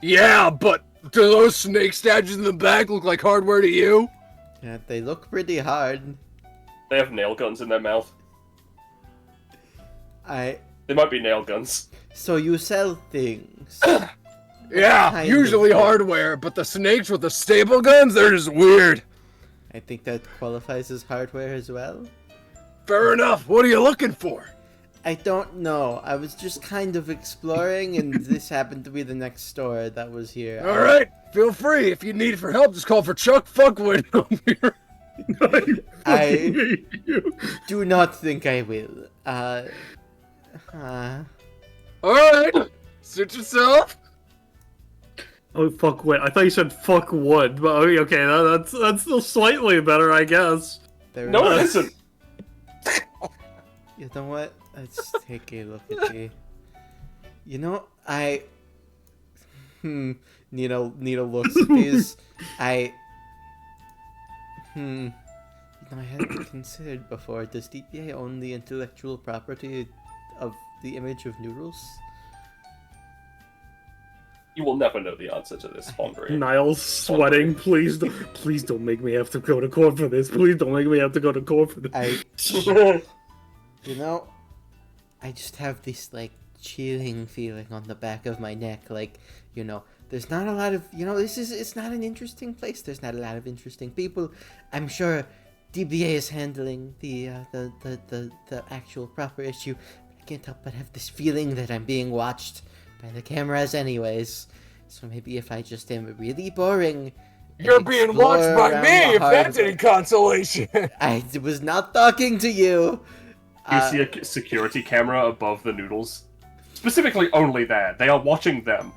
Yeah, but do those snake statues in the back look like hardware to you? Yeah, they look pretty hard. They have nail guns in their mouth. They might be nail guns. So you sell things. Yeah, usually hardware, but the snakes with the staple guns, they're just weird. I think that qualifies as hardware as well. Fair enough. What are you looking for? I don't know. I was just kind of exploring, and this happened to be the next store that was here. Alright, feel free. If you need for help, just call for Chuck Fuckwood over here. I do not think I will. Alright, suit yourself. Oh, fuck wit. I thought you said fuck wood, but okay, that's still slightly better, I guess. No, it isn't. You know what? Let's take a look at the... You know, Nina looks at these. I hadn't considered before. Does DBA own the intellectual property of the image of noodles? You will never know the answer to this, Fondry. Niles sweating. Please don't make me have to go to court for this. Please don't make me have to go to court for this. You know, I just have this, like, chilling feeling on the back of my neck. Like, you know, there's not a lot of, you know, it's not an interesting place. There's not a lot of interesting people. I'm sure DBA is handling the actual proper issue. I can't help but have this feeling that I'm being watched by the cameras anyways. So maybe if I just am really boring... You're being watched by me, if that's any consolation! I was not talking to you! You see a security camera above the noodles? Specifically only there. They are watching them.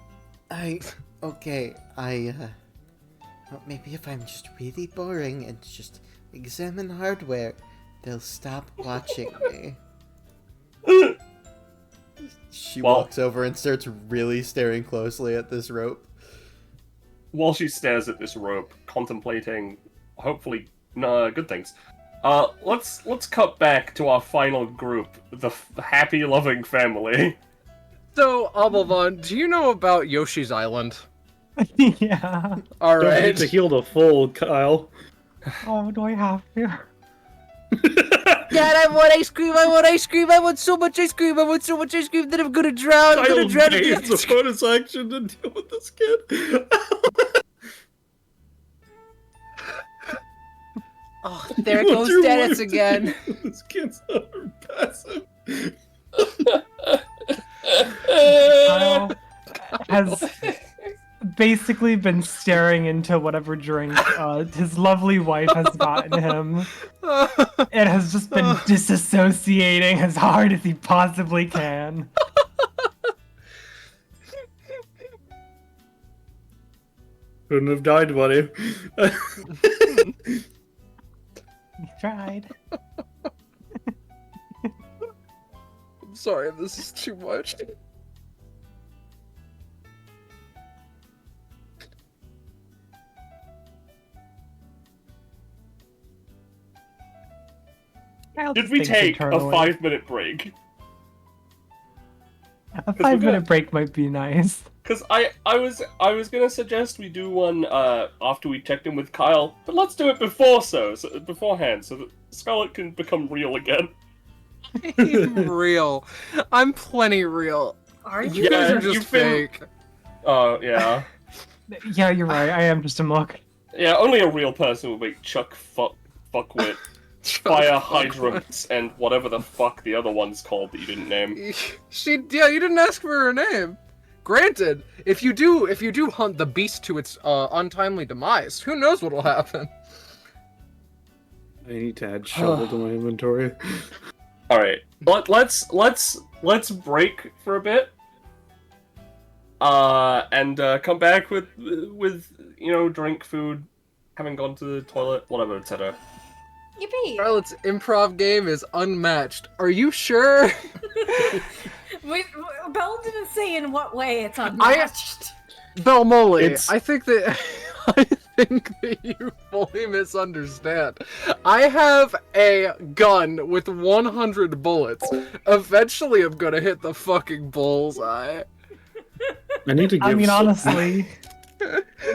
Okay, well, maybe if I'm just really boring and just examine hardware, they'll stop watching me. She walks over and starts really staring closely at this rope. While she stares at this rope, contemplating, hopefully, good things. Let's cut back to our final group, the happy, loving family. So, Abelvan, do you know about Yoshi's Island? Yeah. Alright. Don't need to heal the full, Kyle. Oh, do I have to? Dad, I want ice cream, I want so much ice cream, that I'm gonna drown, Kyle made the bonus action to deal with this kid. Oh, there goes Dennis again. This kid's so passive. Kyle has basically been staring into whatever drink his lovely wife has gotten him. It has just been disassociating as hard as he possibly can. Couldn't have died, buddy. He tried. I'm sorry, this is too much. Did we take a 5-minute break? A 5-minute break might be nice. Because I was gonna suggest we do one after we checked in with Kyle, but let's do it beforehand, so that Scarlet can become real again. I'm real. I'm plenty real. Are you? You guys Yeah, are just you've been- fake. Oh, yeah. Yeah, you're right. I am just a muck. Yeah, only a real person would make Chuck fuckwit, fire hydrants, and whatever the fuck the other one's called that you didn't name. You didn't ask for her name. Granted, if you do hunt the beast to its untimely demise, who knows what'll happen? I need to add shovel to my inventory. All right, let's break for a bit, and come back with drink, food, having gone to the toilet, whatever, etc. Yippee! Charlotte's improv game is unmatched. Are you sure? Wait, Belle didn't say in what way it's unmatched. Belmole, I think that you fully misunderstand. I have a gun with 100 bullets. Eventually, I'm gonna hit the fucking bullseye. I need to give. I mean, honestly,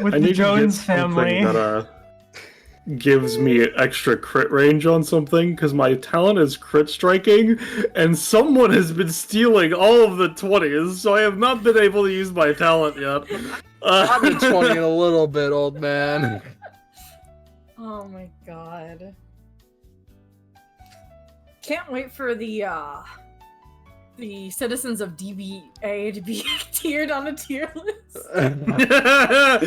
with the Jones family. That gives me extra crit range on something, because my talent is crit striking, and someone has been stealing all of the 20s, so I have not been able to use my talent yet. I'll be 20 in a little bit, old man. Oh my god. Can't wait for the citizens of DBA to be tiered on a tier list. I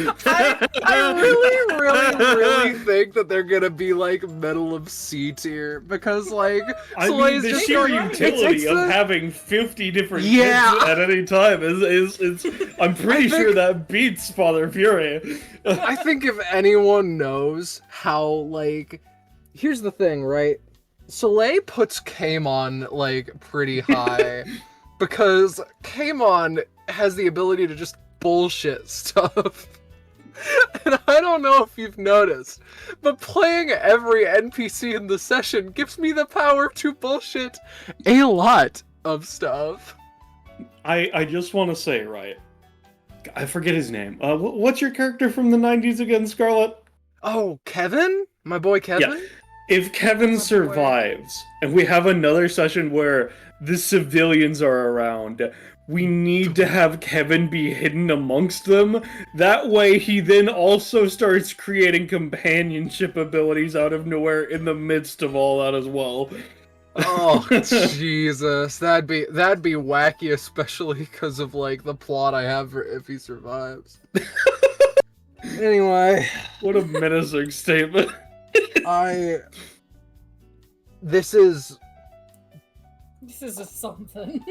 really think that they're gonna be like middle of C tier because like I mean, Soleil's the just sheer going, utility of the- having 50 different Yeah. kids at any time is I'm pretty sure that beats Father Fury. I think if anyone knows how, like, here's the thing, right? Soleil puts Kaimon, like, pretty high because Kaimon has the ability to just bullshit stuff. And I don't know if you've noticed, but playing every NPC in the session gives me the power to bullshit a lot of stuff. I just want to say, right, I forget his name. What's your character from the 90s again, Scarlet? Oh, Kevin? My boy Kevin? Yeah. If Kevin survives, and we have another session where the civilians are around, we need to have Kevin be hidden amongst them. That way he then also starts creating companionship abilities out of nowhere in the midst of all that as well. Oh Jesus, that'd be wacky, especially because of like the plot I have for if he survives. Anyway, What a menacing statement. This is just something.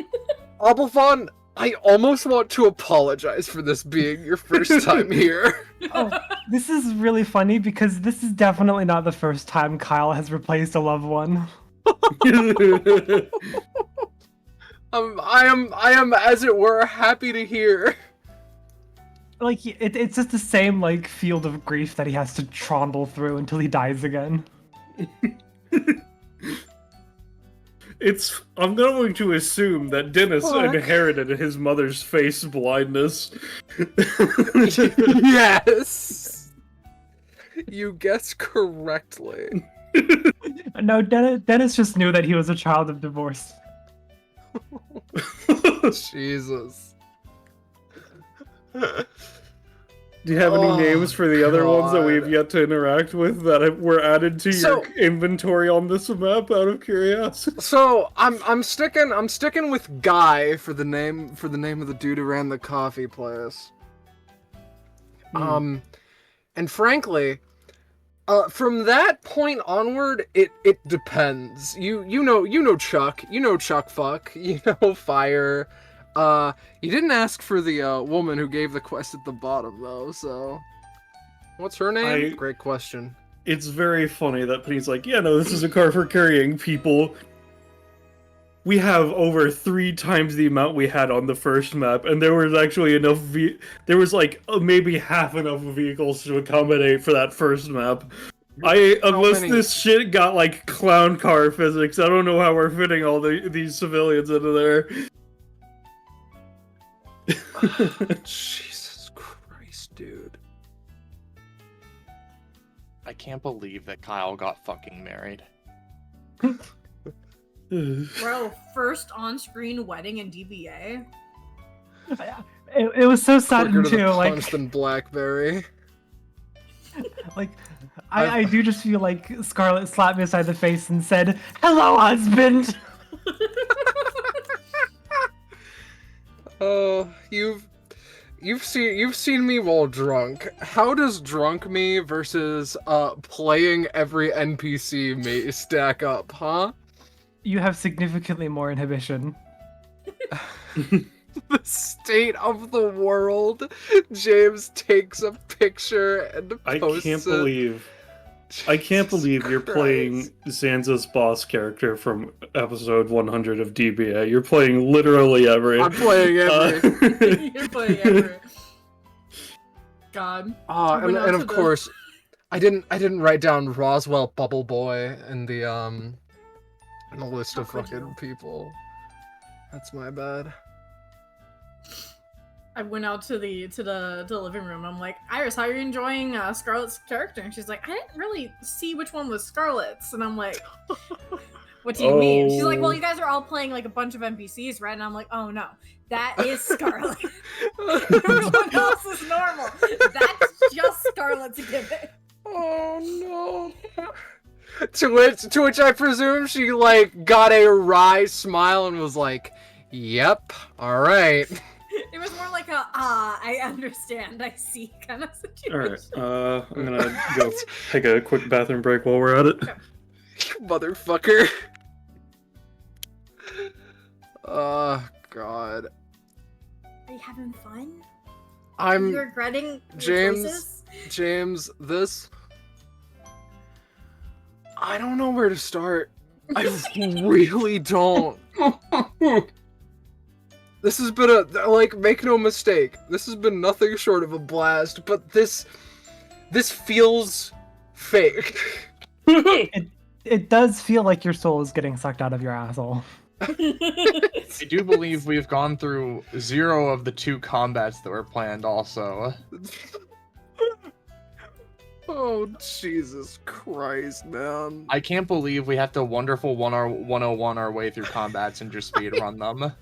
Abelfon, I almost want to apologize for this being your first time here. Oh, this is really funny because this is definitely not the first time Kyle has replaced a loved one. I am, as it were, happy to hear. Like, it's just the same, like, field of grief that he has to trundle through until he dies again. I'm going to assume that Dennis inherited his mother's face blindness. Yes! You guessed correctly. No, Dennis just knew that he was a child of divorce. Jesus. Do you have any names for the other ones that God. we've yet to interact with that were added to your inventory on this map? Out of curiosity. So I'm sticking with Guy for the name of the dude who ran the coffee place. And frankly, from that point onward, it depends. You know Chuck, Fuck, you know Fire. You didn't ask for the woman who gave the quest at the bottom though, so what's her name? Great question. It's very funny that Penny's like, yeah, no, this is a car for carrying people. We have over 3 times the amount we had on the first map, and there was actually enough. There was like maybe half enough vehicles to accommodate for that first map. Unless this shit got like clown car physics, I don't know how we're fitting all these civilians into there. Jesus Christ, dude. I can't believe that Kyle got fucking married. Bro, first on-screen wedding in DBA. It was so sudden Quicker to too, the like, punch than Blackberry. like, I do just feel like Scarlet slapped me aside the face and said, "Hello, husband." You've seen me while drunk. How does drunk me versus playing every NPC stack up, huh? You have significantly more inhibition. The state of the world. James takes a picture and posts I can't believe you're Christ. playing Zanza's boss character from episode 100 of DBA. You're playing literally every. I'm playing every. You're playing every. God. And of course, I didn't write down Roswell Bubble Boy in the list of fucking people. That's my bad. I went out to the living room. I'm like, Iris, how are you enjoying Scarlett's character? And she's like, I didn't really see which one was Scarlett's. And I'm like, what do you mean? She's like, well, you guys are all playing like a bunch of NPCs, right? And I'm like, oh no, that is Scarlett. Everyone else is normal. That's just Scarlett's gimmick. Oh no. To which I presume she like got a wry smile and was like, "Yep, all right." It It was more like a I understand, I see kind of situation. Alright, I'm gonna go take a quick bathroom break while we're at it. You motherfucker. Oh, God. Are you having fun? I'm... Are you regretting your James. choices? James, this... I don't know where to start. I really don't. This has been like, make no mistake, this has been nothing short of a blast, but this feels fake. It does feel like your soul is getting sucked out of your asshole. I do believe we've gone through 0 of the 2 combats that were planned also. Oh, Jesus Christ, man. I can't believe we have to wonderful 101 our way through combats and just speedrun them.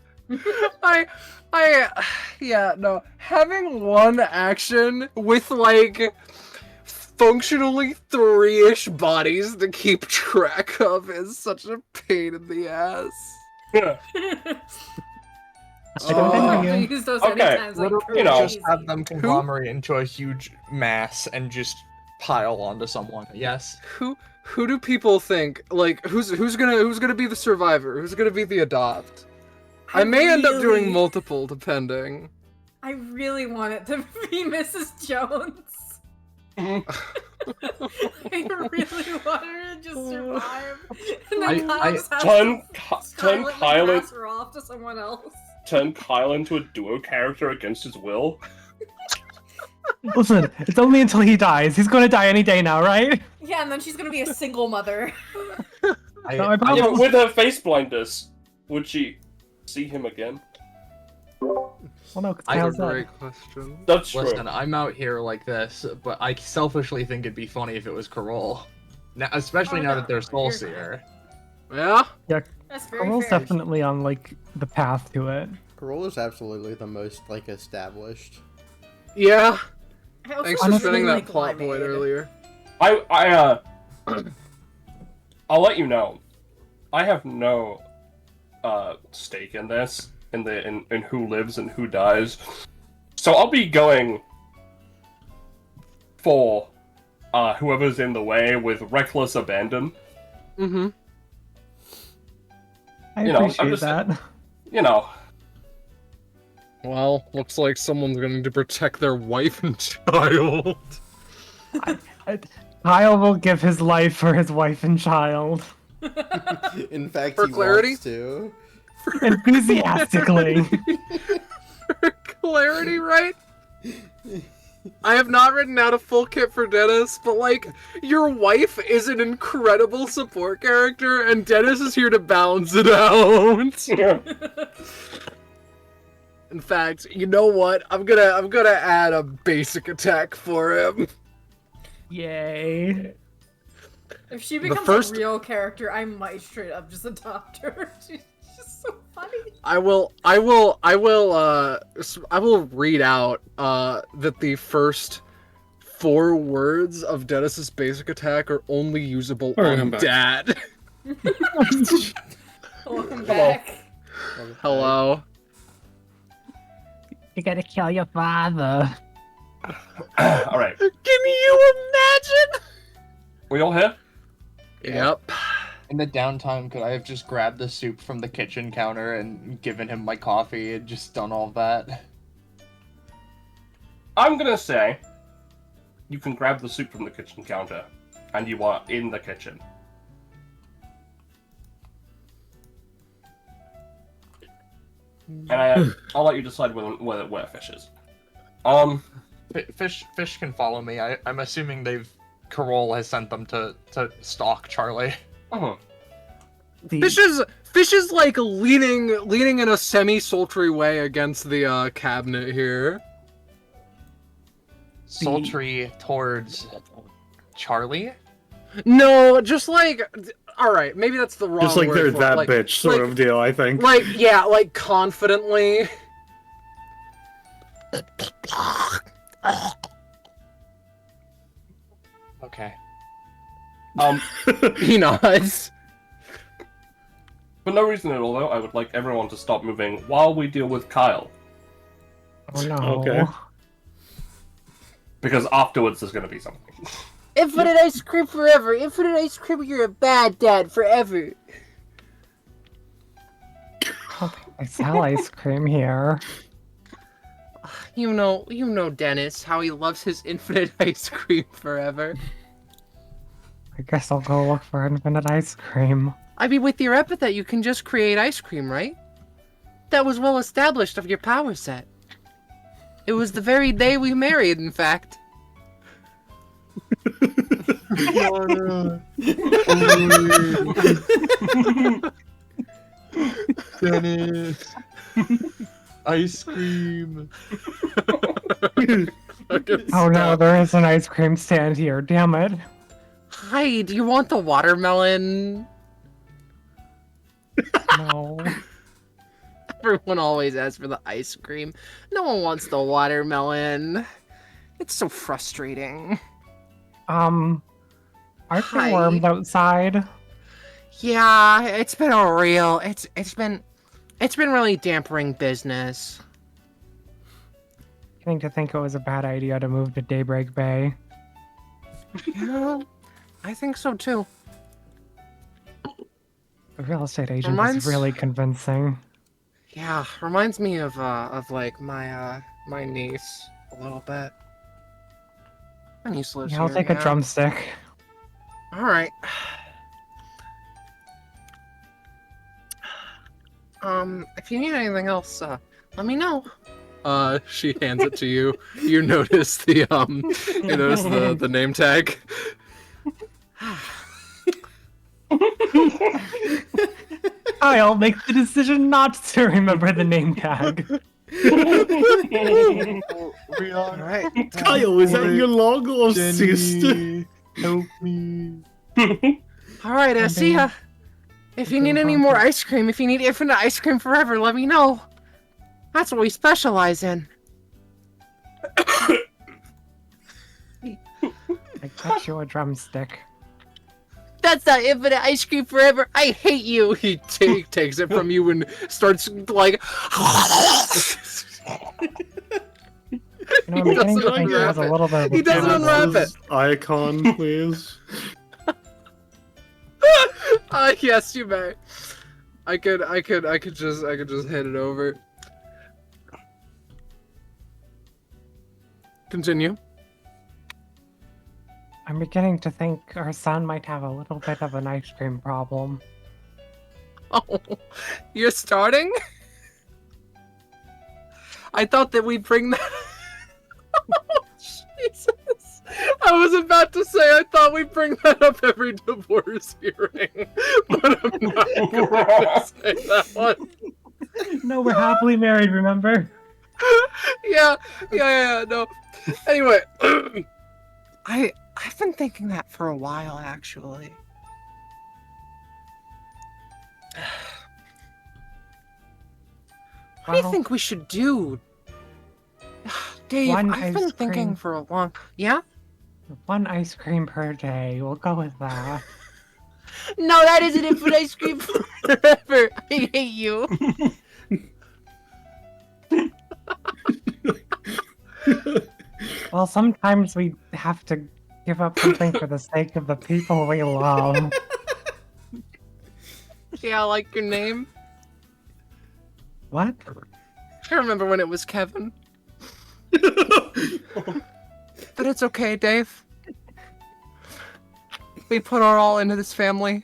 Yeah, no. Having one action with, like, functionally 3-ish bodies to keep track of is such a pain in the ass. Yeah. I don't Oh. envy you. Use those Okay, anytimes, like, you know, crazy. Just have them conglomerate into a huge mass and just pile onto someone. Yes. Who do people think, like, who's gonna be the survivor? Who's gonna be the adopt? I may end up doing multiple, depending. I really want it to be Mrs. Jones. I really want her to just survive. And then Kyle's has turn Scarlet Kyle pass her off to someone else. turn Kyle into a duo character against his will. Listen, it's only until he dies. He's going to die any day now, right? Yeah, and then she's gonna be a single mother. No, I Yeah, promise. but with her face blindness, would she see him again? Well, no, 'cause I Kyle's That's a dead. great question. That's true. Listen, I'm out here like this, but I selfishly think it'd be funny if it was Carol. Now, especially Oh, now no, that there's you're Soulseer. Yeah? That's very Carol's fair. definitely on, like, the path to it. Corolla's absolutely the most, like, established. Yeah. I also Thanks for really spinning that like plot void Limeade. earlier. I'll let you know. I have no stake in this, in who lives and who dies. So I'll be going for whoever's in the way with reckless abandon. Mm-hmm. I You know, I'm appreciate just- that. You know, Well, looks like someone's going to protect their wife and child. Kyle will give his life for his wife and child. In fact, For he clarity? wants to. Enthusiastically. For clarity, right? I have not written out a full kit for Dennis, but, like, your wife is an incredible support character, and Dennis is here to balance it out. In fact, you know what? I'm gonna add a basic attack for him. Yay. If she becomes first- a real character, I might straight up just adopt her. She's just so funny. I will read out that the first 4 words of Dennis's basic attack are only usable Alright, on I'm back. Dad. Welcome back. Hello. You gotta kill your father. all right. Can you imagine? We all here? Yep. In the downtime, could I have just grabbed the soup from the kitchen counter and given him my coffee and just done all that? I'm gonna say you can grab the soup from the kitchen counter, and you are in the kitchen. And I'll let you decide where fish is. Fish can follow me. I'm assuming Carol has sent them to stalk Charlie. Fish is like leaning in a semi-sultry way against the cabinet here. Sultry towards Charlie? No, just like, all right, maybe that's the wrong Just like word they're for it. that Like- bitch sort like- of deal, I think. Like, yeah, like confidently. Okay. He nods. For no reason at all, though, I would like everyone to stop moving while we deal with Kyle. Oh no. Okay. Because afterwards there's gonna be something. Infinite ice cream forever. Infinite ice cream, you're a bad dad forever. I sell ice cream here. You know Dennis, how he loves his infinite ice cream forever. I guess I'll go look for infinite ice cream. I mean, with your epithet, you can just create ice cream, right? That was well established of your power set. It was the very day we married, in fact. Dennis. Ice cream. Oh no, there is an ice cream stand here. Damn it. Hi, do you want the watermelon? No. Everyone always asks for the ice cream. No one wants the watermelon. It's so frustrating. Aren't there Hi. worms outside? Yeah, it's been a real. It's been really dampering business. Beginning to think it was a bad idea to move to Daybreak Bay. Yeah, I think so too. The real estate agent Reminds- is really convincing. Yeah, reminds me of like my niece a little bit. My niece lives Yeah, I'll here, take a drumstick. All right. If you need anything else, let me know. She hands it to you. You notice the name tag. I'll make the decision not to remember the name tag. All right. Kyle, is that your long lost Jenny, sister? help me. All right. See ya. If you need any more ice cream, if you need infinite ice cream forever, let me know. That's what we specialize in. I got you a drumstick. That's not infinite ice cream forever. I hate you. He takes it from you and starts like. You know, I'm beginning to think it was a little bit of a He doesn't problem. unwrap it. Icon, please. Yes, you may. I could just hand it over. Continue. I'm beginning to think our son might have a little bit of an ice cream problem. Oh, you're starting? I thought that we'd bring that. Oh, Jesus. I was about to say I thought we'd bring that up every divorce hearing, but I'm not going to say that one. No, we're happily married, remember? Yeah, no. Anyway, I've been thinking that for a while, actually. What do you think we should do? Dave, One I've been ice thinking cream. for a long... Yeah? One ice cream per day. We'll go with that. No, that isn't infinite ice cream forever. I hate you. Well, sometimes we have to give up something for the sake of the people we love. Yeah, I like your name. What? I remember when it was Kevin. But it's okay, Dave. We put our all into this family.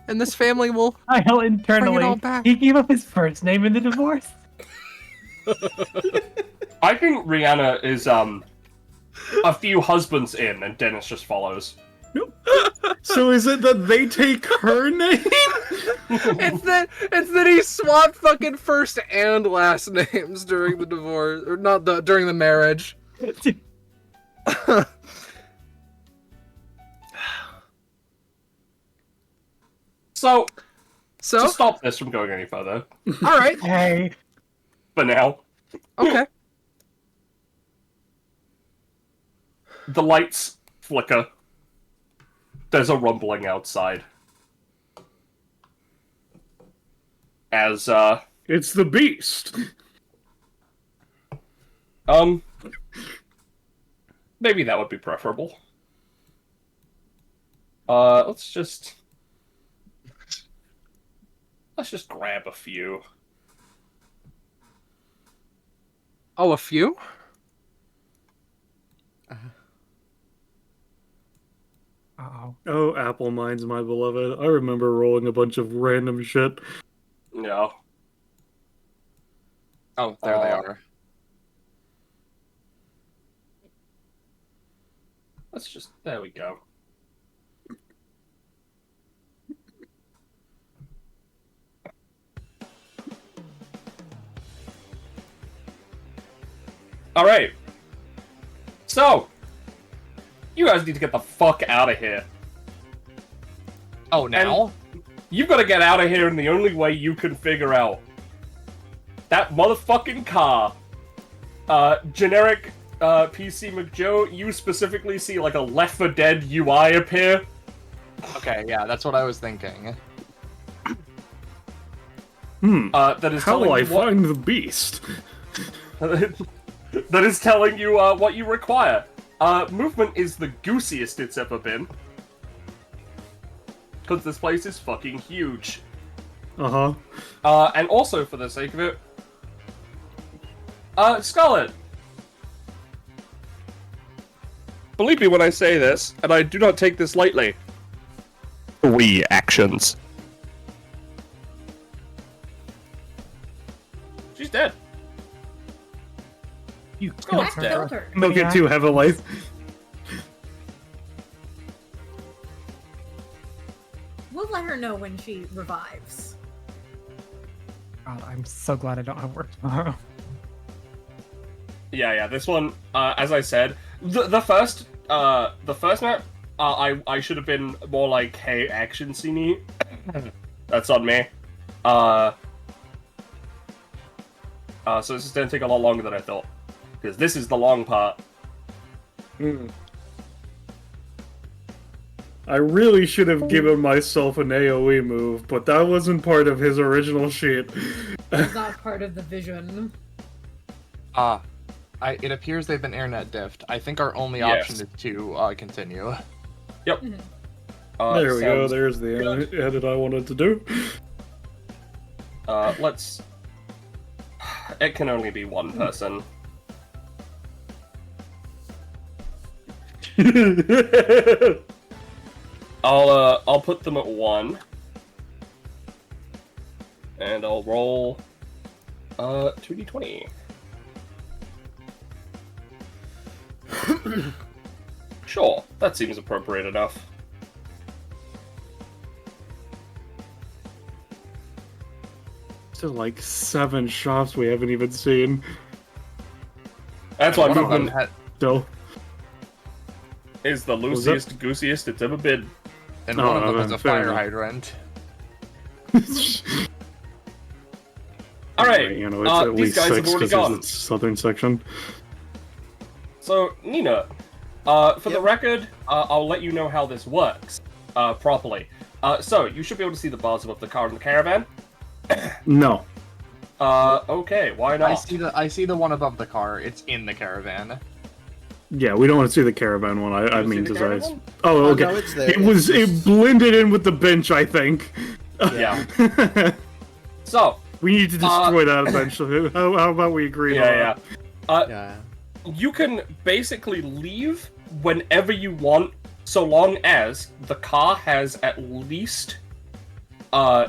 And this family will... Kyle Bring it all internally. back. He gave up his first name in the divorce. I think Rihanna is a few husbands in, and Dennis just follows. So is it that they take her name? it's that he swapped fucking first and last names during the divorce, or not during the marriage. So, So, to stop this from going any further, all right, Hey, for now, okay. the lights flicker. There's a rumbling outside. As, It's the beast. Maybe that would be preferable. Let's just grab a few. Oh, a few? Uh-oh. Oh, Apple Mines, my beloved. I remember rolling a bunch of random shit. No. Oh, there they are. Let's just... There we go. Alright. So, you guys need to get the fuck out of here. Oh, now? You've got to get out of here in the only way you can figure out. That motherfucking car. Generic PC McJoe, you specifically see like a Left 4 Dead UI appear. Okay, yeah, that's what I was thinking. That is How will I you what- find the beast? that is telling you what you require. Movement is the goosiest it's ever been. Because this place is fucking huge. Uh-huh. And also, for the sake of it... Scarlet! Believe me when I say this, and I do not take this lightly. 3 actions. She's dead. You Scarlet's killed dead. Killed her. Don't get too heavily. We'll let her know when she revives. God, I'm so glad I don't have work tomorrow. Yeah, this one, as I said, the first map, I should have been more like, hey, action scene-y. That's on me. So this is gonna take a lot longer than I thought. Because this is the long part. I really should have given myself an AoE move, but that wasn't part of his original sheet. It's not part of the vision. It appears they've been internet diffed. I think our only Yes. option is to continue. Yep. There we go, sounds there's the good. edit I wanted to do. Let's... It can only be one person. I'll put them at 1. And I'll roll 2d20. Sure, that seems appropriate enough. Still like 7 shops we haven't even seen. That's why One of them movement had, Still. is the was that? loosest, goosiest it's ever been. and Oh, one of them no, is a fair fire enough. hydrant. Alright, You know, it's at these least guys 6 have already because gone. it's southern section. So, Nina, for the Yep. record, I'll let you know how this works properly. So, you should be able to see the bars above the car in the caravan. No. Okay, why not? I see the one above the car. It's in the caravan. Yeah, we don't want to see the caravan one. I see mean the to caravan say. one? Oh, Oh, okay. no, it's there. It blended in with the bench, I think. Yeah. So, We need to destroy that eventually. How about we agree on yeah. that? Yeah. You can basically leave whenever you want, so long as the car has at least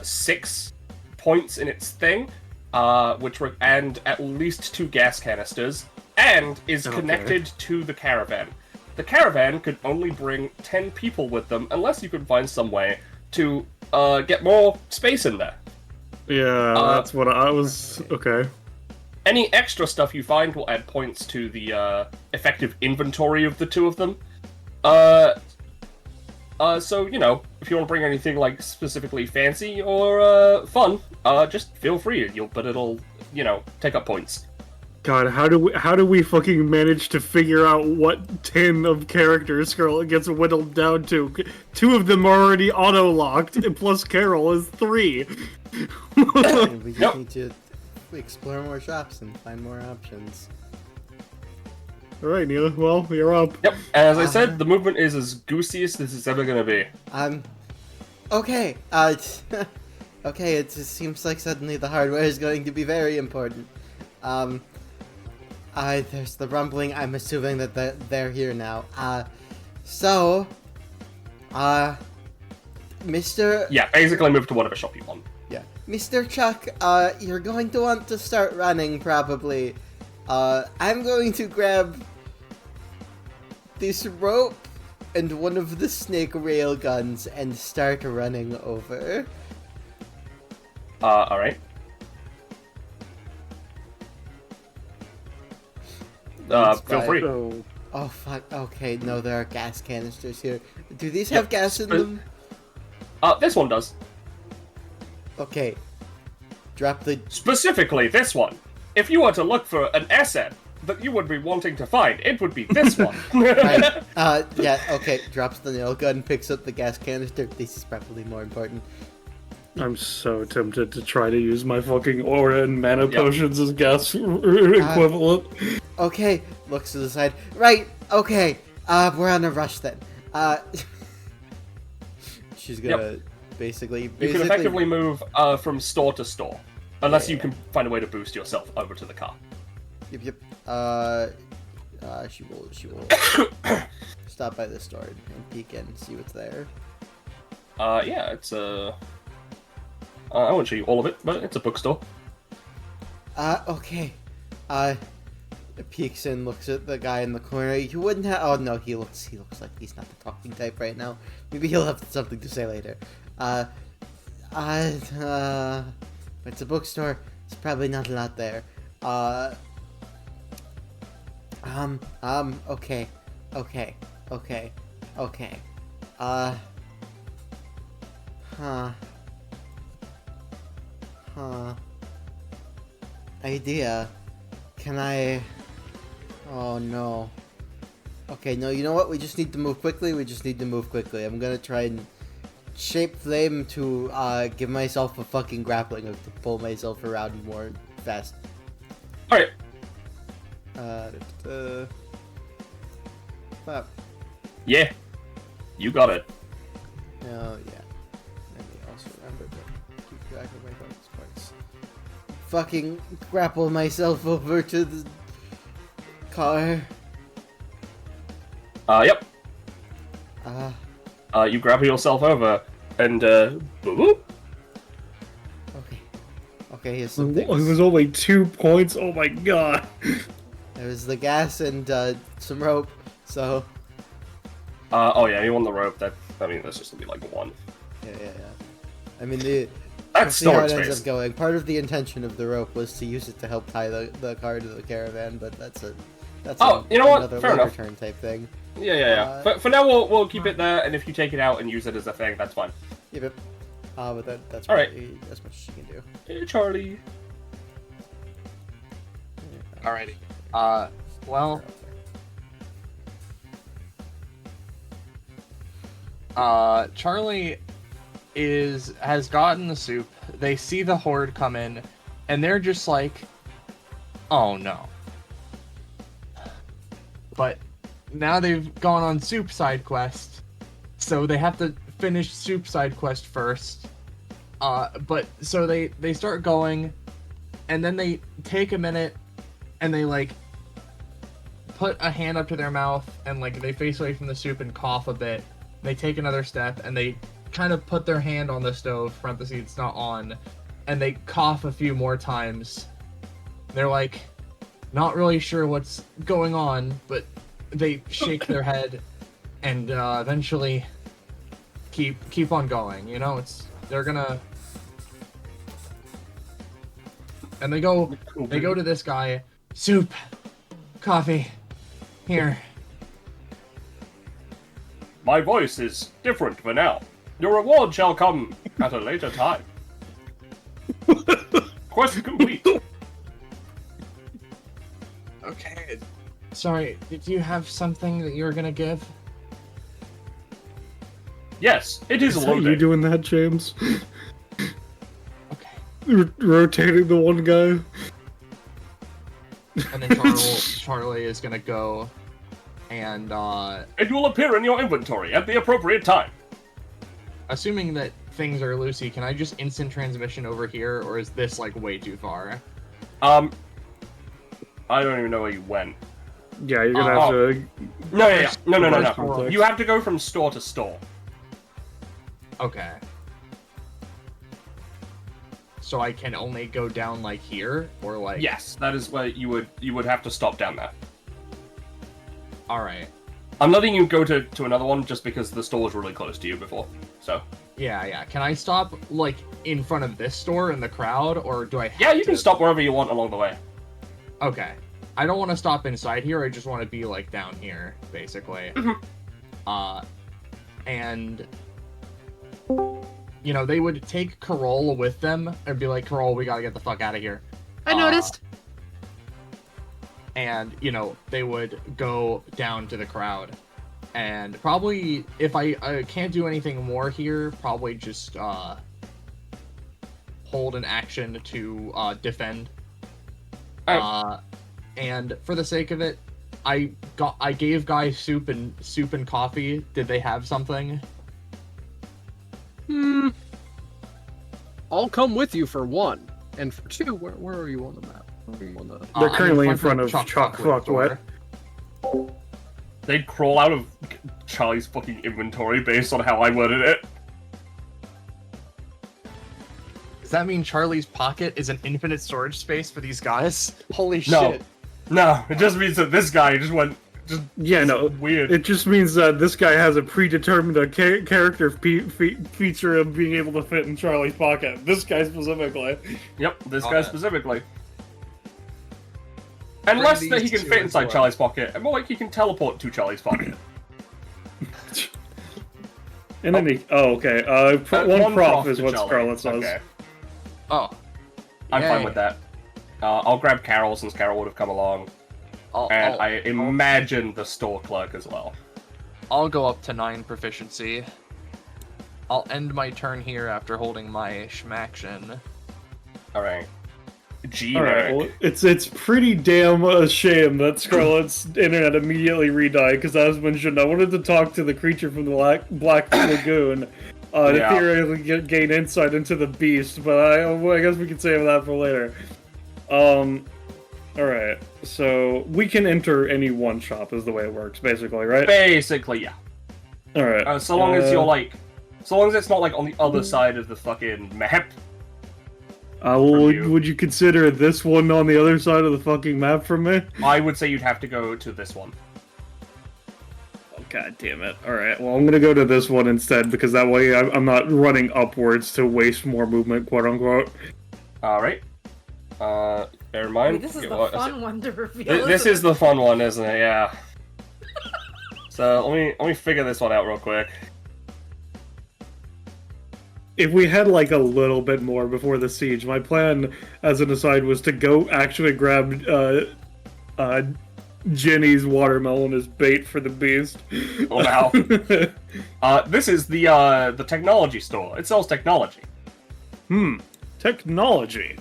6 points in its thing, and at least 2 gas canisters, and is Okay. connected to the caravan. The caravan could only bring 10 people with them unless you could find some way to get more space in there. Yeah, that's what I was. Okay. Any extra stuff you find will add points to the effective inventory of the two of them. So, you know, if you want to bring anything like specifically fancy or fun, just feel free. But it'll, you know, take up points. God, how do we fucking manage to figure out what 10 of characters Scarlet gets whittled down to? 2 of them are already auto-locked, and plus Carol is 3. And we just Yep. need to explore more shops and find more options. Alright, Neil. Well, you're up. Yep. As I said, the movement is as goosiest as it's ever gonna be. Okay. Okay, it just seems like suddenly the hardware is going to be very important. There's the rumbling. I'm assuming that they're here now. Mr. Yeah, basically move to whatever shop you want. Yeah. Mr. Chuck, you're going to want to start running, probably. I'm going to grab this rope and one of the snake rail guns and start running over. Alright. Feel free. Oh, fuck. Okay, no, there are gas canisters here. Do these have gas in them? This one does. Okay. Drop the... Specifically, this one. If you were to look for an asset that you would be wanting to find, it would be this one. Right. Yeah, okay. Drops the nail gun, picks up the gas canister. This is probably more important. I'm so tempted to try to use my fucking aura and mana potions as gas equivalent. Okay, looks to the side. Right, okay. We're on a rush then. She's gonna basically... You can effectively move from store to store. Unless you can find a way to boost yourself over to the car. Yep. She will stop by the store and peek in and see what's there. Yeah, it's I won't show you all of it, but it's a bookstore. Okay. Peeks in, looks at the guy in the corner. You wouldn't have... Oh, no, he looks like he's not the talking type right now. Maybe he'll have something to say later. It's a bookstore. It's probably not a lot there. Okay. Idea. Can I... Oh, no. Okay, no, you know what? We just need to move quickly. I'm gonna try and shape flame to, give myself a fucking grappling hook to pull myself around more fast. Alright. Yeah. You got it. Oh, yeah. Let me also remember to keep track of my bonus points. Fucking grapple myself over to the car. Yep. You grab yourself over, and, boop. Okay, here's some things. It was only 2 points? Oh my god. There was the gas and, some rope, so... Oh yeah, you want the rope, that's just gonna be like 1. Yeah. I mean, that's how storage it ends space. up going. Part of the intention of the rope was to use it to help tie the car to the caravan, but that's You know what? another Fair later enough. turn type thing. Yeah. But for now, we'll keep it there, and if you take it out and use it as a thing, that's fine. Yep. But that's All right. really as much as you can do. Hey, Charlie. Alrighty. Well, Charlie has gotten the soup. They see the horde come in, and they're just like, "Oh no!" But now they've gone on soup side quest, so they have to finish soup side quest first. But so they start going, and then they take a minute, and they like put a hand up to their mouth, and like they face away from the soup and cough a bit. They take another step, and they kind of put their hand on the stove, parentheses, it's not on, and they cough a few more times. They're like, not really sure what's going on, but they shake their head, and eventually keep on going. You know, they're gonna, and they go to this guy, soup, coffee, here. My voice is different for now. Your reward shall come at a later time. Quest complete. Okay. Sorry, did you have something that you were gonna give? Yes, it is Is that loaded. you doing that, James? Okay. Rotating the one guy. And then Charlie Charlie is gonna go and It will appear in your inventory at the appropriate time. assuming that things are loosey, can I just instant transmission over here, or is this like way too far? I don't even know where you went. Yeah, you're gonna have to. No. You have to go from store to store. Okay. So I can only go down like here, or like. Yes, that is where you would have to stop down there. All right. I'm letting you go to another one just because the store was really close to you before. So. Yeah. Can I stop like in front of this store in the crowd, or do I? Yeah, you can stop wherever you want along the way. Okay. I don't want to stop inside here. I just want to be like down here, basically. And you know, they would take Carol with them and be like, "Carol, we gotta get the fuck out of here." I noticed. And you know, they would go down to the crowd, and probably if I can't do anything more here, probably just hold an action to defend. And for the sake of it, I gave guys soup and coffee. Did they have something? I'll come with you for 1, and for 2, where are you on the map? Where are you on the... They're currently in front of Chalk Fuck Wet. They'd crawl out of Charlie's fucking inventory based on how I worded it. Does that mean Charlie's pocket is an infinite storage space for these guys? Holy shit! No, it just means that this guy just went. Weird. It just means that this guy has a predetermined character feature of being able to fit in Charlie's pocket. This guy specifically. Yep, this guy specifically. And less that he can fit inside Charlie's pocket, and more like he can teleport to Charlie's pocket. And then okay. One prop is what Charlie. Scarlet says. Okay. Oh, I'm fine with that. I'll grab Carol since Carol would have come along. I imagine the store clerk as well. I'll go up to 9 proficiency. I'll end my turn here after holding my schmaction. Alright. Alright, well, it's pretty damn a shame that Scarlet's internet immediately redied, because as mentioned, I wanted to talk to the creature from the Black Lagoon to theoretically gain insight into the beast, but I guess we can save that for later. Alright, so we can enter any one shop is the way it works, basically, right? Basically, yeah. Alright. So long as you're like... So long as it's not like on the other side of the fucking map. Would you consider this one on the other side of the fucking map from me? I would say you'd have to go to this one. Oh, god damn it. Alright, well, I'm gonna go to this one instead, because that way I'm not running upwards to waste more movement, quote-unquote. Alright. Bear in mind... This is the fun one to reveal. This is the fun one, isn't it? Yeah. So, let me figure this one out real quick. If we had, like, a little bit more before the siege, my plan, as an aside, was to go actually grab, Jenny's watermelon as bait for the beast. Oh, wow. This is the technology store. It sells technology. Technology.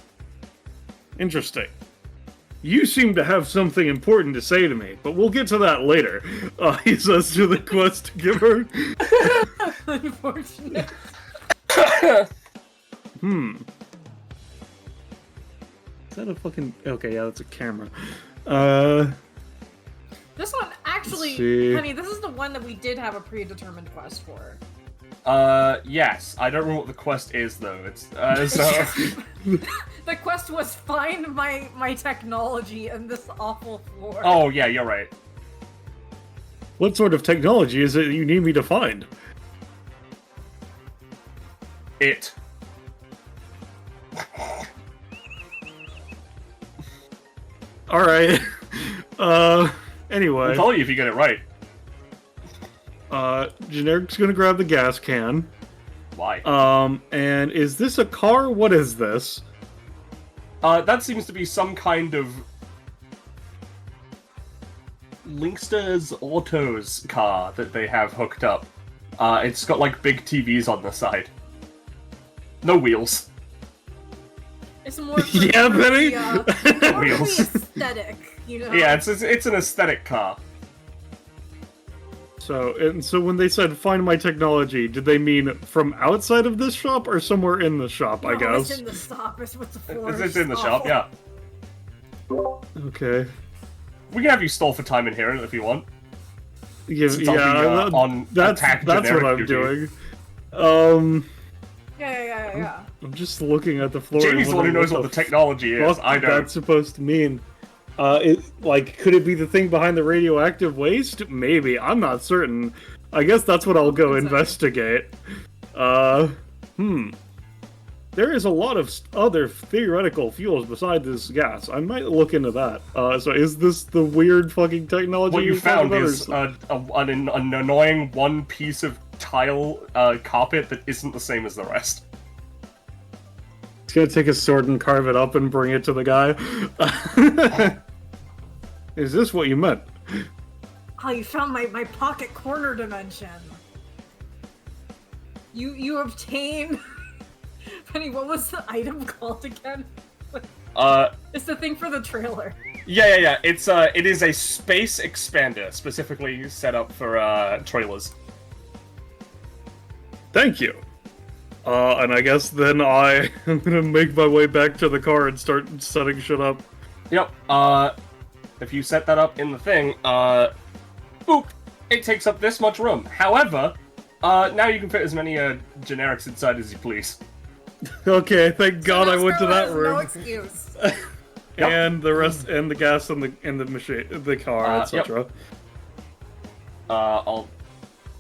Interesting. You seem to have something important to say to me, but we'll get to that later. He says to the quest giver. Unfortunate. Is that a fucking... Okay, yeah, that's a camera. This one, actually, honey, this is the one that we did have a predetermined quest for. Yes. I don't know what the quest is, though. It's, so... The quest was find my technology in this awful floor. Oh, yeah, you're right. What sort of technology is it you need me to find? It. Alright. Anyway. I'll tell you if you get it right. Generic's gonna grab the gas can. Why? And is this a car? What is this? That seems to be some kind of... Linkster's Autos car that they have hooked up. It's got, like, big TVs on the side. No wheels. It's more for yeah, Benny? the aesthetic. You know? Yeah, it's an aesthetic car. So when they said find my technology, did they mean from outside of this shop or somewhere in the shop? I No, guess. it's in the shop. It's with the floor. It's in the shop, yeah. Okay. We can have you stall for time in here if you want. Yeah, Since I'll be, on that's attack what generic I'm duty. doing. Yeah. I'm just looking at the floor. Jamie's the one who wondering knows what the technology is. fuck I don't. that's supposed to mean. Could it be the thing behind the radioactive waste? Maybe. I'm not certain. I guess that's what I'll go investigate. There is a lot of other theoretical fuels beside this gas. I might look into that. So is this the weird fucking technology? What you you're found talking is about, an annoying one piece of tile carpet that isn't the same as the rest. He's gonna take his sword and carve it up and bring it to the guy. Is this what you meant? Oh, you found my pocket corner dimension. You obtain. Penny, what was the item called again? It's the thing for the trailer. Yeah. It is a space expander specifically set up for trailers. Thank you. And I guess then I am gonna make my way back to the car and start setting shit up. Yep. If you set that up in the thing, boop, it takes up this much room. However, now you can fit as many generics inside as you please. Okay, thank God I went to that No room. excuse. And the rest, and the gas, and the machine, the car, etc. I'll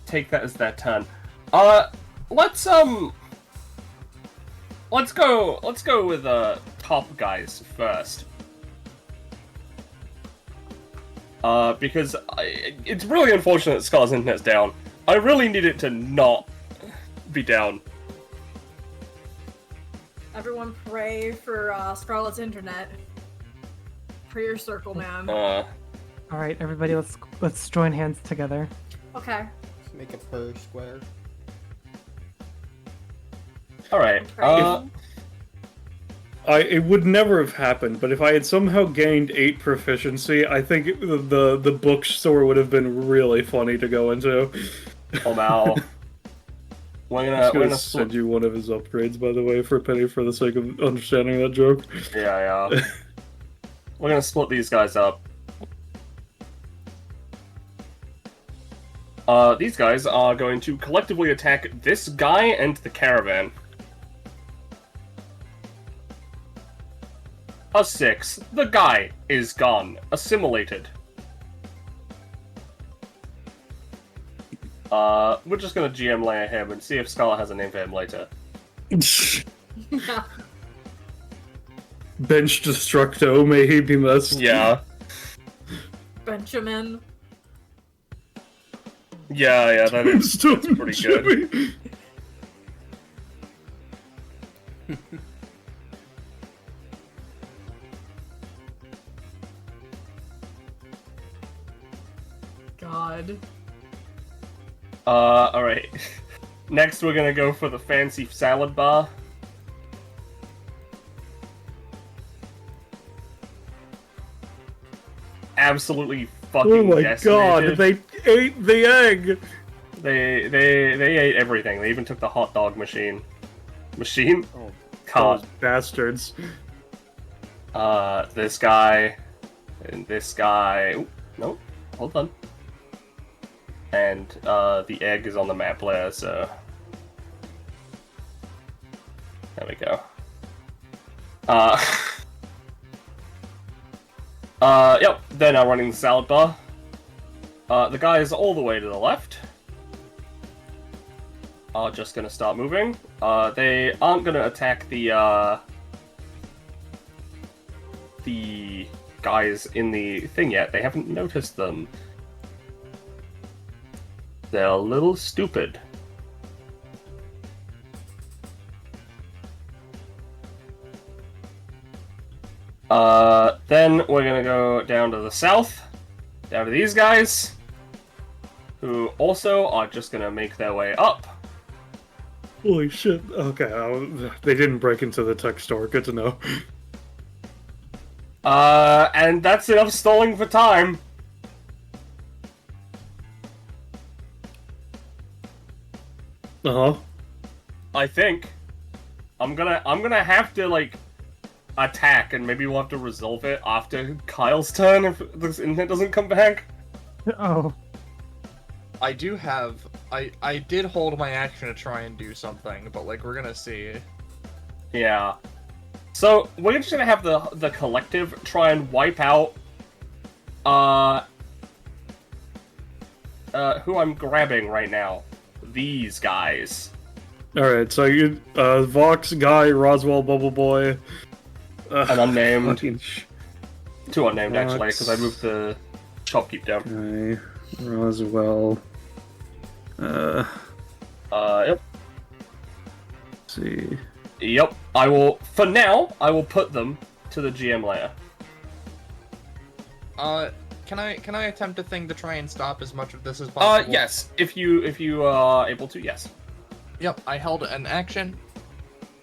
take that as their turn. Let's go with top guys first. Because it's really unfortunate that Scar's internet's down. I really need it to not be down. Everyone pray for Scarlet's internet. Prayer circle, man. All right, everybody, let's join hands together. Okay. Let's make a per square. Alright, It would never have happened, but if I had somehow gained 8 proficiency, I think the bookstore would have been really funny to go into. Oh wow. We're gonna send you one of his upgrades, by the way, for Penny, for the sake of understanding that joke. Yeah. We're gonna split these guys up. These guys are going to collectively attack this guy and the caravan. A 6. The guy is gone. Assimilated. We're just gonna GM layer him and see if Scarlet has a name for him later. Bench Destructo, may he be missed. Yeah. Benjamin. Yeah, that's pretty good. God. Alright. Next we're gonna go for the fancy salad bar. Absolutely fucking Oh my decimated. god, they ate the egg! They ate everything. They even took the hot dog machine. Machine? Oh, God. those bastards. This guy, and this guy. Ooh, nope, hold on. And the egg is on the map layer, so there we go. Yep. They're now running the salad bar. The guy is all the way to the left. Are just gonna start moving. They aren't gonna attack the guys in the thing yet. They haven't noticed them. They're a little stupid. Then we're gonna go down to the south, down to these guys, who also are just gonna make their way up. Holy shit. Okay, they didn't break into the tech store. Good to know. And that's enough stalling for time. Uh-huh. I think. I'm gonna have to, like, attack, and maybe we'll have to resolve it after Kyle's turn if this internet doesn't come back. Oh. I do have... I did hold my action to try and do something, but, like, we're gonna see. Yeah. So, we're just gonna have the collective try and wipe out, who I'm grabbing right now. These guys. Alright, so you, Vox, Guy, Roswell, Bubble Boy... An unnamed. fucking Two unnamed, actually, Vox. because I moved the shopkeep down. Guy, Roswell... Yep. let's see... Yep. I will, for now, I will put them to the GM layer. Can I attempt a thing to try and stop as much of this as possible? Yes. If you are able to, yes. Yep, I held an action.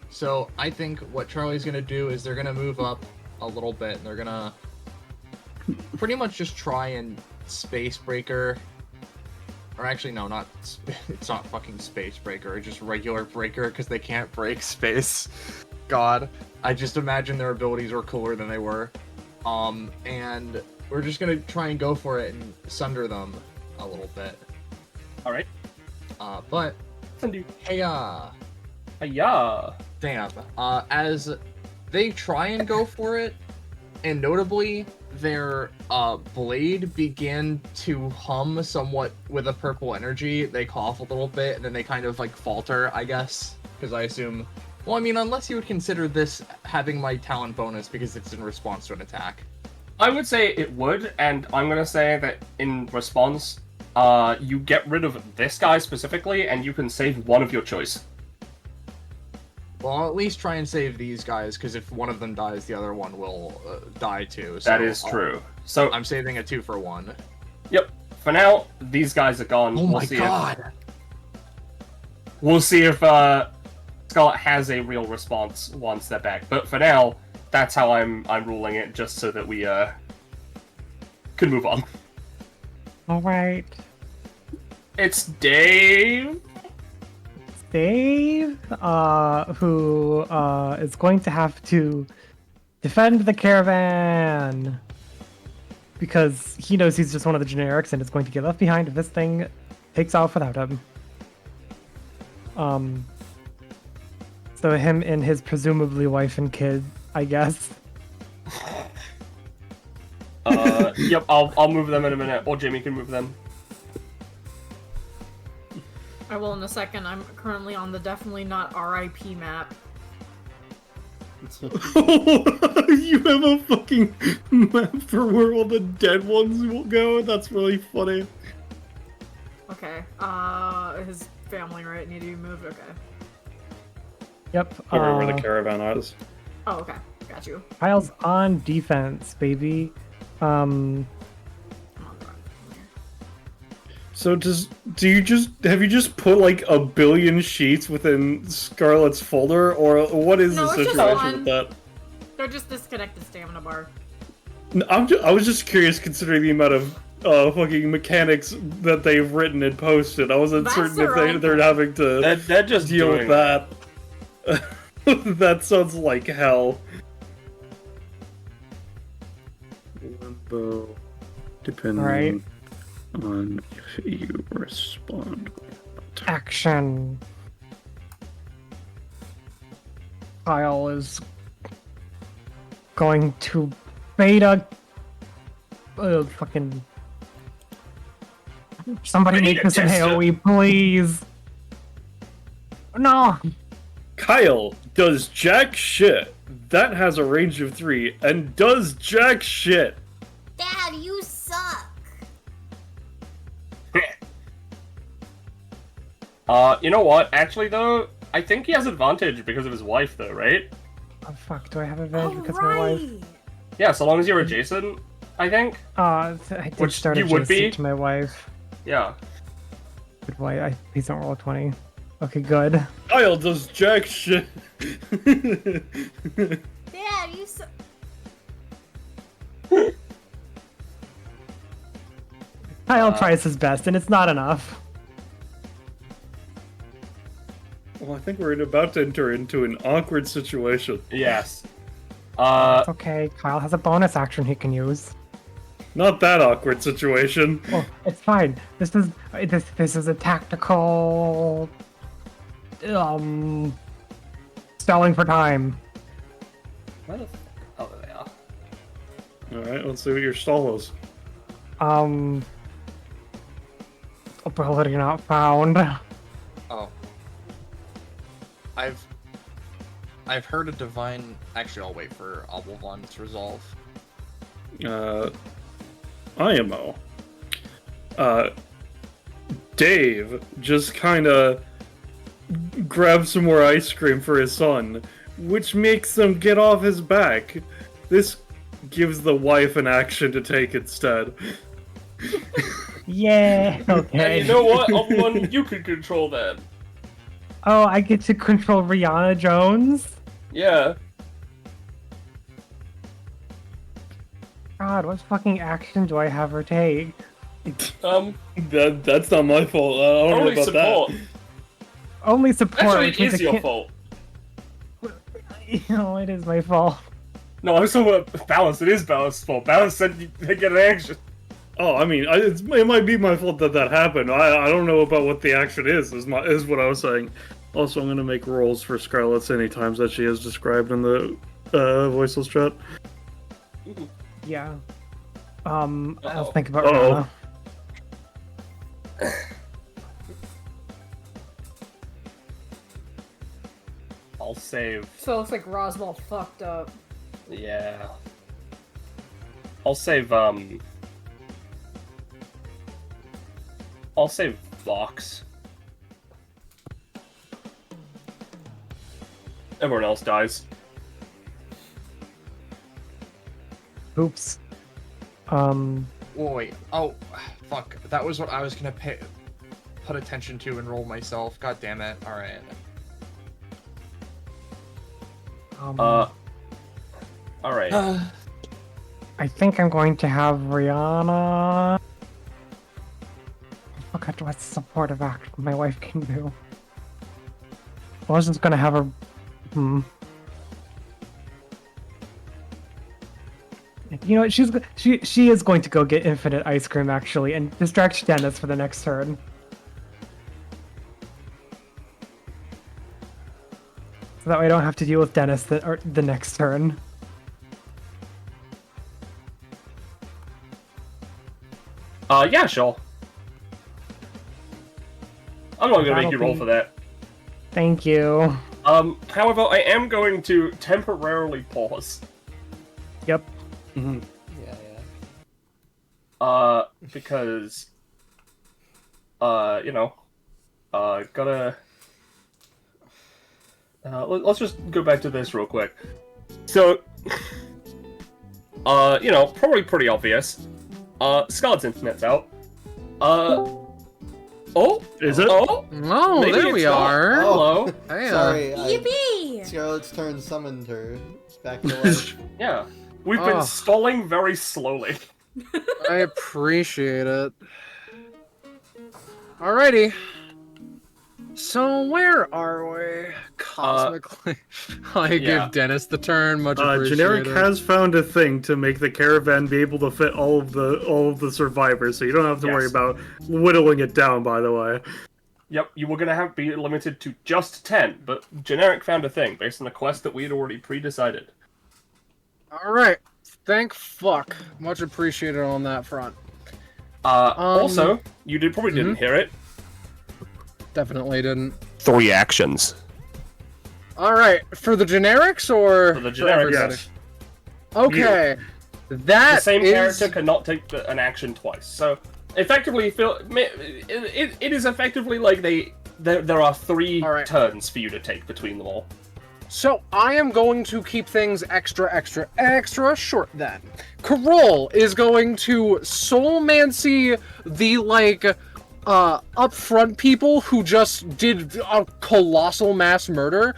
So I think what Charlie's gonna do is they're gonna move up a little bit, and they're gonna pretty much just try and space breaker. Or actually, no, not. It's not fucking space breaker. It's just regular breaker because they can't break space. God, I just imagine their abilities were cooler than they were. And we're just gonna try and go for it and sunder them a little bit. All right. But Sunder. hey, Yeah. damn. As they try and go for it, and notably, their blade began to hum somewhat with a purple energy. They cough a little bit, and then they kind of like falter, I guess, because I assume. Well, I mean, unless you would consider this having my talent bonus because it's in response to an attack. I would say it would, and I'm gonna say that in response, you get rid of this guy specifically, and you can save one of your choice. Well, I'll at least try and save these guys, because if one of them dies, the other one will die too. So That is true. So I'm saving a 2-for-1. Yep. For now, these guys are gone. Oh my god! We'll see if Scarlet has a real response once they're back. But for now, that's how I'm ruling it, just so that we can move on. Alright. It's Dave. Dave, who is going to have to defend the caravan because he knows he's just one of the generics and is going to get left behind if this thing takes off without him. So him and his presumably wife and kid, I guess. Yep, I'll move them in a minute, or Jamie can move them. I will in a second. I'm currently on the definitely not RIP map. You have a fucking map for where all the dead ones will go? That's really funny. Okay. His family, right? Need to be moved? Okay. Yep. Over where the caravan is. Oh, okay. Got you. Kyle's on defense, baby. So have you just put like a billion sheets within Scarlet's folder, or what is No, the it's just situation one. with that? They're just disconnected stamina bar. I was just curious considering the amount of fucking mechanics that they've written and posted. I wasn't That's certain their if own they're having to They're just deal doing with that. That sounds like hell. Limbo, depending Alright. on if you respond. Action. Kyle is going to beta. Fucking. Somebody make this an AoE, please. No. Kyle does jack shit. That has a range of 3 and does jack shit. Dad, you suck. You know what? Actually, though, I think he has advantage because of his wife, though, right? Oh fuck, do I have advantage because of my wife? Yeah, so long as you're adjacent, I think. I did Which start you would be. adjacent to my wife. Yeah. Good why please don't roll a 20. Okay, good. Kyle does jack shit. Dad, you suck. Kyle tries his best, and it's not enough. Well, I think we're about to enter into an awkward situation. Yes. It's okay. Kyle has a bonus action he can use. Not that awkward situation. Oh, it's fine. This is a tactical stalling for time. Where the fuck? Oh, there they are. Alright, let's see what your stall is. Ability not found. Oh. I've heard a divine. Actually, I'll wait for Oblivon's resolve. IMO. Dave just kind of grabs some more ice cream for his son, which makes them get off his back. This gives the wife an action to take instead. Yeah. Okay. And you know what? Oblivon, you can control that. Oh, I get to control Rihanna Jones? Yeah. God, what fucking action do I have her take? That's not my fault. I don't know Only about support. Only support. Actually, which it means is I your can't- fault. No, it is my fault. No, I'm talking about balance. It is Balance' fault. Balance said they get an action. Oh, I mean, it might be my fault that happened. I don't know about what the action is what I was saying. Also, I'm going to make rolls for Scarlet's any times that she has described in the voiceless chat. Yeah. I'll think about Uh-oh. Rihanna. I'll save. So it looks like Roswell fucked up. Yeah. I'll save, I'll save Vox. Everyone else dies. Oops. Wait. Oh, fuck. That was what I was gonna put attention to and roll myself. God damn it. All right. Alright. I think I'm going to have Rihanna. Look at what supportive act my wife can do. I was just gonna have her. You know what? She is going to go get infinite ice cream actually, and distract Dennis for the next turn. So that way I don't have to deal with Dennis the next turn. Yeah, sure. I'm not gonna make you roll for that. Thank you. However, I am going to temporarily pause. Yep. Yeah, yeah. Because, you know, gotta... let's just go back to this real quick. So, you know, probably pretty obvious. Scarlet's internet's out. Oh, is it? Oh, Oh, maybe there we it's not. are. Hello. Hey, Sorry, Yippee! Scarlet's turn summoned her back to life. Yeah, we've been Oh. stalling very slowly. I appreciate it. Alrighty. So where are we? Cosmically, I yeah. give Dennis the turn. Much appreciated. Generic has found a thing to make the caravan be able to fit all of the survivors, so you don't have to worry Yes. about whittling it down. By the way, Yep, you were gonna have to be limited to just 10, but Generic found a thing based on the quest that we had already pre-decided. All right. Thank fuck. Much appreciated on that front. Also, you probably didn't hear it. Definitely didn't. 3 actions. All right, for the generics or For the generics, everybody? yes. Okay, The that same is- character cannot take an action twice. So, effectively, it is effectively like there are 3 All right. turns for you to take between them all. So I am going to keep things extra short then. Carol is going to soulmancy the upfront people who just did a colossal mass murder.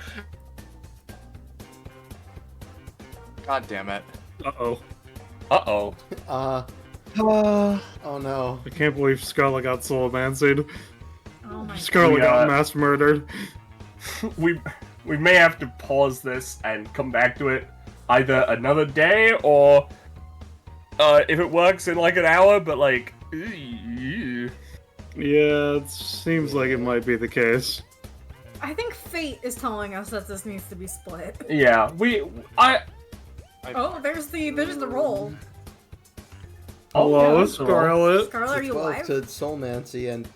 God damn it. Uh-oh. Uh-oh. Oh no. I can't believe Scarlet got soul-manced. Oh my Scarlet We, got mass murdered. we may have to pause this and come back to it either another day or if it works in like an hour, but like Yeah, it seems like it might be the case. I think fate is telling us that this needs to be split. yeah, Oh, there's the roll. Hello, yeah, Scarlet. Scarlet, are you 12 alive? to Soulmancy and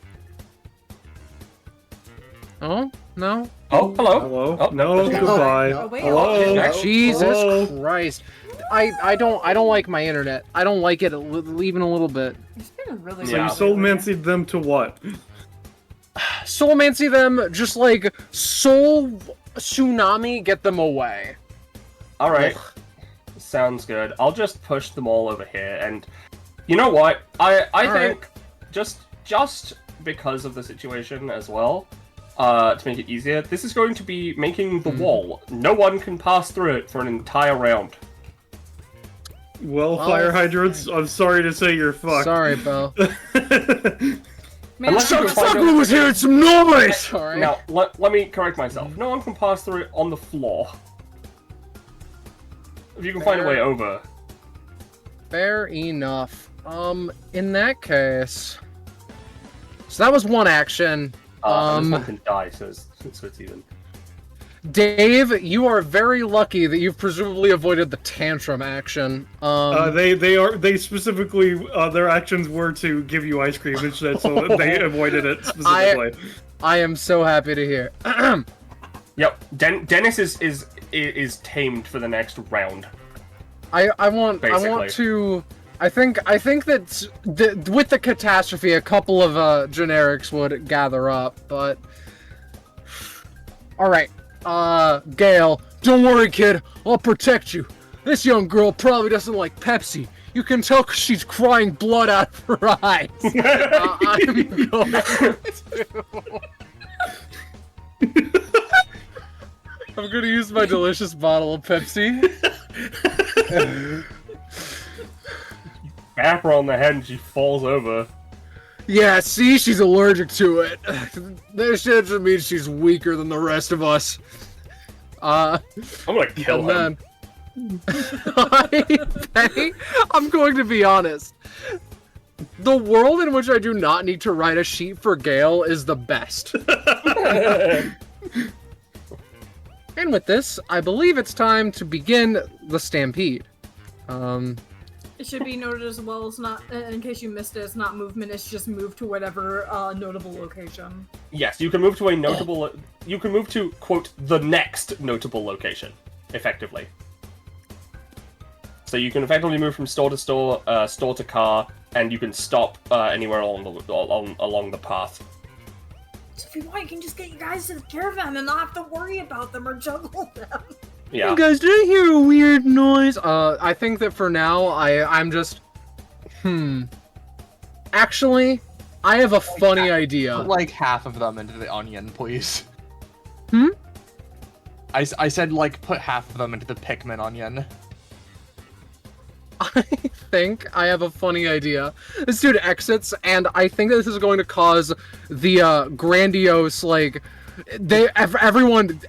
Oh no! Oh, hello. Hello. Oh, no, no. goodbye. Oh, wait, Hello. No. Jesus Hello. Christ! I don't like my internet. I don't like it even a little bit. It's been really So Yeah. you soulmanced them to what? Soulmancy them, just like soul tsunami, get them away. All right, sounds good. I'll just push them all over here, and you know what? I think just because of the situation as well, to make it easier, this is going to be making the wall. No one can pass through it for an entire round. Well, Oh, fire hydrants, I'm sorry to say you're fucked. Sorry, Belle. Man, Unless you can find Sucker was hearing some noise. Sorry. Now, let me correct myself. No one can pass through it on the floor. If you can find a way over. Fair enough. In that case, so that was one action. And this one can die, so it's even. Dave, you are very lucky that you've presumably avoided the tantrum action. They specifically their actions were to give you ice cream instead, so they avoided it specifically. I am so happy to hear. Yep, Dennis is tamed for the next round. I want to. I think that with the catastrophe, a couple of generics would gather up, but all right. Gale, don't worry, kid. I'll protect you. This young girl probably doesn't like Pepsi. You can tell 'cause she's crying blood out of her eyes. I'm going to. I'm gonna use my delicious bottle of Pepsi. Tap her on the head and she falls over. Yeah, see, she's allergic to it. This just means she's weaker than the rest of us. I'm gonna kill him. I'm going to be honest. The world in which I do not need to write a sheet for Gale is the best. And with this, I believe it's time to begin the stampede. It should be noted as well, it's not, in case you missed it, it's not movement, it's just move to whatever notable location. Yes, you can move to a notable. You can move to quote the next notable location, effectively. So you can effectively move from store to store, store to car, and you can stop anywhere along the path. So if you want, you can just get you guys to the caravan and not have to worry about them or juggle them. Yeah. You guys, did I hear a weird noise? I think that for now, I'm just... Actually, I have a funny idea. Put like half of them into the onion, please. Hmm? I said like put half of them into the Pikmin onion. I think I have a funny idea. This dude exits, and I think that this is going to cause the grandiose, like... Everyone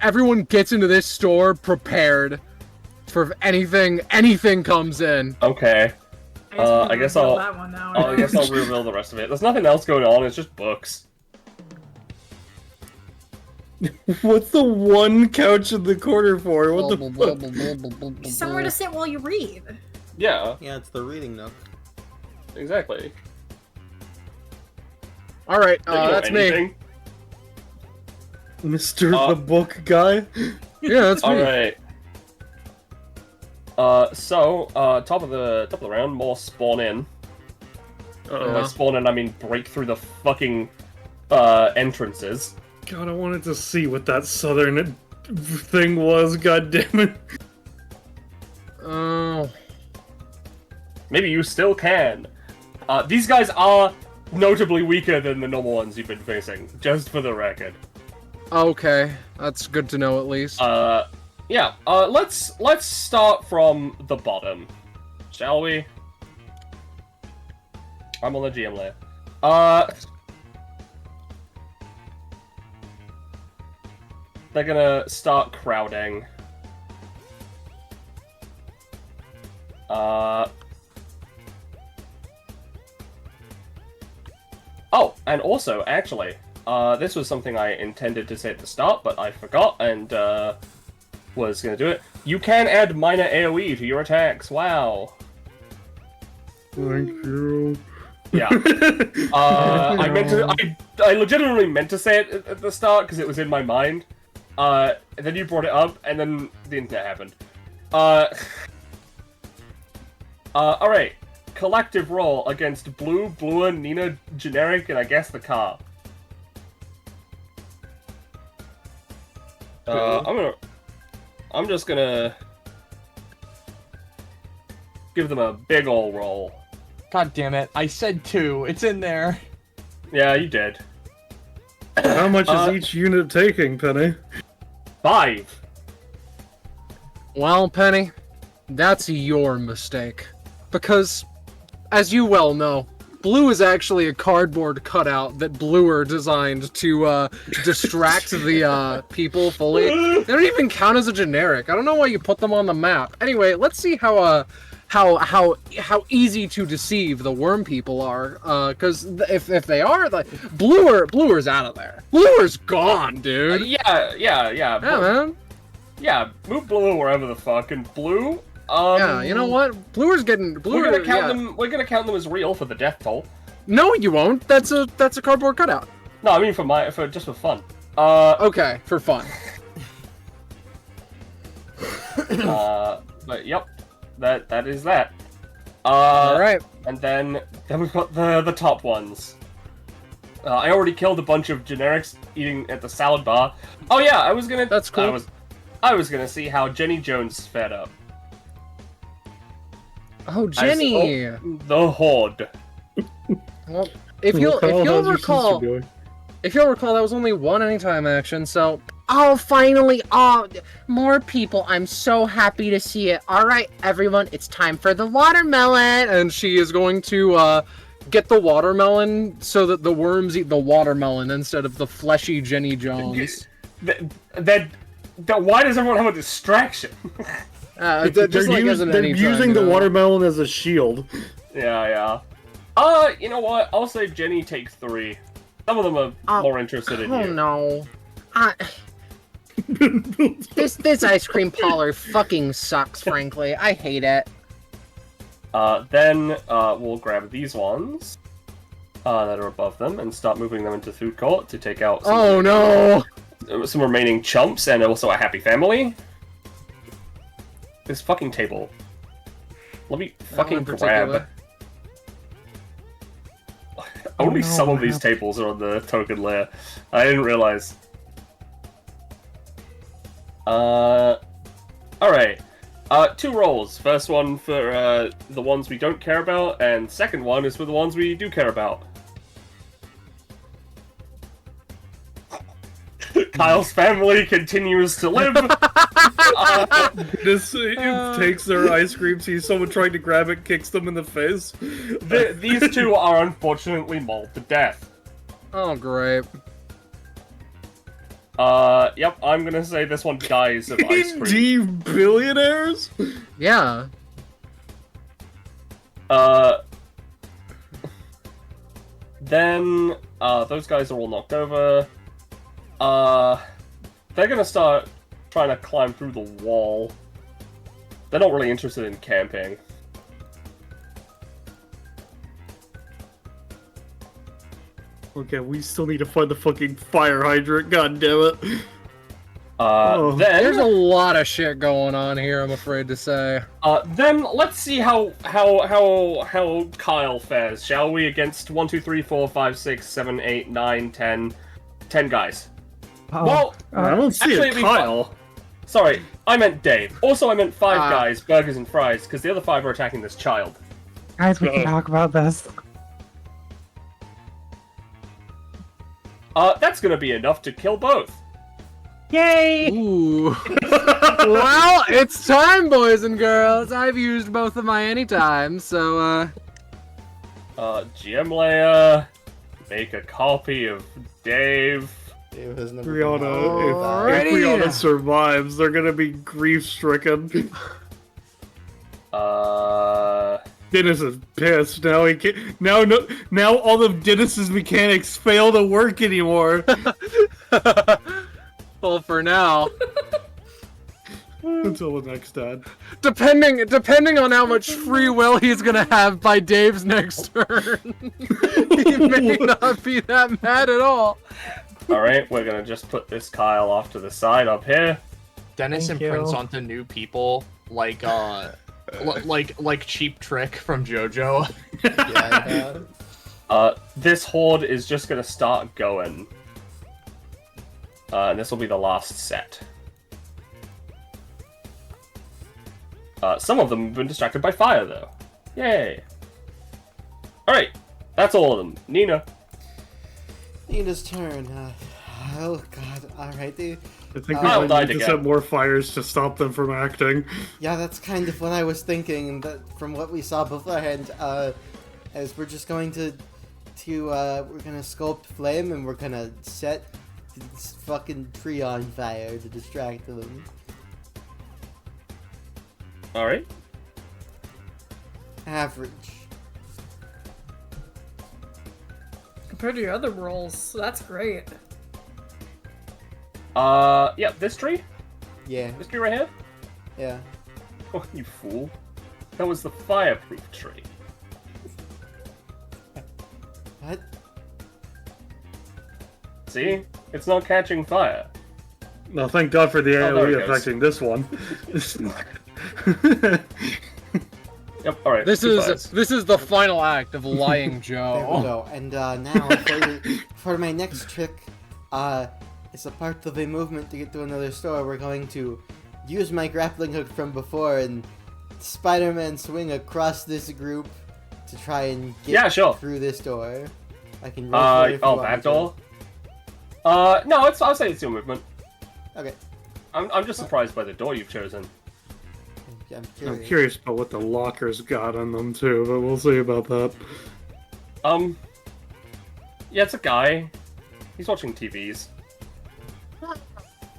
gets into this store prepared for anything comes in. Okay. I guess I'll reveal reveal the rest of it. There's nothing else going on. It's just books. What's the one couch in the corner for? What the fuck? Somewhere to sit while you read. Yeah. yeah, it's the reading nook. Exactly. All right, You know that's me. anything? Mr. the book guy? Yeah, that's me. All right. Top of the round, more spawn in. And by spawn in, I mean break through the fucking entrances. God, I wanted to see what that southern thing was, god damn it. Oh. Maybe you still can. These guys are notably weaker than the normal ones you've been facing, just for the record. Okay, that's good to know at least. Yeah. Let's start from the bottom, shall we? I'm on the GM layer. They're gonna start crowding. Oh, and also, actually, this was something I intended to say at the start, but I forgot and was gonna do it. You can add minor AoE to your attacks. Wow. Thank you. Yeah. I meant to. I legitimately meant to say it at the start because it was in my mind. And then you brought it up, and then the internet happened. Alright. Collective roll against Blue, Bluer, Nina, Generic, and I guess the car. I'm just gonna give them a big ol' roll. God damn it! I said 2. It's in there. Yeah, you did. How much is each unit taking, Penny? 5. Well, Penny, that's your mistake. Because, as you well know, Blue is actually a cardboard cutout that Bluer designed to distract the people fully. They don't even count as a generic. I don't know why you put them on the map. Anyway, let's see how easy to deceive the worm people are. Because if they are, like, Bluer's out of there. Bluer's gone, dude. Yeah, man. Yeah, move Blue wherever the fuck, and Blue. Yeah, you know what? Bluer's getting. Bluer, we're gonna count them. We're gonna count them as real for the death toll. No, you won't. That's a cardboard cutout. No, I mean for just for fun. Okay, for fun. But yep, that is that. All right. And then we've got the top ones. I already killed a bunch of generics eating at the salad bar. Oh yeah, I was gonna. That's cool. I was gonna see how Jenny Jones fared up. Oh, Jenny! The Horde. Well, if you'll recall, that was only one anytime action, so... Oh, finally! Oh, more people. I'm so happy to see it. Alright, everyone, it's time for the watermelon! And she is going to, get the watermelon so that the worms eat the watermelon instead of the fleshy Jenny Jones. Why does everyone have a distraction? They're using the watermelon as a shield. Yeah. You know what? I'll say Jenny take 3. Some of them are more interested in you. Oh no. This ice cream parlor fucking sucks, frankly. I hate it. Then we'll grab these ones that are above them and start moving them into food court to take out some remaining chumps and also a happy family. This fucking table. Let me fucking grab. Only some of these tables are on the token layer. I didn't realize. Alright. 2 rolls. First one for the ones we don't care about, and second one is for the ones we do care about. Kyle's family continues to live. It takes their ice cream, sees someone trying to grab it, kicks them in the face. These 2 are unfortunately mauled to death. Oh, great. Yep, I'm gonna say this one dies of ice cream. D billionaires? Yeah. Then, those guys are all knocked over. They're gonna start trying to climb through the wall. They're not really interested in camping. Okay, we still need to find the fucking fire hydrant, god damn it. Then there's a lot of shit going on here, I'm afraid to say. Then let's see how Kyle fares, shall we? Against 1, 2, 3, 4, 5, 6, 7, 8, 9, 10 guys. Well, I don't see a Kyle. Sorry, I meant Dave. Also, I meant 5 guys, burgers and fries, because the other 5 are attacking this child. Guys, we can talk about this. That's gonna be enough to kill both. Yay! Ooh. Well, it's time, boys and girls. I've used both of my anytime, so, GM layer. Make a copy of Dave. Dave has never Brianna, if Brianna survives, they're gonna be grief-stricken. Dennis is pissed. Now he can't. Now all of Dennis's mechanics fail to work anymore. Well, for now. Until the next time. Depending on how much free will he's gonna have by Dave's next turn, he may not be that mad at all. Alright, we're gonna just put this Kyle off to the side up here. Dennis Thank imprints you. onto new people like Cheap Trick from JoJo. This horde is just gonna start going. And this will be the last set. Some of them have been distracted by fire, though. Yay! Alright, that's all of them. Nina. Nina's turn. Oh god, alright, dude. I think Kyle we died need to again. set more fires to stop them from acting. Yeah, that's kind of what I was thinking, that from what we saw beforehand, as we're just going to we're gonna sculpt flame and we're gonna set this fucking tree on fire to distract them. Alright. Average. Compared to your other rolls, so that's great. Yeah, this tree? Yeah, This tree right here? yeah. Oh, you fool. That was the fireproof tree. What? See? It's not catching fire. No, thank God for the Oh, there AoE it goes. affecting this one. Yep, alright. This two is fires. the final act of Lying There we Joe. go. And now for my next trick, it's a part of a movement to get to another store. We're going to use my grappling hook from before and Spider-Man swing across this group to try and get through this door. I can roll for it if you want me that to. door? No, I'll say it's your movement. Okay. I'm just surprised by the door you've chosen. I'm I'm curious about what the lockers got on them too, but we'll see about that. Yeah, it's a guy. He's watching TVs.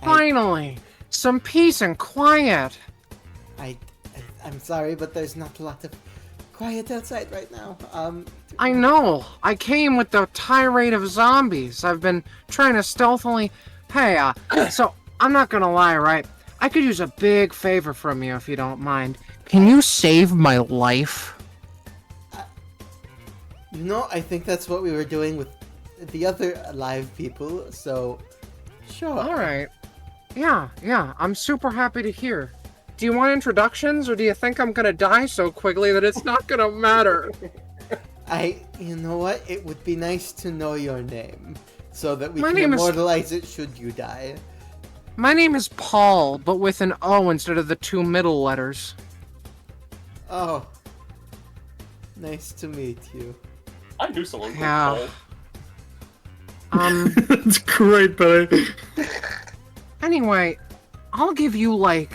Finally, some peace and quiet. I'm sorry, but there's not a lot of quiet outside right now. I know. I came with the tirade of zombies. I've been trying to stealthily. Hey, so I'm not gonna lie, right? I could use a big favor from you if you don't mind. Can you save my life? You know, I think that's what we were doing with the other alive people, so sure. Alright. Yeah, I'm super happy to hear. Do you want introductions, or do you think I'm gonna die so quickly that it's not gonna matter? You know what? It would be nice to know your name, so that we My can name is- immortalize it should you die. My name is Paul, but with an O instead of the 2 middle letters. Oh. Nice to meet you. I knew someone called Yeah. Paul. That's great, but Anyway, I'll give you, like,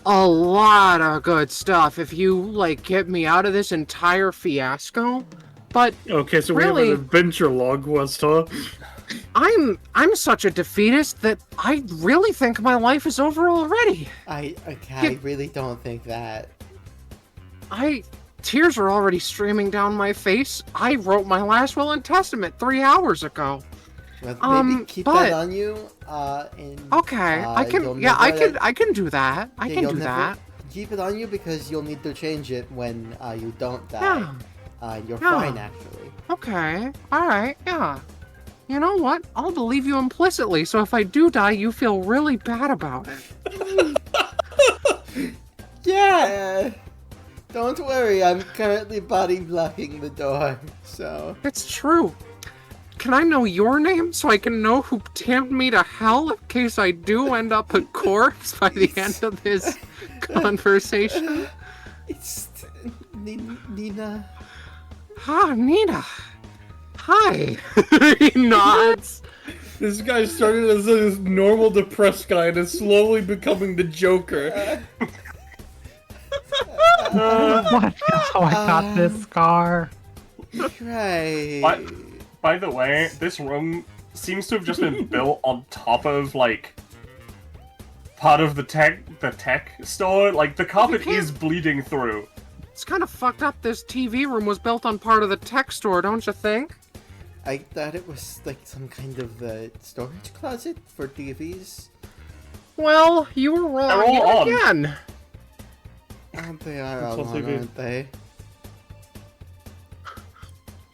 a lot of good stuff if you, like, get me out of this entire fiasco. But okay, so really, we have an adventure log quest, huh? I'm such a defeatist that I really think my life is over already. I really don't think that. Tears are already streaming down my face. I wrote my last will and testament 3 hours ago. Well, maybe keep that on you. Okay, I can do that. I can do that. Keep it on you because you'll need to change it when you don't die. You're fine actually. Okay. All right. Yeah. You know what? I'll believe you implicitly, so if I do die, you feel really bad about it. Yeah! Don't worry, I'm currently body blocking the door, so... It's true. Can I know your name so I can know who damned me to hell in case I do end up a corpse by the end of this conversation? It's... Nina... Ah, Nina. Hi. He nods. This guy started as a normal depressed guy and is slowly becoming the Joker. What? Oh, I got this scar. Right. By the way, this room seems to have just been built on top of, like, part of the tech store. Like, the carpet is bleeding through. It's kind of fucked up. This TV room was built on part of the tech store, don't you think? I thought it was like some kind of storage closet for TVs. Well, you were wrong They're all yet on. again. They are all on, aren't they?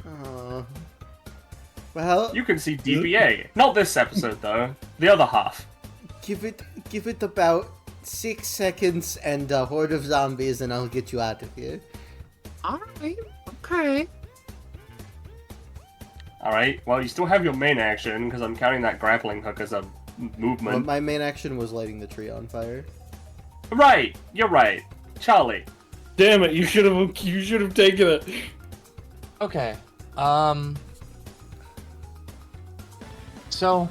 Oh. Well, You can see DBA. Not this episode, though. The other half. give it about 6 seconds and a horde of zombies, and I'll get you out of here. Alright, okay. Alright, well, you still have your main action, because I'm counting that grappling hook as a But movement. my main action was lighting the tree on fire. Right, you're right. Charlie. Damn it! You should have taken it. Okay. So,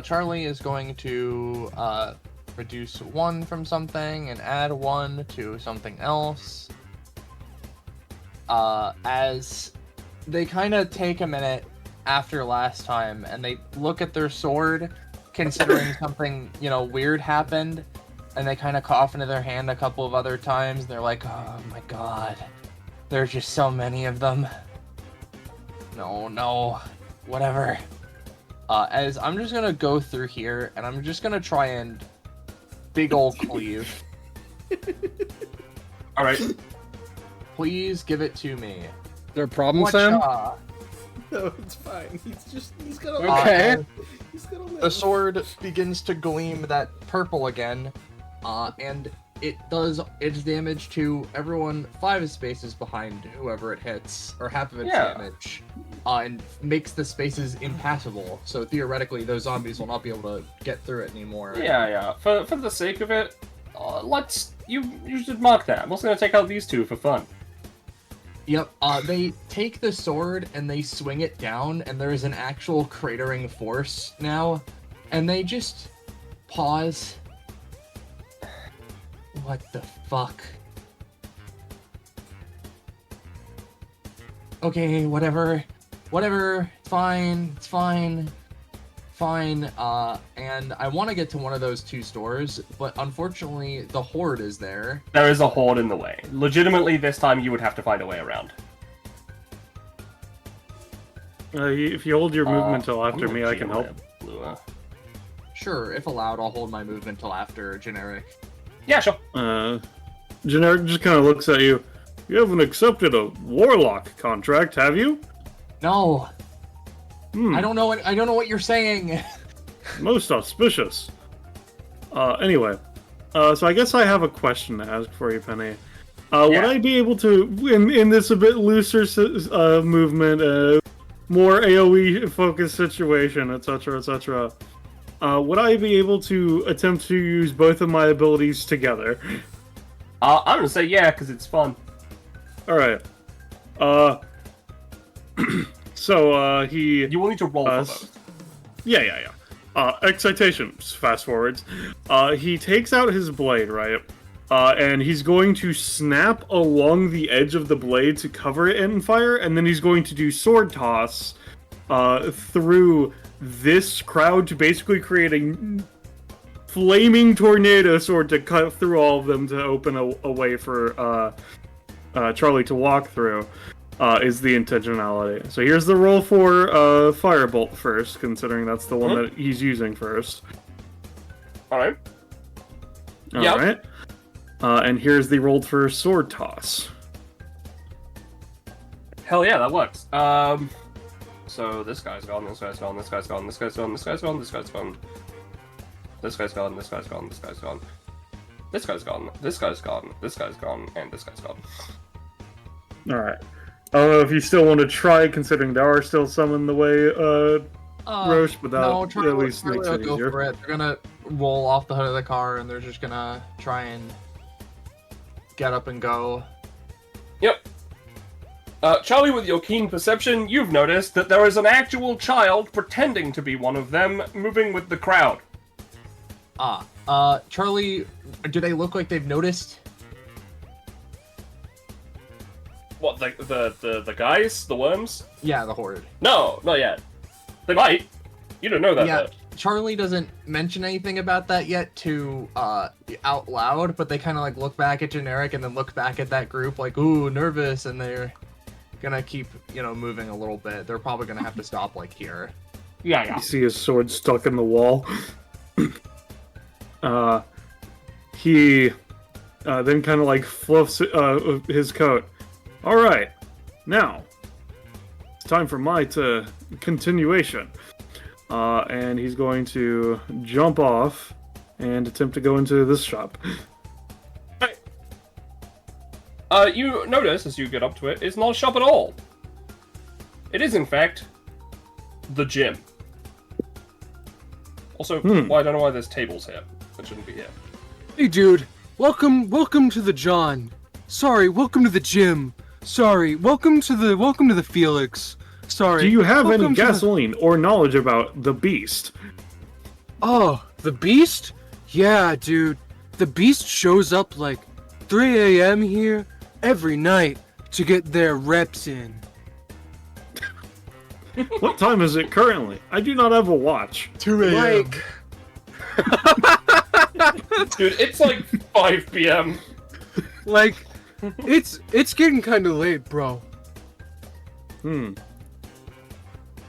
Charlie is going to reduce 1 from something and add 1 to something else. As they kind of take a minute after last time and they look at their sword, considering something, weird happened, and they kind of cough into their hand a couple of other times. They're like, oh my god, there's just so many of them. No, whatever. As I'm just gonna go through here, and I'm just gonna try and big ol' cleave. Alright. Please give it to me. Is there a problem, Sam? Whatcha? No, it's fine. He's gonna Okay. He's gonna live. The sword begins to gleam that purple again, and it does its damage to everyone 5 spaces behind whoever it hits, or half of its damage, and makes the spaces impassable. So theoretically, those zombies will not be able to get through it anymore. Yeah. For the sake of it, you should mark that. I'm also gonna take out these 2 for fun. Yep, they take the sword and they swing it down, and there is an actual cratering force now, and they just pause. What the fuck? Okay, whatever, it's fine, and I want to get to one of those 2 stores, but unfortunately, the horde is there. There is a horde in the way. Legitimately, this time you would have to find a way around. If you hold your movement till after me, I can help. Sure, if allowed, I'll hold my movement till after generic. Yeah, sure. Generic just kind of looks at you. You haven't accepted a warlock contract, have you? No. I don't know what you're saying. Most auspicious. Anyway, so I guess I have a question to ask for you, Penny. Would I be able to, in this a bit looser movement, more AoE focused situation, etc., would I be able to attempt to use both of my abilities together? I'm gonna say yeah, because it's fun. Alright. So, you will need to roll for both. Yeah. Excitation, fast forwards. He takes out his blade, right? And he's going to snap along the edge of the blade to cover it in fire, and then he's going to do sword toss through this crowd to basically create a flaming tornado sword to cut through all of them to open a way for Charlie to walk through. Is the intentionality. So here's the roll for Firebolt first, considering that's the one that he's using first. Alright. Alright. And here's the roll for Sword Toss. Hell yeah, that works. So this guy's gone, this guy's gone, this guy's gone, this guy's gone, this guy's gone, this guy's gone. This guy's gone, this guy's gone, this guy's gone. This guy's gone, this guy's gone, this guy's gone, and this guy's gone. Alright. I don't know if you still want to try, considering there are still some in the way, Roche, but that at least makes it go easier. for it. They're gonna roll off the hood of the car, and they're just gonna try and get up and go. Yep. Charlie, with your keen perception, you've noticed that there is an actual child pretending to be one of them, moving with the crowd. Charlie, do they look like they've noticed? What, the guys? The worms? Yeah, the horde. No, not yet. They might. You don't know that Yeah, though. Charlie doesn't mention anything about that yet to out loud, but they kind of like look back at generic and then look back at that group like, ooh, nervous, and they're gonna keep, moving a little bit. They're probably gonna have to stop like here. Yeah. You see his sword stuck in the wall. He then kind of like fluffs his coat. All right, now it's time for my continuation. And he's going to jump off and attempt to go into this shop. You notice as you get up to it, it's not a shop at all. It is, in fact, the gym. Also, well, I don't know why there's tables here. That shouldn't be here. Hey, dude. Welcome to the John. Sorry, welcome to the gym. Sorry, welcome to the Felix. Sorry. Do you have any welcome to gasoline or knowledge about the Beast? Oh, the Beast? Yeah, dude. The Beast shows up like 3 a.m. here every night to get their reps in. What time is it currently? I do not have a watch. 2 a.m. Like, Dude, it's like 5 p.m. like, it's getting kind of late, bro.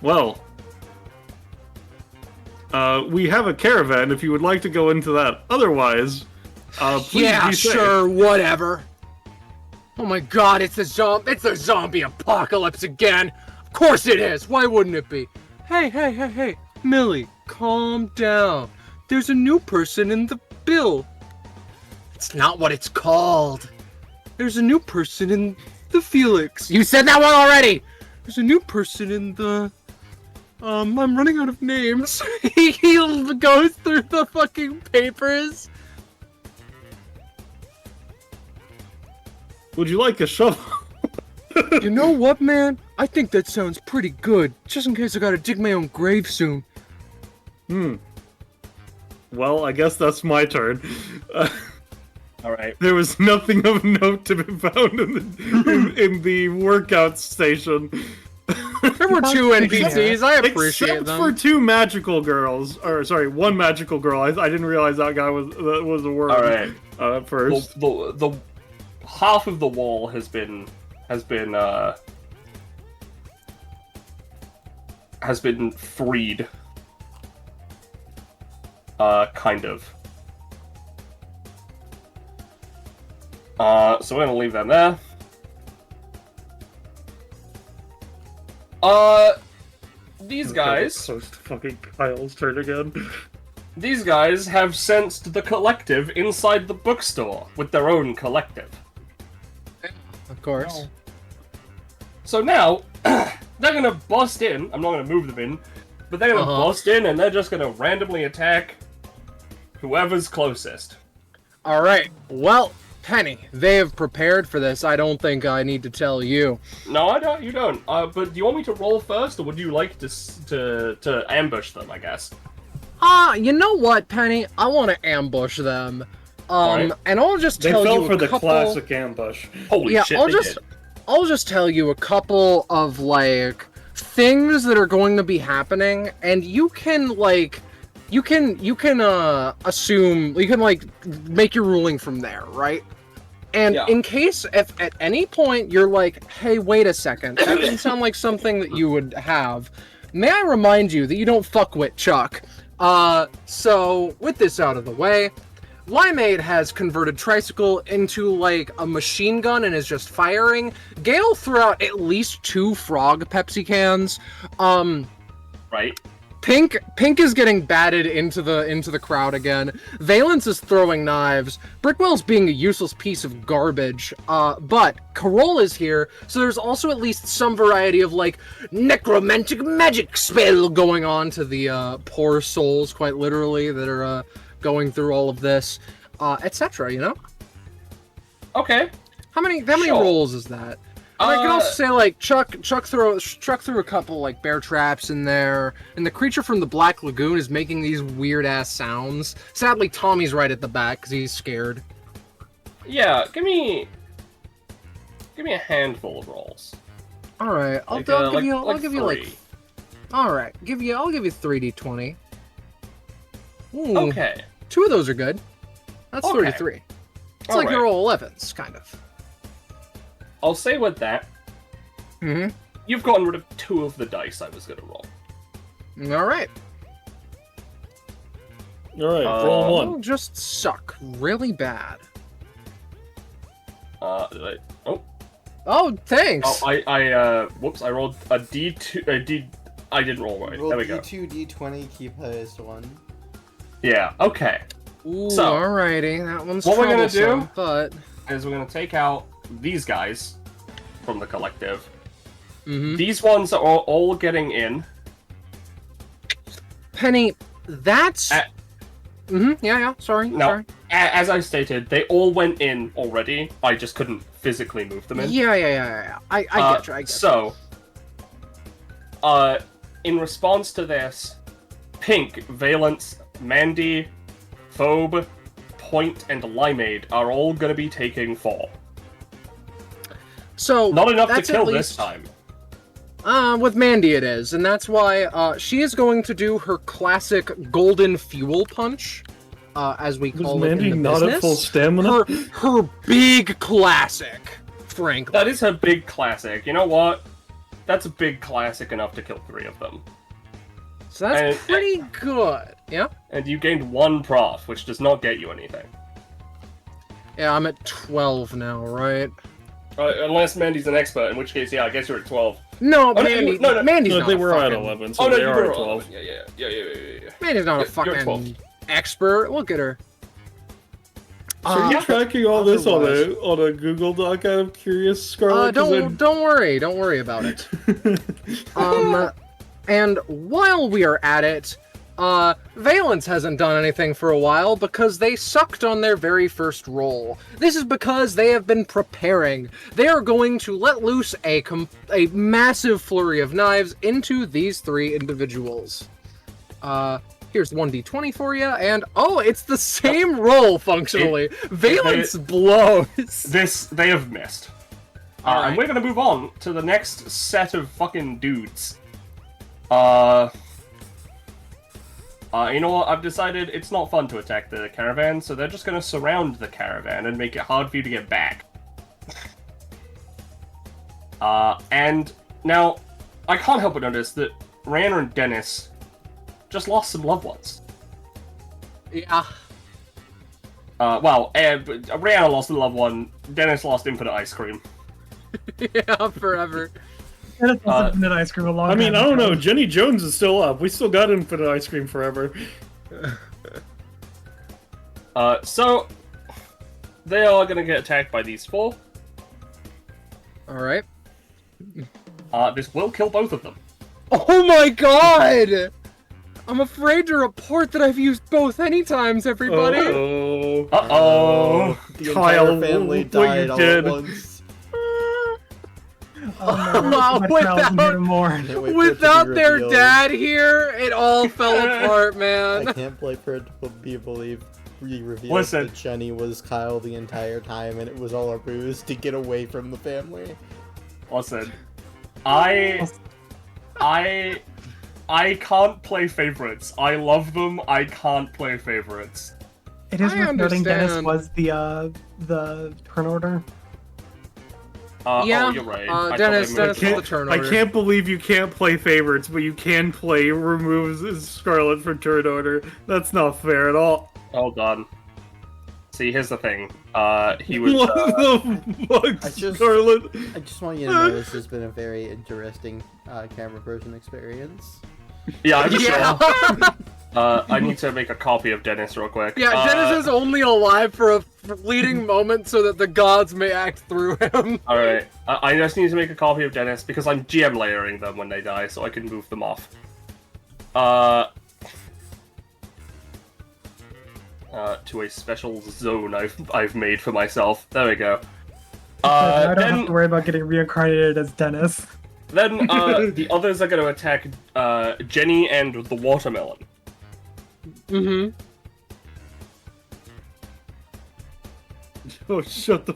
Well, we have a caravan if you would like to go into that. Otherwise, please Yeah, be safe. sure, whatever. Oh my god, it's a zombie apocalypse again. Of course it is. Why wouldn't it be? Hey, Millie, calm down. There's a new person in the bill. It's not what it's called. There's a new person in the Felix. You said that one already. There's a new person in the... I'm running out of names. He goes through the fucking papers. Would you like a shovel? You know what, man? I think that sounds pretty good. Just in case I gotta dig my own grave soon. Well, I guess that's my turn. Alright. There was nothing of note to be found in the workout station. There were 2 NPCs. I appreciate Except them. for 2 magical girls. Or, sorry, 1 magical girl. I didn't realize that guy was a worm. Alright. At first. The half of the wall has been freed. Kind of. So we're gonna leave them there. These guys... Close to fucking Kyle's turn again. These guys have sensed the collective inside the bookstore with their own collective. Of course. So now, they're gonna bust in. I'm not gonna move them in, but they're gonna bust in and they're just gonna randomly attack whoever's closest. Alright, well, Penny, they have prepared for this. I don't think I need to tell you. No, I don't. You don't. But do you want me to roll first, or would you like to ambush them? I guess. You know what, Penny? I want to ambush them. Alright. And I'll just They tell fell you for a the couple... classic ambush. Holy shit! I'll just tell you a couple of like things that are going to be happening, and you can like assume, you can like make your ruling from there, right? And in case if at any point you're like, hey, wait a second, that doesn't sound like something that you would have, may I remind you that you don't fuck with Chuck. So with this out of the way, Limeade has converted Tricycle into like a machine gun and is just firing. Gale threw out at least 2 frog Pepsi cans. Right. Pink is getting batted into the crowd again. Valence is throwing knives. Brickwell's being a useless piece of garbage. But Carol is here, so there's also at least some variety of like necromantic magic spell going on to the poor souls, quite literally, that are going through all of this, etc. You know? Okay. How many rolls is that? I can also say like Chuck threw a couple like bear traps in there, and the creature from the Black Lagoon is making these weird ass sounds. Sadly, Tommy's right at the back because he's scared. Yeah, give me Give me a handful of rolls. All right, I'll Like, give like- you. like I'll give you like. 3. All right, I'll give you 3d20. Ooh, Okay. 2 of those are good. That's Okay. 33. It's like your roll 11s, kind of. I'll say with that, Mm-hmm. you've gotten rid of 2 of the dice I was gonna roll. All right. All right, roll I'll one. just suck really bad. Oh, thanks. Whoops, I rolled a D2, I didn't roll right. Roll There we go. D2, D20, keep highest one. Yeah, okay. Ooh, so, alrighty, that one's what we're gonna do- troublesome, but... Is we're gonna take out these guys from the collective. Mm-hmm. These ones are all getting in. Penny, that's... yeah, sorry, No, sorry. as I stated, they all went in already. I just couldn't physically move them in. Yeah. I get you, I get you. So, in response to this, Pink, Valence, Mandy, Phobe, Point, and Limeade are all gonna be taking fall. So, Not enough to that's kill at this least- time. With Mandy it is, and that's why she is going to do her classic golden fuel punch, as we Was call it Mandy in the not business. at full stamina? Her big classic, frankly. That is her big classic. You know what? That's a big classic enough to kill 3 of them. So that's and- pretty good. Yeah? And you gained 1 prof, which does not get you anything. Yeah, I'm at 12 now, right? Unless Mandy's an expert, in which case, yeah, I guess you're at 12. No, Oh, no, Mandy. no, Mandy's No, not they a were fucking, at 11, so Oh no, they you are were at at 12. 12. Yeah. Mandy's not a You're 12. fucking expert. Look at her. So are you tracking all this otherwise- on a Google Doc? I'm curious, Scarlet. 'cause Don't worry about it. And while we are at it, Valence hasn't done anything for a while because they sucked on their very first roll. This is because they have been preparing. They are going to let loose a massive flurry of knives into these 3 individuals. Here's 1d20 for you, and oh, it's the same roll functionally. Valence blows. They have missed. Alright. And we're gonna move on to the next set of fucking dudes. You know what? I've decided it's not fun to attack the caravan, so they're just gonna surround the caravan and make it hard for you to get back. And now, I can't help but notice that Rhiannon and Dennis just lost some loved ones. Yeah. Rhiannon lost a loved one, Dennis lost infinite ice cream. Yeah, forever. That hasn't been ice cream a long I mean, time I don't ago. know. Jenny Jones is still up. We still got infinite ice cream forever. So they are gonna get attacked by these 4. Alright. This will kill both of them. Oh my god! I'm afraid to report that I've used both anytimes, everybody! Oh, Uh-oh. The Kyle, entire family what you died all did. at once. Oh, no, Wow, my child's without- even more. Can't wait for it to Without be their revealed. dad here, it all fell apart, I man. can't wait for it to be revealed Listen. that Jenny was Kyle the entire time and it was all a ruse to get away from the family. Listen, I can't play favorites. I love them. I can't play favorites. It is I worth noting Dennis understand. was the turn order. Yeah, Oh, you're right. I Dennis- totally Dennis moved was it. the turn I order. can't believe you can't play favorites, but you can play removes Scarlet from turn order. That's not fair at all. Hold on. See, here's the thing. He was. What the fuck, I just- Scarlet? I just want you to know this has been a very interesting camera person experience. Yeah, I'm Yeah. sure. I need to make a copy of Dennis real quick. Yeah, Dennis is only alive for a fleeting moment so that the gods may act through him. Alright, I just need to make a copy of Dennis because I'm GM layering them when they die so I can move them off. To a special zone I've made for myself. There we go. I don't have to worry about getting reincarnated as Dennis. Then the others are going to attack Jenny and the watermelon. Mm-hmm. Oh, shut the.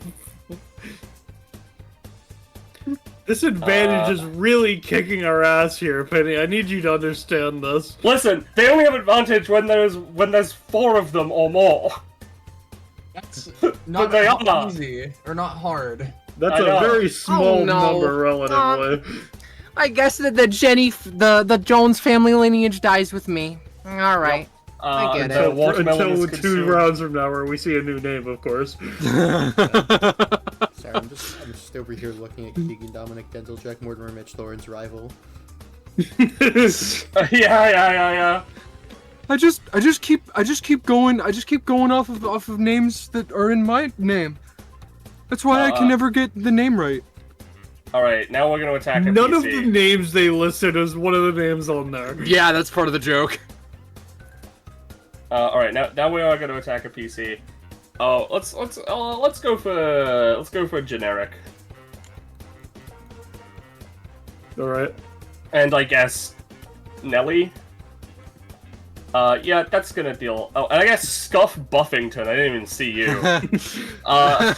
This advantage is really kicking our ass here, Penny. I need you to understand this. Listen, they only have advantage when there's 4 of them or more. That's not they are. easy or not hard. That's a very small number relatively. I guess that the Jones family lineage dies with me. All right. Yep. I get until it. watermelon is Until 2 consumed. rounds from now, where we see a new name, of course. Sorry, I'm just over here looking at Keegan Dominic Denzel Jack Mortimer Mitch Lawrence rival. Yeah. I just keep going off of names that are in my name. That's why I can never get the name right. Alright, now we're gonna attack a None PC. of the names they listed as one of the names on there. Yeah, that's part of the joke. Alright, now we are gonna attack a PC. Oh, let's go for generic. Alright. And I guess Nelly. Yeah, that's gonna deal. Oh, and I guess Scuff Buffington. I didn't even see you. I'm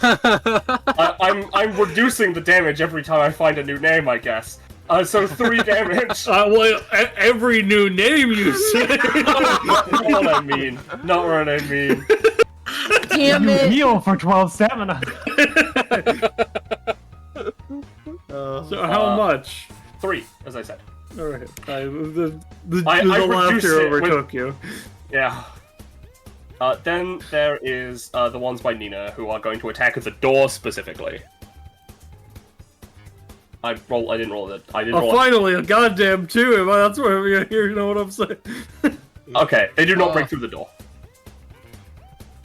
reducing the damage every time I find a new name, I guess. So 3 damage. Well, every new name you say. Not what I mean. Not what I mean. Damn You it! heal for 12 stamina. So how much? 3, as I said. Alright. The I laughter reduced it with- overtook you. Yeah. Then there is the ones by Nina who are going to attack at the door specifically. I didn't roll it. I didn't roll it. Finally, a goddamn 2. That's what I'm here. You know what I'm saying? Okay, they do not break through the door.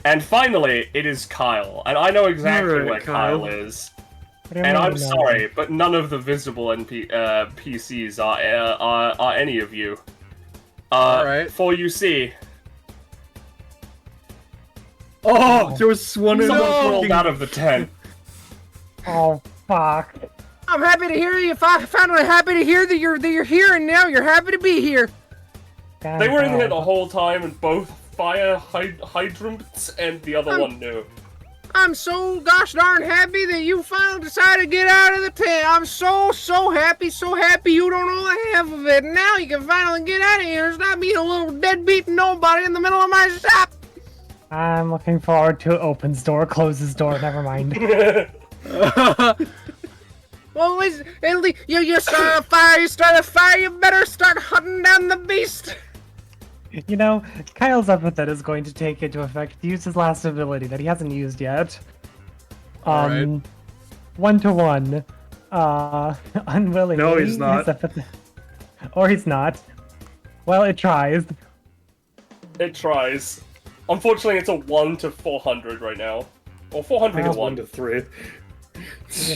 And finally, it is Kyle, and I know exactly Alright, where Kyle. Kyle is. And I'm sorry, but none of the visible PCs are any of you. Alright. For you see, Oh, there was one in someone the rolled out of the 10. Oh, fuck. I'm happy to hear you. Finally happy to hear that you're here, and now you're happy to be here. They were in here the whole time, and both fire hydrants and the other one knew. I'm so gosh darn happy that you finally decided to get out of the tent. I'm so happy you don't know the half of it. Now you can finally get out of here and stop being a little deadbeat nobody in the middle of my shop. I'm looking forward to opens door, closes door, never mind. Well, at least you start a fire, you better start hunting down the beast. You know, Kyle's epithet is going to take into effect to use his last ability that he hasn't used yet. Alright. 1-to-1. Unwillingly. No, he's not. Or he's not. Well, it tries. It tries. Unfortunately, it's a 1 to 400 right now. Or 400 to 1. 1 to 3.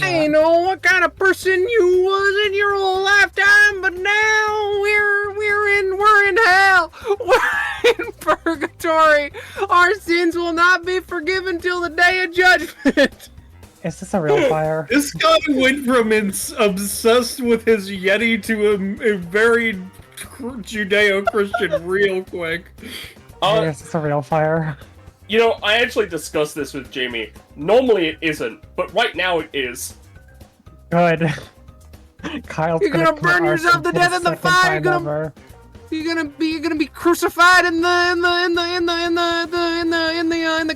I know what kind of person you was in your whole lifetime, but now we're in hell. We're in purgatory. Our sins will not be forgiven till the day of judgment. Is this a real fire? This guy went from obsessed with his Yeti to a very Judeo-Christian real quick. Is this a real fire? You know, I actually discussed this with Jamie. Normally it isn't, but right now it is. Good. Kyle's You're gonna burn yourself to death in the fire. You're gonna be crucified in the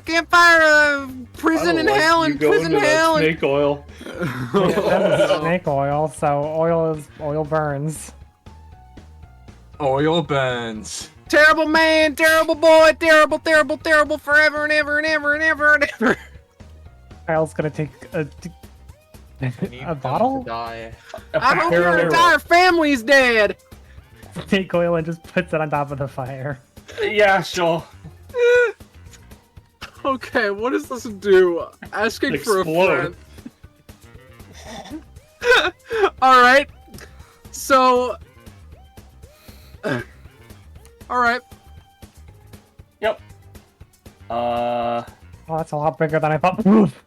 campfire prison in hell and prison hell. Snake oil. Snake oil, so oil burns. Oil burns. Terrible man, terrible boy, terrible forever and ever and ever and ever and ever. Kyle's gonna take a bottle? Die. I hope your entire family's dead. Take oil and just puts it on top of the fire. Yeah, sure. Okay, what does this do? Asking for a Explode. friend. Alright. So... Alright. Yep. Oh, that's a lot bigger than I thought. Oof.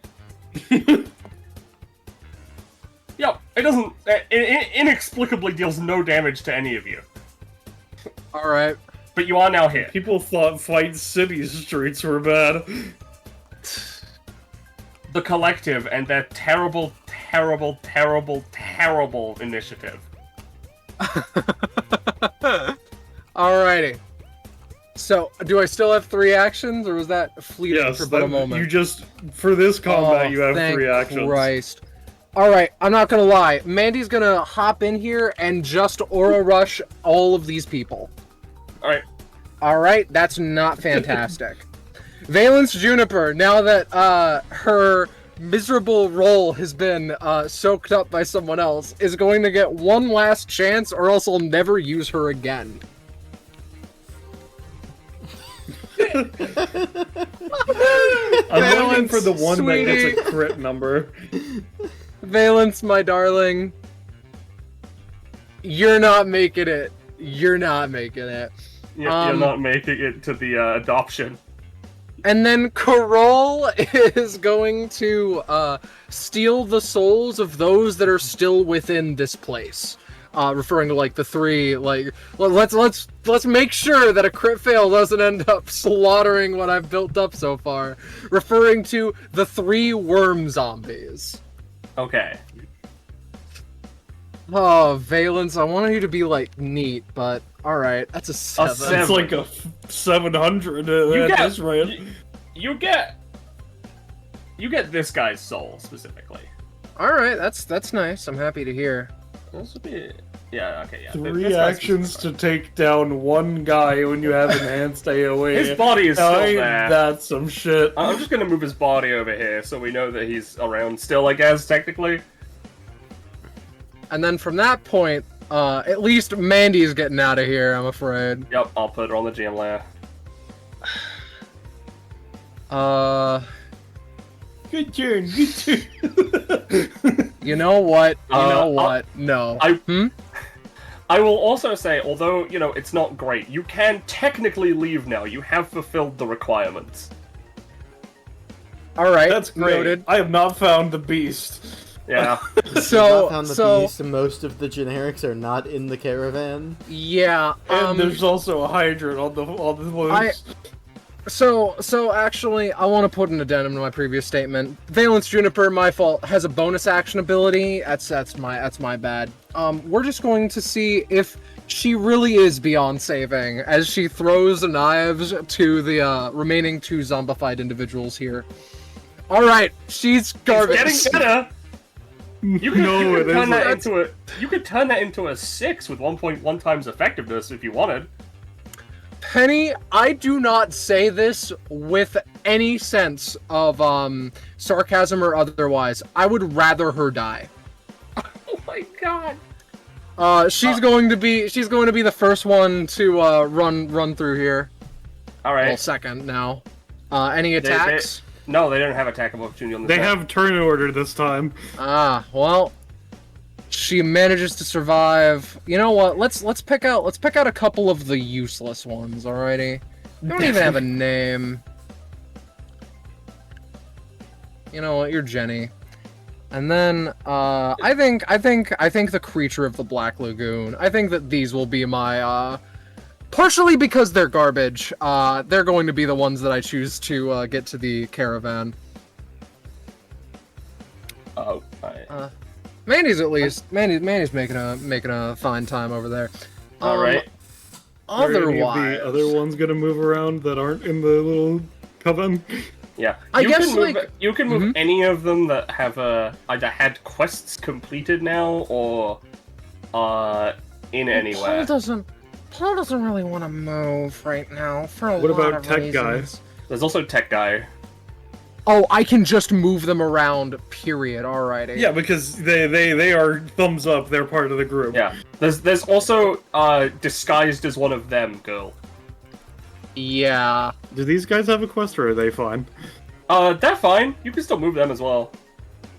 Yep. It doesn't. It inexplicably deals no damage to any of you. Alright. But you are now here. People thought Fight City streets were bad. The collective and their terrible, terrible, terrible, terrible initiative. Alrighty. So, do I still have 3 actions, or was that fleeting Yes, for but a moment? you just for this combat you have thank 3 actions. Christ. Alright, I'm not gonna lie. Mandy's gonna hop in here and just aura rush all of these people. Alright. Alright, that's not fantastic. Valence Juniper, now that her miserable role has been soaked up by someone else, is going to get one last chance, or else I'll never use her again. I'm waiting for the one that gets a crit number. Valence, my darling. You're not making it. You're not making it. You're not making it to the adoption. And then Carol is going to steal the souls of those that are still within this place. Referring to like the 3, like let's make sure that a crit fail doesn't end up slaughtering what I've built up so far. Referring to the 3 worm zombies. Okay. Oh, Valence, I wanted you to be like neat, but all right, that's a 7. It's like a 700 at this rate. You get this guy's soul specifically. All right, that's nice. I'm happy to hear. This would be yeah. 3 actions to take down one guy when you have enhanced AOE. His body is still there. That's some shit. I'm just gonna move his body over here so we know that he's around still, I guess, technically. And then from that point, at least Mandy's getting out of here, I'm afraid. Yep, I'll put her on the GM layer. Good turn, good turn. You know what? No. I will also say, although, it's not great, you can technically leave now. You have fulfilled the requirements. Alright, that's great. Noted. I have not found the beast. Yeah. Beast, most of the generics are not in the caravan. Yeah. And there's also a hydrant on the loose. So actually, I want to put an addendum to my previous statement. Valence Juniper, my fault, has a bonus action ability. That's my bad. We're just going to see if she really is beyond saving as she throws knives to the remaining 2 zombified individuals here. All right, she's garbage. It's getting better. You could turn that into a 6 with 1.1 times effectiveness if you wanted. Penny, I do not say this with any sense of sarcasm or otherwise. I would rather her die. Oh my god. She's going to be the first one to run through here. All right. Well, second now. Any attacks? No, they don't have attack of opportunity on the They have turn order this time. Well, she manages to survive. You know what? Let's pick out a couple of the useless ones. Alrighty. They don't even have a name. You know what? You're Jenny. And then I think the creature of the Black Lagoon. I think that these will be my partially because they're garbage. They're going to be the ones that I choose to get to the caravan. Oh. Mandy's at least Mandy's making a fine time over there. All right. Otherwise, are the other ones gonna move around that aren't in the little coven? Yeah, you can move any of them that have either had quests completed now or in anywhere. Paul doesn't really want to move right now for a What lot about of Tech reasons. Guy? There's also Tech Guy. Oh, I can just move them around, period. Alrighty. Yeah, because they are thumbs up, they're part of the group. Yeah. There's also disguised as one of them girl. Yeah. Do these guys have a quest or are they fine? They're fine. You can still move them as well.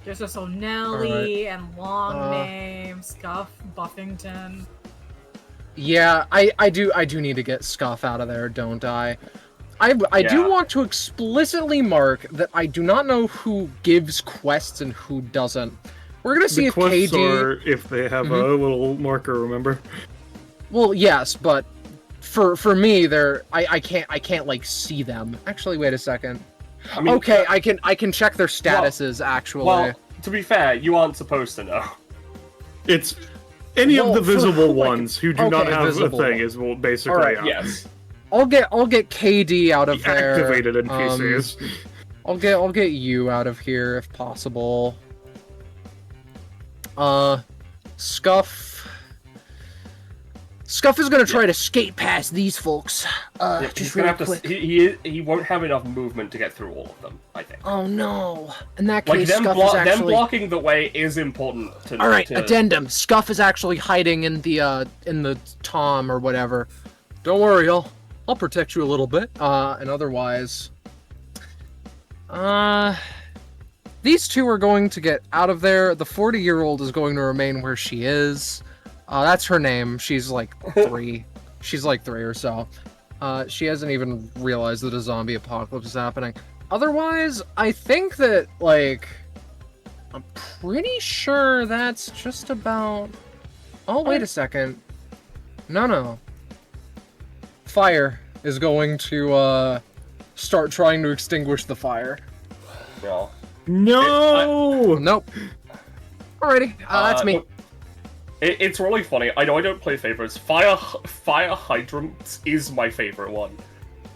There's also Nelly and Long Name, Scuff, Buffington. Yeah, I do need to get Scuff out of there, don't I? I do want to explicitly mark that I do not know who gives quests and who doesn't. We're gonna see if quests KD... are if they have a little marker, remember? Well, yes, but for me, I can't like see them. Actually, wait a second. I mean, okay, I can check their statuses actually. Well, to be fair, you aren't supposed to know. It's any of the visible like, ones who do not have a thing is basically Alright, Yes. I'll get KD out of there. activated NPCs. I'll get you out of here if possible. Scuff is gonna try to skate past these folks. Yeah, Just gonna real have quick. he won't have enough movement to get through all of them, I think. Oh no! In that Like case, them, Scuff is actually. them blocking the way is important to. All right, to... addendum. Scuff is actually hiding in the tom or whatever. Don't worry, I'll protect you a little bit. And otherwise, these two are going to get out of there. The 40-year-old is going to remain where she is. That's her name. She's like 3. She's like 3 or so. She hasn't even realized that a zombie apocalypse is happening. Otherwise, I think that, like, I'm pretty sure that's just about... Oh, wait a second. No. Fire is going to, start trying to extinguish the fire. No. No! Nope. Alrighty, that's me. It's really funny. I know I don't play favorites. Fire hydrants is my favorite one.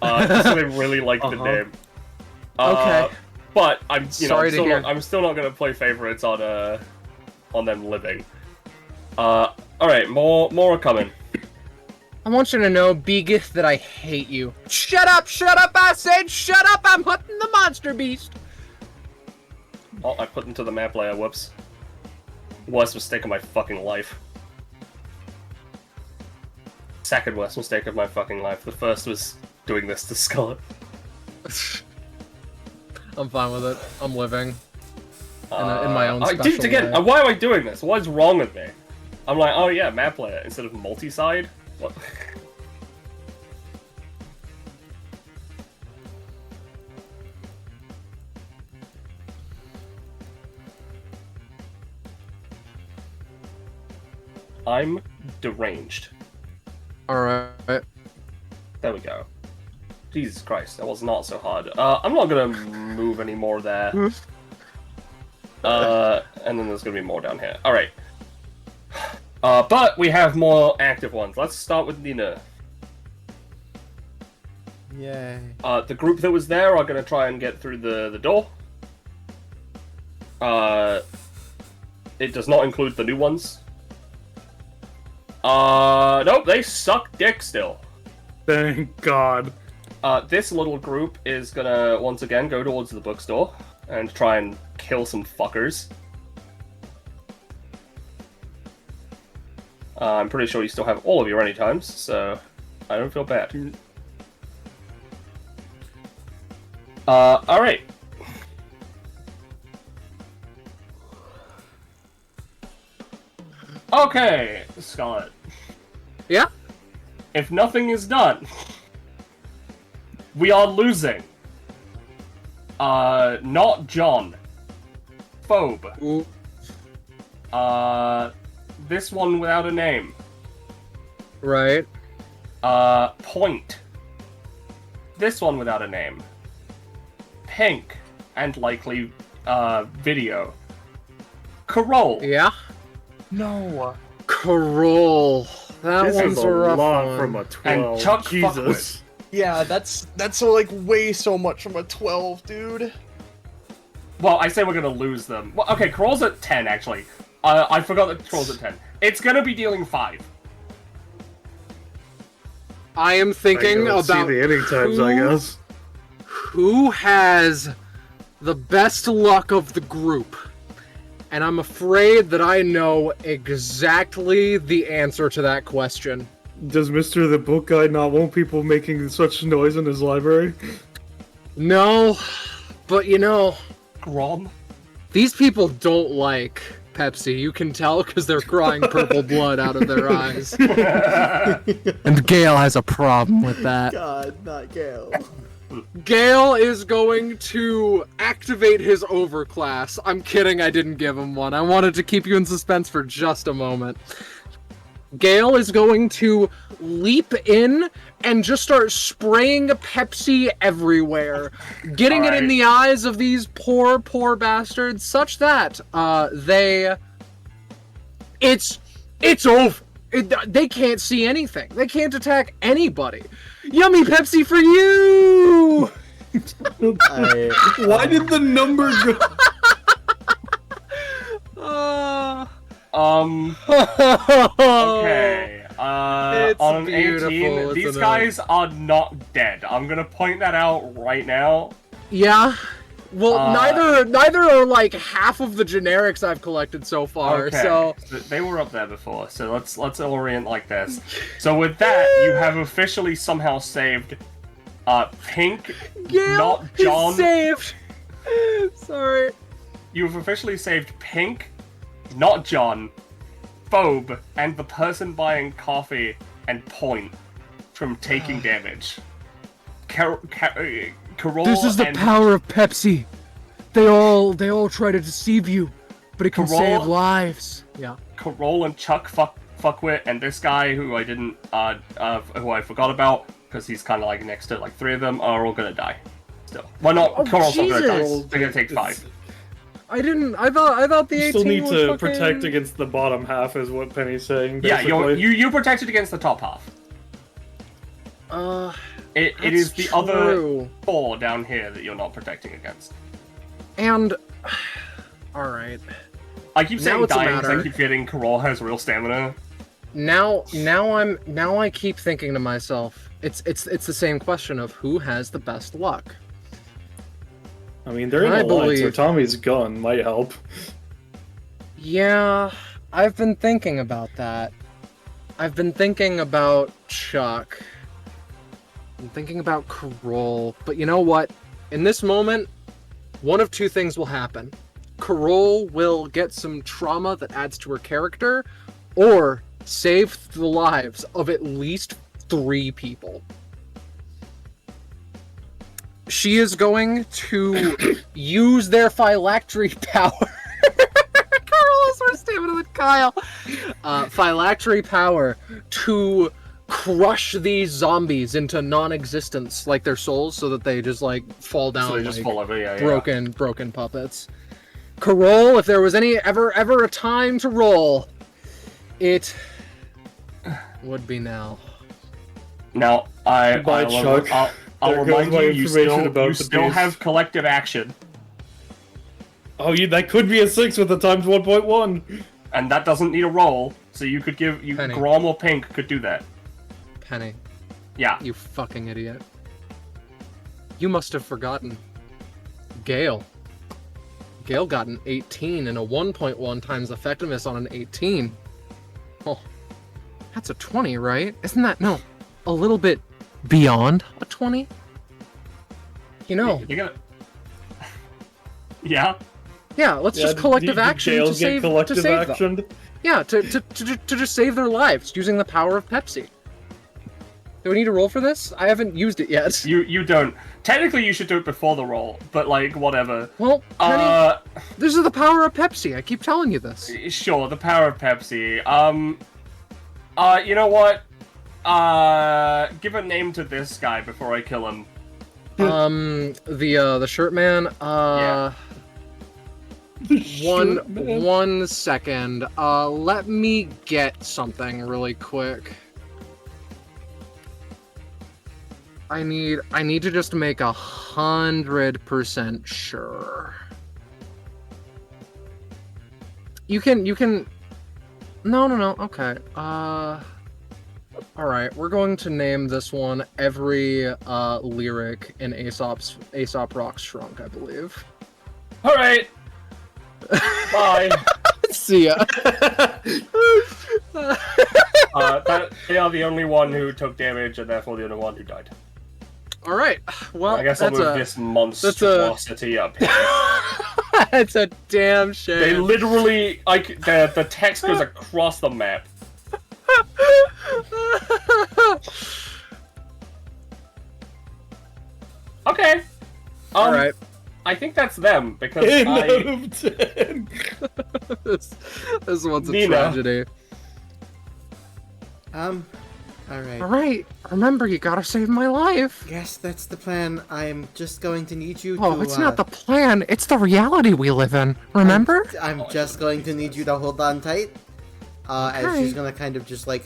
Just I really like the name. Okay. But I'm I'm still not gonna play favorites on them living. All right, more are coming. I want you to know, Beagith, that I hate you. Shut up! I said shut up! I'm hunting the monster beast. Oh, I put into the map layer. Whoops. Worst mistake of my fucking life. Second worst mistake of my fucking life. The first was doing this to Scarlet. I'm fine with it. I'm living in my own special dude, again, way. why am I doing this? What is wrong with me? I'm like, oh yeah, map layer instead of multi-side? What? I'm deranged. Alright. There we go. Jesus Christ, that was not so hard. I'm not gonna move any more there. And then there's gonna be more down here. Alright. But we have more active ones. Let's start with Nina. Yay. The group that was there are gonna try and get through the door. It does not include the new ones. Nope, they suck dick still. Thank God. This little group is gonna once again go towards the bookstore and try and kill some fuckers. I'm pretty sure you still have all of your anytimes, so I don't feel bad. Alright. Okay, Scarlet. Yeah? If nothing is done, we are losing. Not John. Phobe. Ooh. This one without a name. Right. Point. This one without a name. Pink. And likely, video. Carol. Yeah? No. Carol. That This one's is a a rough lot one. from a 12. And Chuck Jesus. Fuckwit. Yeah, that's like way so much from a 12, dude. Well, I say we're gonna lose them. Well, okay, Carol's at 10, actually. I forgot that Carol's at 10. It's gonna be dealing 5. I am thinking Let's about see the inning times, I guess. who has the best luck of the group. And I'm afraid that I know exactly the answer to that question. Does Mr. the Book Guy not want people making such noise in his library? No, but you know, Grom? these people don't like Pepsi. You can tell because they're crying purple blood out of their eyes. And Gale has a problem with that. God, not Gale. Gale is going to activate his overclass. I'm kidding, I didn't give him one. I wanted to keep you in suspense for just a moment. Gale is going to leap in and just start spraying Pepsi everywhere, getting it in the eyes of these poor bastards, such that it's over. They can't see anything. They can't attack anybody. Yummy Pepsi for you! Why did the number go? Okay. On an 18, these isn't guys are not dead. I'm gonna point that out right now. Yeah. Well, neither are like half of the generics I've collected so far. Okay. So They were up there before, so let's orient like this. So with that, you have officially somehow saved Pink, Gale not John. is saved. Sorry. You've officially saved Pink, not John, Phobe, and the person buying coffee and Point from taking damage. Carol, This is the power of Pepsi. They all try to deceive you, but it can Carol- save lives. Yeah. Carol and Chuck fuckwit, and this guy who I didn't who I forgot about because he's kind of like next to like 3 of them are all gonna die. Still, well, not Carol's not gonna die. Jesus. They're gonna take 5. I thought the 18 You still need was to fucking... protect against the bottom half, is what Penny's saying. Yeah, Basically. you protected against the top half. It is the other 4 down here that you're not protecting against. And all right. I keep saying it's a dying because I matter. keep forgetting Carol has real stamina. Now I keep thinking to myself, it's the same question of who has the best luck. I mean, they're in I a line, so believe- Tommy's gun might help. Yeah, I've been thinking about that. I've been thinking about Chuck. I'm thinking about Carol, but you know what? In this moment, one of 2 things will happen. Carol will get some trauma that adds to her character, or save the lives of at least 3 people. She is going to use their phylactery power. Carl has more stamina than Kyle. Phylactery power to crush these zombies into non-existence, like their souls, so that they just like fall down. So they just like fall over, yeah. broken puppets. Carol, if there was ever a time to roll, it would be now. Now, Goodbye, Chuck. I'll There goes remind my you, information about you the still beast. have collective action, Oh, that could be a 6 with the times 1.1. and that doesn't need a roll, so you could Penny. Grom or Pink could do that. Penny, Yeah. you fucking idiot. You must have forgotten. Gale. Gale got an 18 and a 1.1 times effectiveness on an 18. Oh, that's a 20, right? Isn't that, no, a little bit beyond a 20? You know, You're gonna... Yeah? yeah, let's just collective did action Gale to get save, collective to save them. action? Yeah, to just save their lives using the power of Pepsi. Do we need to roll for this? I haven't used it yet. You don't. Technically, you should do it before the roll, but like, whatever. Well, Penny, this is the power of Pepsi. I keep telling you this. Sure, the power of Pepsi. You know what? Give a name to this guy before I kill him. The shirt man. Yeah. One second. Let me get something really quick. I need to just make 100% sure. You can. No. Okay. All right. We're going to name this one every lyric in Aesop Rock's Shrunk, I believe. All right. Bye. See ya. They are the only one who took damage, and therefore the only one who died. All right. Well, I guess I'll move this monstrosity up here. It's a damn shame. They literally, like, the text goes across the map. Okay. All right. I think that's them because 10 out of 10. this one's a Nina. tragedy. Alright. Alright, remember, you gotta save my life. Yes, that's the plan. I'm just going to need you Oh, to, it's not the plan, it's the reality we live in, remember? I'm just going to need you to hold on tight. As she's gonna kind of just, like,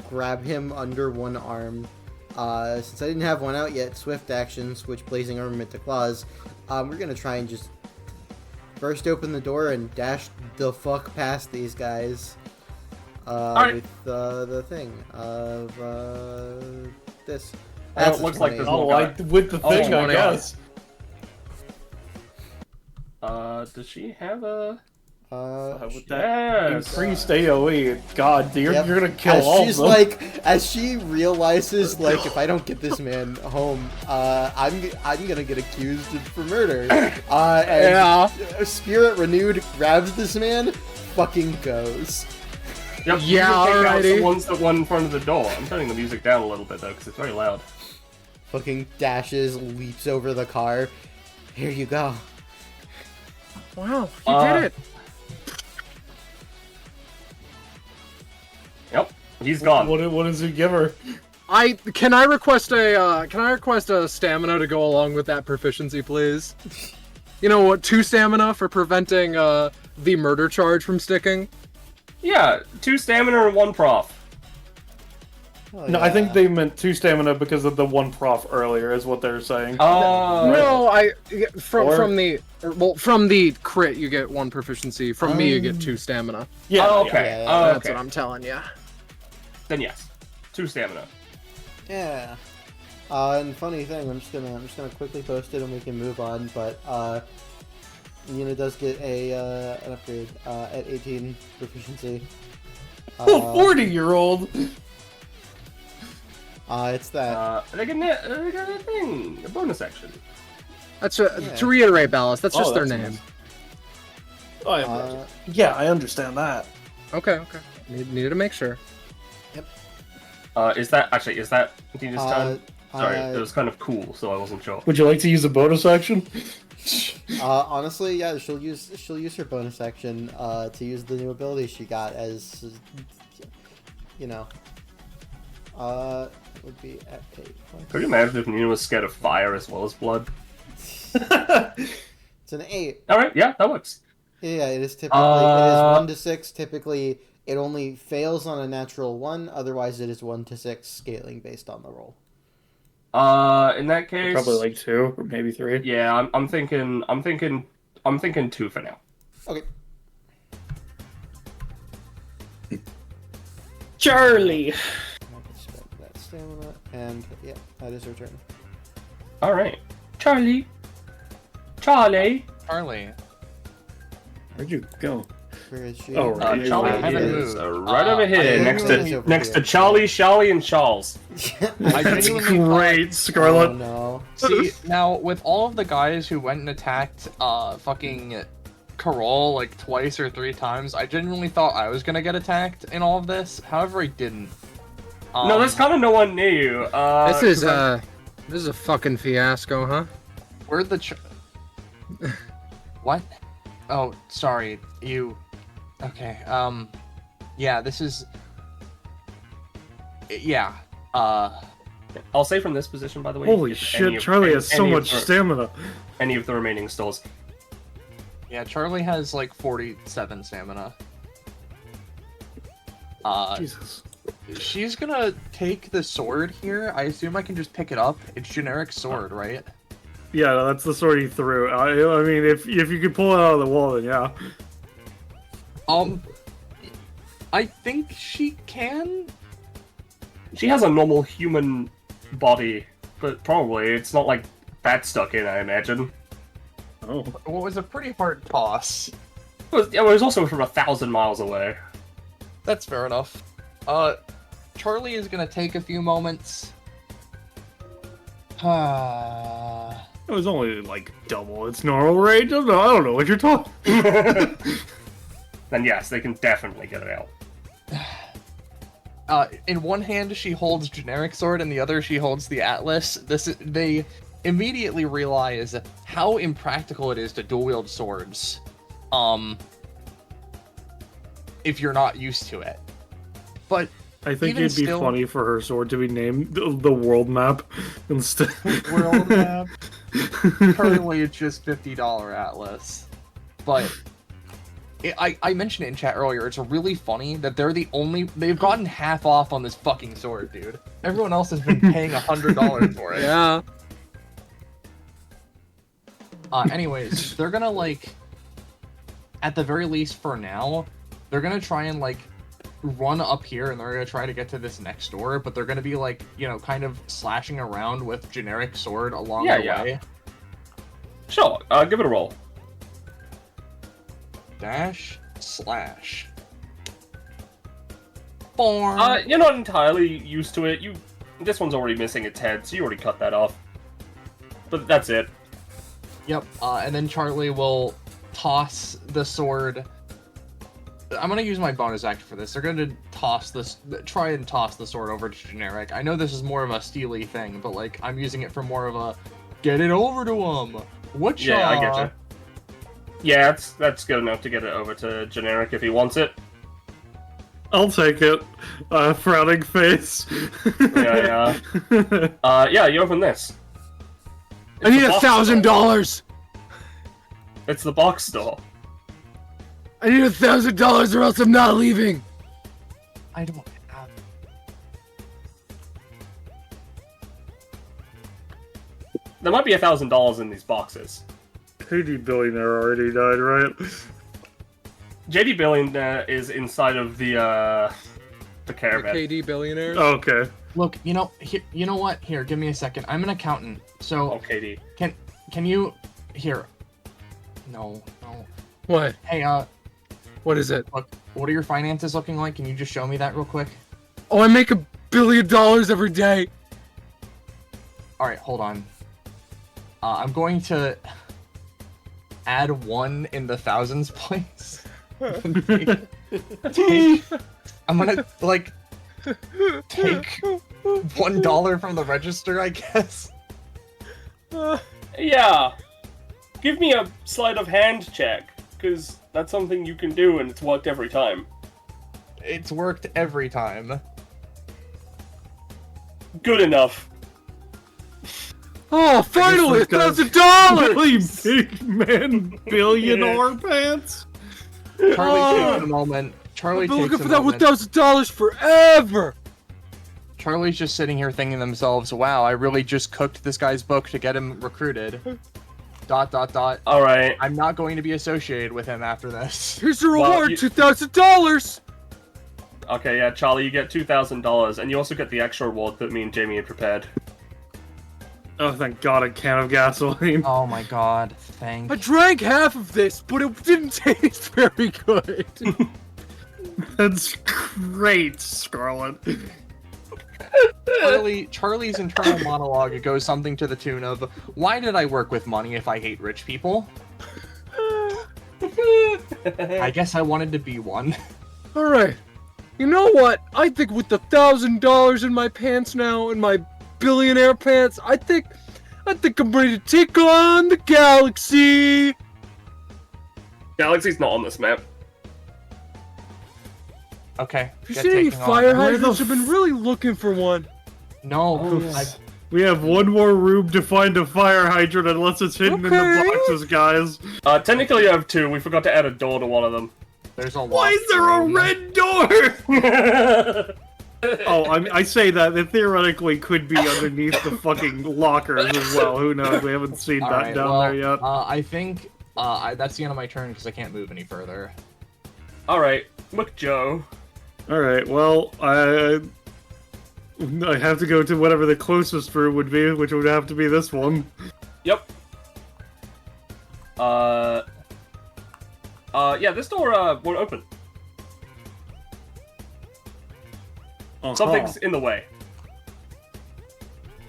grab him under one arm. Since I didn't have one out yet, swift action, switch blazing armament to claws. We're gonna try and just burst open the door and dash the fuck past these guys. With the thing of this. That's it looks like there's Oh, one guy. like with the thing, I guess. Does she have a... With that Yes! increased AoE, God, you're Yep. gonna kill As all she's of them. like, as she realizes, like, if I don't get this man home, I'm gonna get accused for murder. And Spirit Renewed grabs this man, fucking goes. Yep, Yeah, you can take out alrighty. the ones that went in front of the door. I'm turning the music down a little bit, though, because it's very loud. Fucking dashes, leaps over the car. Here you go. Wow, you did it. Yep, he's gone. What does he give her? Can I request a stamina to go along with that proficiency, please? You know what? 2 stamina for preventing the murder charge from sticking. Yeah, 2 stamina and 1 prof. Oh, No, I yeah. think they meant 2 stamina because of the 1 prof earlier, is what they're saying. Oh, No, Or- from the crit you get 1 proficiency. From me you get 2 stamina. Yeah. Oh, okay. Yeah, Oh, That's okay. what I'm telling you. Then yes, 2 stamina. Yeah. And funny thing, I'm just gonna quickly post it and we can move on. But Nina does get an upgrade at 18 proficiency. Oh, 40-year-old! It's that. They got a thing, a bonus action. That's Yeah. to reiterate, Ballas. That's Oh, just their that's name. nice. Oh, Uh, yeah, I understand that. Okay. Needed to make sure. Is that Dina's turn? Sorry, uh, it was kind of cool, so I wasn't sure. Would you like to use a bonus action? honestly, yeah, she'll use her bonus action to use the new ability she got as, you know, it would be at 8 points. Could you imagine if Nina was scared of fire as well as blood? It's an 8. Alright, yeah, that works. Yeah, it is typically it is 1 to 6. Typically, it only fails on a natural 1. Otherwise, it is 1 to 6 scaling based on the roll. In that case, Probably like 2 or maybe 3. yeah, I'm thinking 2 for now. Okay. Charlie! I can spend that stamina, and yeah, that is her turn. Alright. Charlie! Charlie. Where'd you go? Where is she? Oh, right. There Charlie she haven't is. is right over here, yeah, next everyone is to over next here. to Charlie, Shally, and Charles. I That's genuinely great, Oh Scarlet. no. See, now, with all of the guys who went and attacked, fucking Carol, like, twice or 3 times, I genuinely thought I was gonna get attacked in all of this. However, I didn't. No, there's kind of no one near you. This is a fucking fiasco, huh? Where'd the What? Oh, sorry, you... Okay, yeah, this is... Yeah, I'll say from this position, by the way. Holy if any shit, of- Charlie has so any of much the- stamina. Any of the remaining stalls. yeah, Charlie has, like, 47 stamina. Jesus. She's gonna take the sword here. I assume I can just pick it up. It's generic sword, right? Yeah, that's the sword he threw. I mean, if you could pull it out of the wall, then yeah. I think she can. She has a normal human body, but probably it's not like that stuck in, I imagine. Oh. Well, it was a pretty hard toss. It was also from 1,000 miles away. That's fair enough. Charlie is gonna take a few moments. It was only like double its normal range. I don't know what you're talking. Then yes, they can definitely get it out. In one hand she holds generic sword, and the other she holds the Atlas. They immediately realize how impractical it is to dual wield swords, if you're not used to it. But I think Even it'd be still- funny for her sword to be named the world map instead. World map. Currently, it's just $50 Atlas. But I mentioned it in chat earlier. It's really funny that they've gotten half off on this fucking sword, dude. Everyone else has been paying $100 for it. Yeah. Anyways, they're gonna like, at the very least for now, they're gonna try and like run up here and they're gonna try to get to this next door, but they're gonna be like, you know, kind of slashing around with generic sword along the way. Sure, give it a roll. Dash slash. Born. You're not entirely used to it. This one's already missing its head, so you already cut that off. But that's it. Yep, and then Charlie will toss the sword. I'm gonna use my bonus action for this. They're gonna try and toss the sword over to generic. I know this is more of a steely thing, but like I'm using it for more of a get it over to him. What? Yeah, I get you. Yeah, that's good enough to get it over to generic if he wants it. I'll take it. Frowning face. Yeah. Yeah, you open this. I need $1,000. It's the box store. I need $1,000 or else I'm not leaving. I don't have. There might be $1,000 in these boxes. JD Billionaire already died, right? JD Billionaire is inside of the caravan. The KD billionaire. Oh, okay. Look, you know what? Here, give me a second. I'm an accountant, so Oh, KD. can you here? No. What? Hey, What is it? look, what are your finances looking like? Can you just show me that real quick? Oh, I make $1 billion every day. All right, hold on. I'm going to add 1 in the thousands place. I'm gonna like take $1 from the register, I guess. Yeah. Give me a sleight of hand check, because that's something you can do and it's worked every time. It's worked every time. Good enough. Oh, finally, this guy's $1,000. Really big man billionaire pants. Charlie takes a moment. Charlie I've been takes looking a for that moment. $1,000 forever. Charlie's just sitting here thinking to themselves, wow, I really just cooked this guy's book to get him recruited. ... Alright. I'm not going to be associated with him after this. Here's your Well, reward, you- $2,000. Okay, yeah, Charlie, you get $2,000, and you also get the extra reward that me and Jamie had prepared. Oh, thank God, a can of gasoline. Oh my god, thank I drank half of this, but it didn't taste very good. That's great, Scarlet. Charlie's internal monologue goes something to the tune of, why did I work with money if I hate rich people? I guess I wanted to be one. All right. You know what? I think with the $1,000 in my pants now, in my billionaire pants, I think I'm ready to take on the galaxy. Galaxy's not on this map. Okay. If you get see any taken on. fire Where the hydrants, I've been really looking for one. No, We have one more room to find a fire hydrant unless it's hidden in the Okay. boxes, guys. Technically you have 2. We forgot to add a door to one of them. there's a lot. Why is there a red door? Oh, I say that it theoretically could be underneath the fucking lockers as well. Who knows? We haven't seen that Alright, down well, there yet. I think that's the end of my turn because I can't move any further. Alright, look, Joe. Alright, well, I have to go to whatever the closest room would be, which would have to be this one. Yep. Yeah, this door, won't open. Uh-huh. Something's in the way.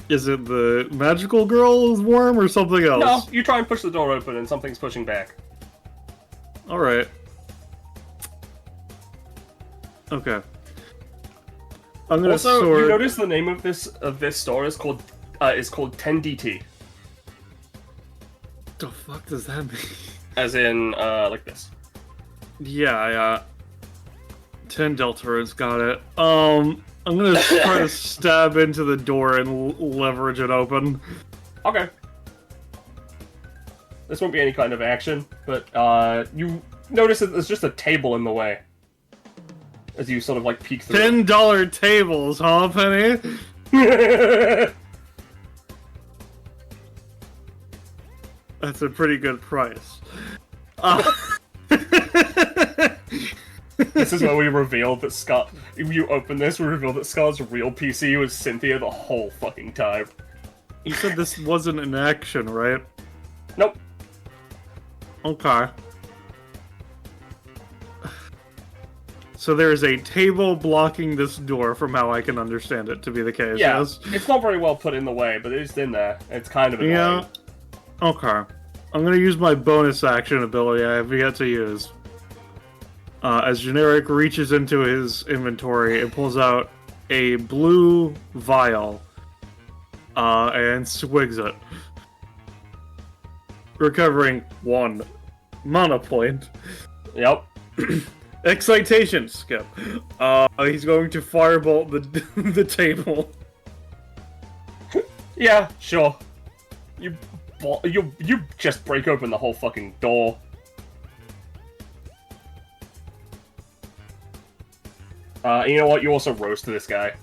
Is it the magical girl's worm or something else? No, you try and push the door open and something's pushing back. Alright. Okay. I'm gonna Also, sort... you notice the name of this store is called 10DT. the fuck does that mean? As in, like this. Yeah, 10 Delta Roads, got it. I'm gonna try to stab into the door and leverage it open. Okay. This won't be any kind of action, but you notice that there's just a table in the way. As you sort of like peek through. $10 tables, huh, Penny? That's a pretty good price. This is where we revealed that Scott. If you open this, we revealed that Scott's real PC was Cynthia the whole fucking time. You said this wasn't an action, right? Nope. Okay. So there is a table blocking this door, from how I can understand it to be the case. Yeah, Yes? it's not very well put in the way, but it's in there. It's kind of annoying. Yeah. Okay. I'm gonna use my bonus action ability I have yet to use. As Generic reaches into his inventory and pulls out a blue vial, and swigs it. Recovering 1 mana point. Yep. Excitation, Skip. He's going to firebolt the table. Yeah, sure. You just break open the whole fucking door. You know what? You also roast this guy.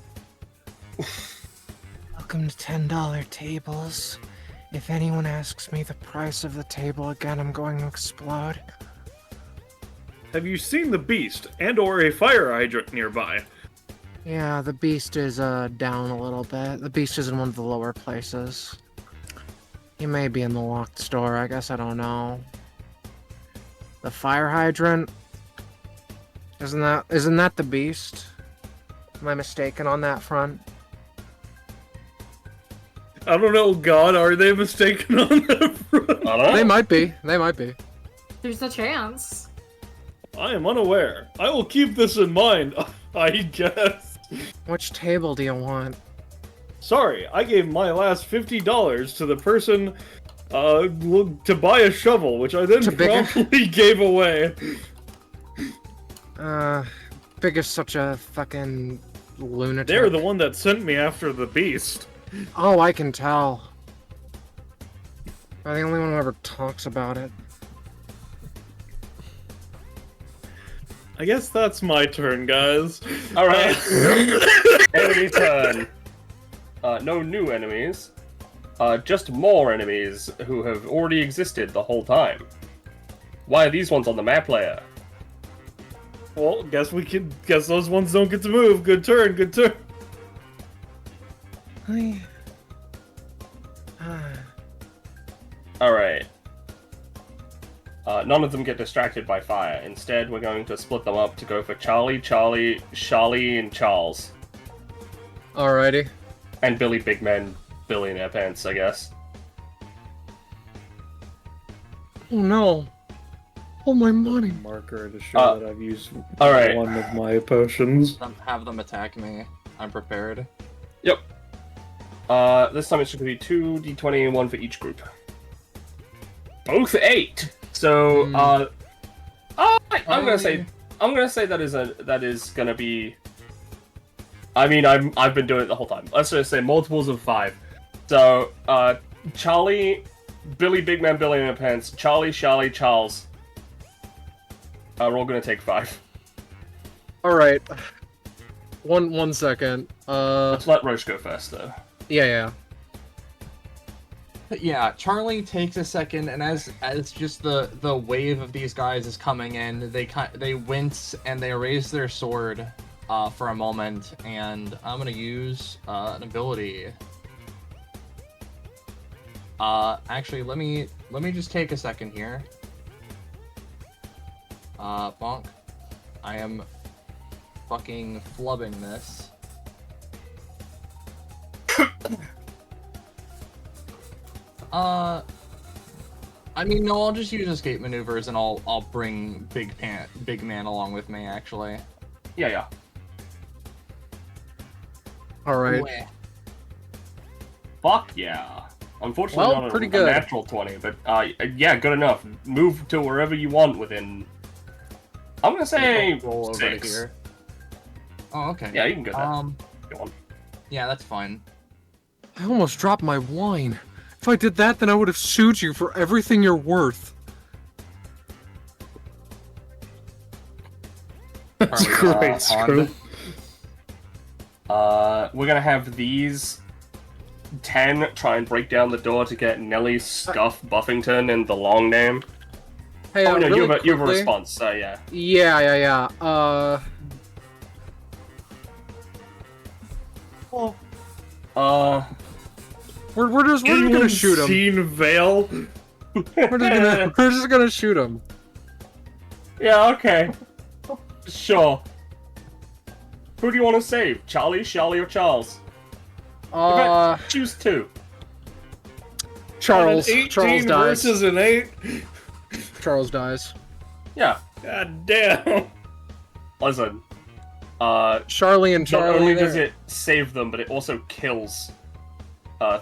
Welcome to $10 tables. If anyone asks me the price of the table again, I'm going to explode. Have you seen the beast and/or a fire hydrant nearby? Yeah, the beast is down a little bit. The beast is in one of the lower places. He may be in the locked store, I guess, I don't know. The fire hydrant? Isn't that the beast? Am I mistaken on that front? I don't know, God, are they mistaken on that front? I don't know. They might be. They might be. There's a chance. I am unaware. I will keep this in mind, I guess. Which table do you want? Sorry, I gave my last $50 to the person to buy a shovel, which I then promptly gave away. Big is such a fucking lunatic. They're the one that sent me after the beast. Oh, I can tell. I'm the only one who ever talks about it. I guess that's my turn, guys. Alright. Enemy turn. No new enemies. Just more enemies who have already existed the whole time. Why are these ones on the map layer? Well, guess those ones don't get to move. Good turn, good turn. Alright. None of them get distracted by fire. Instead, we're going to split them up to go for Charlie, and Charles. Alrighty. And Billy Big Man, Billionaire Pants, I guess. Oh no. Oh, my money. Marker to show that I've used alright. one of my potions. Have them attack me. I'm prepared. Yep. This time it's going to be 2d20 and 1 for each group. Both 8. So, I'm gonna say that is gonna be. I mean, I've been doing it the whole time. Let's just say multiples of 5. So, Charlie, Billy, Big Man, Billy in Pants, Charlie, Charles. We're all gonna take 5. All right. One second. Let's let Roche go first, though. Yeah. Yeah, Charlie takes a second, and as just the wave of these guys is coming in, they wince and they raise their sword for a moment, and I'm gonna use an ability. Actually, let me just take a second here. Bonk. I am fucking flubbing this. I mean, no, I'll just use escape maneuvers, and I'll bring Big Man along with me, actually. Yeah. All right. Wah. Fuck yeah. Unfortunately, Well, not pretty a good. natural 20, but yeah, good enough. Move to wherever you want within. I'm gonna say Roll over 6. here. Oh, okay. Yeah, you can go there. Go on. Yeah, that's fine. I almost dropped my wine. If I did that, then I would have sued you for everything you're worth. That's great, Screw. We're gonna have these 10 try and break down the door to get Nelly Scuff Buffington and the long name. Hey, Oh no, really you have a quickly- response, so yeah. Yeah. We're just gonna shoot him. Seen Vale. We're just gonna shoot him. Yeah, okay. Sure. Who do you want to save? Charlie, Charlie, or Charles? Choose two. Charles. An 18 Charles dies. versus an 8. Charles dies. Yeah. God damn. Listen. Charlie and Not Charlie. only does it save them, but it also kills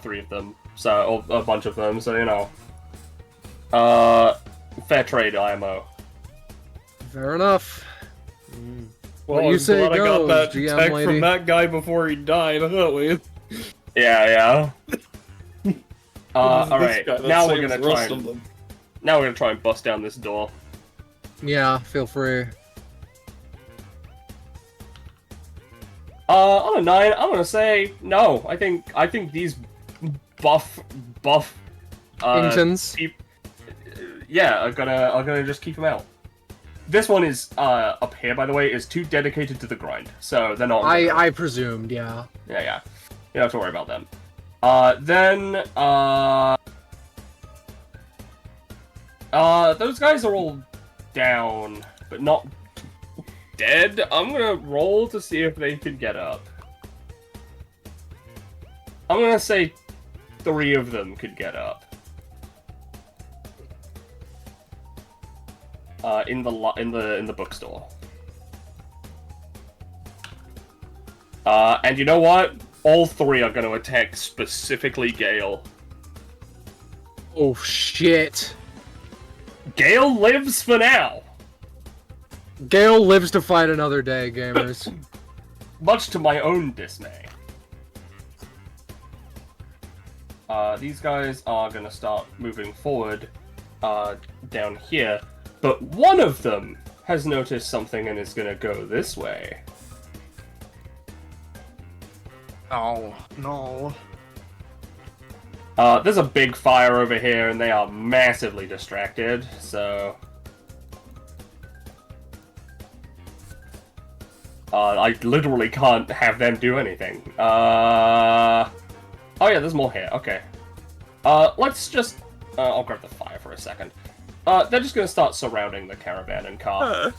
3 of them. So, or a bunch of them, so you know. Fair trade, IMO. Fair enough. Well, you I'm say glad I got goes, that GM tech lady. from that guy before he died, aren't we? Yeah. Alright, This guy, now that we're gonna saves try rest of and them. bust down this door. Yeah, feel free. On a 9, I'm gonna say no. I think these buff Intons. yeah, I'm gonna just keep them out. This one is up here, by the way, is too dedicated to the grind, so they're not. I presumed, yeah. Yeah. You don't have to worry about them. Those guys are all down, but not dead. I'm gonna roll to see if they can get up. I'm gonna say 3 of them could get up. In the bookstore. And you know what? All 3 are gonna attack specifically Gale. Oh shit. Gale lives for now! Gale lives to fight another day, gamers. Much to my own dismay. These guys are gonna start moving forward down here, but one of them has noticed something and is gonna go this way. Oh, no. There's a big fire over here and they are massively distracted, so... I literally can't have them do anything. Oh yeah, there's more here, okay. Let's just... I'll grab the fire for a second. They're just gonna start surrounding the caravan and car.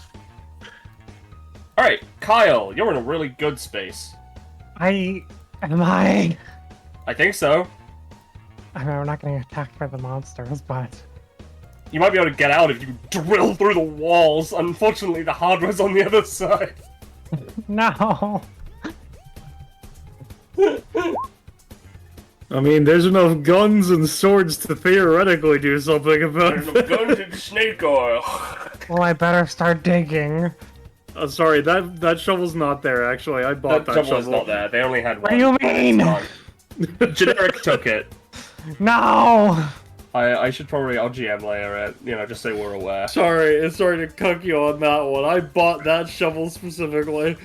Alright, Kyle, you're in a really good space. Am I? I think so. I mean, we're not getting attacked by the monsters, but... You might be able to get out if you drill through the walls. Unfortunately, the hardware's on the other side. No! I mean, there's enough guns and swords to theoretically do something about There's no guns and snake oil. Well, I better start digging. Oh, sorry, that shovel's not there, actually. I bought that Trouble is shovel. not there. They only had What one. do you mean? Generic took it. No! I should probably, I'll GM layer it, just so we're aware. Sorry to cuck you on that one. I bought that shovel specifically.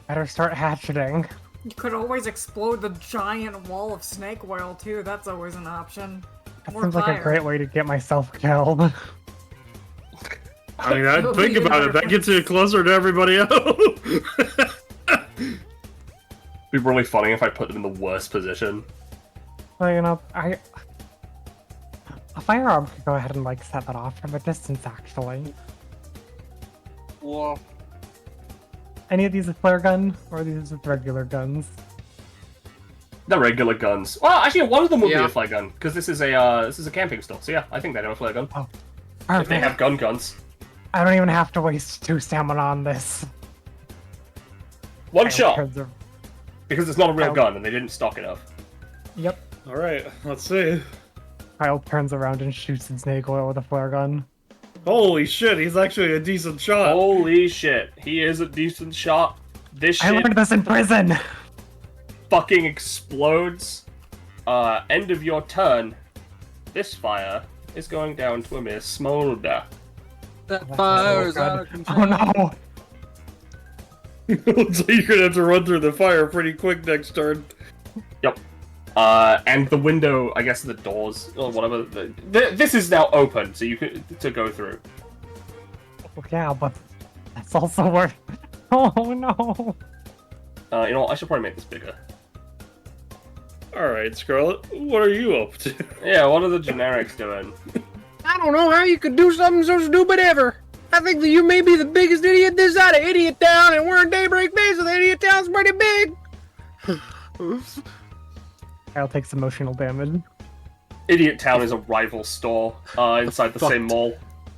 Better start hatcheting. You could always explode the giant wall of snake oil too. That's always an option. That More seems like a fire. great way to get myself killed. I mean, I'd think about it. That gets you closer to everybody else. It'd be really funny if I put them in the worst position. Well, a firearm could go ahead and set that off from a distance, actually. Well, Any of these a flare gun, or are these just regular guns? The regular guns. Well, actually, one of them would be Yeah. a flare gun because this is a camping store. So yeah, I think they have a flare gun. If they Perfect. have guns. I don't even have to waste 2 stamina on this. One Kyle shot turns ar- because it's not a real Kyle- gun and they didn't stock enough. Yep. Alright, let's see. Kyle turns around and shoots at snake oil with a flare gun. Holy shit, he's actually a decent shot. Holy shit, he is a decent shot. This I shit learned this in prison. fucking explodes. End of your turn. This fire is going down to a mere smolder. That fire is out of control. Oh no. Looks like you're gonna have to run through the fire pretty quick next turn. Yep. And the window, I guess the doors or whatever. This is now open, so you can to go through. Yeah, but that's also worth. Oh no. You know what? I should probably make this bigger. All right, Scarlet, what are you up to? Yeah, what are the generics doing? I don't know how you could do something so stupid ever. I think that you may be the biggest idiot this side of Idiot Town, and we're in Daybreak Base, and Idiot Town's pretty big. I'll take some emotional damage. Idiot Town is a rival store inside the same mall.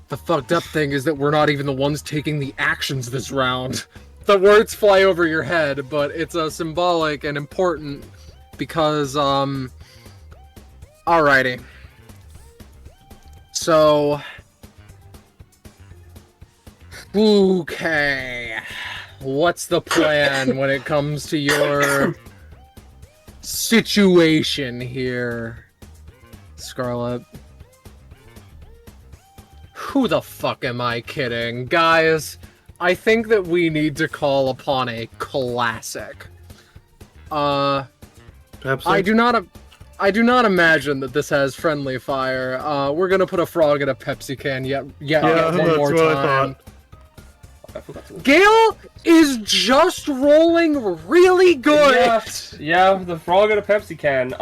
The fucked up thing is that we're not even the ones taking the actions this round. The words fly over your head, but it's symbolic and important because, alrighty. So, okay. What's the plan when it comes to your situation here, Scarlet? Who the fuck am I kidding? Guys, I think that we need to call upon a classic. Pepsi? I do not imagine that this has friendly fire. We're gonna put a frog in a Pepsi can one that's more what I time. thought. Gale is just rolling really good. Yeah, the frog in a Pepsi can.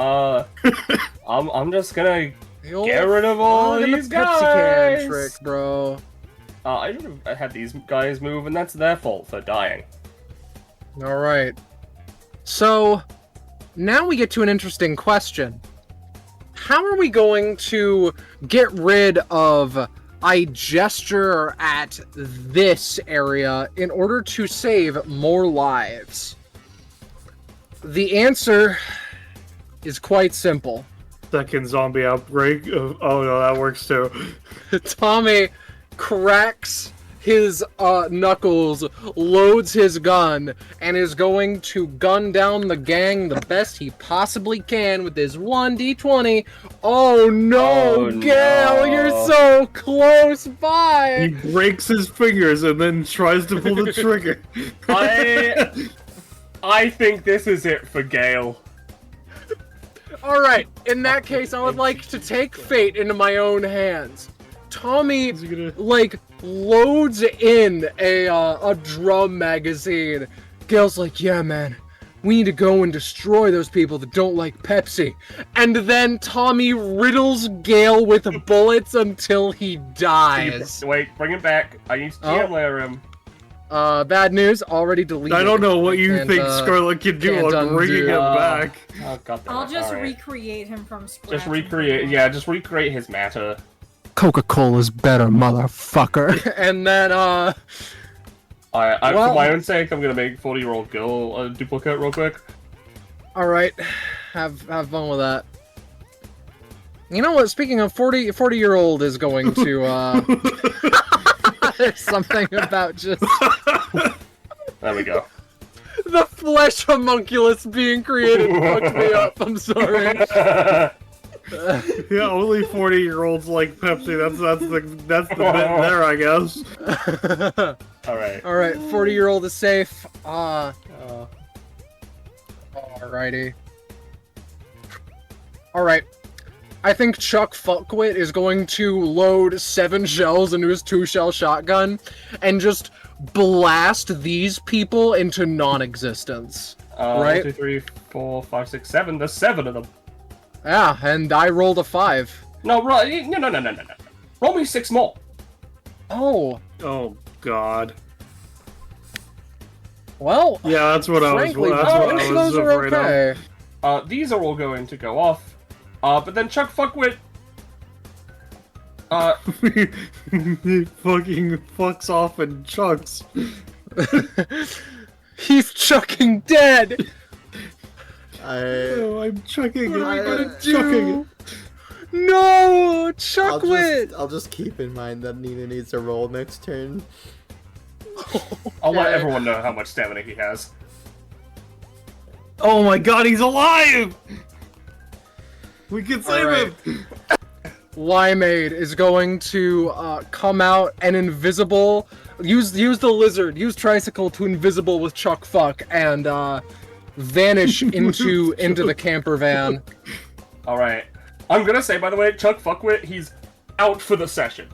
I'm just gonna get rid of all these guys. Pepsi can trick, bro. I should have had these guys move, and that's their fault for dying. All right. So now we get to an interesting question. How are we going to get rid of I gesture at this area in order to save more lives? The answer is quite simple. Second zombie outbreak. Oh no, that works too. Tommy cracks his knuckles, loads his gun, and is going to gun down the gang the best he possibly can with his 1d20. Oh no, Gale, you're so close by! He breaks his fingers and then tries to pull the trigger. I think this is it for Gale. Alright, in that case, I would like to take fate into my own hands. Tommy, loads in a drum magazine. Gale's like, yeah, man, we need to go and destroy those people that don't like Pepsi. And then Tommy riddles Gale with bullets until he dies. Wait, bring him back. I used to GM layer him. Bad news, already deleted. I don't know what you think Scarlet can do on bringing him back. Oh, God damn it. I'll just All right. recreate him from scratch. Just recreate his matter. Coca-Cola's better, motherfucker. And then, for my own sake, I'm gonna make 40-year-old girl a duplicate real quick. Alright, have fun with that. You know what, speaking of 40-year-old is going to, there's something about just... There we go. The flesh homunculus being created fucked me up, I'm sorry. Yeah, only 40-year-olds like Pepsi. That's the bit there, I guess. Alright. Alright, 40-year-old is safe. Alrighty. Alright. I think Chuck Fuckwit is going to load 7 shells into his 2-shell shotgun and just blast these people into non-existence. Right? 1, 2, 3, 4, 5, 6, 7. There's 7 of them. Yeah, and I rolled a 5. No. Roll me 6 more. Oh. Oh, God. Well, yeah, that's what frankly, I was those are afraid okay. of. These are all going to go off. But then Chuck Fuckwit... He fucking fucks off and chucks. He's chucking dead! I'm chucking it. I'm chucking it. No! Chuckwit! I'll just keep in mind that Nina needs a roll next turn. I'll let everyone know how much stamina he has. Oh my god, he's alive! We can save him! Limeade is going to come out and invisible. Use the lizard. Use tricycle to invisible with Chuck Fuck and vanish into the camper van. All right. I'm gonna say, by the way, Chuck Fuckwit, he's out for the session.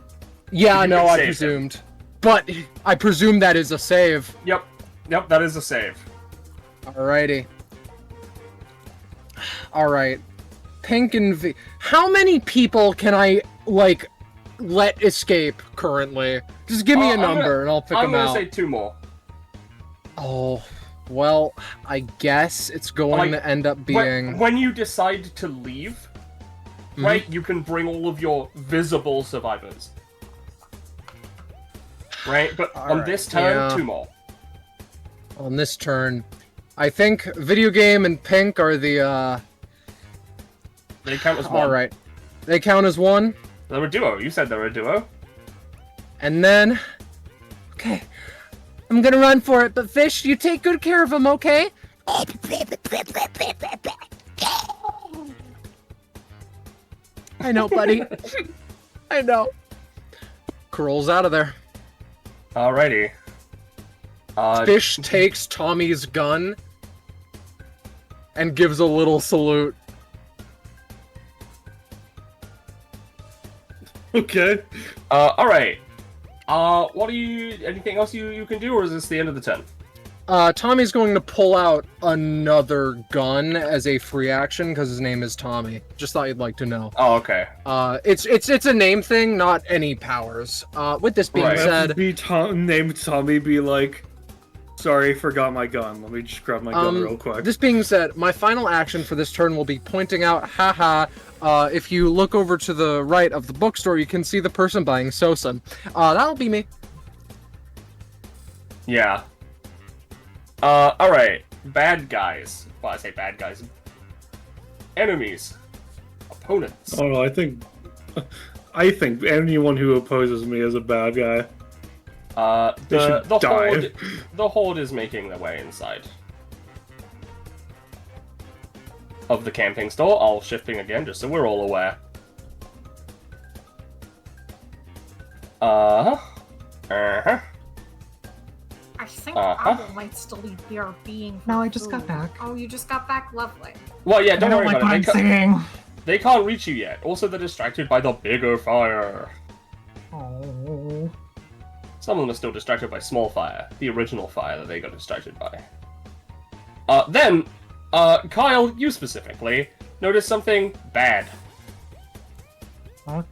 Yeah, no, I presumed, but I presume that is a save. Yep, that is a save. Alrighty. Alright. Pink and V. How many people can I, like, let escape currently? Just give me a number and I'll pick them out. I'm gonna say 2 more. Oh, well, I guess it's going to end up being... When you decide to leave, right, you can bring all of your visible survivors. Right? But on this turn, 2 more. On this turn, I think Video Game and Pink are the, They count as 1. Alright. They count as 1? They're a duo. You said they're a duo. And then... Okay. I'm gonna run for it, but Fish, you take good care of him, okay? I know, buddy. I know. Crawls out of there. Alrighty. Fish takes Tommy's gun and gives a little salute. Okay. Alright. What do you... Anything else you can do, or is this the end of the turn? Tommy's going to pull out another gun as a free action, because his name is Tommy. Just thought you'd like to know. Oh, okay. It's a name thing, not any powers. With this being said... Named Tommy be like, sorry, forgot my gun. Let me just grab my gun real quick. This being said, my final action for this turn will be pointing out, haha, if you look over to the right of the bookstore, you can see the person buying Sosen. That'll be me. Yeah. Alright. Bad guys. Well, I say bad guys. Enemies. Opponents. Oh no, I think anyone who opposes me is a bad guy. The horde is making their way inside of the camping store. I'll shift ping again, just so we're all aware. I think Owl might still be there being. No, I just got back. Oh, you just got back? Lovely. Well, yeah, don't worry like about it. singing. They can't reach you yet. Also, they're distracted by the bigger fire. Oh. Some of them are still distracted by small fire, the original fire that they got distracted by. Then, Kyle, you specifically, noticed something bad. What?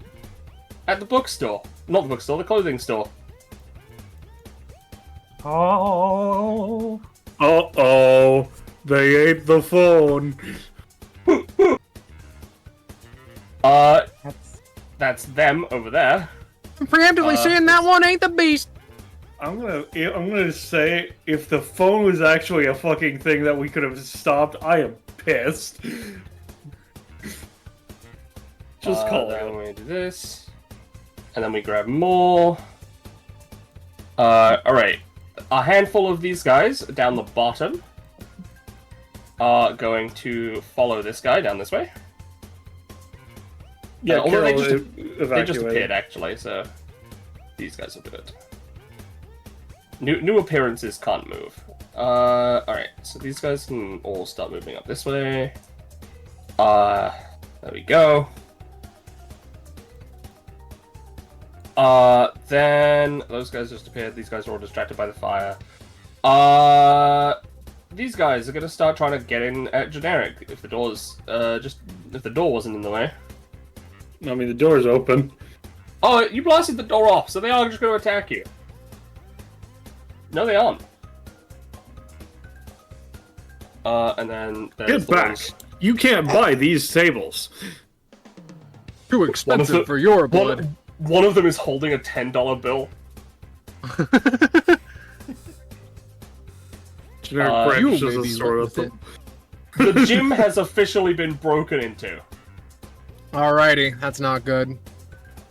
At the bookstore. Not the bookstore, the clothing store. Oh. Uh-oh. They ate the phone. That's them over there. I'm preemptively saying that one ain't the beast. I'm gonna say, if the phone was actually a fucking thing that we could have stopped, I am pissed. Just call Then it. we do this. And then we grab more. Alright. A handful of these guys down the bottom are going to follow this guy down this way. Yeah, although Carol they just appeared, actually, so these guys will do it. New appearances can't move. Alright, so these guys can all start moving up this way. There we go. Then those guys just appeared. These guys are all distracted by the fire. These guys are gonna start trying to get in at generic if the door's if the door wasn't in the way. I mean, the door's open. Oh, you blasted the door off, so they are just gonna attack you. No, they aren't. And then Get back! You can't buy these tables. Too expensive for your blood. One of them is holding a $10 bill. Generic you branch is may a be store with it. The gym has officially been broken into. Alrighty, that's not good.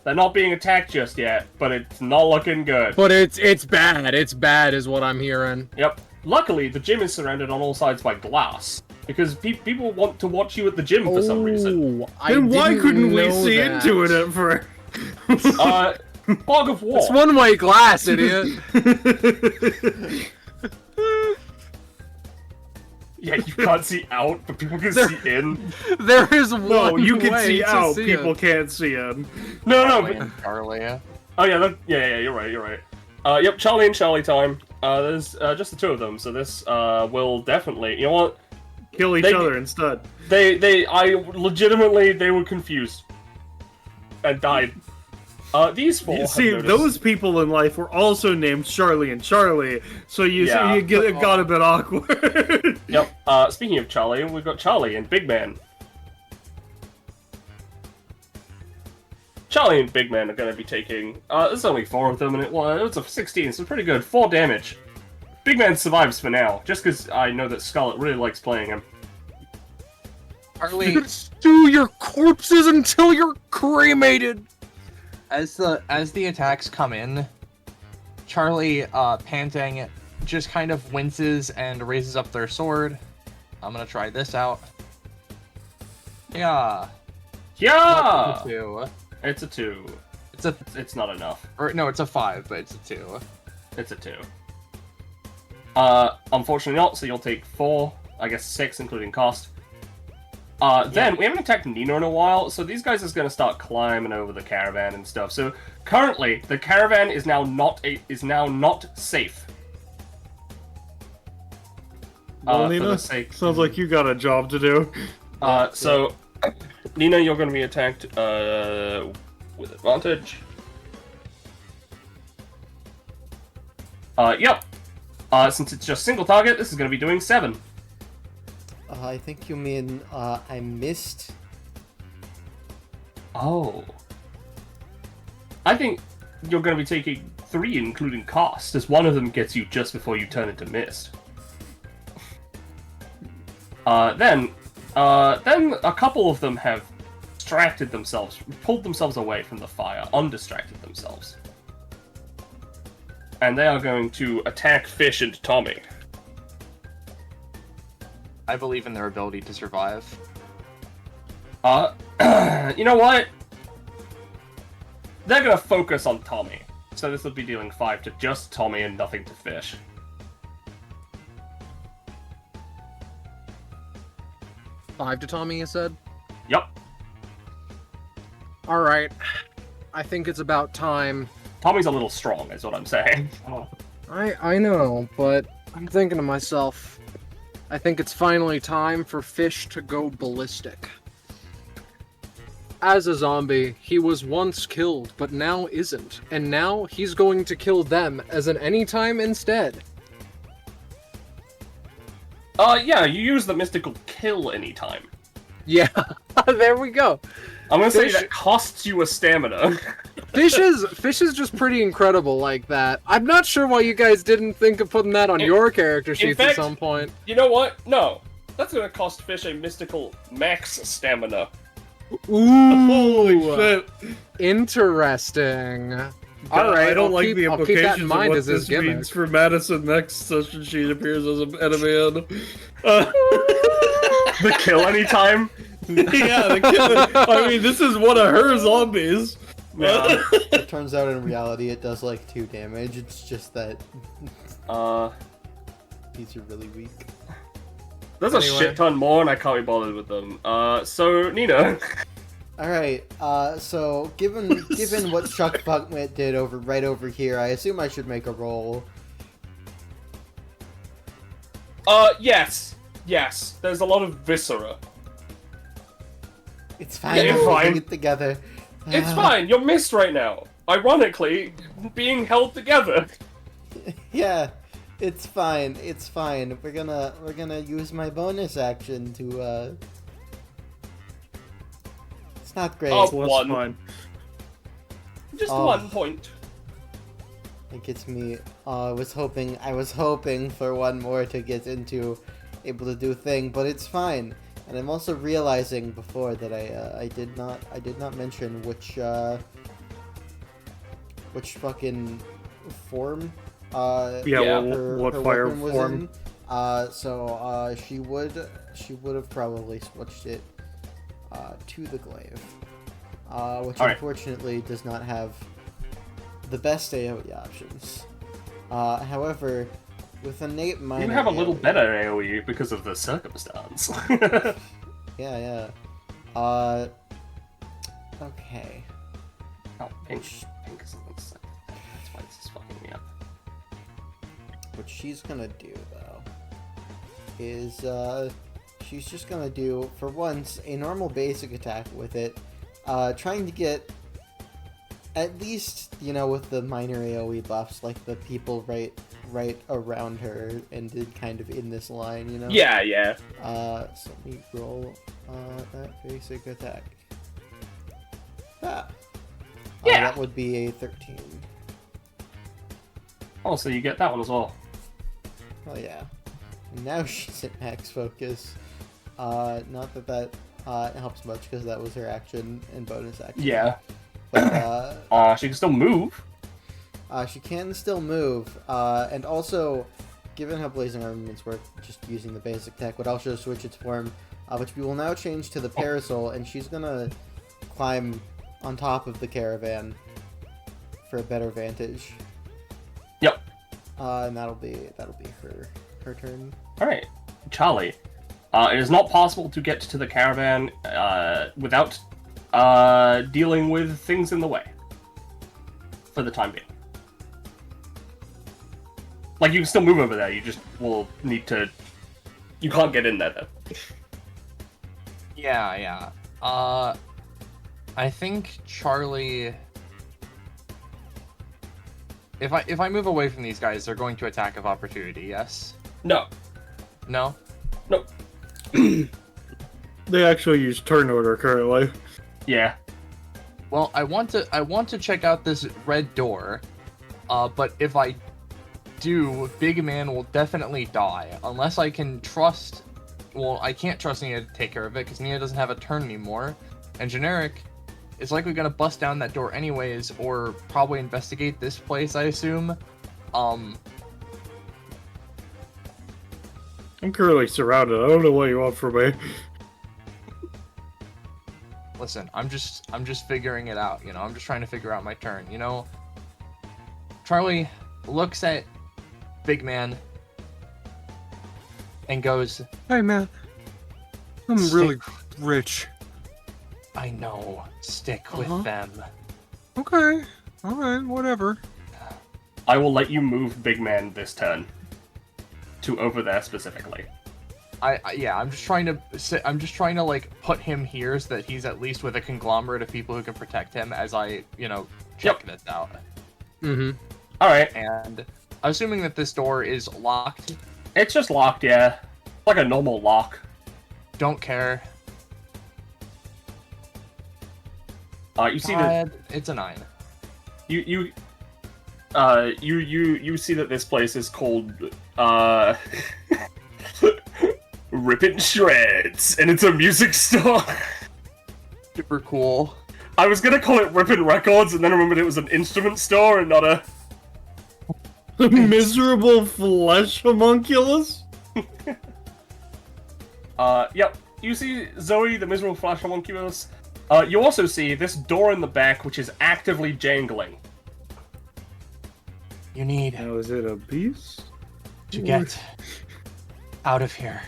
They're not being attacked just yet, but it's not looking good. But it's bad. It's bad, is what I'm hearing. Yep. Luckily, the gym is surrounded on all sides by glass because people want to watch you at the gym for some reason. Then why couldn't we see into it at first? Fog of war. It's one-way glass, idiot. Yeah, you can't see out, but people can see in. There is one No, you can way see to out, see people it. can't see in. No, Charlie. Oh yeah, you're right. Yep, Charlie and Charlie time. There's just the two of them, so this will definitely. You know what? Kill each other instead. They were confused and died. These four. You see, those people in life were also named Charlie and Charlie, so it got a bit awkward. Yep. Speaking of Charlie, we've got Charlie and Big Man. Charlie and Big Man are going to be taking. There's only 4 of them, and it's a 16, so pretty good. 4 damage. Big Man survives for now, just because I know that Scarlet really likes playing him. Charlie, stew your corpses until you're cremated. as the attacks come in, Charlie, panting, just kind of winces and raises up their sword. I'm gonna try this out. Yeah. Yeah. It's a 2. It's a 2. It's not enough. Or no, it's a 5, but it's a 2. It's a 2. Unfortunately not. So you'll take 4. I guess 6, including cost. Then we haven't attacked Nino in a while, so these guys are going to start climbing over the caravan and stuff. So currently, the caravan is now not safe. Well, Nina, sounds like you got a job to do. So Nina, you're going to be attacked with advantage. Yep. Since it's just single target, this is going to be doing 7. I think you mean I missed. Oh. I think you're going to be taking 3, including cost, as one of them gets you just before you turn into mist. Then a couple of them have distracted themselves, pulled themselves away from the fire, undistracted themselves. And they are going to attack Fish and Tommy. I believe in their ability to survive. You know what? They're gonna focus on Tommy. So this will be dealing 5 to just Tommy and nothing to Fish. Five to Tommy, you said? Yep. Alright. I think it's about time. Tommy's a little strong, is what I'm saying. I know, but I'm thinking to myself, I think it's finally time for Fish to go ballistic. As a zombie, he was once killed, but now isn't. And now he's going to kill them as an anytime instead. Yeah, you use the mystical kill anytime. Yeah, there we go. I'm gonna say that costs you a stamina. Fish is just pretty incredible like that. I'm not sure why you guys didn't think of putting that on your character sheets at some point. You know what? No. That's gonna cost Fish a mystical max stamina. Ooh, holy shit. Interesting. Alright, I don't like the I'll keep that in implications of mind what as his this gimmick. means for Madison next session she appears as an enemy in. The kill anytime? Yeah, the kill. I mean, this is one of her zombies. Yeah. It turns out in reality it does like 2 damage, it's just that these are really weak. There's a shit ton more and I can't be bothered with them. So, Nina. Alright, so given what Chuck Buckmet did right over here, I assume I should make a roll. Yes. Yes. There's a lot of viscera. It's fine, Yeah, you're we're fine. holding it together. It's fine, you're missed right now. Ironically, being held together. Yeah, it's fine, it's fine. We're gonna use my bonus action to, It's not great. Oh, Plus 1. fine. Just Oh. 1 point. It gets me, I was hoping for one more to get into able to do thing, but it's fine. And I'm also realizing before that I did not mention which which fucking form Yeah, what her fire weapon was form? in. So she would have probably switched it to the glaive, which unfortunately does not have the best AoE options. However, with innate minor You have a little AoE better AoE because of the circumstance. Yeah. Okay. Oh, pink is that's why this is fucking me up. What she's gonna do though is she's just gonna do for once a normal basic attack with it, trying to get at least, you know, with the minor AoE buffs, like the people right around her and did kind of in this line, you know. Yeah. So let me roll that basic attack. Yeah. That would be a 13. Oh, so you get that one as well. Oh yeah. And now she's at max focus. Not that helps much because that was her action and bonus action. Yeah. But she can still move. she can still move. And also, given how blazing armaments work, just using the basic tech would also switch its form, which we will now change to the parasol, and she's gonna climb on top of the caravan for a better vantage. Yep. And that'll be her turn. Alright, Charlie. It is not possible to get to the caravan without dealing with things in the way. For the time being. Like, you can still move over there, you just will need to... You can't get in there, though. Yeah. I think Charlie... If I move away from these guys, they're going to attack of opportunity, yes? No. No? Nope. They actually use turn order currently. Yeah. Well, I want to check out this red door, but if I do, Big Man will definitely die unless I can trust. Well, I can't trust Nia to take care of it because Nia doesn't have a turn anymore, and Generic is likely gonna bust down that door anyways, or probably investigate this place, I assume. I'm currently surrounded. I don't know what you want from me. Listen, I'm just figuring it out, you know. I'm just trying to figure out my turn, you know. Charlie looks at Big Man and goes, Hey man, I'm really rich. I know, stick with them. Okay, alright, whatever. I will let you move Big Man this turn. To over there specifically. I'm just trying to like put him here so that he's at least with a conglomerate of people who can protect him as I, you know, check this out. Mm-hmm. Alright. And assuming that this door is locked. It's just locked, yeah. Like a normal lock. Don't care. You see that it's a 9. You see that this place is called Rippin' Shreds, and it's a music store. Super cool. I was gonna call it Rippin' Records, and then I remembered it was an instrument store and not a miserable flesh homunculus. Yep. You see Zoe, the miserable flesh homunculus. You also see this door in the back, which is actively jangling. You need Now, is it a beast? to get out of here.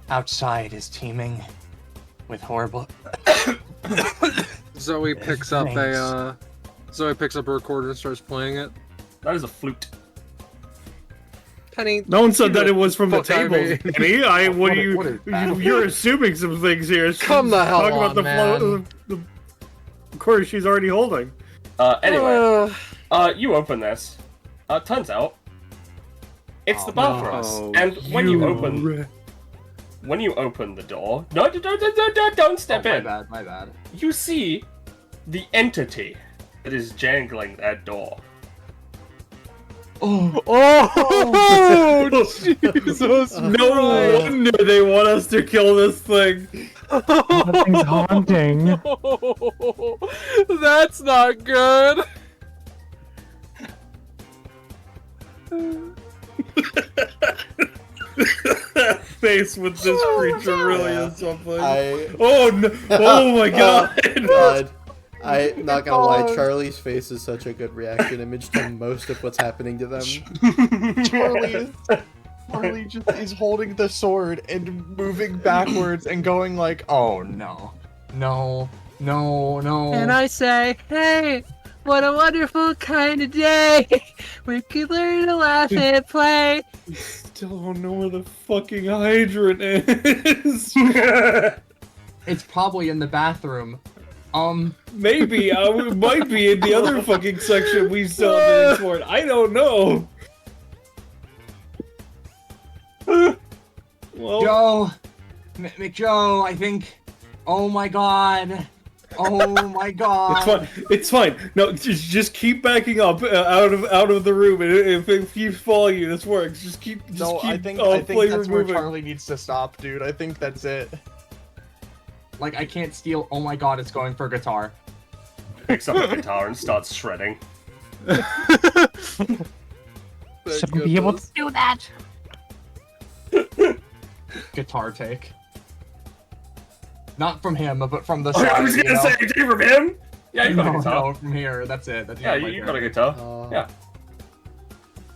Outside is teeming with horrible. Zoe picks up a recorder and starts playing it. That is a flute. Penny, No one said that it was from the fuck out of me. table. Penny, What is that? you're assuming some things here. Come the hell Talking on, about the man. the recorder she's already holding. Anyway, you open this. Turns out, it's the bathrooms. Oh, And when you open the door, don't step in. My bad. You see the entity that is jangling that door. Oh, Jesus! No wonder they want us to kill this thing. That thing's haunting. That's not good. That face with this creature really Yeah. is something. I Oh no! Oh my god! God. I'm not gonna lie, Charlie's face is such a good reaction image to most of what's happening to them. Charlie just is holding the sword and moving backwards and going like, oh no. No. No, no. And I say, hey, what a wonderful kind of day. We can learn to laugh and play. Still don't know where the fucking hydrant is. It's probably in the bathroom. Maybe it might be in the other fucking section we still haven't explored. I don't know. Well, Joe, McJoe, I think. Oh my god. Oh my god. it's fine. It's fine. No, just keep backing up out of the room, and if it keeps following you, this works. Just keep. I think that's where Charlie needs to stop, dude. I think that's it. Like, I can't steal. Oh my god, it's going for guitar. Picks up a guitar and starts shredding. Shouldn't be able to do that. Guitar take. Not from him, but from the side. I was gonna say, take from him? Yeah, you got a No, guitar. no, from here. That's it. That's Yeah, you got a guitar. Yeah.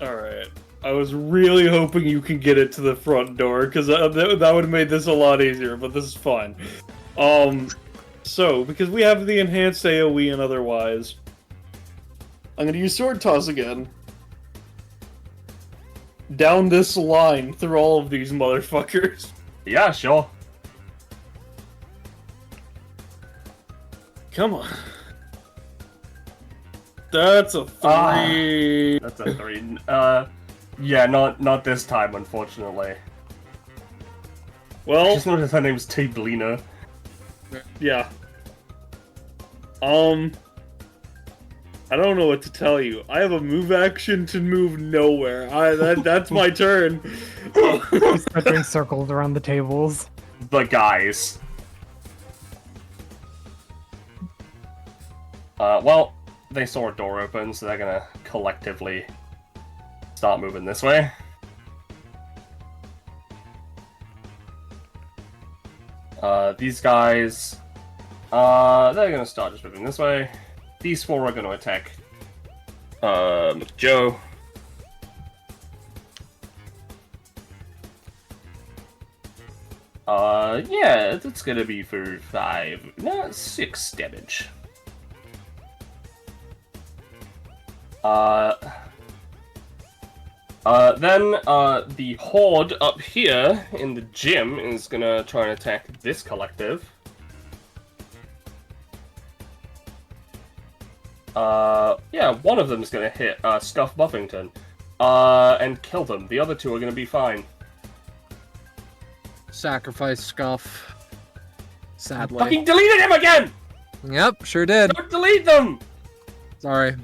Alright. I was really hoping you can get it to the front door, because that would have made this a lot easier, but this is fine. So, because we have the enhanced AoE and otherwise, I'm gonna use Sword Toss again. Down this line through all of these motherfuckers. Yeah, sure. Come on. That's a 3. That's a 3. Yeah, not this time, unfortunately. Well, Just noticed her name's Tablina. yeah. I don't know what to tell you. I have a move action to move nowhere. That's my turn. Just start doing circles around the tables. The guys. Well, they saw a door open, so they're gonna collectively start moving this way. These guys, they're gonna start just moving this way. These 4 are gonna attack, Joe. Yeah, that's gonna be for 6 damage. Then, the horde up here in the gym is gonna try and attack this collective. Yeah, one of them is gonna hit, Scuff Buffington, and kill them. The other 2 are gonna be fine. Sacrifice Scuff. Sadly. Fucking deleted him again! Yep, sure did. Don't delete them! Sorry.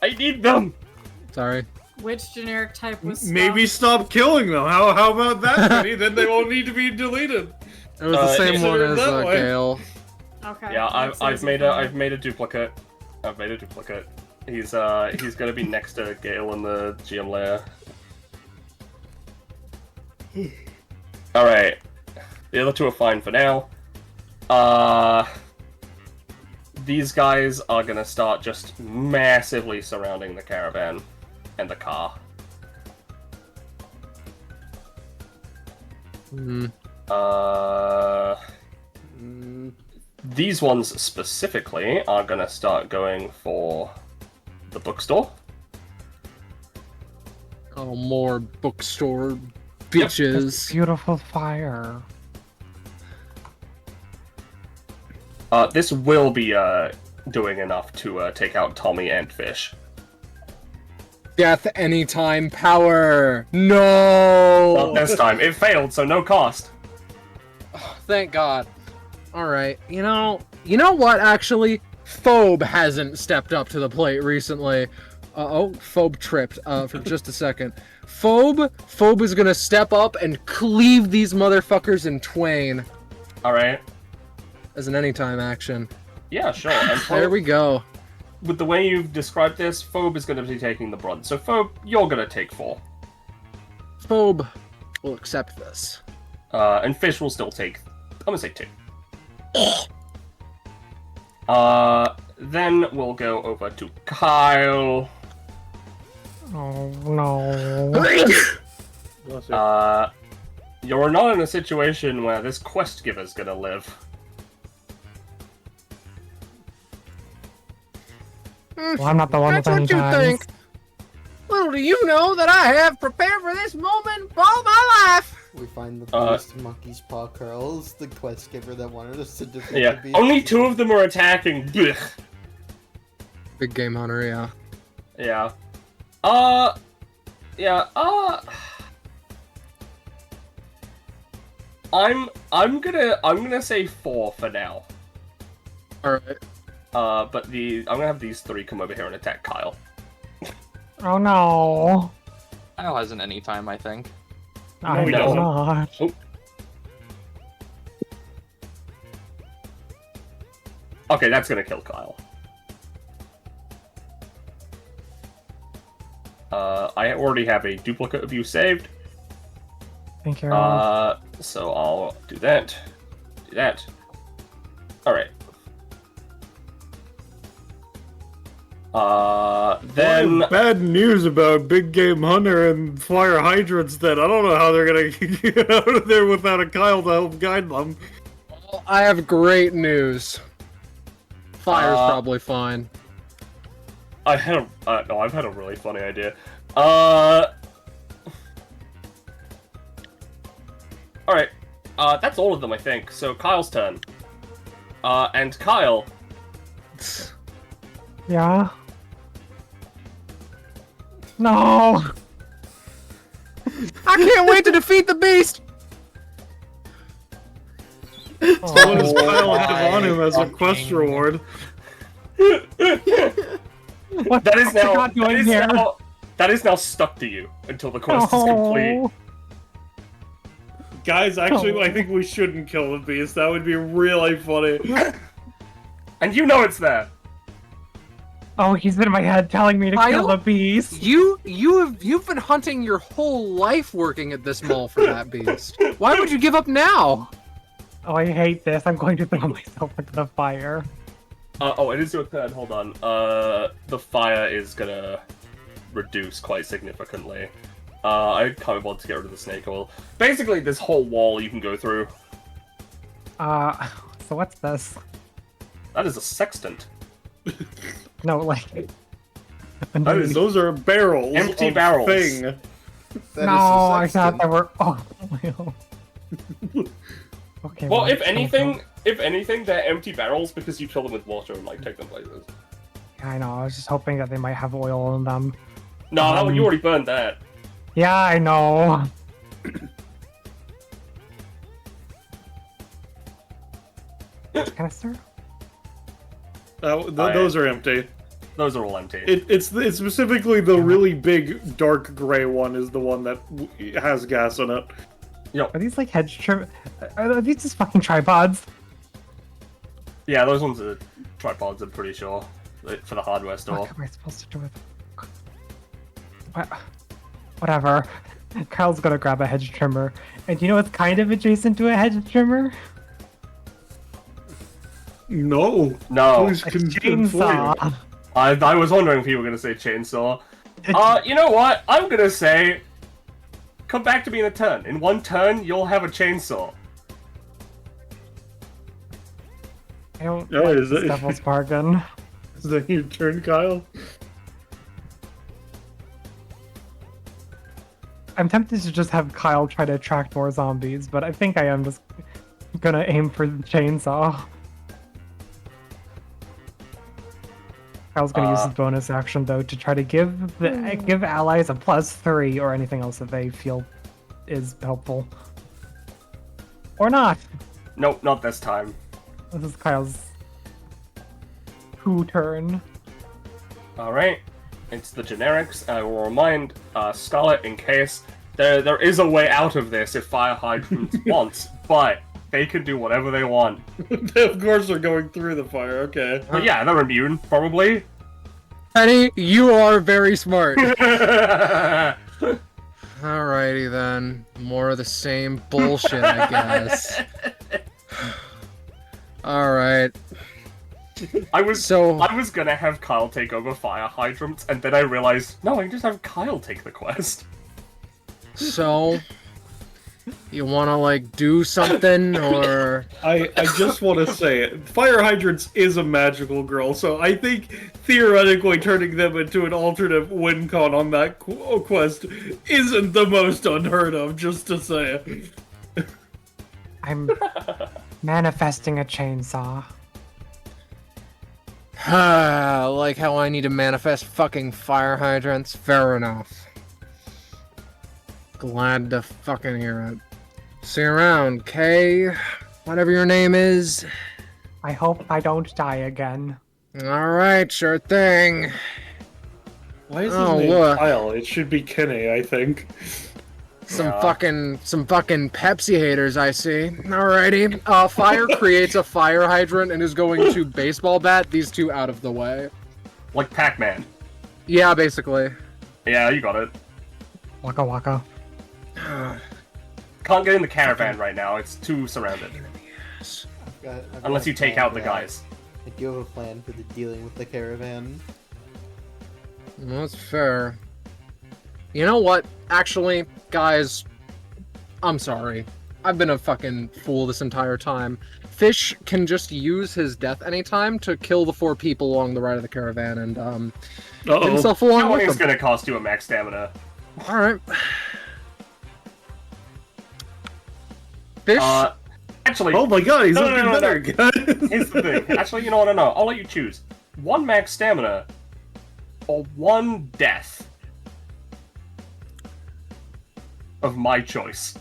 I need them! Sorry. Which generic type was Maybe stop killing them. How about that, Penny? Then they won't need to be deleted. It was the same one consider it as that way. Gale. Okay. Yeah, that's I've easy made for a me. duplicate. I've made a duplicate. He's gonna be next to Gale in the GM layer. Alright. The other 2 are fine for now. These guys are gonna start just massively surrounding the caravan and the car. These ones specifically are gonna start going for the bookstore. Oh, more bookstore bitches. Beautiful fire. This will be doing enough to take out Tommy and Fish. Death anytime power. No. Not this time. It failed, so no cost. Thank God. All right. You know what? Actually, Phobe hasn't stepped up to the plate recently. Phobe tripped. For just a second. Phobe is gonna step up and cleave these motherfuckers in twain. All right. As an anytime action. Yeah, sure. And There we go. with the way you've described this, Phobe is going to be taking the brunt. So Phobe, you're going to take 4. Phobe will accept this. And Fish will still take, I'm going to say 2. Then we'll go over to Kyle. Oh no. You're not in a situation where this quest giver's gonna live. Well, I'm not the one That's with any what you times. think. Little do you know that I have prepared for this moment all my life. We find the first monkey's paw curls, the quest giver that wanted us to defeat Yeah, the beast. only 2 of them are attacking. Blech. Big game hunter, yeah. Yeah. I'm gonna say 4 for now. Alright. But I'm gonna have these 3 come over here and attack Kyle. Oh no. Kyle has an anytime, I think. I he do doesn't. not. Okay, that's gonna kill Kyle. I already have a duplicate of you saved. Thank you. So I'll do that. Do that. Alright. Then... Bad news about Big Game Hunter and Fire Hydrants then. I don't know how they're gonna get out of there without a Kyle to help guide them. Well, I have great news. Fire's probably fine. I've had a really funny idea. Alright. That's all of them, I think. So Kyle's turn. And Kyle... Yeah? No! I can't wait to defeat the beast. So what does Kyle have on him as a quest reward? What That the is fuck's now... God doing here? That is now stuck to you until the quest is complete. Oh. Guys, actually, I think we shouldn't kill the beast. That would be really funny. And you know it's there. Oh, he's in my head telling me to kill Kyle? the beast. You've been hunting your whole life working at this mall for that beast. Why would you give up now? Oh, I hate this. I'm going to throw myself into the fire. It is your turn. Hold on. The fire is gonna reduce quite significantly. I kind of want to get rid of the snake oil. Basically, this whole wall you can go through. So what's this? That is a sextant. No, like... Those are barrels. Empty of barrels. Thing. That is No, a I thought sextant. there were... Oh, okay, Well, if it's anything, they're empty barrels because you fill them with water and like take them places. I know, I was just hoping that they might have oil in them. No, you already burned that. Yeah, I know. Canister? Those are empty. Those are all empty. It's specifically the really big dark gray one is the one that has gas in it. Are these like hedge trim? Are these just fucking tripods? Yeah, those ones are tripods, I'm pretty sure. For the hardware store. What am I supposed to do with them? Whatever. Kyle's gonna grab a hedge trimmer. And you know what's kind of adjacent to a hedge trimmer? No. Please A confirm. chainsaw. I was wondering if you were going to say chainsaw. You know what? I'm going to say... Come back to me in a turn. In one turn, you'll have a chainsaw. I don't Oh, like is this it- devil's bargain. Is that your turn, Kyle? I'm tempted to just have Kyle try to attract more zombies, but I think I am just gonna aim for the chainsaw. Kyle's gonna use his bonus action though to try to give allies a +3 or anything else that they feel is helpful. Or not. Nope, not this time. This is Kyle's turn. Alright. It's the generics. I will remind Scarlet in case there is a way out of this if Fire Hydrants wants, but they can do whatever they want. Of course they're going through the fire, okay. But yeah, they're immune, probably. Penny, you are very smart. Alrighty then. More of the same bullshit, I guess. Alright. I was gonna have Kyle take over fire hydrants, and then I realized, no, I can just have Kyle take the quest. So, you wanna, like, do something, or... I just want to say, fire hydrants is a magical girl, so I think theoretically turning them into an alternate win con on that quest isn't the most unheard of, just to say. I'm manifesting a chainsaw. Like how I need to manifest fucking fire hydrants? Fair enough. Glad to fucking hear it. See you around, Kay. Whatever your name is. I hope I don't die again. Alright, sure thing. Why is his name Kyle? It should be Kenny, I think. Some fucking Pepsi haters, I see. Alrighty. Fire creates a fire hydrant and is going to baseball bat these two out of the way. Like Pac-Man. Yeah, basically. Yeah, you got it. Waka waka. Can't get in the caravan right now, it's too surrounded. Unless you take out the guys. I do have a plan for dealing with the caravan. That's fair. You know what? Actually, guys, I'm sorry. I've been a fucking fool this entire time. Fish can just use his death anytime to kill the 4 people along the right of the caravan and get himself along with them. It's gonna cost you a max stamina. Alright. Fish? Actually... Oh my god, he's looking better! Here's the thing. Actually, you know what? No. I'll let you choose. 1 max stamina or 1 death. Of my choice.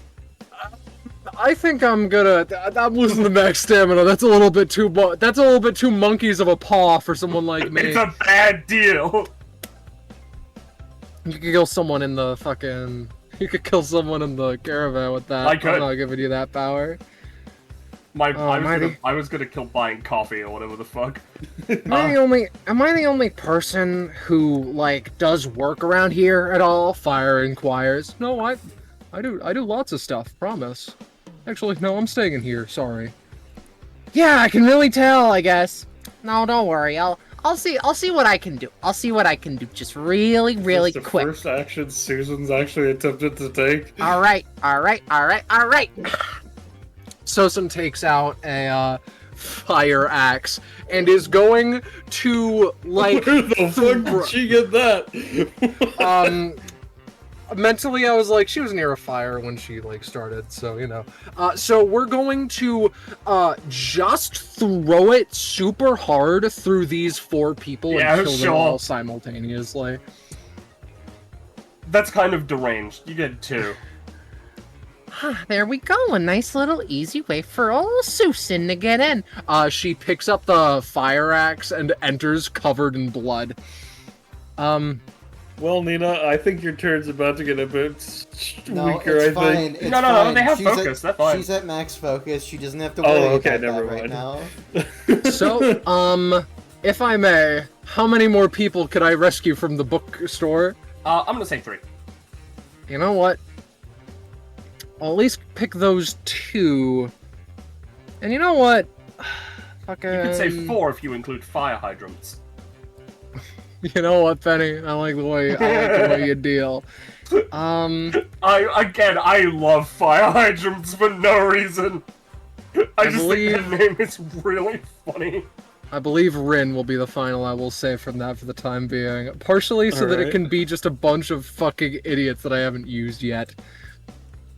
I think I'm gonna. I'm losing the max stamina. That's a little bit too. That's a little bit too monkeys of a paw for someone like me. It's a bad deal. You could kill someone in the fucking. You could kill someone in the caravan with that. I could. I'm not giving you that power. I was gonna kill buying coffee or whatever the fuck. Am I the only person who like does work around here at all? Fire inquires. No, I do lots of stuff, promise. Actually, no, I'm staying in here, sorry. Yeah, I can really tell, I guess. No, don't worry. I'll see what I can do. I'll see what I can do just really quick. The first action Susan's actually attempted to take. All right. Susan takes out a fire axe and is going to like Where the fuck did she get that? Mentally, I was like, she was near a fire when she, like, started, so, you know. So we're going to, just throw it super hard through these 4 people and kill them all simultaneously. That's kind of deranged. You get 2. There we go. A nice little easy way for old Susan to get in. She picks up the fire axe and enters covered in blood. Well, Nina, I think your turn's about to get a bit weaker, it's I think. Fine. No, they have focus, that's fine. She's at max focus, she doesn't have to worry about that right now. So, if I may, how many more people could I rescue from the bookstore? I'm gonna say 3. You know what? I'll at least pick those 2. And you know what? Fucking... You could say 4 if you include fire hydrants. You know what, Penny? I like the way you deal. I love fire hydrants for no reason. I just think the name is really funny. I believe Rin will be the final I will say from that for the time being. Partially so that it can be just a bunch of fucking idiots that I haven't used yet.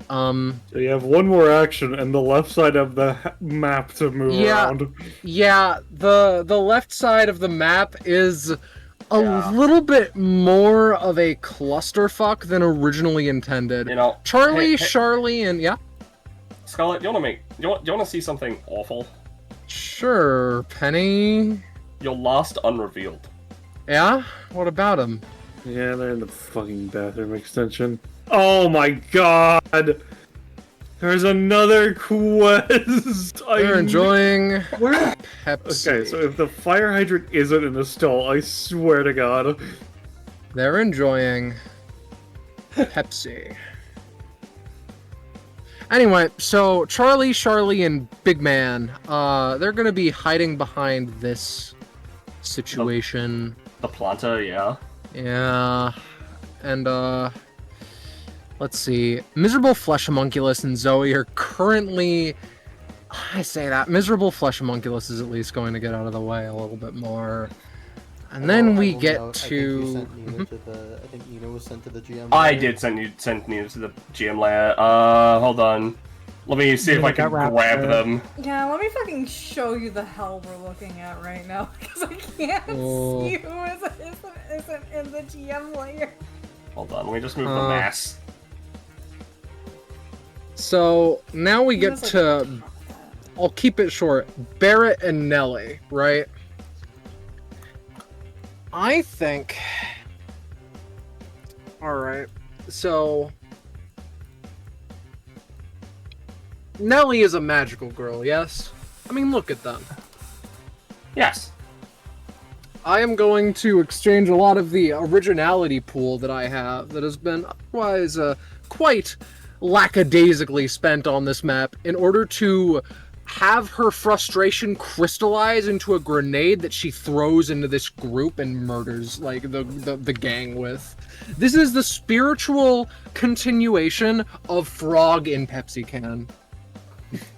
So you have 1 more action and the left side of the map to move around. Yeah, the left side of the map is a little bit more of a clusterfuck than originally intended. You know, Charlie, and Scarlet, you wanna see something awful? Sure, Penny. Your last unrevealed. Yeah? What about him? Yeah, they're in the fucking bathroom extension. Oh my god! There's another quest. They're enjoying Where? Pepsi. Okay, so if the fire hydrant isn't in the stall, I swear to God. They're enjoying Pepsi. Anyway, so Charlie, and Big Man, they're gonna be hiding behind this situation. The planta, yeah. Yeah, and let's see. Miserable Flesh Homunculus and Zoe are currently. I say that Miserable Flesh Homunculus is at least going to get out of the way a little bit more, and then we get to. I think Nina was sent to the GM. I layer. did send Nina to the GM layer. Hold on. Let me see if I can got grab raptured. them. Yeah, let me fucking show you the hell we're looking at right now because I can't Oh. see who isn't in the GM layer. Hold on, let me just move the mass. So now we get That's to. like- I'll keep it short. Barrett and Nelly, right? I think. Alright, so. Nelly is a magical girl, yes? I mean, look at them. Yes. I am going to exchange a lot of the originality pool that I have that has been otherwise quite lackadaisically spent on this map in order to have her frustration crystallize into a grenade that she throws into this group and murders like the gang with. This is the spiritual continuation of Frog in Pepsi Can.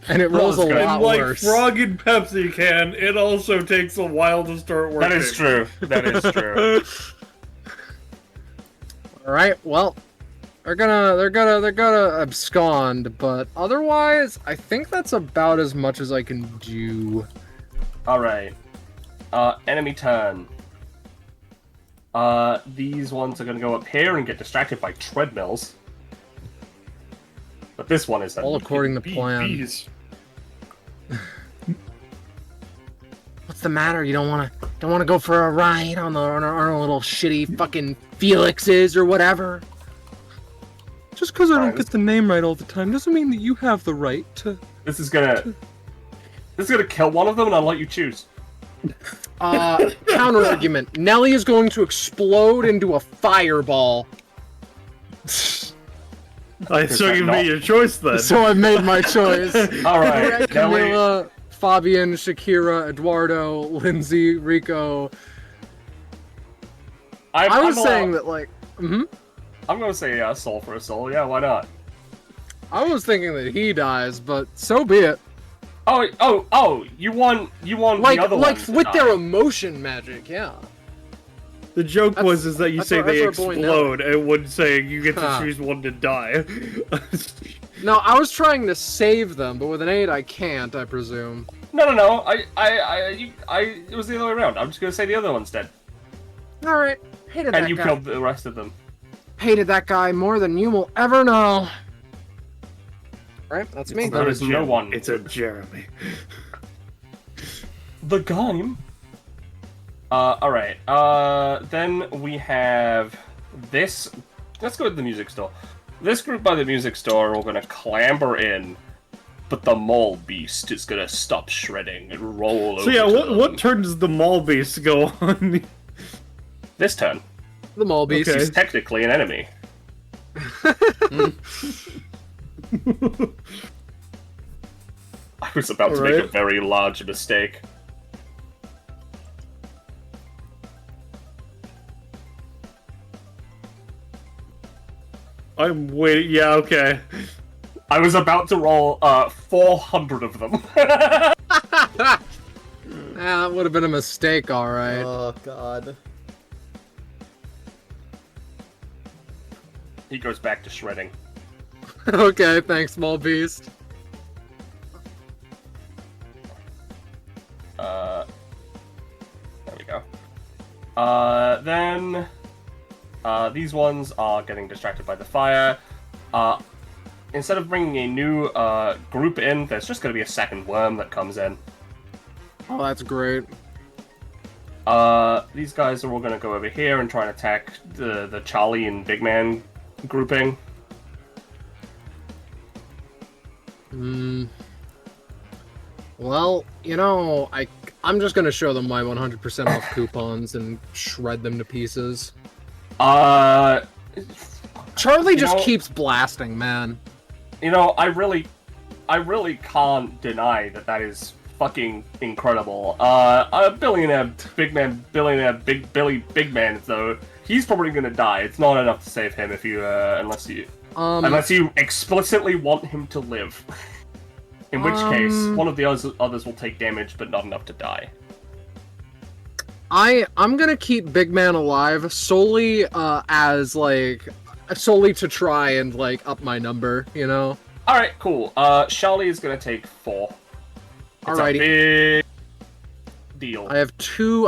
And it rolls a good. lot And like worse. Frog in Pepsi Can, it also takes a while to start working. That is true. That is true. All right, well, they're gonna abscond, but otherwise, I think that's about as much as I can do. Alright. Enemy turn. These ones are gonna go up here and get distracted by treadmills. But this one is All according to plan. Bees. What's the matter? You don't wanna go for a ride on our little shitty fucking Felixes or whatever? Just because I don't get the name right all the time doesn't mean that you have the right to. This is gonna kill one of them, and I'll let you choose. Counter argument. Nelly is going to explode into a fireball. So that you not- made your choice then. So I've made my choice. Alright, Nelly. Camila, Fabian, Shakira, Eduardo, Lindsay, Rico. I was saying that, like, I'm gonna say soul for a soul. Yeah, why not? I was thinking that he dies, but so be it. Oh! You won Like, the other like ones with to their die. emotion magic, yeah. The joke That's- is that you that's say our- they that's our boy explode, and would say you get to Huh. choose one to die. No, I was trying to save them, but with an 8, I can't, I presume. No. It was the other way around. I'm just gonna say the other one's dead, Alright, hated and that you guy. killed the rest of them. Hated that guy more than you will ever know. Right, that's me. There is no one. It's a Jeremy. The game. Alright. Then we have this. Let's go to the music store. This group by the music store are all gonna clamber in, but the mole beast is gonna stop shredding and roll over. So yeah, to what them. turn does the mall beast go on? This turn? The mole beast. Okay. He's technically an enemy. I was about to make a Alright. very large mistake. I'm waiting. Yeah, okay. I was about to roll 400 of them. That would have been a mistake, alright. Oh god. He goes back to shredding. Okay, thanks, small beast. There we go. Then these ones are getting distracted by the fire. Instead of bringing a new group in, there's just going to be a second worm that comes in. Oh, that's great. These guys are all going to go over here and try and attack the Charlie and Big Man grouping. Well, you know, I'm just gonna show them my 100% off coupons and shred them to pieces. Charlie just keeps blasting, man. You know, I really can't deny that is fucking incredible. A billionaire, big man, big Billy, big man, though, he's probably gonna die. It's not enough to save him if you, unless you explicitly want him to live. In which case, one of the others will take damage, but not enough to die. I'm gonna keep Big Man alive solely solely to try and like up my number, you know. All right, cool. Charlie is gonna take 4. It's Alrighty. a big deal. I have two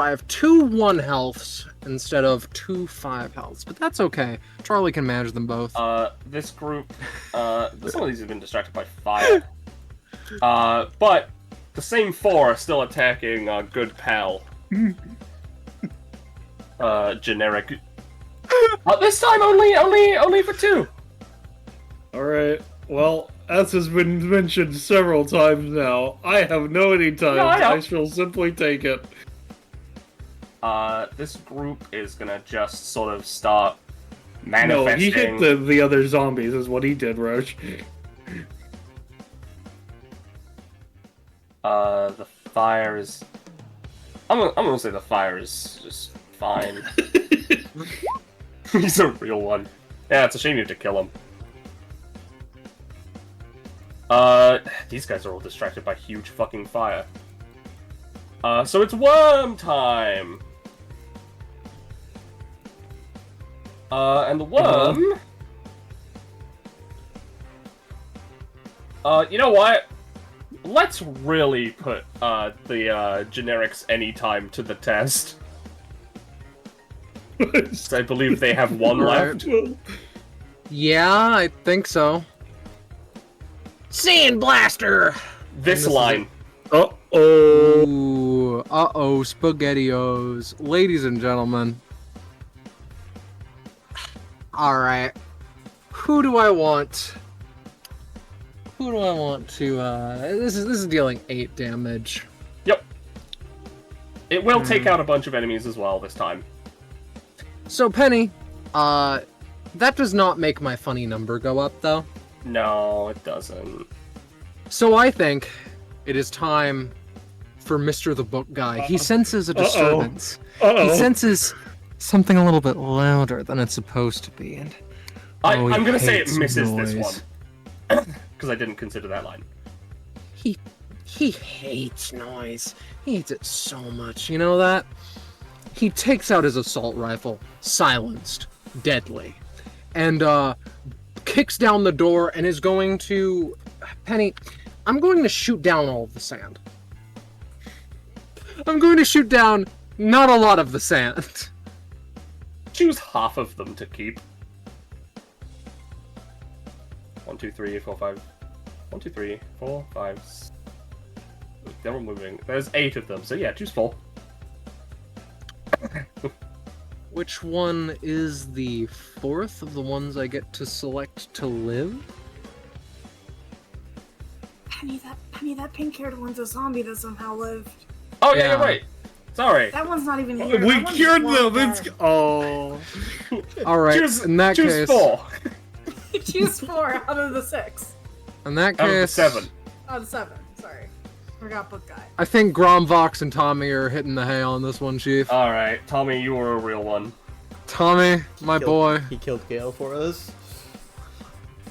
1 healths instead of 2 5 healths, but that's okay. Charlie can manage them both. This group, some of these have been distracted by fire. But the same 4 are still attacking good pal. Generic. This time only for 2. Alright, well, as has been mentioned several times now, I have no anytime. No, I shall simply take it. This group is gonna just sort of start manifesting. No, he hit the other zombies, is what he did, Roach. The fire is... I'm gonna say the fire is just fine. He's a real one. Yeah, it's a shame you have to kill him. These guys are all distracted by huge fucking fire. So it's worm time! And the worm... you know what? Let's really put, the, generics anytime to the test. I believe they have 1 left. Yeah, I think so. Sand Blaster! This line. Uh-oh. Ooh, uh-oh, SpaghettiOs. Ladies and gentlemen. Alright. Who do I want? Who do I want to, this is dealing 8 damage. Yep. It will take out a bunch of enemies as well this time. So, Penny, that does not make my funny number go up, though. No, it doesn't. So I think it is time for Mr. the Book Guy. He senses a disturbance. He senses something a little bit louder than it's supposed to be, and I'm gonna say it hates misses noise. this one. Because I didn't consider that line. He hates noise. He hates it so much. You know that? He takes out his assault rifle, silenced, deadly, and kicks down the door and is going to... Penny, I'm going to shoot down all of the sand. I'm going to shoot down not a lot of the sand. Choose half of them to keep. 1, 2, 3, 4, 5. 1, 2, 3, 4, 5. They're all moving. There's 8 of them, so yeah, choose 4. Which one is the 4th of the ones I get to select to live? Penny, that pink-haired one's a zombie that somehow lived. Oh yeah, you're right. Sorry. That one's not even here. We cured them! It's... Oh. Alright, in that choose case... 4. Choose 4 out of the 6. In that Out of the case... 7. Out of the 7, sorry. Forgot book guy. I think Gromvox and Tommy are hitting the hay on this one, Chief. Alright, Tommy, you were a real one. Tommy, my boy. He killed Gale for us.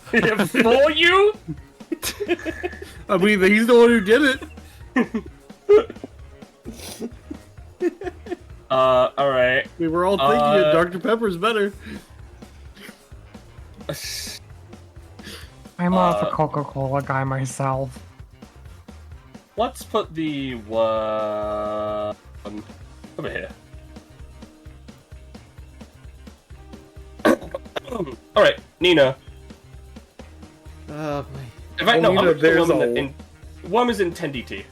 For you? I mean, he's the one who did it. Alright. We were all thinking it. Dr. Pepper's better. I'm more of a Coca-Cola guy myself. Let's put the one over here. Alright, Nina. Oh boy. In fact, no, Nina, I'm gonna put there's the a- worm is in 10DT.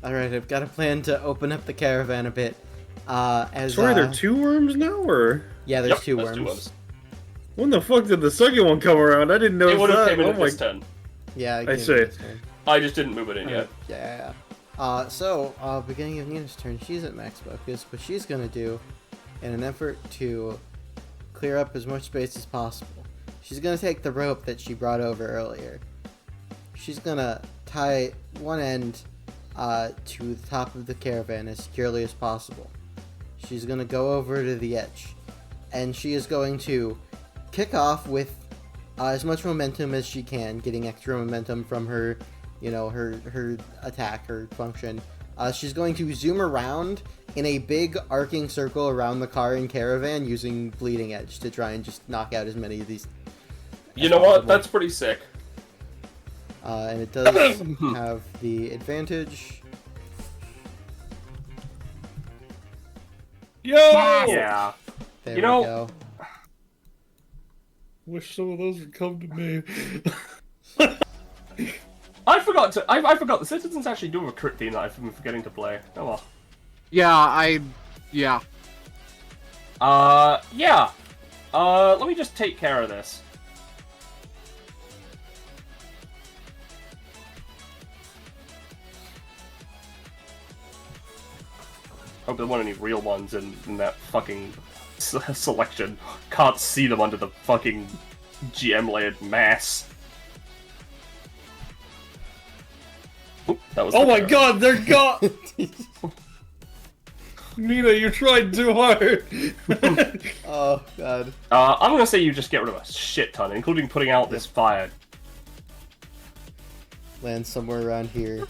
Alright, I've got a plan to open up the caravan a bit. Sorry, there are 2 worms now, or? Yeah, there's Yep, 2 there's worms. 2 worms. When the fuck did the second one come around? I didn't know It would have that. came in Oh at my... this turn. Yeah, I see. I just didn't move it in yet. Yeah. Beginning of Nina's turn, she's at max focus, but she's gonna do, in an effort to clear up as much space as possible, she's gonna take the rope that she brought over earlier. She's gonna tie one end to the top of the caravan as securely as possible. She's gonna go over to the edge, and she is going to kick off with as much momentum as she can, getting extra momentum from her, her attack, her function. She's going to zoom around in a big arcing circle around the car and caravan using Bleeding Edge to try and just knock out as many of these. You know what? That's pretty sick. And it does have the advantage. Yo! Yeah. There You we know- go. Wish some of those would come to me. I forgot the citizens actually do have a crit theme that I've been forgetting to play. Oh well. Yeah, yeah. Yeah. Let me just take care of this. Hope there weren't any real ones in that fucking selection. Can't see them under the fucking GM-layered mass. Oop, that was Oh my the- god, they're gone! Nina, you tried too hard! Oh god. I'm gonna say you just get rid of a shit ton, including putting out this fire. Land somewhere around here.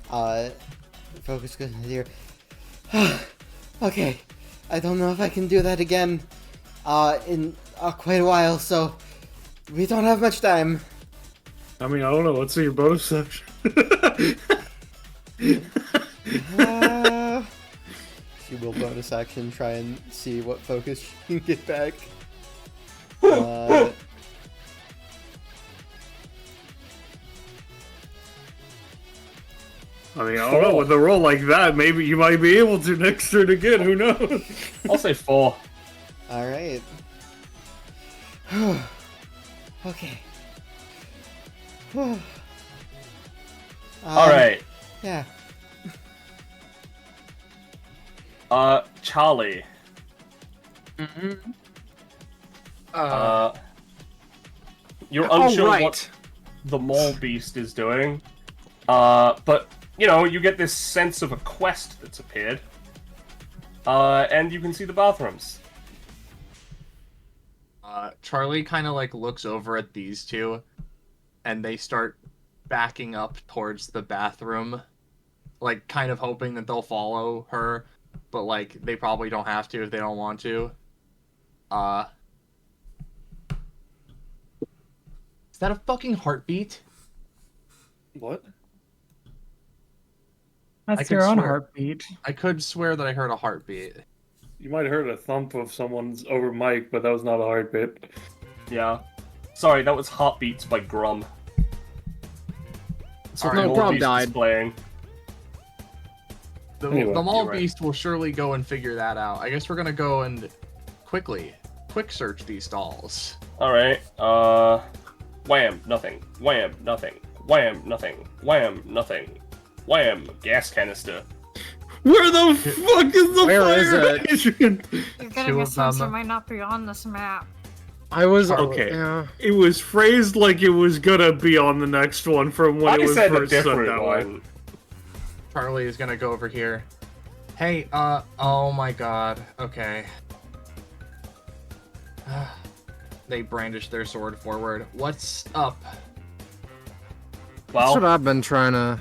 Focus goes here. Okay. I don't know if I can do that again in quite a while, so we don't have much time. I mean, I don't know, let's see your bonus section. She will bonus action try and see what focus she can get back. I mean, I don't know, with a roll like that, maybe you might be able to next turn again, who knows? I'll say 4. Alright. Okay. Alright. Yeah. Charlie. You're unsure right. what the mole beast is doing. But, you know, you get this sense of a quest that's appeared. And you can see the bathrooms. Charlie kind of like looks over at these two, and they start backing up towards the bathroom, like kind of hoping that they'll follow her, but like they probably don't have to if they don't want to. Is that a fucking heartbeat? What? I That's could your own swear- heartbeat. I could swear that I heard a heartbeat. You might have heard a thump of someone's over mic, but that was not a heartbeat. Yeah. Sorry, that was Heartbeats by Grum. All right, no, Mole Grum Beast is died. playing. The Anyway, mall you're right. beast will surely go and figure that out. I guess we're gonna go and quick search these stalls. Alright, wham, nothing. Wham, nothing. Wham, nothing. Wham, nothing. Wham, gas canister. Where the fuck is the Where fire is it? hydrant? You're Two getting a of sense them. it might not be on this map. I was Okay. Yeah. It was phrased like it was gonna be on the next one from when it I was said a first said different that way. one. Charlie is gonna go over here. Hey, oh my god. Okay. They brandish their sword forward. What's up? That's Well, what I've been trying to.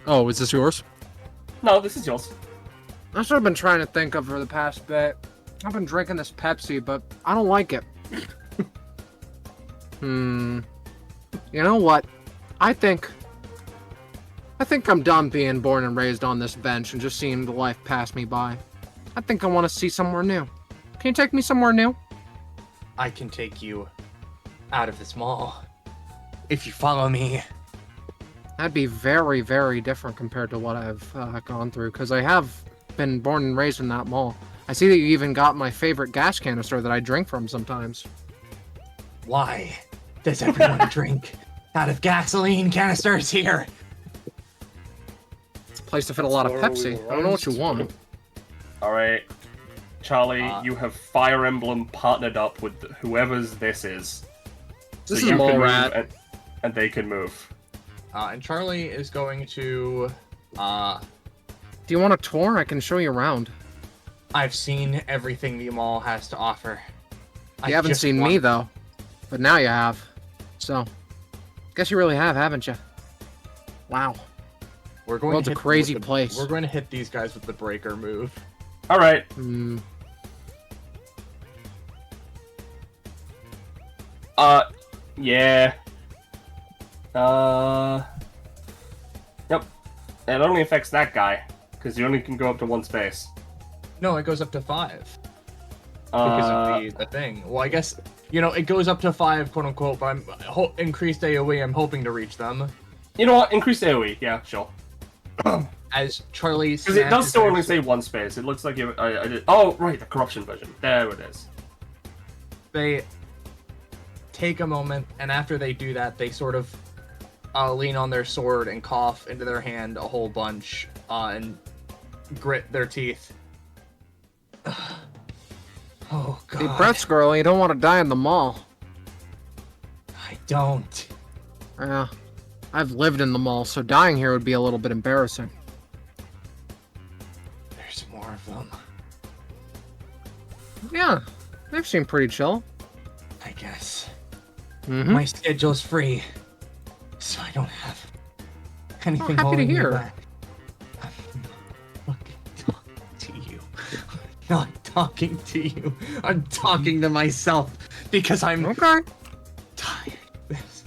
Oh, is this yours? no, this is yours. That's what I've been trying to think of for the past bit. I've been drinking this Pepsi, but I don't like it. You know what? I think I'm done being born and raised on this bench and just seeing the life pass me by. I think I want to see somewhere new. Can you take me somewhere new? I can take you out of this mall if you follow me. That'd be very, very different compared to what I've gone through, because I have been born and raised in that mall. I see that you even got my favorite gas canister that I drink from sometimes. Why does everyone drink out of gasoline canisters here? It's a place to fit a lot of Pepsi. I don't know what you want. Alright. Charlie, you have Fire Emblem partnered up with whoever's this is. This So is you can Mallrat. move and they can move. And Charlie is going to. Do you want a tour? I can show you around. I've seen everything the mall has to offer. You haven't seen me, though. But now you have. So, guess you really have, haven't you? Wow. We're going World's to a hit them crazy with the- place. We're going to hit these guys with the breaker move. Alright. Yeah. Yep. It only affects that guy, because you only can go up to one space. No, it goes up to 5. Because of the thing. Well, I guess, it goes up to 5, quote unquote, but increased AoE, I'm hoping to reach them. You know what? Increased AoE. Yeah, sure. As Charlie Because it does still only say one space. It looks like I did. Oh, right, the corruption version. There it is. They take a moment, and after they do that, they sort of lean on their sword and cough into their hand a whole bunch and grit their teeth. Oh, God. Deep breaths, girl. You don't want to die in the mall. I don't. Yeah. I've lived in the mall, so dying here would be a little bit embarrassing. There's more of them. Yeah. They've seemed pretty chill. I guess. Mm-hmm. My schedule's free, so I don't have anything happy to holding me hear. back. I'm fucking talking to you. I'm not talking to you. I'm talking to myself because I'm Okay. tired of this.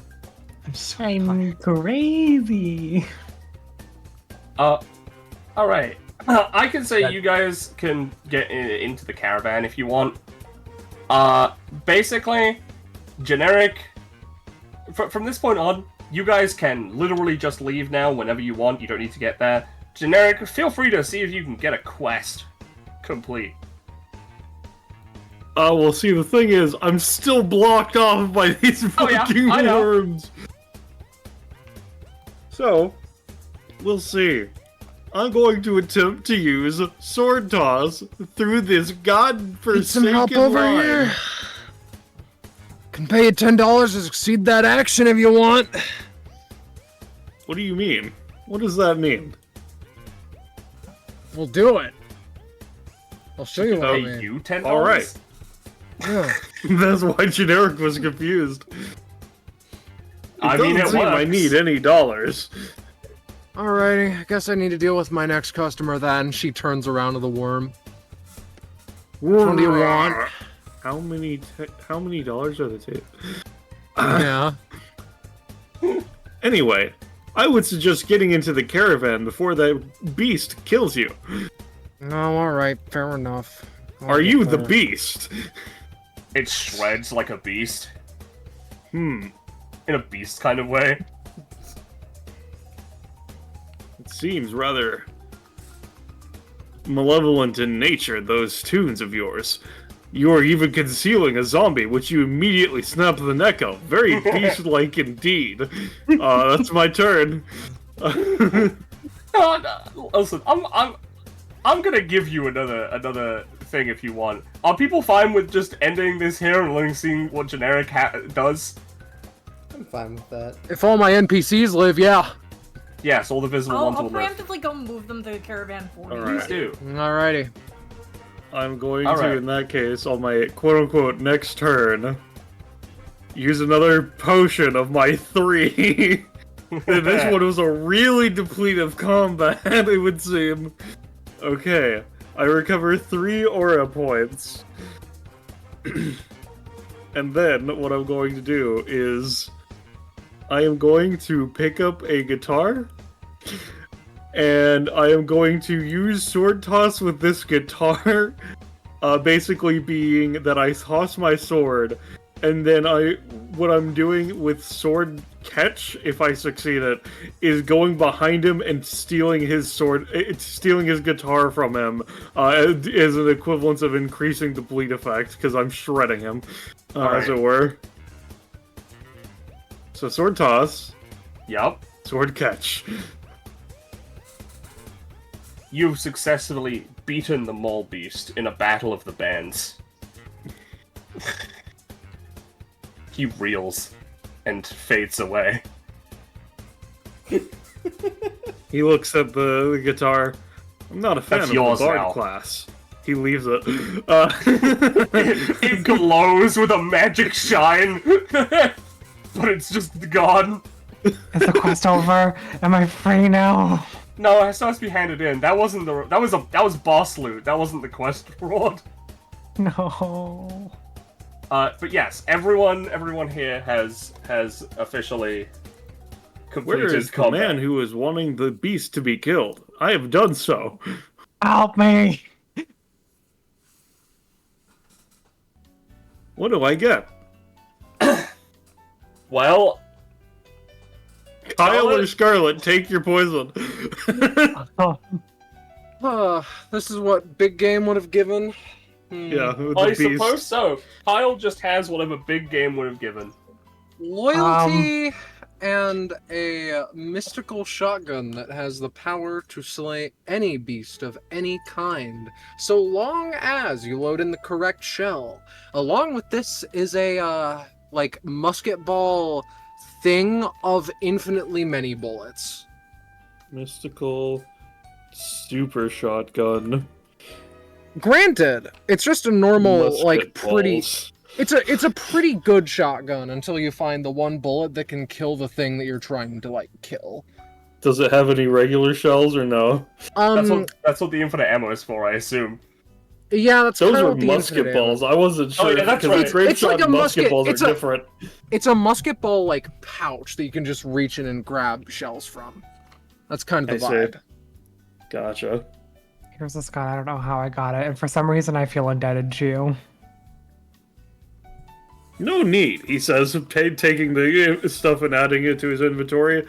I'm so I'm tired. crazy. Alright. I can say you guys can get into the caravan if you want. Basically, generic. From this point on, you guys can literally just leave now whenever you want. You don't need to get there. Generic, feel free to see if you can get a quest complete. Well, see, the thing is, I'm still blocked off by these fucking I know. worms. So, we'll see. I'm going to attempt to use sword toss through this Need some godforsaken help over line. here. Can pay you $10 to succeed that action if you want. What do you mean? What does that mean? We'll do it. I'll show you what I Pay mean. you $10? All right. Yeah. That's why Generic was confused. I mean, it doesn't seem I works. need any dollars. Alrighty, I guess I need to deal with my next customer then. She turns around to the worm. Which one do you want? How many dollars are the tape? Yeah. Anyway, I would suggest getting into the caravan before that beast kills you. No, alright, fair enough. Are you the beast? It shreds like a beast. Hmm. In a beast kind of way. It seems rather malevolent in nature, those tunes of yours. You are even concealing a zombie, which you immediately snap the neck of. Very beast-like indeed. That's my turn. Listen, I'm gonna give you another thing if you want. Are people fine with just ending this here and letting seeing what generic does? I'm fine with that. If all my NPCs live, yeah. Yes, all the visible I'll ones will live. preemptively go move them to the caravan for you. Alright. Please do. Alrighty. I'm going All to, right. in that case, on my quote-unquote next turn, use another potion of my 3. This one was a really depletive combat, it would seem. Okay, I recover 3 aura points. And then, what I'm going to do is... I am going to pick up a guitar, and I am going to use sword toss with this guitar, basically being that I toss my sword, and then what I'm doing with sword catch, if I succeed it, is going behind him and stealing his stealing his guitar from him, as an equivalence of increasing the bleed effect, because I'm shredding him, as it were. So sword toss, Yup. sword catch. You've successfully beaten the mole beast in a battle of the bands. He reels and fades away. He looks at the guitar. I'm not a fan That's of yours the bard now. class. He leaves it. It glows with a magic shine, but it's just gone. Is the quest over? Am I free now? No, it still has to be handed in. That wasn't the. That was boss loot. That wasn't the quest reward. No. But yes, everyone here has officially completed Where is the combat. man who is wanting the beast to be killed? I have done so. Help me! What do I get? Well, Kyle or Scarlet, take your poison. Oh, This is what Big Game would have given. Yeah, with I the beast. suppose so. Kyle just has whatever big game would have given. Loyalty and a mystical shotgun that has the power to slay any beast of any kind, so long as you load in the correct shell. Along with this is a like musket ball thing of infinitely many bullets. Mystical super shotgun. Granted, it's just a normal Musket like pretty. balls. It's a pretty good shotgun until you find the one bullet that can kill the thing that you're trying to like kill. Does it have any regular shells or no? That's what the infinite ammo is for, I assume. Yeah, that's Those kind of were what the musket infinite ammo- balls. I wasn't sure yeah, that's because right. the grape It's like shot a and musket musket- balls it's are a- different. It's a musket ball like pouch that you can just reach in and grab shells from. That's kind of the I see. vibe. Gotcha. here's this gun. I don't know how I got it, and for some reason I feel indebted to you. No need, he says, taking the stuff and adding it to his inventory.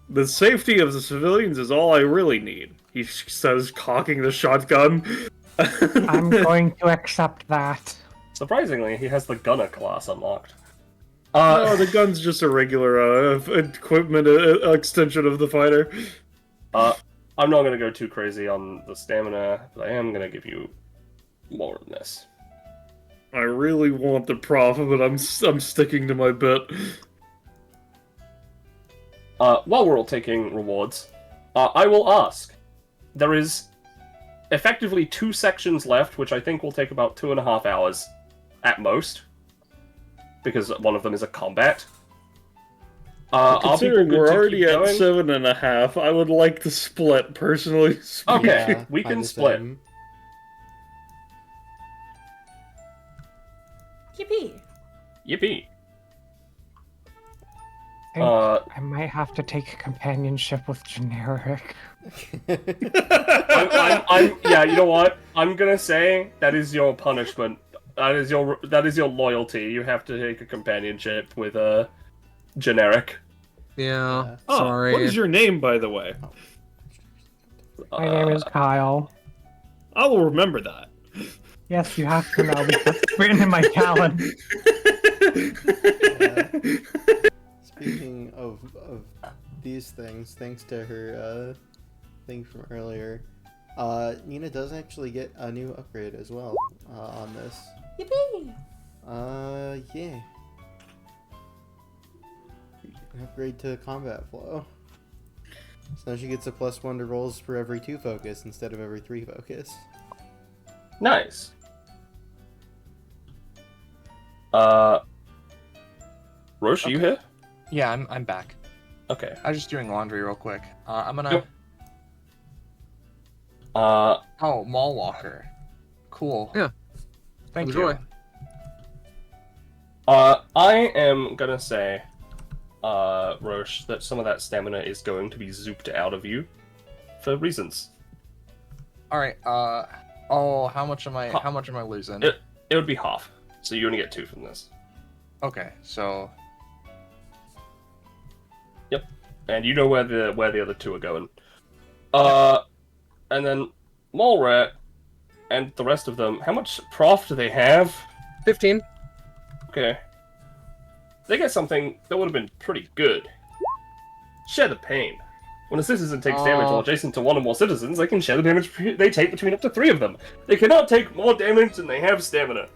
The safety of the civilians is all I really need, he says, cocking the shotgun. I'm going to accept that. Surprisingly, he has the gunner class unlocked. No, the gun's just a regular equipment extension of the fighter. I'm not gonna go too crazy on the stamina, but I am gonna give you more than this. I really want the prof, but I'm sticking to my bit. While we're all taking rewards, I will ask. There is effectively 2 sections left, which I think will take about 2.5 hours at most, because one of them is a combat. Considering good we're to already keep at going? 7.5, I would like to split, personally. Okay, Yeah, we I'm can the split. same. Yippee. Yippee. I might have to take companionship with generic. Yeah, you know what? I'm gonna say that is your punishment. That is your loyalty. You have to take a companionship with a generic. Yeah, Oh, sorry. what is your name, by the way? My name is Kyle. I will remember that. Yes, you have to know because it's written in my calendar. Speaking of these things, thanks to her thing from earlier, Nina does actually get a new upgrade as well on this. Yippee. Yeah. An upgrade to combat flow. So now she gets a +1 to rolls for every 2 focus instead of every 3 focus. Nice. Roche, are you here? Yeah, I'm back. Okay. I was just doing laundry real quick. I'm gonna. Yep. Oh, Mall Walker. Cool. Yeah. Thank Enjoy. you. I am gonna say, Roche, that some of that stamina is going to be zooped out of you for reasons. All right. Oh, how much am I? How much am I losing? It would be half, so you only get 2 from this. Okay, so And you know where the other 2 are going. And then Mallrat and the rest of them. How much prof do they have? 15. Okay. they get something that would have been pretty good. Share the pain. When a citizen takes damage while adjacent to one or more citizens, they can share the damage they take between up to 3 of them. They cannot take more damage than they have stamina.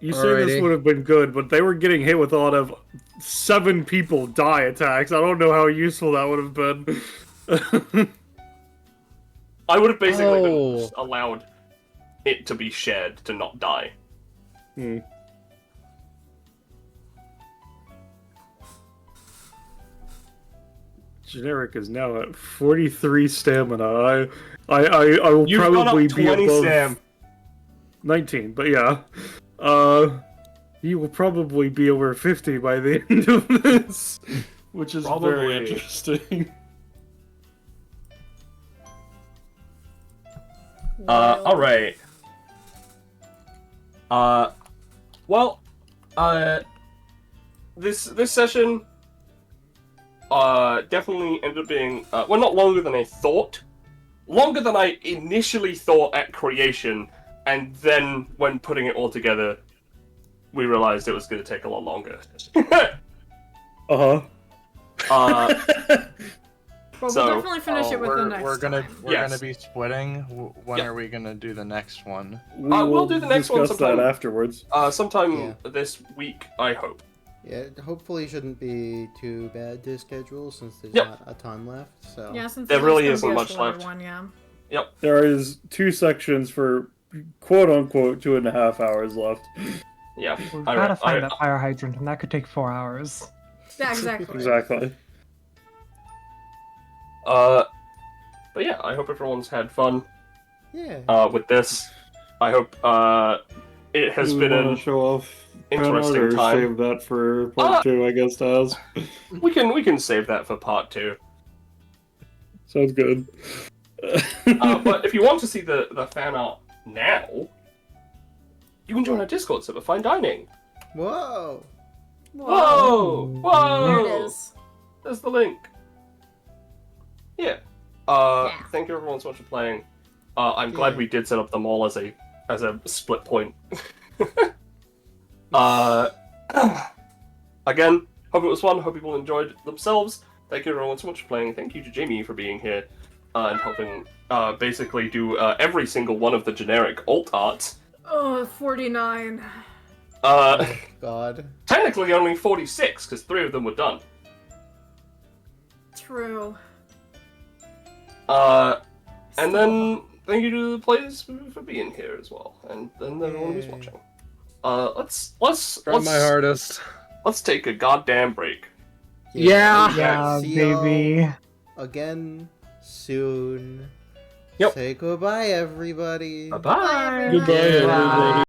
You say this would have been good, but they were getting hit with a lot of 7 people die attacks. I don't know how useful that would have been. I would have basically been just allowed it to be shared to not die. Generic is now at 43 stamina. I will You've probably gone up be 20 above stam. 19, but yeah. He will probably be over 50 by the end of this, which is very interesting. Alright. This session definitely ended up being well, not longer than I thought. Longer than I initially thought at creation, and then when putting it all together, we realized it was going to take a lot longer. Well, we'll So- definitely finish it with the next We're gonna Yes. be splitting. When Yep. are we gonna do the next one? we'll do the next one discuss sometime. that afterwards. Sometime this week, I hope. Yeah, hopefully shouldn't be too bad to schedule since there's Yep. not a ton left. So Yeah, since There it's really gonna isn't be a much shorter left. One, yeah. There is 2 sections for quote-unquote 2.5 hours left. Yeah. We've I- gotta find I- that fire hydrant, and that could take 4 hours. Yeah, exactly. Exactly. But yeah, I hope everyone's had fun yeah. with this. I hope it has Do we been wanna an show off interesting or time. save that for part 2, I guess, Taz. We can save that for part 2. Sounds good. But if you want to see the fan art now, you can join our Discord server, Fine Dining. Whoa. Whoa! Whoa! There it is. There's the link. Yeah. Yeah. Thank you everyone so much for playing. I'm glad we did set up the mall as a split point. Again, hope it was fun. Hope people enjoyed themselves. Thank you everyone so much for playing. Thank you to Jamie for being here and helping basically do every single one of the generic alt arts. Oh, 49. God. Technically only 46 because 3 of them were done. True. And then thank you to the players for being here as well, and everyone who's watching. Let's Try my hardest. let's take a goddamn break. Yeah. Yeah, See y'all baby. again soon. Yep. Say goodbye, everybody. Bye bye. Goodbye, everybody.